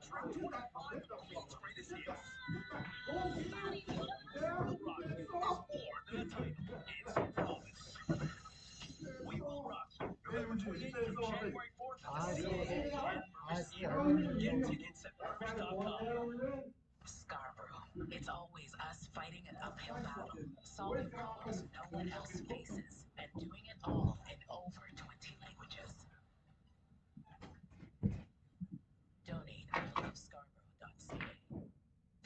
25 of the Queen's greatest hits. Will Rock You is more than a title. It's a promise. We Will Rock You, November 28th through January 4th at the CAA Canberra Theatre. Get tickets at merch.com. Scarborough. It's always us fighting an uphill battle, solving problems no one else faces, and doing it all in over 20 languages. Donate at lovescarborough.ca.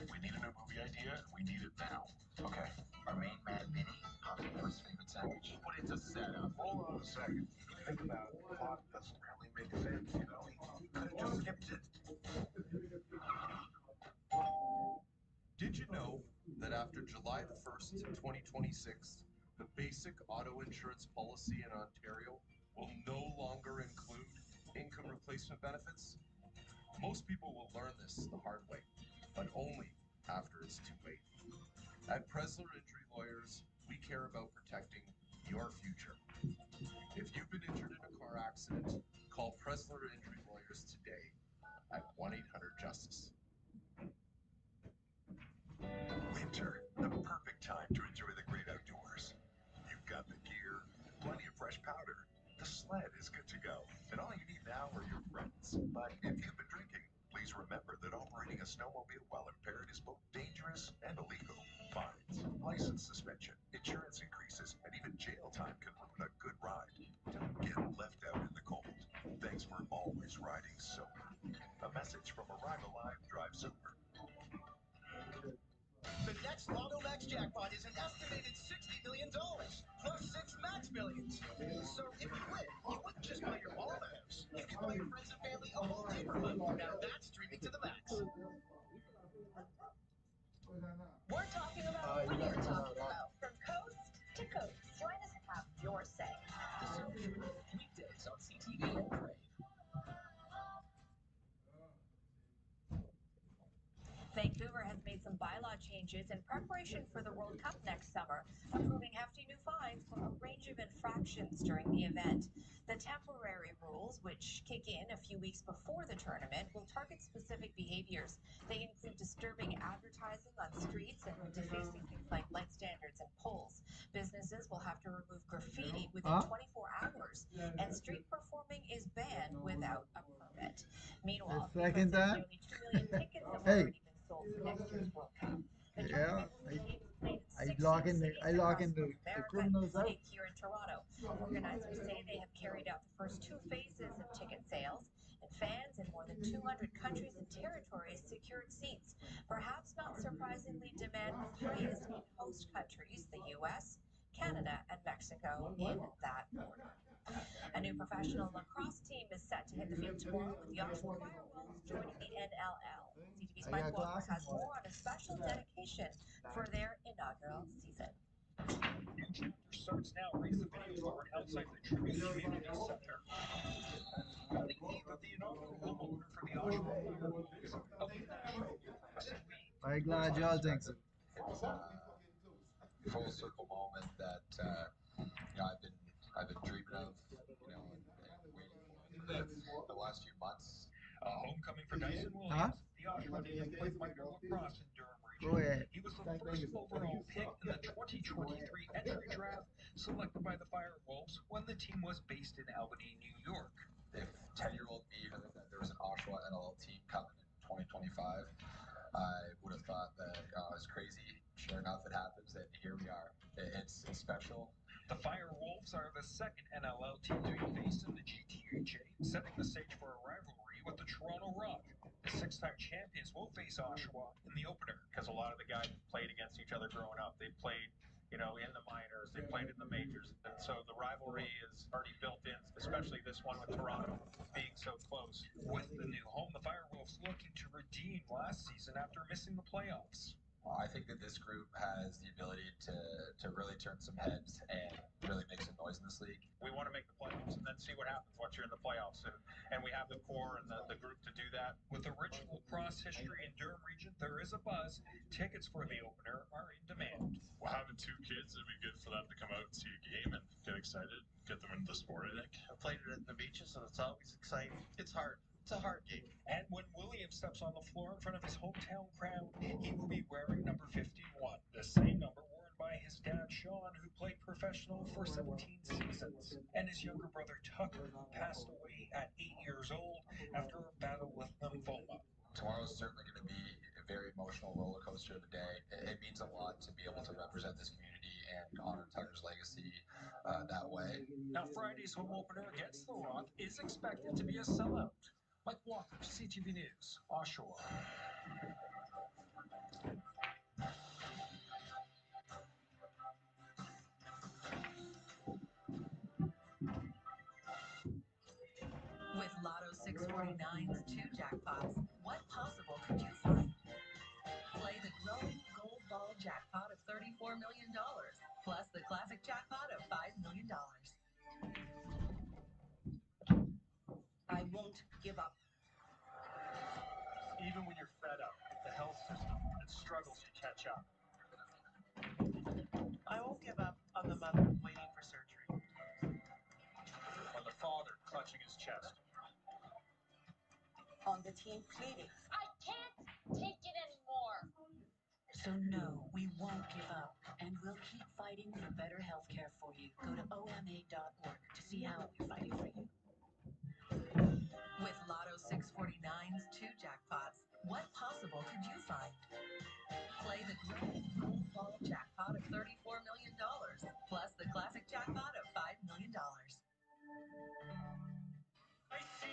We need a new movie idea. We need it now. Okay. Our main man, Vinny, Poppy's first favorite sandwich. Put it to setup. Hold on a second. Think about it. The plot doesn't really make sense, you know? He could have just skipped it. Did you know that after July 1st, 2026, the basic auto insurance policy in Ontario will no longer include income replacement benefits? Most people will learn this the hard way, but only after it's too late. At Presler Injury Lawyers, we care about protecting your future. If you've been injured in a car accident, call Presler Injury Lawyers today at 1-800-JUSTICE. Winter, the perfect time to enjoy the great outdoors. You've got the gear, plenty of fresh powder. The sled is good to go, and all you need now are your friends. But if you've been drinking, please remember that operating a snowmobile while impaired is both dangerous and illegal. Fines, license suspension, insurance increases, and even jail time can ruin a good ride. Don't get left out in the cold. Thanks for always riding sober. A message from Arrive Alive, Drive Sober. The next Lotto Max jackpot is an estimated $60 million, plus 6 max millions. So if you win, you wouldn't just buy your mom a house. You could buy your friends and family a whole neighborhood. Now that's dreaming to the max. We're talking about what you're talking about. From coast to coast. Join us and have your say. Weekdays on CTV and Crave. Vancouver has made some bylaw changes in preparation for the World Cup next summer, approving hefty new fines for a range of infractions during the event. The temporary rules, which kick in a few weeks before the tournament, will target specific behaviors. They include disturbing advertising on streets and defacing things like light standards and poles. Businesses will have to remove graffiti within 24 hours, and street performing is banned without a permit. Meanwhile, Second that. nearly 2 million tickets have Hey. already been sold for next year's World Cup. The Yeah, tournament will be played in I 16 lock in cities I lock across in the North criminals America, out. including here in Toronto. Organizers say they have carried out the first 2 phases of ticket sales. 200 countries and territories secured seats. Perhaps not surprisingly, demand was highest in host countries, the U.S., Canada, and Mexico, in that order. A new professional lacrosse team is set to hit the field tomorrow with the Oshawa Firewolves joining the NLL. CTV's Mike Walker has more on a special dedication for their inaugural season. New chapter starts now. Raise the video board outside the Tribune Community Center. On the eve of the inaugural home opener for the Oshawa Firewolves of the National Lacrosse League. I'm glad y'all think so. It's a full circle moment that I've been dreaming of, and waiting for the last few months. Homecoming for Dyson Williams. The Oshawa native played minor lacrosse in Durham region. He was the first overall pick in the 2023 entry draft, selected by the Firewolves when the team was based in Albany, New York. If 10-year-old me heard that there was an Oshawa NLL team coming in 2025, I would have thought that it was crazy. Sure enough, it happens, and here we are. It's special. The Firewolves are the second NLL team to be based in the GTHA, setting the stage for a rivalry with the Toronto Rock. The six-time champions will face Oshawa in the opener. Because a lot of the guys played against each other growing up. They played, in the minors, they played in the majors. And so the rivalry is already built in, especially this one with Toronto being so close. With the new home, the Firewolves looking to redeem last season after missing the playoffs. Well, I think that this group has the ability to really turn some heads and really make some noise in this league. We want to make the playoffs and then see what happens once you're in the playoffs. And we have the core and the group to do that. With a rich lacrosse history in Durham region, there is a buzz. Tickets for the opener are in demand. Well, having two kids, it'd be good for them to come out and see a game and get excited, get them into the sport, I think. I played it at the beaches, and it's always exciting. It's hard. It's a hard game. And when Williams steps on the floor in front of his hometown crowd, he will be wearing number 51, the same number worn by his dad, Sean, who played professional for 17 seasons, and his younger brother, Tucker, who passed away at 8 years old after a battle with lymphoma. Tomorrow is certainly going to be a very emotional roller coaster of a day. It means a lot to be able to represent this community and honor Tucker's legacy that way. Now, Friday's home opener against the Rock is expected to be a sellout. Mike Walker, CTV News, Oshawa. With Lotto 649's two jackpots, what possible could you find? Play the growing gold ball jackpot of $34 million, plus the classic jackpot of $5 million. I won't give up. Even when you're fed up, the health system that struggles to catch up. I won't give up on the mother waiting for surgery. Or the father clutching his chest. On the team pleading. I can't take it anymore. So no, we won't give up, and we'll keep fighting for better healthcare for you. Go to OMA.org to see how we're fighting for you. With Lotto 649's two jackpots, what possible could you find? Play the growing gold ball jackpot of $34 million, plus the classic jackpot of $5 million.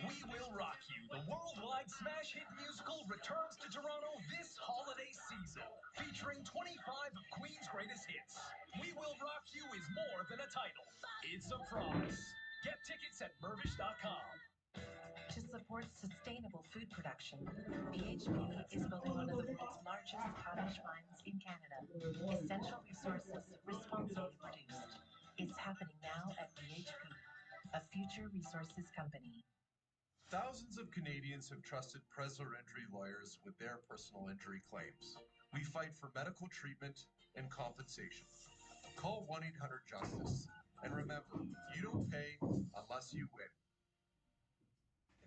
We Will Rock You, the worldwide smash hit musical, returns to Toronto this holiday season, featuring 25 of Queen's greatest hits. We Will Rock You is more than a title. It's a promise. Get tickets at Mervish.com. To support sustainable food production, BHP is building one of the world's largest potash mines in Canada. Essential resources responsibly produced. It's happening now at BHP, a future resources company. Thousands of Canadians have trusted Presler Injury Lawyers with their personal injury claims. We fight for medical treatment and compensation. Call 1-800-JUSTICE. And remember, you don't pay unless you win.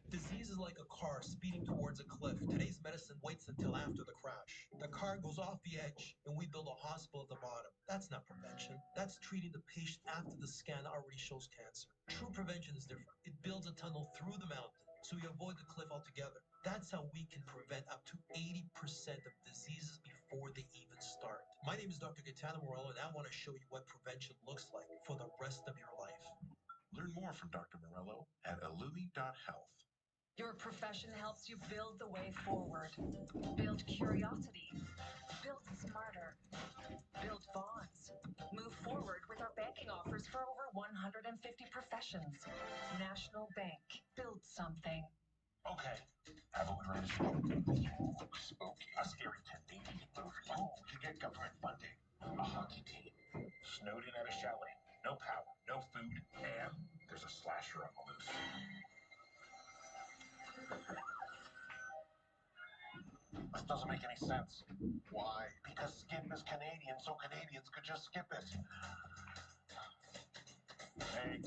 Disease is like a car speeding towards a cliff. Today's medicine waits until after the crash. The car goes off the edge, and we build a hospital at the bottom. That's not prevention. That's treating the patient after the scan already shows cancer. True prevention is different. It builds a tunnel through the mountain, so you avoid the cliff altogether. That's how we can prevent up to 80% of diseases before they even start. My name is Dr. Gaetano Morello, and I want to show you what prevention looks like for the rest of your life. Learn more from Dr. Morello at illumi.health. Your profession helps you build the way forward. Build curiosity. Build smarter. Build bonds. Move forward with our banking offers for over 150 professions. National Bank. Build something. Okay. Have a look around. Spooky. A scary 1080 movie. Oh, to get government funding. A hockey team. Snowed in at a chalet. No power, no food, and there's a slasher on the loose. This doesn't make any sense. Why? Because skip is Canadian, so Canadians could just skip it. Hey.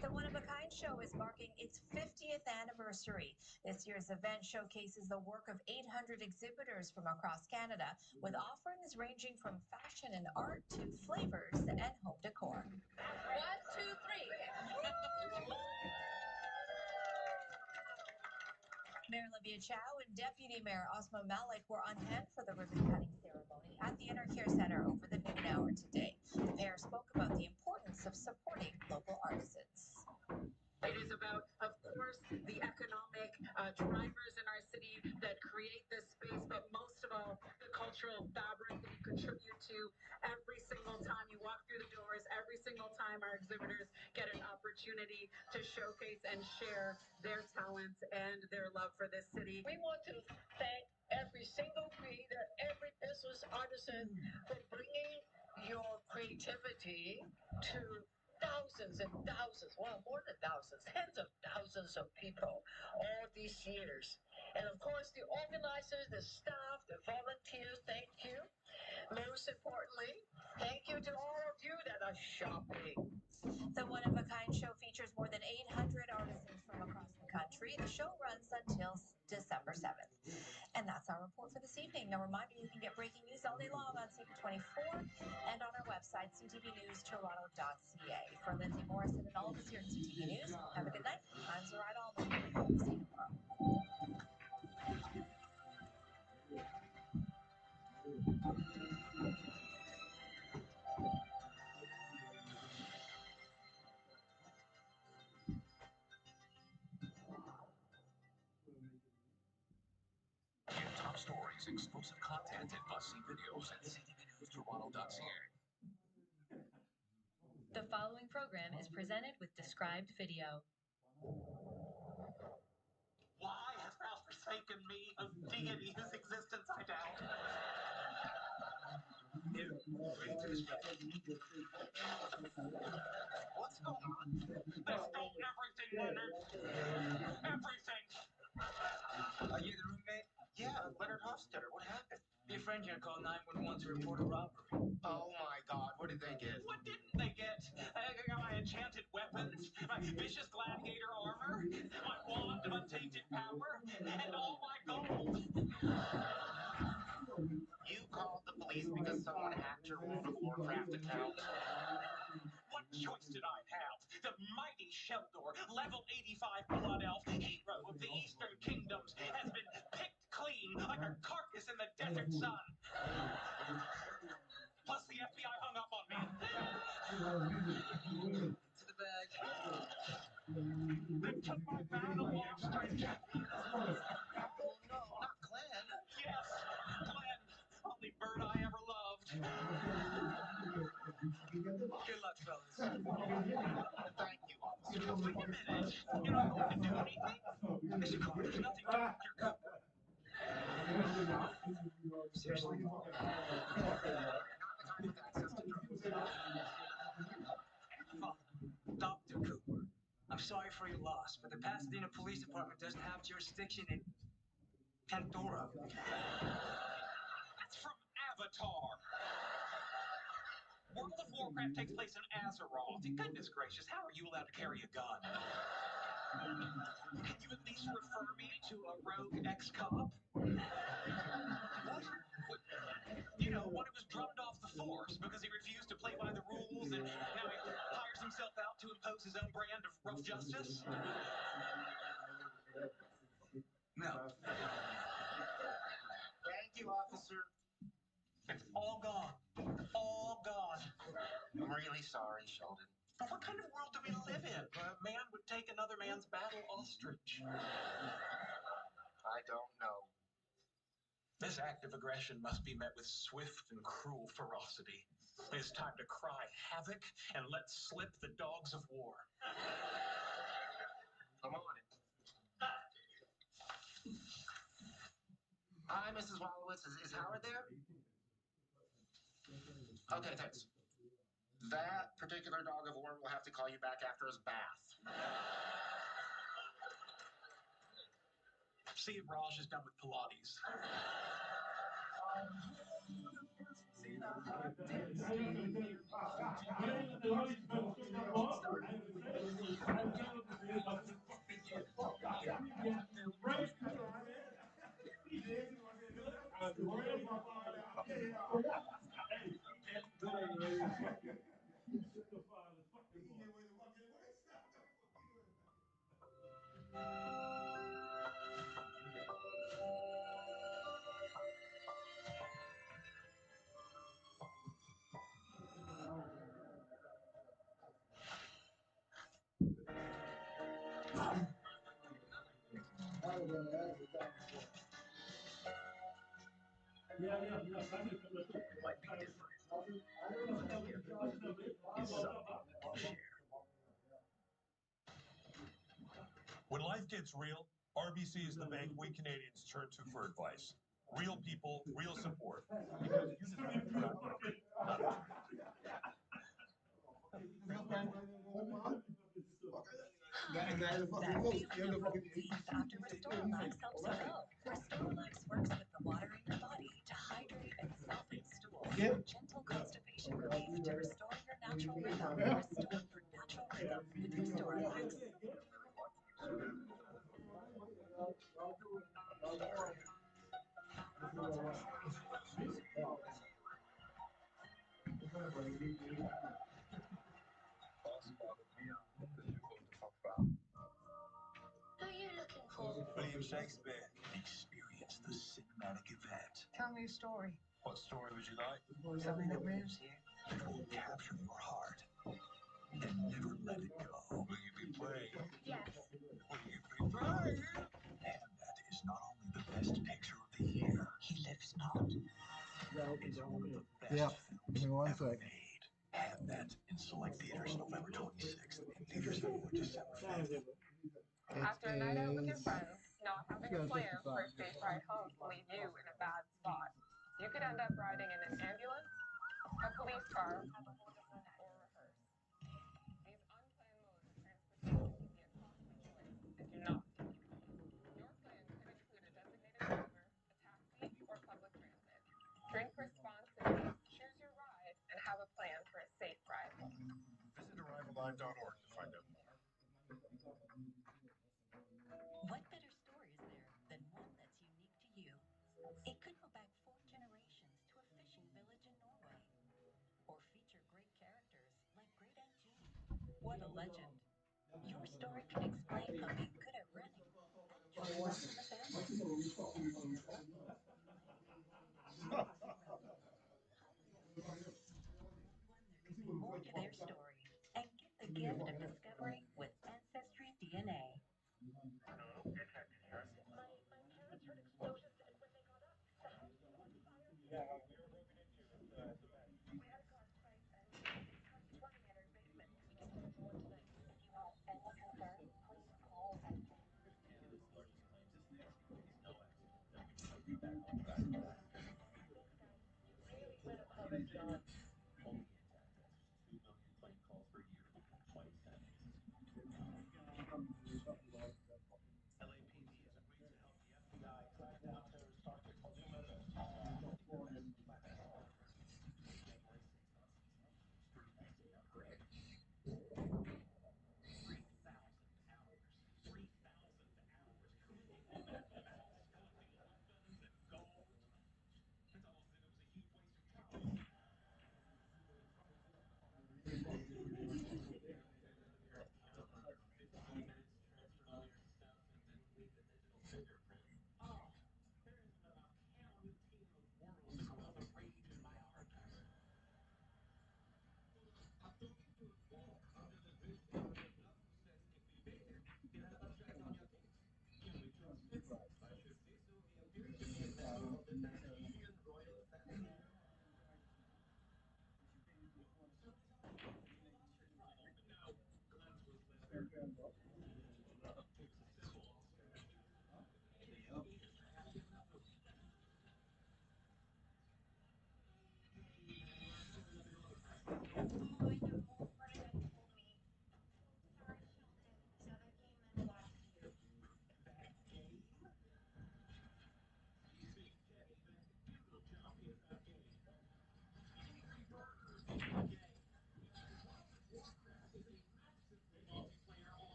The One of a Kind show is marking its 50th anniversary. This year's event showcases the work of 800 exhibitors from across Canada, with offerings ranging from fashion and art to flavors and home decor. 1, 2, 3. Mayor Olivia Chow and Deputy Mayor Osma Malik were on hand for the ribbon-cutting ceremony at the Intercare Centre over the noon hour today. The pair spoke about the importance of supporting local artisans. It is about, of course, the economic drivers in our city that create this space, but most of all, the cultural fabric that you contribute to every single time you walk through the doors, every single time our exhibitors get an opportunity to showcase and share their talents and their love for this city. We want to thank every single creator, every business artisan for bringing your creativity to thousands and thousands, well, more than thousands, tens of thousands of people all these years. And of course, the organizers, the staff, the volunteers, thank you. Most importantly, thank you to all of you that are shopping. The One of a Kind show features more than 800 artisans from across the country. The show runs until December 7th. And that's our report for this evening. A reminder, you can get breaking news all day long on CP24 and on our website, ctvnewstoronto.ca. For Lindsay Morrison and all of us here at CTV News, have a good night. I'm Zoraida Almond. We'll see you tomorrow. Get top stories, exclusive content, and must-see videos at ctvnewstoronto.ca. The following program is presented with described video. Why hast thou forsaken me? Of deity whose existence I doubt. What's going on? They stole everything, Leonard. Everything. Are you the roommate? Yeah, Leonard Hofstadter. What happened? Your friend here called 911 to report a robbery. Oh my God, what did they get? What didn't they get? They got my enchanted weapons, my vicious gladiator armor, my wand of untainted power, and all my gold. You called the police because someone hacked your World of Warcraft account? What choice did I have? The mighty Sheldor, level 85 blood elf, hero of the Eastern Kingdoms, has been picked clean like a carcass in the desert sun. Plus the FBI hung up on me. To the bag. They took my battle off, stranger. Oh no, not Glenn. Yes, Glenn, only bird I ever loved. Good luck, fellas. Thank you, officer. Wait a minute. You're not going to do anything? Mr. Carter, there's nothing wrong with your coat. Seriously? Not the kind with access to drugs. Dr. Cooper, I'm sorry for your loss, but the Pasadena Police Department doesn't have jurisdiction in Pandora. That's from Avatar. World of Warcraft takes place in Azeroth. Goodness gracious, how are you allowed to carry a gun? Can you at least refer me to a rogue ex-cop? What? You know, one who was drummed off the force because he refused to play by the rules and now he hires himself out to impose his own brand of rough justice? No. Thank you, officer. It's all gone. All gone. I'm really sorry, Sheldon. But what kind of world do we live in where a man would take another man's battle ostrich? I don't know. This act of aggression must be met with swift and cruel ferocity. It is time to cry havoc and let slip the dogs of war. I'm on it. Hi, Mrs. Wallowitz. Is Howard there? Okay, thanks. That particular dog of war will have to call you back after his bath. See if Raj is done with Pilates. Might be different, but together is something we can share. When life gets real, RBC is the bank we Canadians turn to for advice. Real people, real support. Because you deserve it, not broken, not That feeling of relief after Restoralax helps you go. Restoralax works with the water in your body to hydrate and soften stools. Gentle constipation relief to restore your natural rhythm. Restore your natural rhythm with Restoralax. Who are you looking for? William Shakespeare. Experience the cinematic event. Tell me a story. What story would you like? Something that moves you. It will capture your heart and never let it go. Will you be playing? Yes. Will you be playing? And that is not only the best picture of the year, He Lives Not. It's one of the best films ever made. Have that in select theaters November 26th and theaters everywhere December 5th. After a night out with your friends, not having a plan for a safe ride home can leave you in a bad spot. You could end up riding in an ambulance, a police car, or rehearse. These unplanned modes of transportation can be a costly choice if you're not. Your plan could include a designated driver, a taxi, or public transit. Drink responsibly, choose your ride, and have a plan for a safe ride home. Visit arrivallive.org to find out more. What better story is there than one that's unique to you? It could go back 4 generations to a fishing village in Norway, or feature great characters like Great Aunt Jean. What a legend. Your story can explain how being good at running just runs in the family. There could be more to their story, and get the gift of discovery with Ancestry DNA. My parents heard explosions, and when they got up, the house was on fire. Yeah, we were broken into. We had a glass pipe, and it started flooding in our basement. We can send someone tonight. If you have any concern, please call and really lit up how it's on.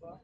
But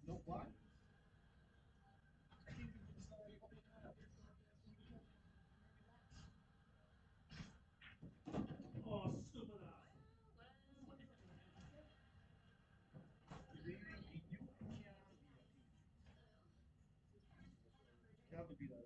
no what? Oh, stupid ass. Have to be that.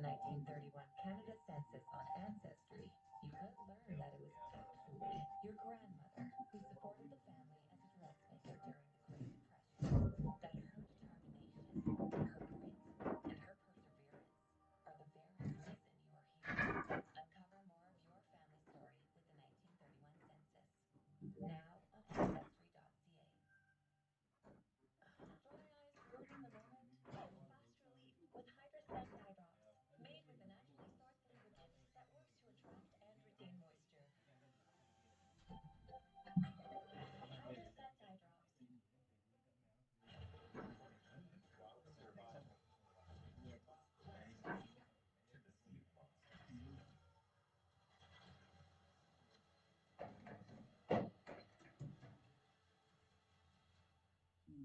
1931 Canada Census on Ancestry, you could learn that it was actually your grandmother who supported the family as a dressmaker during the Great Depression. That her determination, her grit, and her perseverance are the very reason you are here. Uncover more of your family story with the 1931 census. Now on ancestry.ca. Dry eyes ruining the moment? Fast relief with Hydrostat eye drops, made with a naturally sourced lubricant that works to attract and retain moisture. Hydrostat eye drops.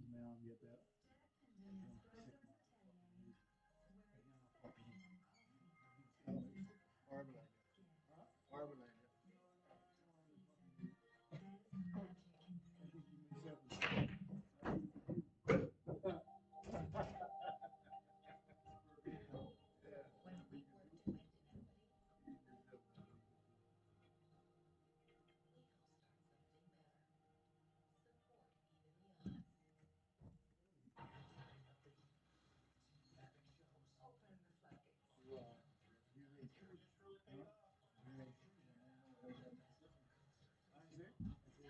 Man, I'll get that. When we work to end inequity, we all start something better. Support evenly odds. Open the floodgates. Did your sister say anything when you got home last night? Oh no, don't put me in the middle of this. I'm not going to be your go-between. Come on, help me out. Am I in trouble? Let's hear the story. That's a relief. I'm sure many women in happy relationships spend the night checking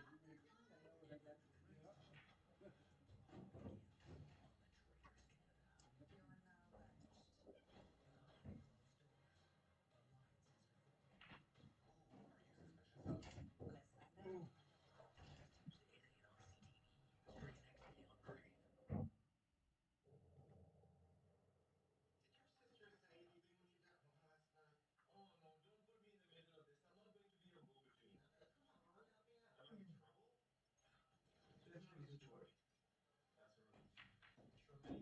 out their ex-boyfriend's secrets. Good news, gentlemen. I found a package. What? Really? Yeah, no one can hide from me. Not Waldo, not Carmen Sandiego, not even topless Natalie Portman. Well, I've never said these words before, but good job, Howard. Thanks. Our culprit is one Mr. Todd Zarnecki, 2718 Road, Carlsbad, California. They think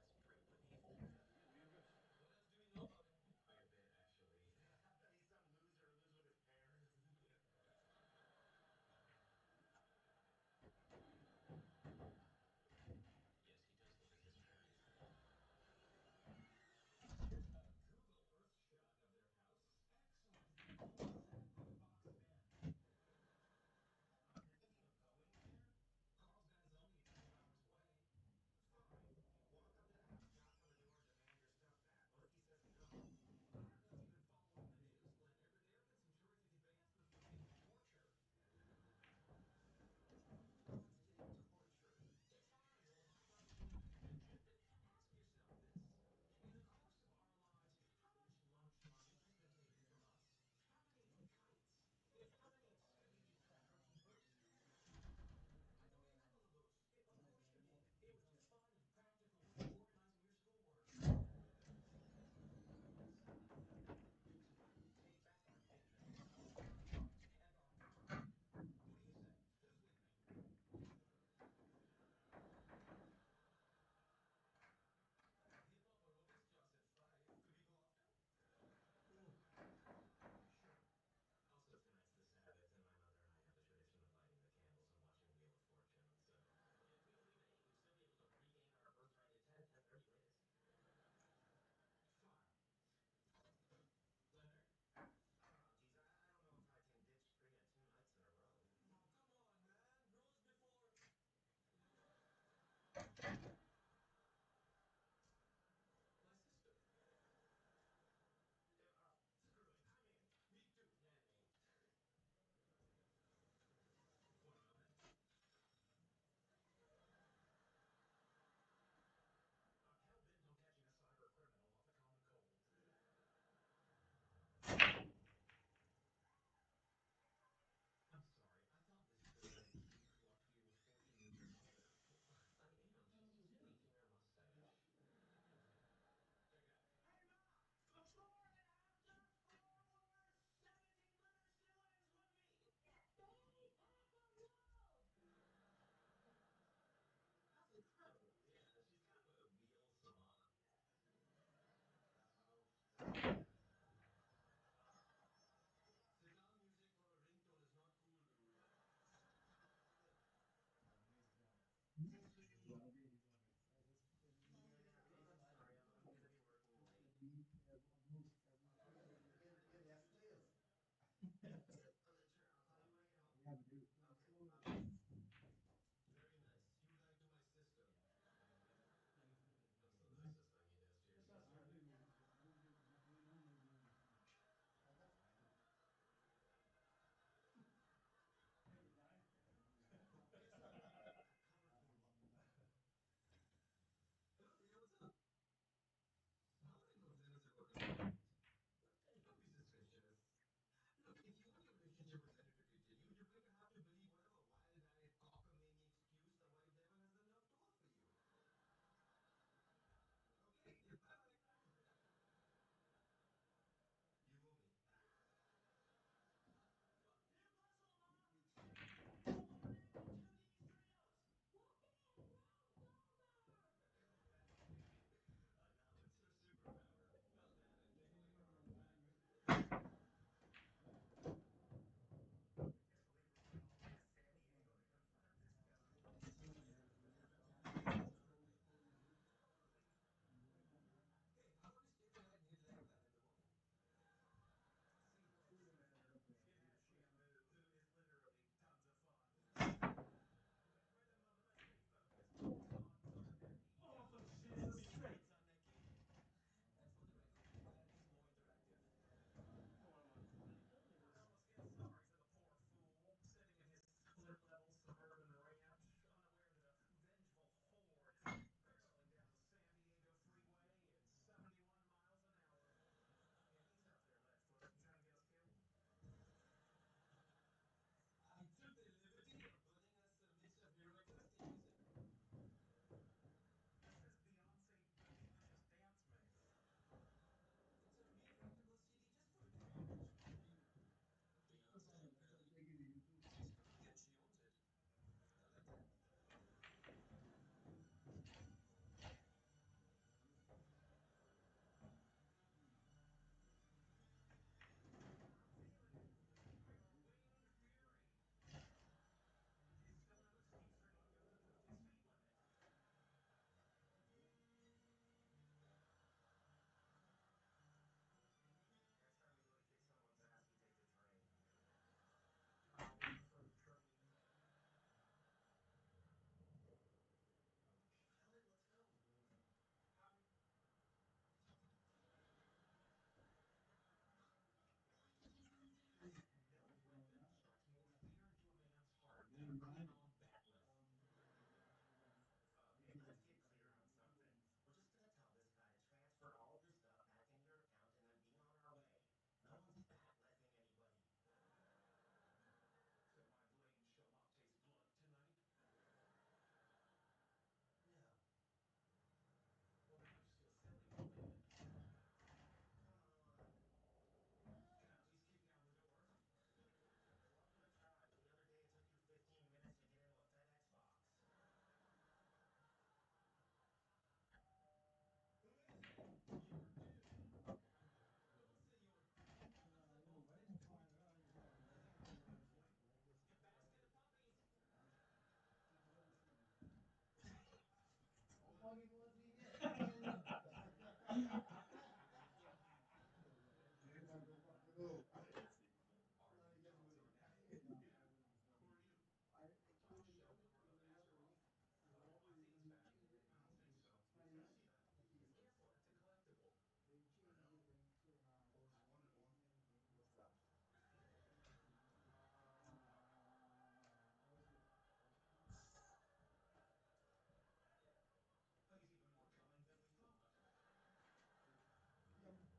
you dress pretty beneath them.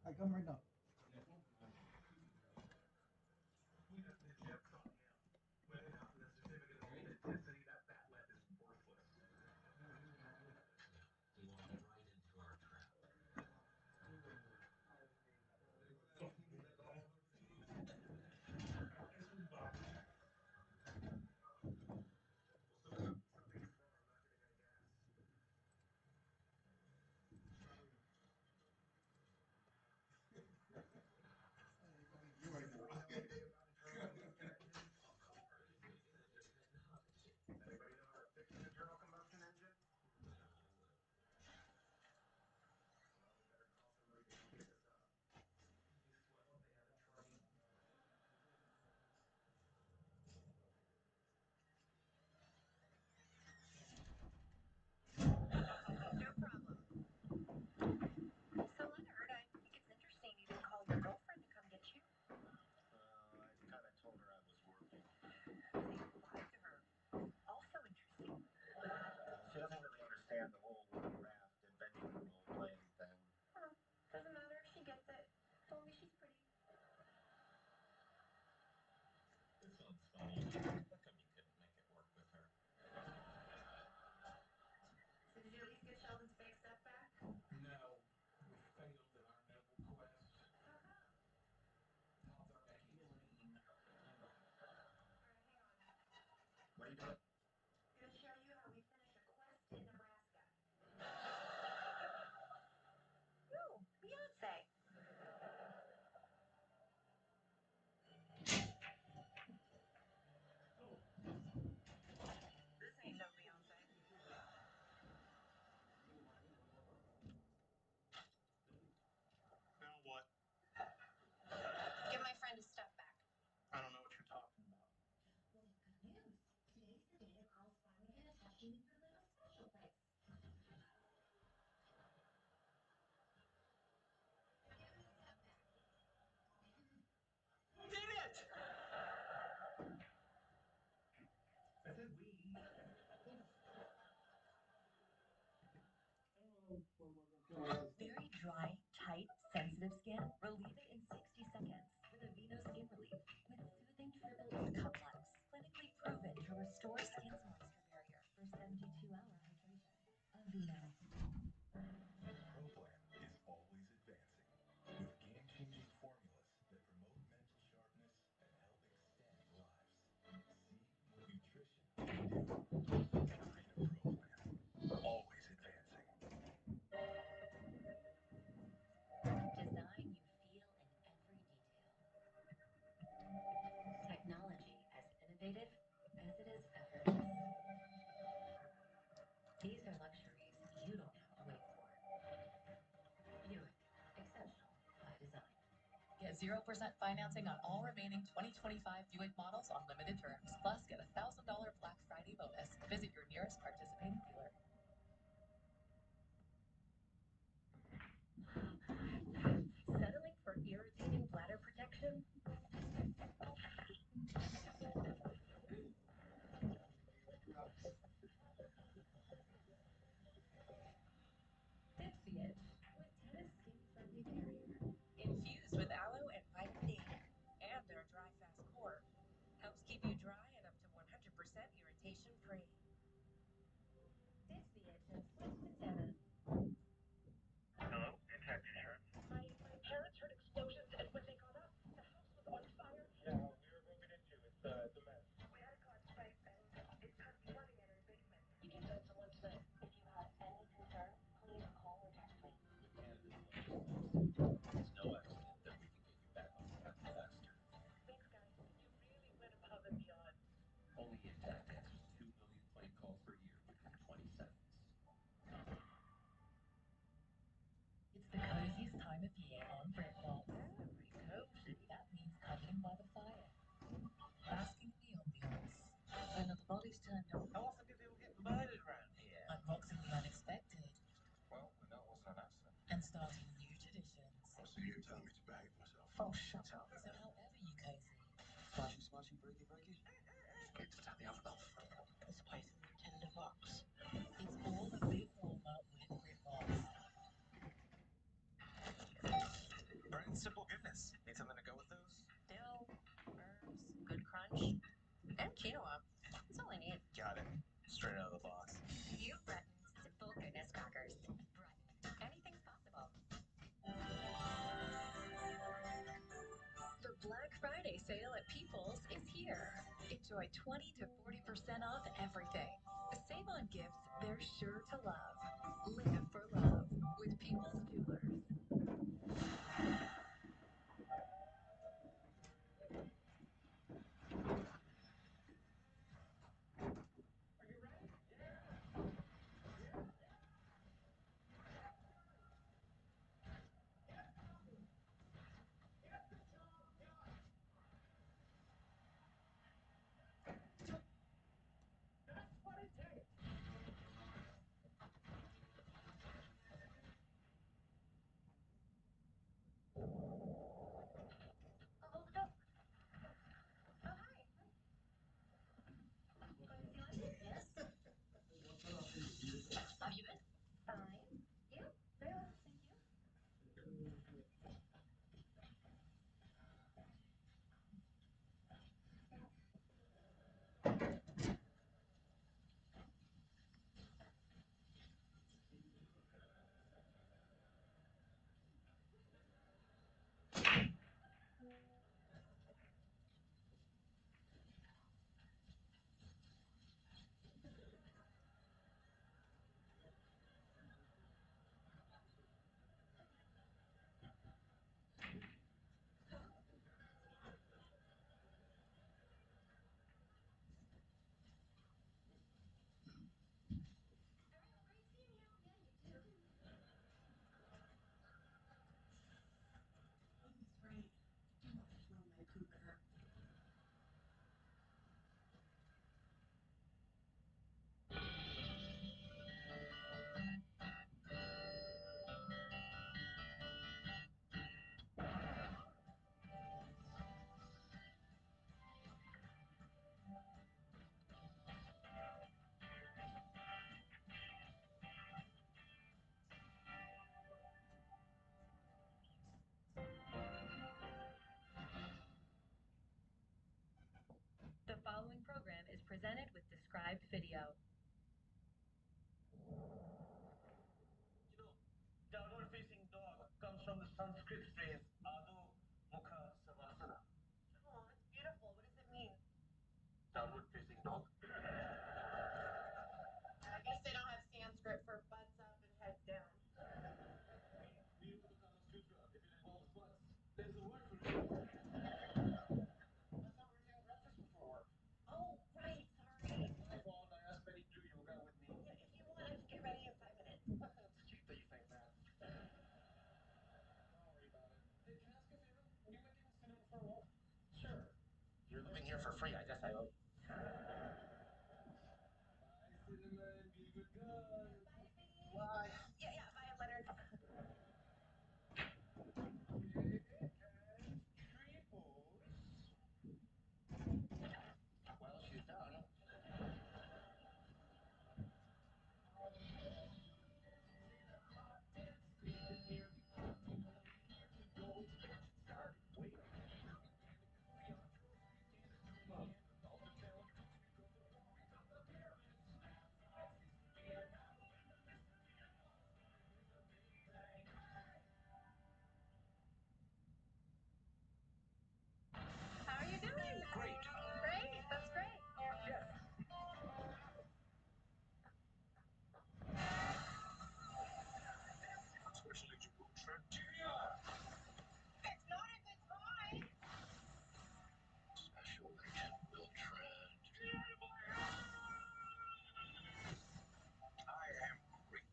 I come right now. No problem. So Leonard, I think it's interesting you didn't call your girlfriend to come get you. I kind of told her I was working. So you lied to her. Also interesting. She doesn't really understand the whole raft inventing role-playing thing. Huh. Doesn't matter if she gets it. As long as she's pretty. This one's funny. How come you couldn't make it work with her? So did you at least get Sheldon's fake stuff back? No, we failed in our noble quest. How come? Now they're making lean. Alright, hang on. What are you doing? Gonna show you how we finish a quest in Nebraska. Ooh, Beyonce. This ain't no Beyonce. Now what? Give my friend his stuff back. I don't know what you're talking about. Well, good news. Today's the day that girls finally get attached to your little special place. Give his stuff back. Did it! I said we. Very dry, tight, sensitive skin? Relieve it in 60 seconds with Aveeno Skin Relief. With soothing triple and complex. Clinically proven to restore skin's moisture barrier for 72-hour hydration. Aveeno. ProPlan is always advancing with game-changing formulas that promote mental sharpness and help extend lives. See what nutrition can do. Aveeno ProPlan, always advancing. Design you feel in every detail. Technology as innovative as it is effortless. These are luxuries you don't have to wait for. Buick. Exceptional by design. Get 0% financing on all remaining 2025 Buick models on limited terms. Plus, get a $1,000 Black Friday bonus. Visit your nearest participating dealer. Settling for irritating bladder protection? Ditch the itch with Tennis Skin-Friendly Barrier. Infused with aloe and vitamin E. And their dry fast core helps keep you dry and up to 100% irritation free. Ditch the itch and switch to Tennis. Hello? Intact Insurance? My parents heard explosions, and when they got up, the house was on fire. Yeah, we were moving into it. It's a mess. We had a glass pipe, and it's kind of flooding in our basement. You can send someone tonight. If you have any concern, please call or text me. With Canada's largest policy, it's no accident that we can get you back on track faster. Thanks, guys. You really went above and beyond. Only Intact answers 2 million plane calls per year within 20 seconds. It's the coziest time of year on Britbox. Very cozy. That means cuddling by the fire. Basking in the ambiance. When the body's turned on. How often do people get murdered around here? Unboxing the unexpected. Well, we know it wasn't an accident. And starting new traditions. So you're telling me to behave myself? Oh, shut up. So however you cozy. Smashy, smashy, breaky, breaky. Just to turn the oven off. This place is a tinderbox. It's all a big warmer with Britbox. ranch. And quinoa. That's all I need. Got it. Straight out of the box. New Bretton's Simple Goodness Crackers. Bretton. Anything's possible. The Black Friday sale at People's is here. Enjoy 20 to 40% off everything. Save on gifts they're sure to love. Live for love with People's Jewelers. How you been? Fine. You? Very well, thank you. The following program is presented with described video. Downward facing dog comes from the Sanskrit phrase Ado Mukha Savasana. Oh, it's beautiful. What does it mean? Downward facing dog. I guess they don't have Sanskrit for butts up and heads down. We use the Kama Sutra if it involves butts. There's a word for it. That's how we're eating breakfast before work. Oh, right. Sorry. My fault. I asked Betty to do yoga with me. Yeah, if you want, I can get ready in 5 minutes. It's cute that you think that. Don't worry about it. Hey, can I ask a favor? Would you mind taking Cinnamon for a walk? Sure. You're living here for free. I guess I owe you. Bye, Cinnamon. Be a good girl. Bye, Vinny. Bye. Yeah, bye, Leonard. Well, she's done. How are you doing? Great. Great. That's great. Yes. Special Agent will tread to you. It's not a good time. Special Agent will tread. I am great.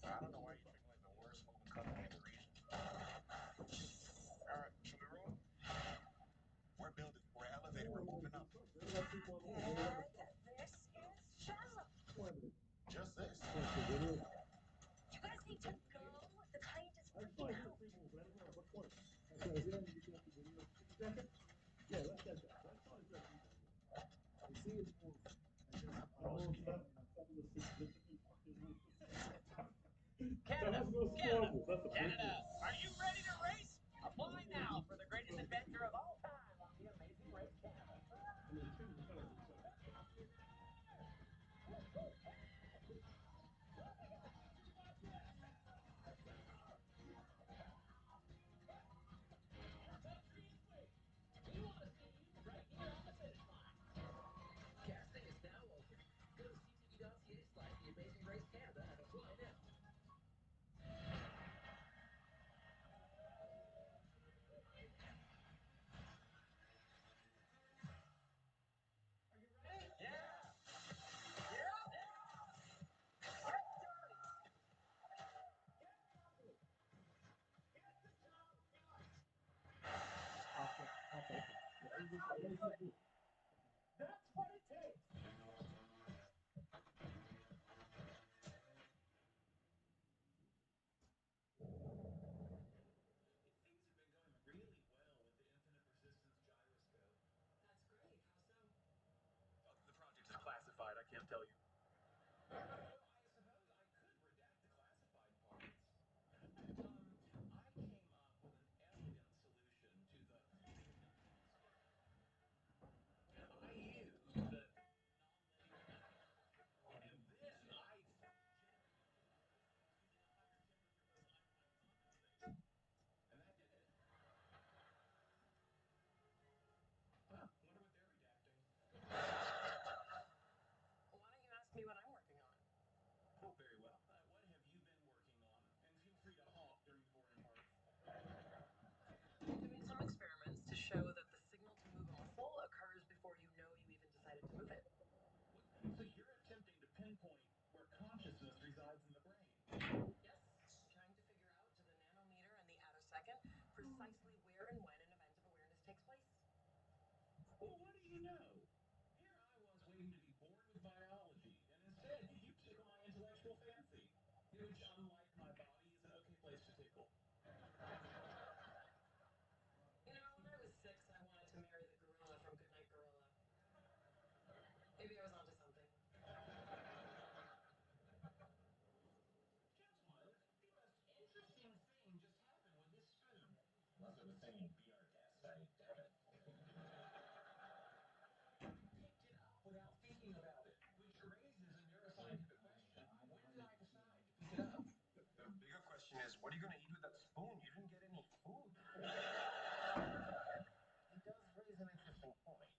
I don't know why you treat me like the worst smoking company in the region. All right, should we roll? We're building. We're elevating. We're moving up. And this is Shell. Just this. You guys need to go. The client is freaking out. Canada. Canada. me what I'm working on. Oh, very well. What have you been working on? And feel free to honk during the boring parts. I'm doing some experiments to show that the signal to move a muscle occurs before you know you even decided to move it. So you're attempting to pinpoint where consciousness resides in the brain. Yes, trying to figure out to the nanometer and the attosecond precisely where and when an event of awareness takes place. Well, what do you know? Here I was waiting to be bored with biology, and instead you tickle my intellectual fancy, which, unlike my body, is an okay place to tickle. You know, when I was 6, I wanted to marry the gorilla from Goodnight Gorilla. Maybe I was onto something. Gentlemen, the most interesting thing just happened with this spoon. Unless it was saying, be our guest, I doubt it. I picked it up without thinking about it, which raises a neuroscientific question. When did I decide to pick it up? The bigger question is, what are you going to eat with that spoon? You didn't get any food. It does raise an interesting point.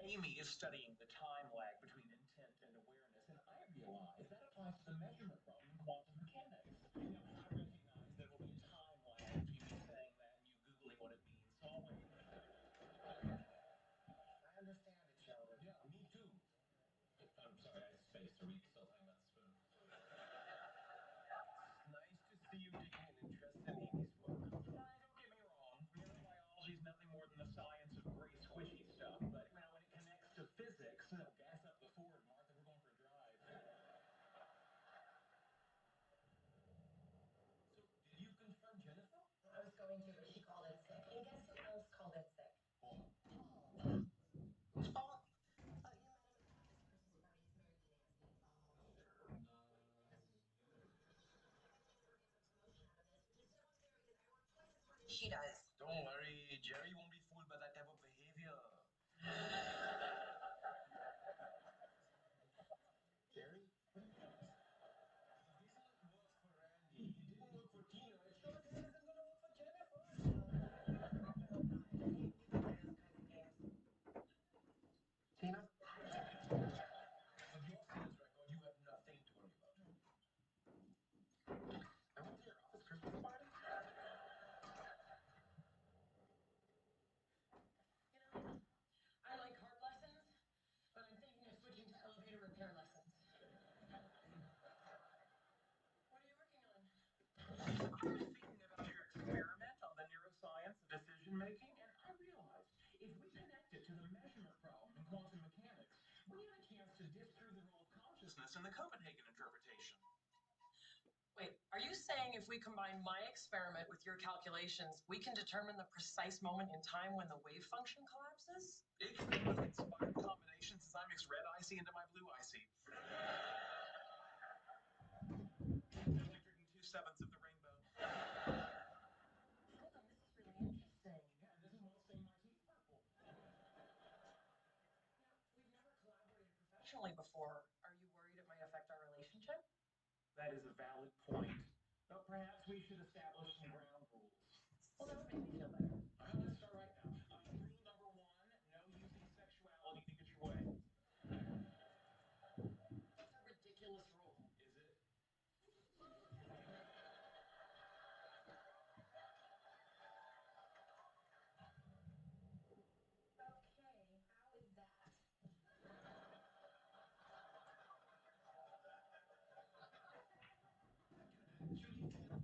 Amy is studying the time lag between intent and awareness, and I realize that applies to the measurement problem in quantum mechanics. Now, I recognize there will be a time lag between me saying that and you Googling what it means, so I'll wait. I understand it, Sheldon. Yeah, me too. I'm sorry, I spaced. Are we still talking about the spoon? It's nice to see you taking an interest in Amy's work. Don't get me wrong. Neurobiology is nothing more than the science of gray squishy stuff, but when it connects to physics, gas up the Ford, Martha. We're going for a drive. So, did you confirm Jennifer? I was going to, but she called in sick. And guess who else called in sick? Paul. Who's Paul? Oh, you met him at Papa's Christmas party. He's married to Nancy. Oh, sure. She does. Don't worry, Jerry won't be fooled by that type of behavior. Jerry? If this works for Randy, it didn't work for Tina, it sure as hell isn't gonna work for Jennifer. I hate when you play those kinds of games. Tina? With your sales record, you have nothing to worry about. I went to your office Christmas party? You know, I like heart lessons, but I'm thinking of switching to elevator repair lessons. What are you working on? I was thinking about your experiment on the neuroscience of decision making, and I realized if we connect it to the measurement problem in quantum mechanics, we have a chance to disprove the role of consciousness in the Copenhagen interpretation. Wait, are you saying if we combine my experiment with your calculations, we can determine the precise moment in time when the wave function collapses? It can be the most inspired combination since I mixed red icy into my blue icy. Only drinking 2/7 of the rainbow. Sheldon, this is really interesting. Yeah, and this is what'll stain my teeth purple. You know, we've never collaborated professionally before. Are you worried it might affect our relationship? That is a valid point. But perhaps we should establish some ground rules. Well, that would make me feel better. All right, let's start right now. Rule number 1, no using sexuality to get your way. That's a ridiculous rule. Is it? Okay, how is that?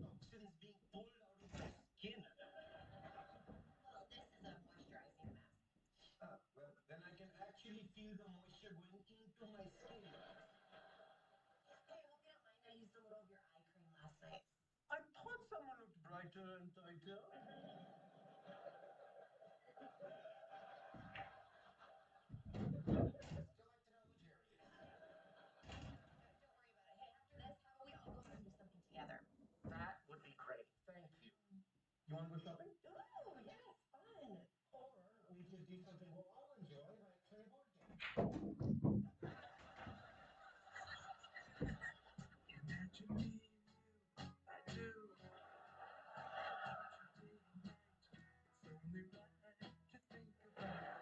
Actually, feel toxins being pulled out of your skin. Well, this is a moisturizing mask. Ah, well, then I can actually feel the moisture going into my skin. Hey, I hope you don't mind. I used a little of your eye cream last night. I thought someone looked brighter and tighter. Still like to know who Jerry is. Don't worry about it. Hey, after this, how about we all go out and do something together? That would be great. Thank you. You want to go shopping? Ooh, yes, fun. Or we could do something we'll all enjoy, like play a board game. Imagine me and you, I do. It's only right to think about it.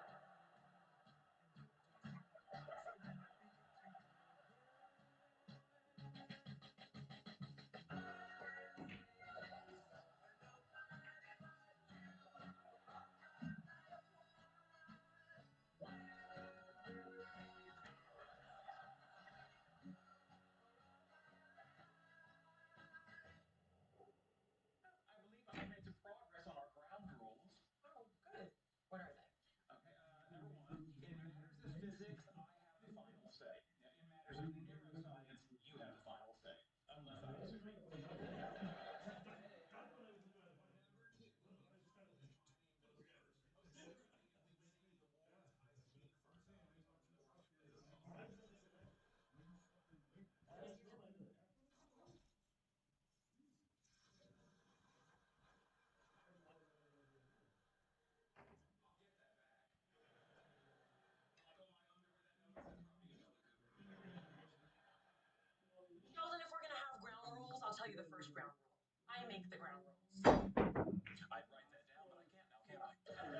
tell you the first ground rule. I make the ground rules. I'd write that down, but I can't now, can I?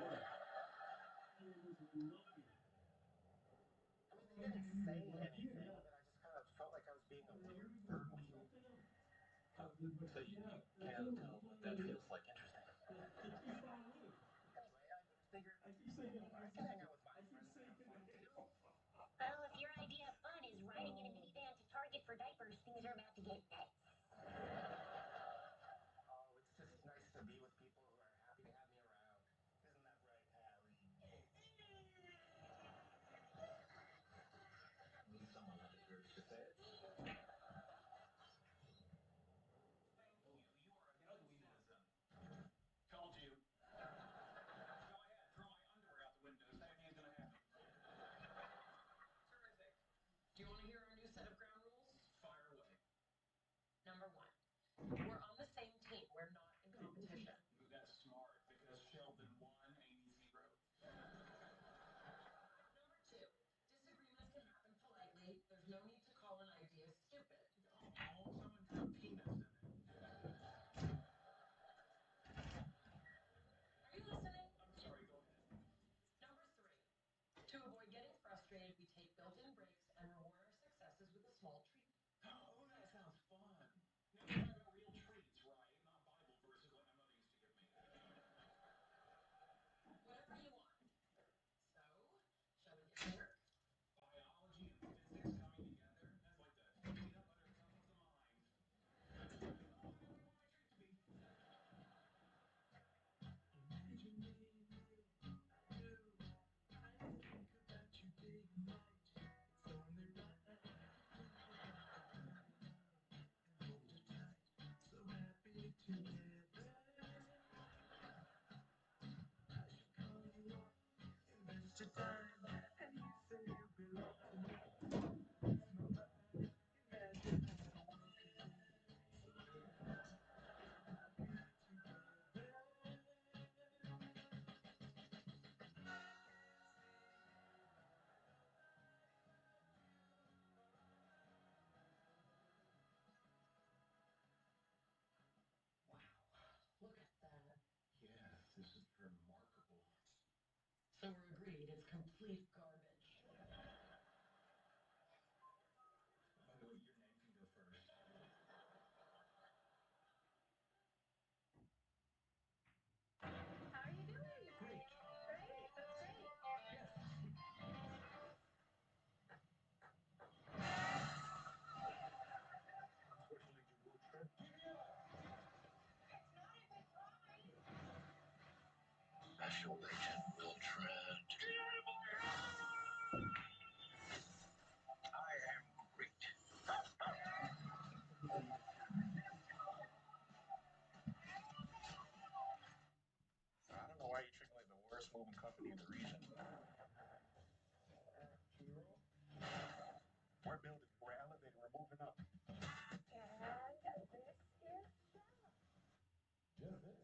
They didn't say anything, but I just kind of felt like I was being a weird third wheel. So you can't tell what that feels like. Interesting. Anyway, I figured I could hang out with my friends and have fun too. Well, if your idea of fun is riding in a minivan to Target for diapers, things are about to get nuts. Oh, it's just nice to be with people who are happy to have me around. Isn't that right, Harry? Someone had the courage to say it. You are an ugly citizen. Told you. Go ahead, throw my underwear out the window. Same thing's gonna happen. Terrific. Do you want to hear our new set of ground rules? Fire away. Number one, we're on the same team. We're not in competition. Ooh, that's smart, because Sheldon won, Amy 0. Number two, disagreements can happen politely. There's no need to call an idea stupid. Oh, someone typed penis in it. Are you listening? I'm sorry, go ahead. Number three, to avoid getting frustrated, we take built-in breaks and reward our successes with a small treat. Oh, that sounds fun. Now we're talking about real treats, right? Not Bible verses like my mother used to give me. Whatever you want. So, shall we get to work? Biology and physics coming together? That's like the peanut butter cup of the mind. Oh, I know what I want my treat to be. Look at that. Yes, this is remarkable. So we're agreed, it's complete garbage. By the way, your name can go first. How are you doing? Great. Great, that's great. Yes. Unfortunately, you will trip. Special Agent will tread. I am great. I don't know why you treat me like the worst moving company in the region. We're building, we're elevating, we're moving up. And this is Stella. Just this. You don't need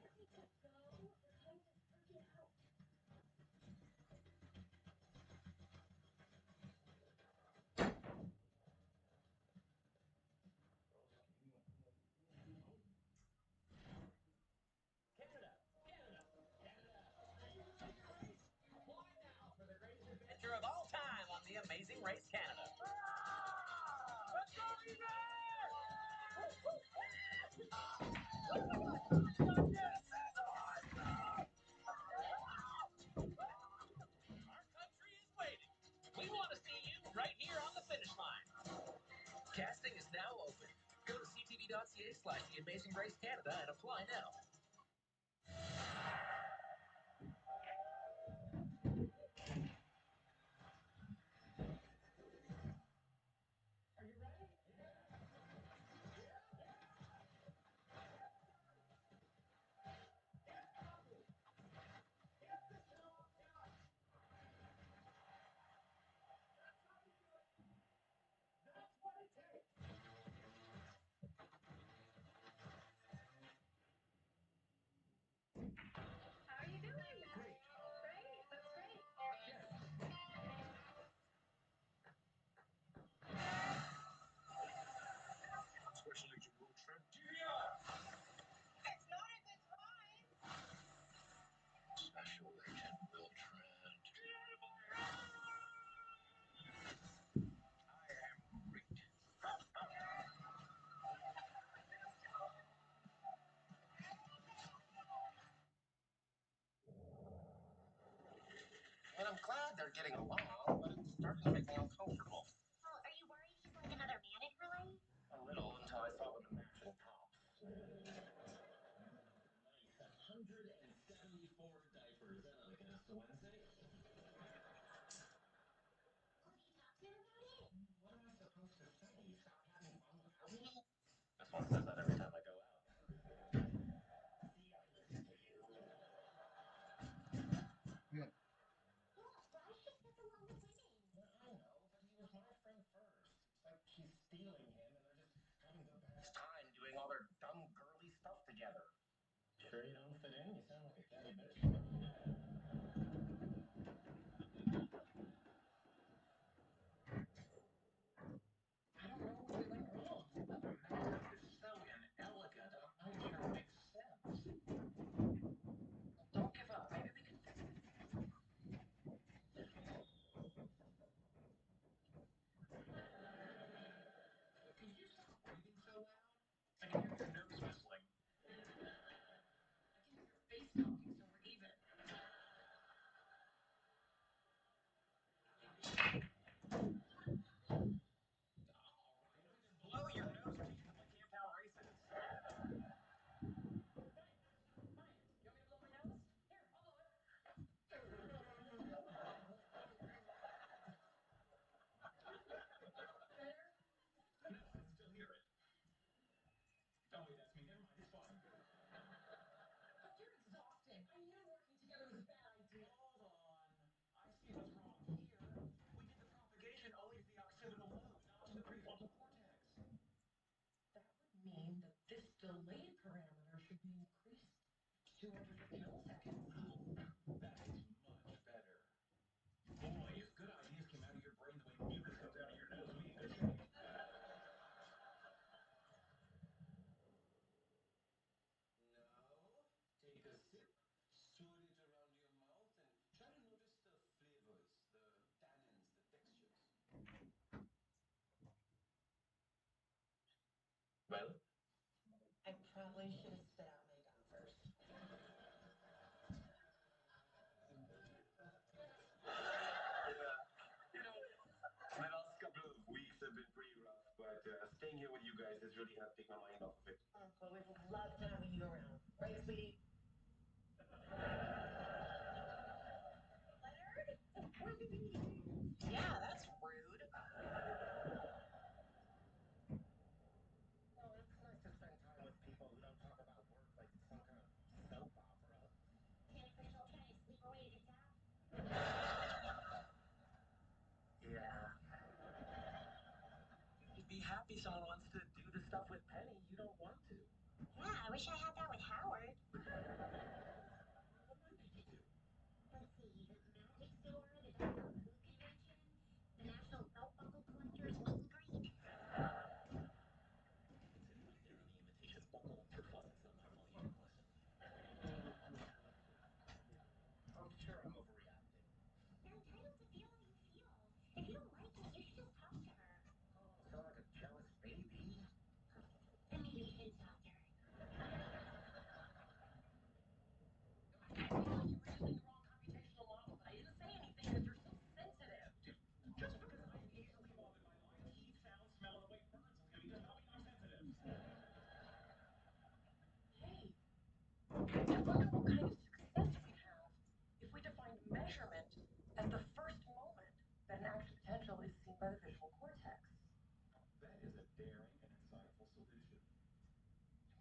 to go. We're trying to work it out. Canada! Canada! Canada! Apply now for the greatest adventure of all time on the Amazing Race Canada. Let's go, Our country is waiting. We want to see you right here on the finish line. Casting is now open. Go to ctv.ca/The Amazing Race Canada and apply now. Are you ready? And I'm glad they're getting along, but it's starting to make me uncomfortable. Well, are you worried he's like another man in her life? A little until I saw the matching tops. Nice. 174 diapers. That'll get us to Wednesday. Well, have you talked to him about it? What am I supposed to say? Stop having fun without me? This one says that every time I go out. See, I listen to you. Yeah. Look, Bryce just gets along with women. I know, but he was my friend first. It's like she's stealing him and they're just having the best Time doing all their dumb, girly stuff together. Sure you don't fit in? You sound like a catty bitch. I don't know what went wrong. The mask is so inelegant. I'm not sure it makes sense. Don't give up. Maybe we can fix it. Could you stop breathing so loud? I can hear your nose whistling. I can hear your face talking, so we're even. Blow your nose till you feel like Camp Town races. You want me to blow my nose? Here, I'll blow it. Better? No, I can still hear it. Oh, wait, that's me. Never mind, it's fine. But you're exhausting. I knew working together was a bad idea. Hold on. I see what's wrong here. We did the propagation only to the occipital lobe, not to the prefrontal cortex. That would mean that this delay parameter should be increased 250 milliseconds. That is much better. Boy, if good ideas came out of your brain the way mucus comes out of your nose, we'd be in good shape. Now, take a sip, swirl it around your mouth, and try to notice the flavors, the tannins, the textures. Well? I probably should have spit out my gum first. You know, the last couple of weeks have been pretty rough, but staying here with you guys has really helped take my mind off of it. Well, we'd love to have you around. Right, sweetie? Leonard? Where have you been these days? Yeah, that's rude. Well, it's nice to spend time with people who don't talk about work like it's some kind of soap opera. Panic control trying to sleep away to get down? Yeah. You'd be happy someone wants to do the stuff with Penny. You don't want to. Yeah, I wish I had that with Howard. What might they do? Let's see, the magic store, the Doctor Who convention, the National Belt Buckle Collectors meet and greet. Considering I didn't any imitation buckle to fuss, it's not my fault you didn't listen. I'm sure I'm overreacting. You're entitled to feel how you feel. If you don't like it, you should just talk to her. Oh, sound like a jealous baby. Then maybe you shouldn't talk to her. I know you were using the wrong computational model, but I didn't say anything because you're so sensitive. Just because I'm easily bothered by light, heat, sound, smell, and the way it burns into me does not mean I'm sensitive. Hey, I wonder what kind of success we'd have if we defined measurement as the first moment that an act's potential is seen by the visual cortex. That is a daring and insightful solution.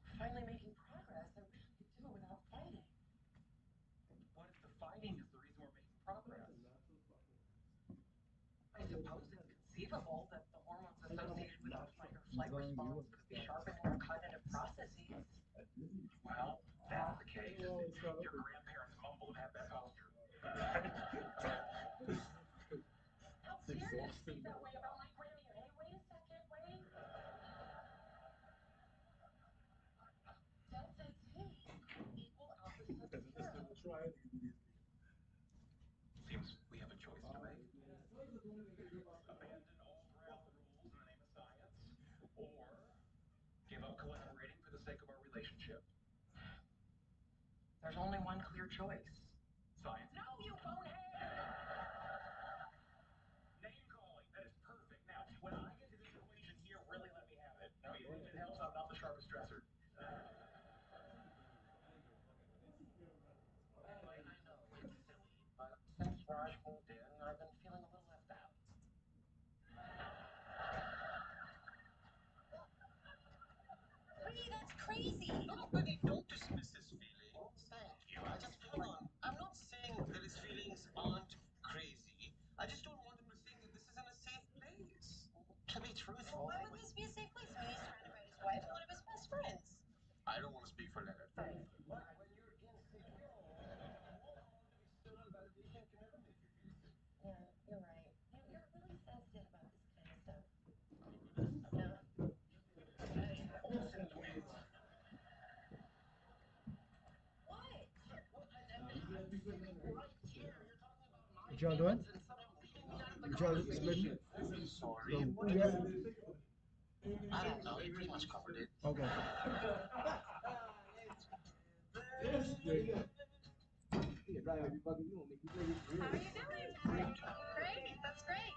We're finally making progress. I wish we could do it without fighting. What if the fighting is the reason we're making progress? I suppose it's conceivable that the hormones associated with our fight or flight response could be sharpening our cognitive processes. Well, if that's the case, your grandparents mumble and have that posture. How dare you speak that way about my Grammy? Hey, wait a second, wait. Delta T could equal alpha sub-zero. Seems we have a choice to make. Abandon all ground rules in the name of science, or give up collaborating for the sake of our relationship. There's only one clear choice. Science. No, you bonehead! What y'all doing? What y'all splitting? Sorry. So, who got? I don't know. You pretty much covered it. Okay. How are you doing? Great, that's great.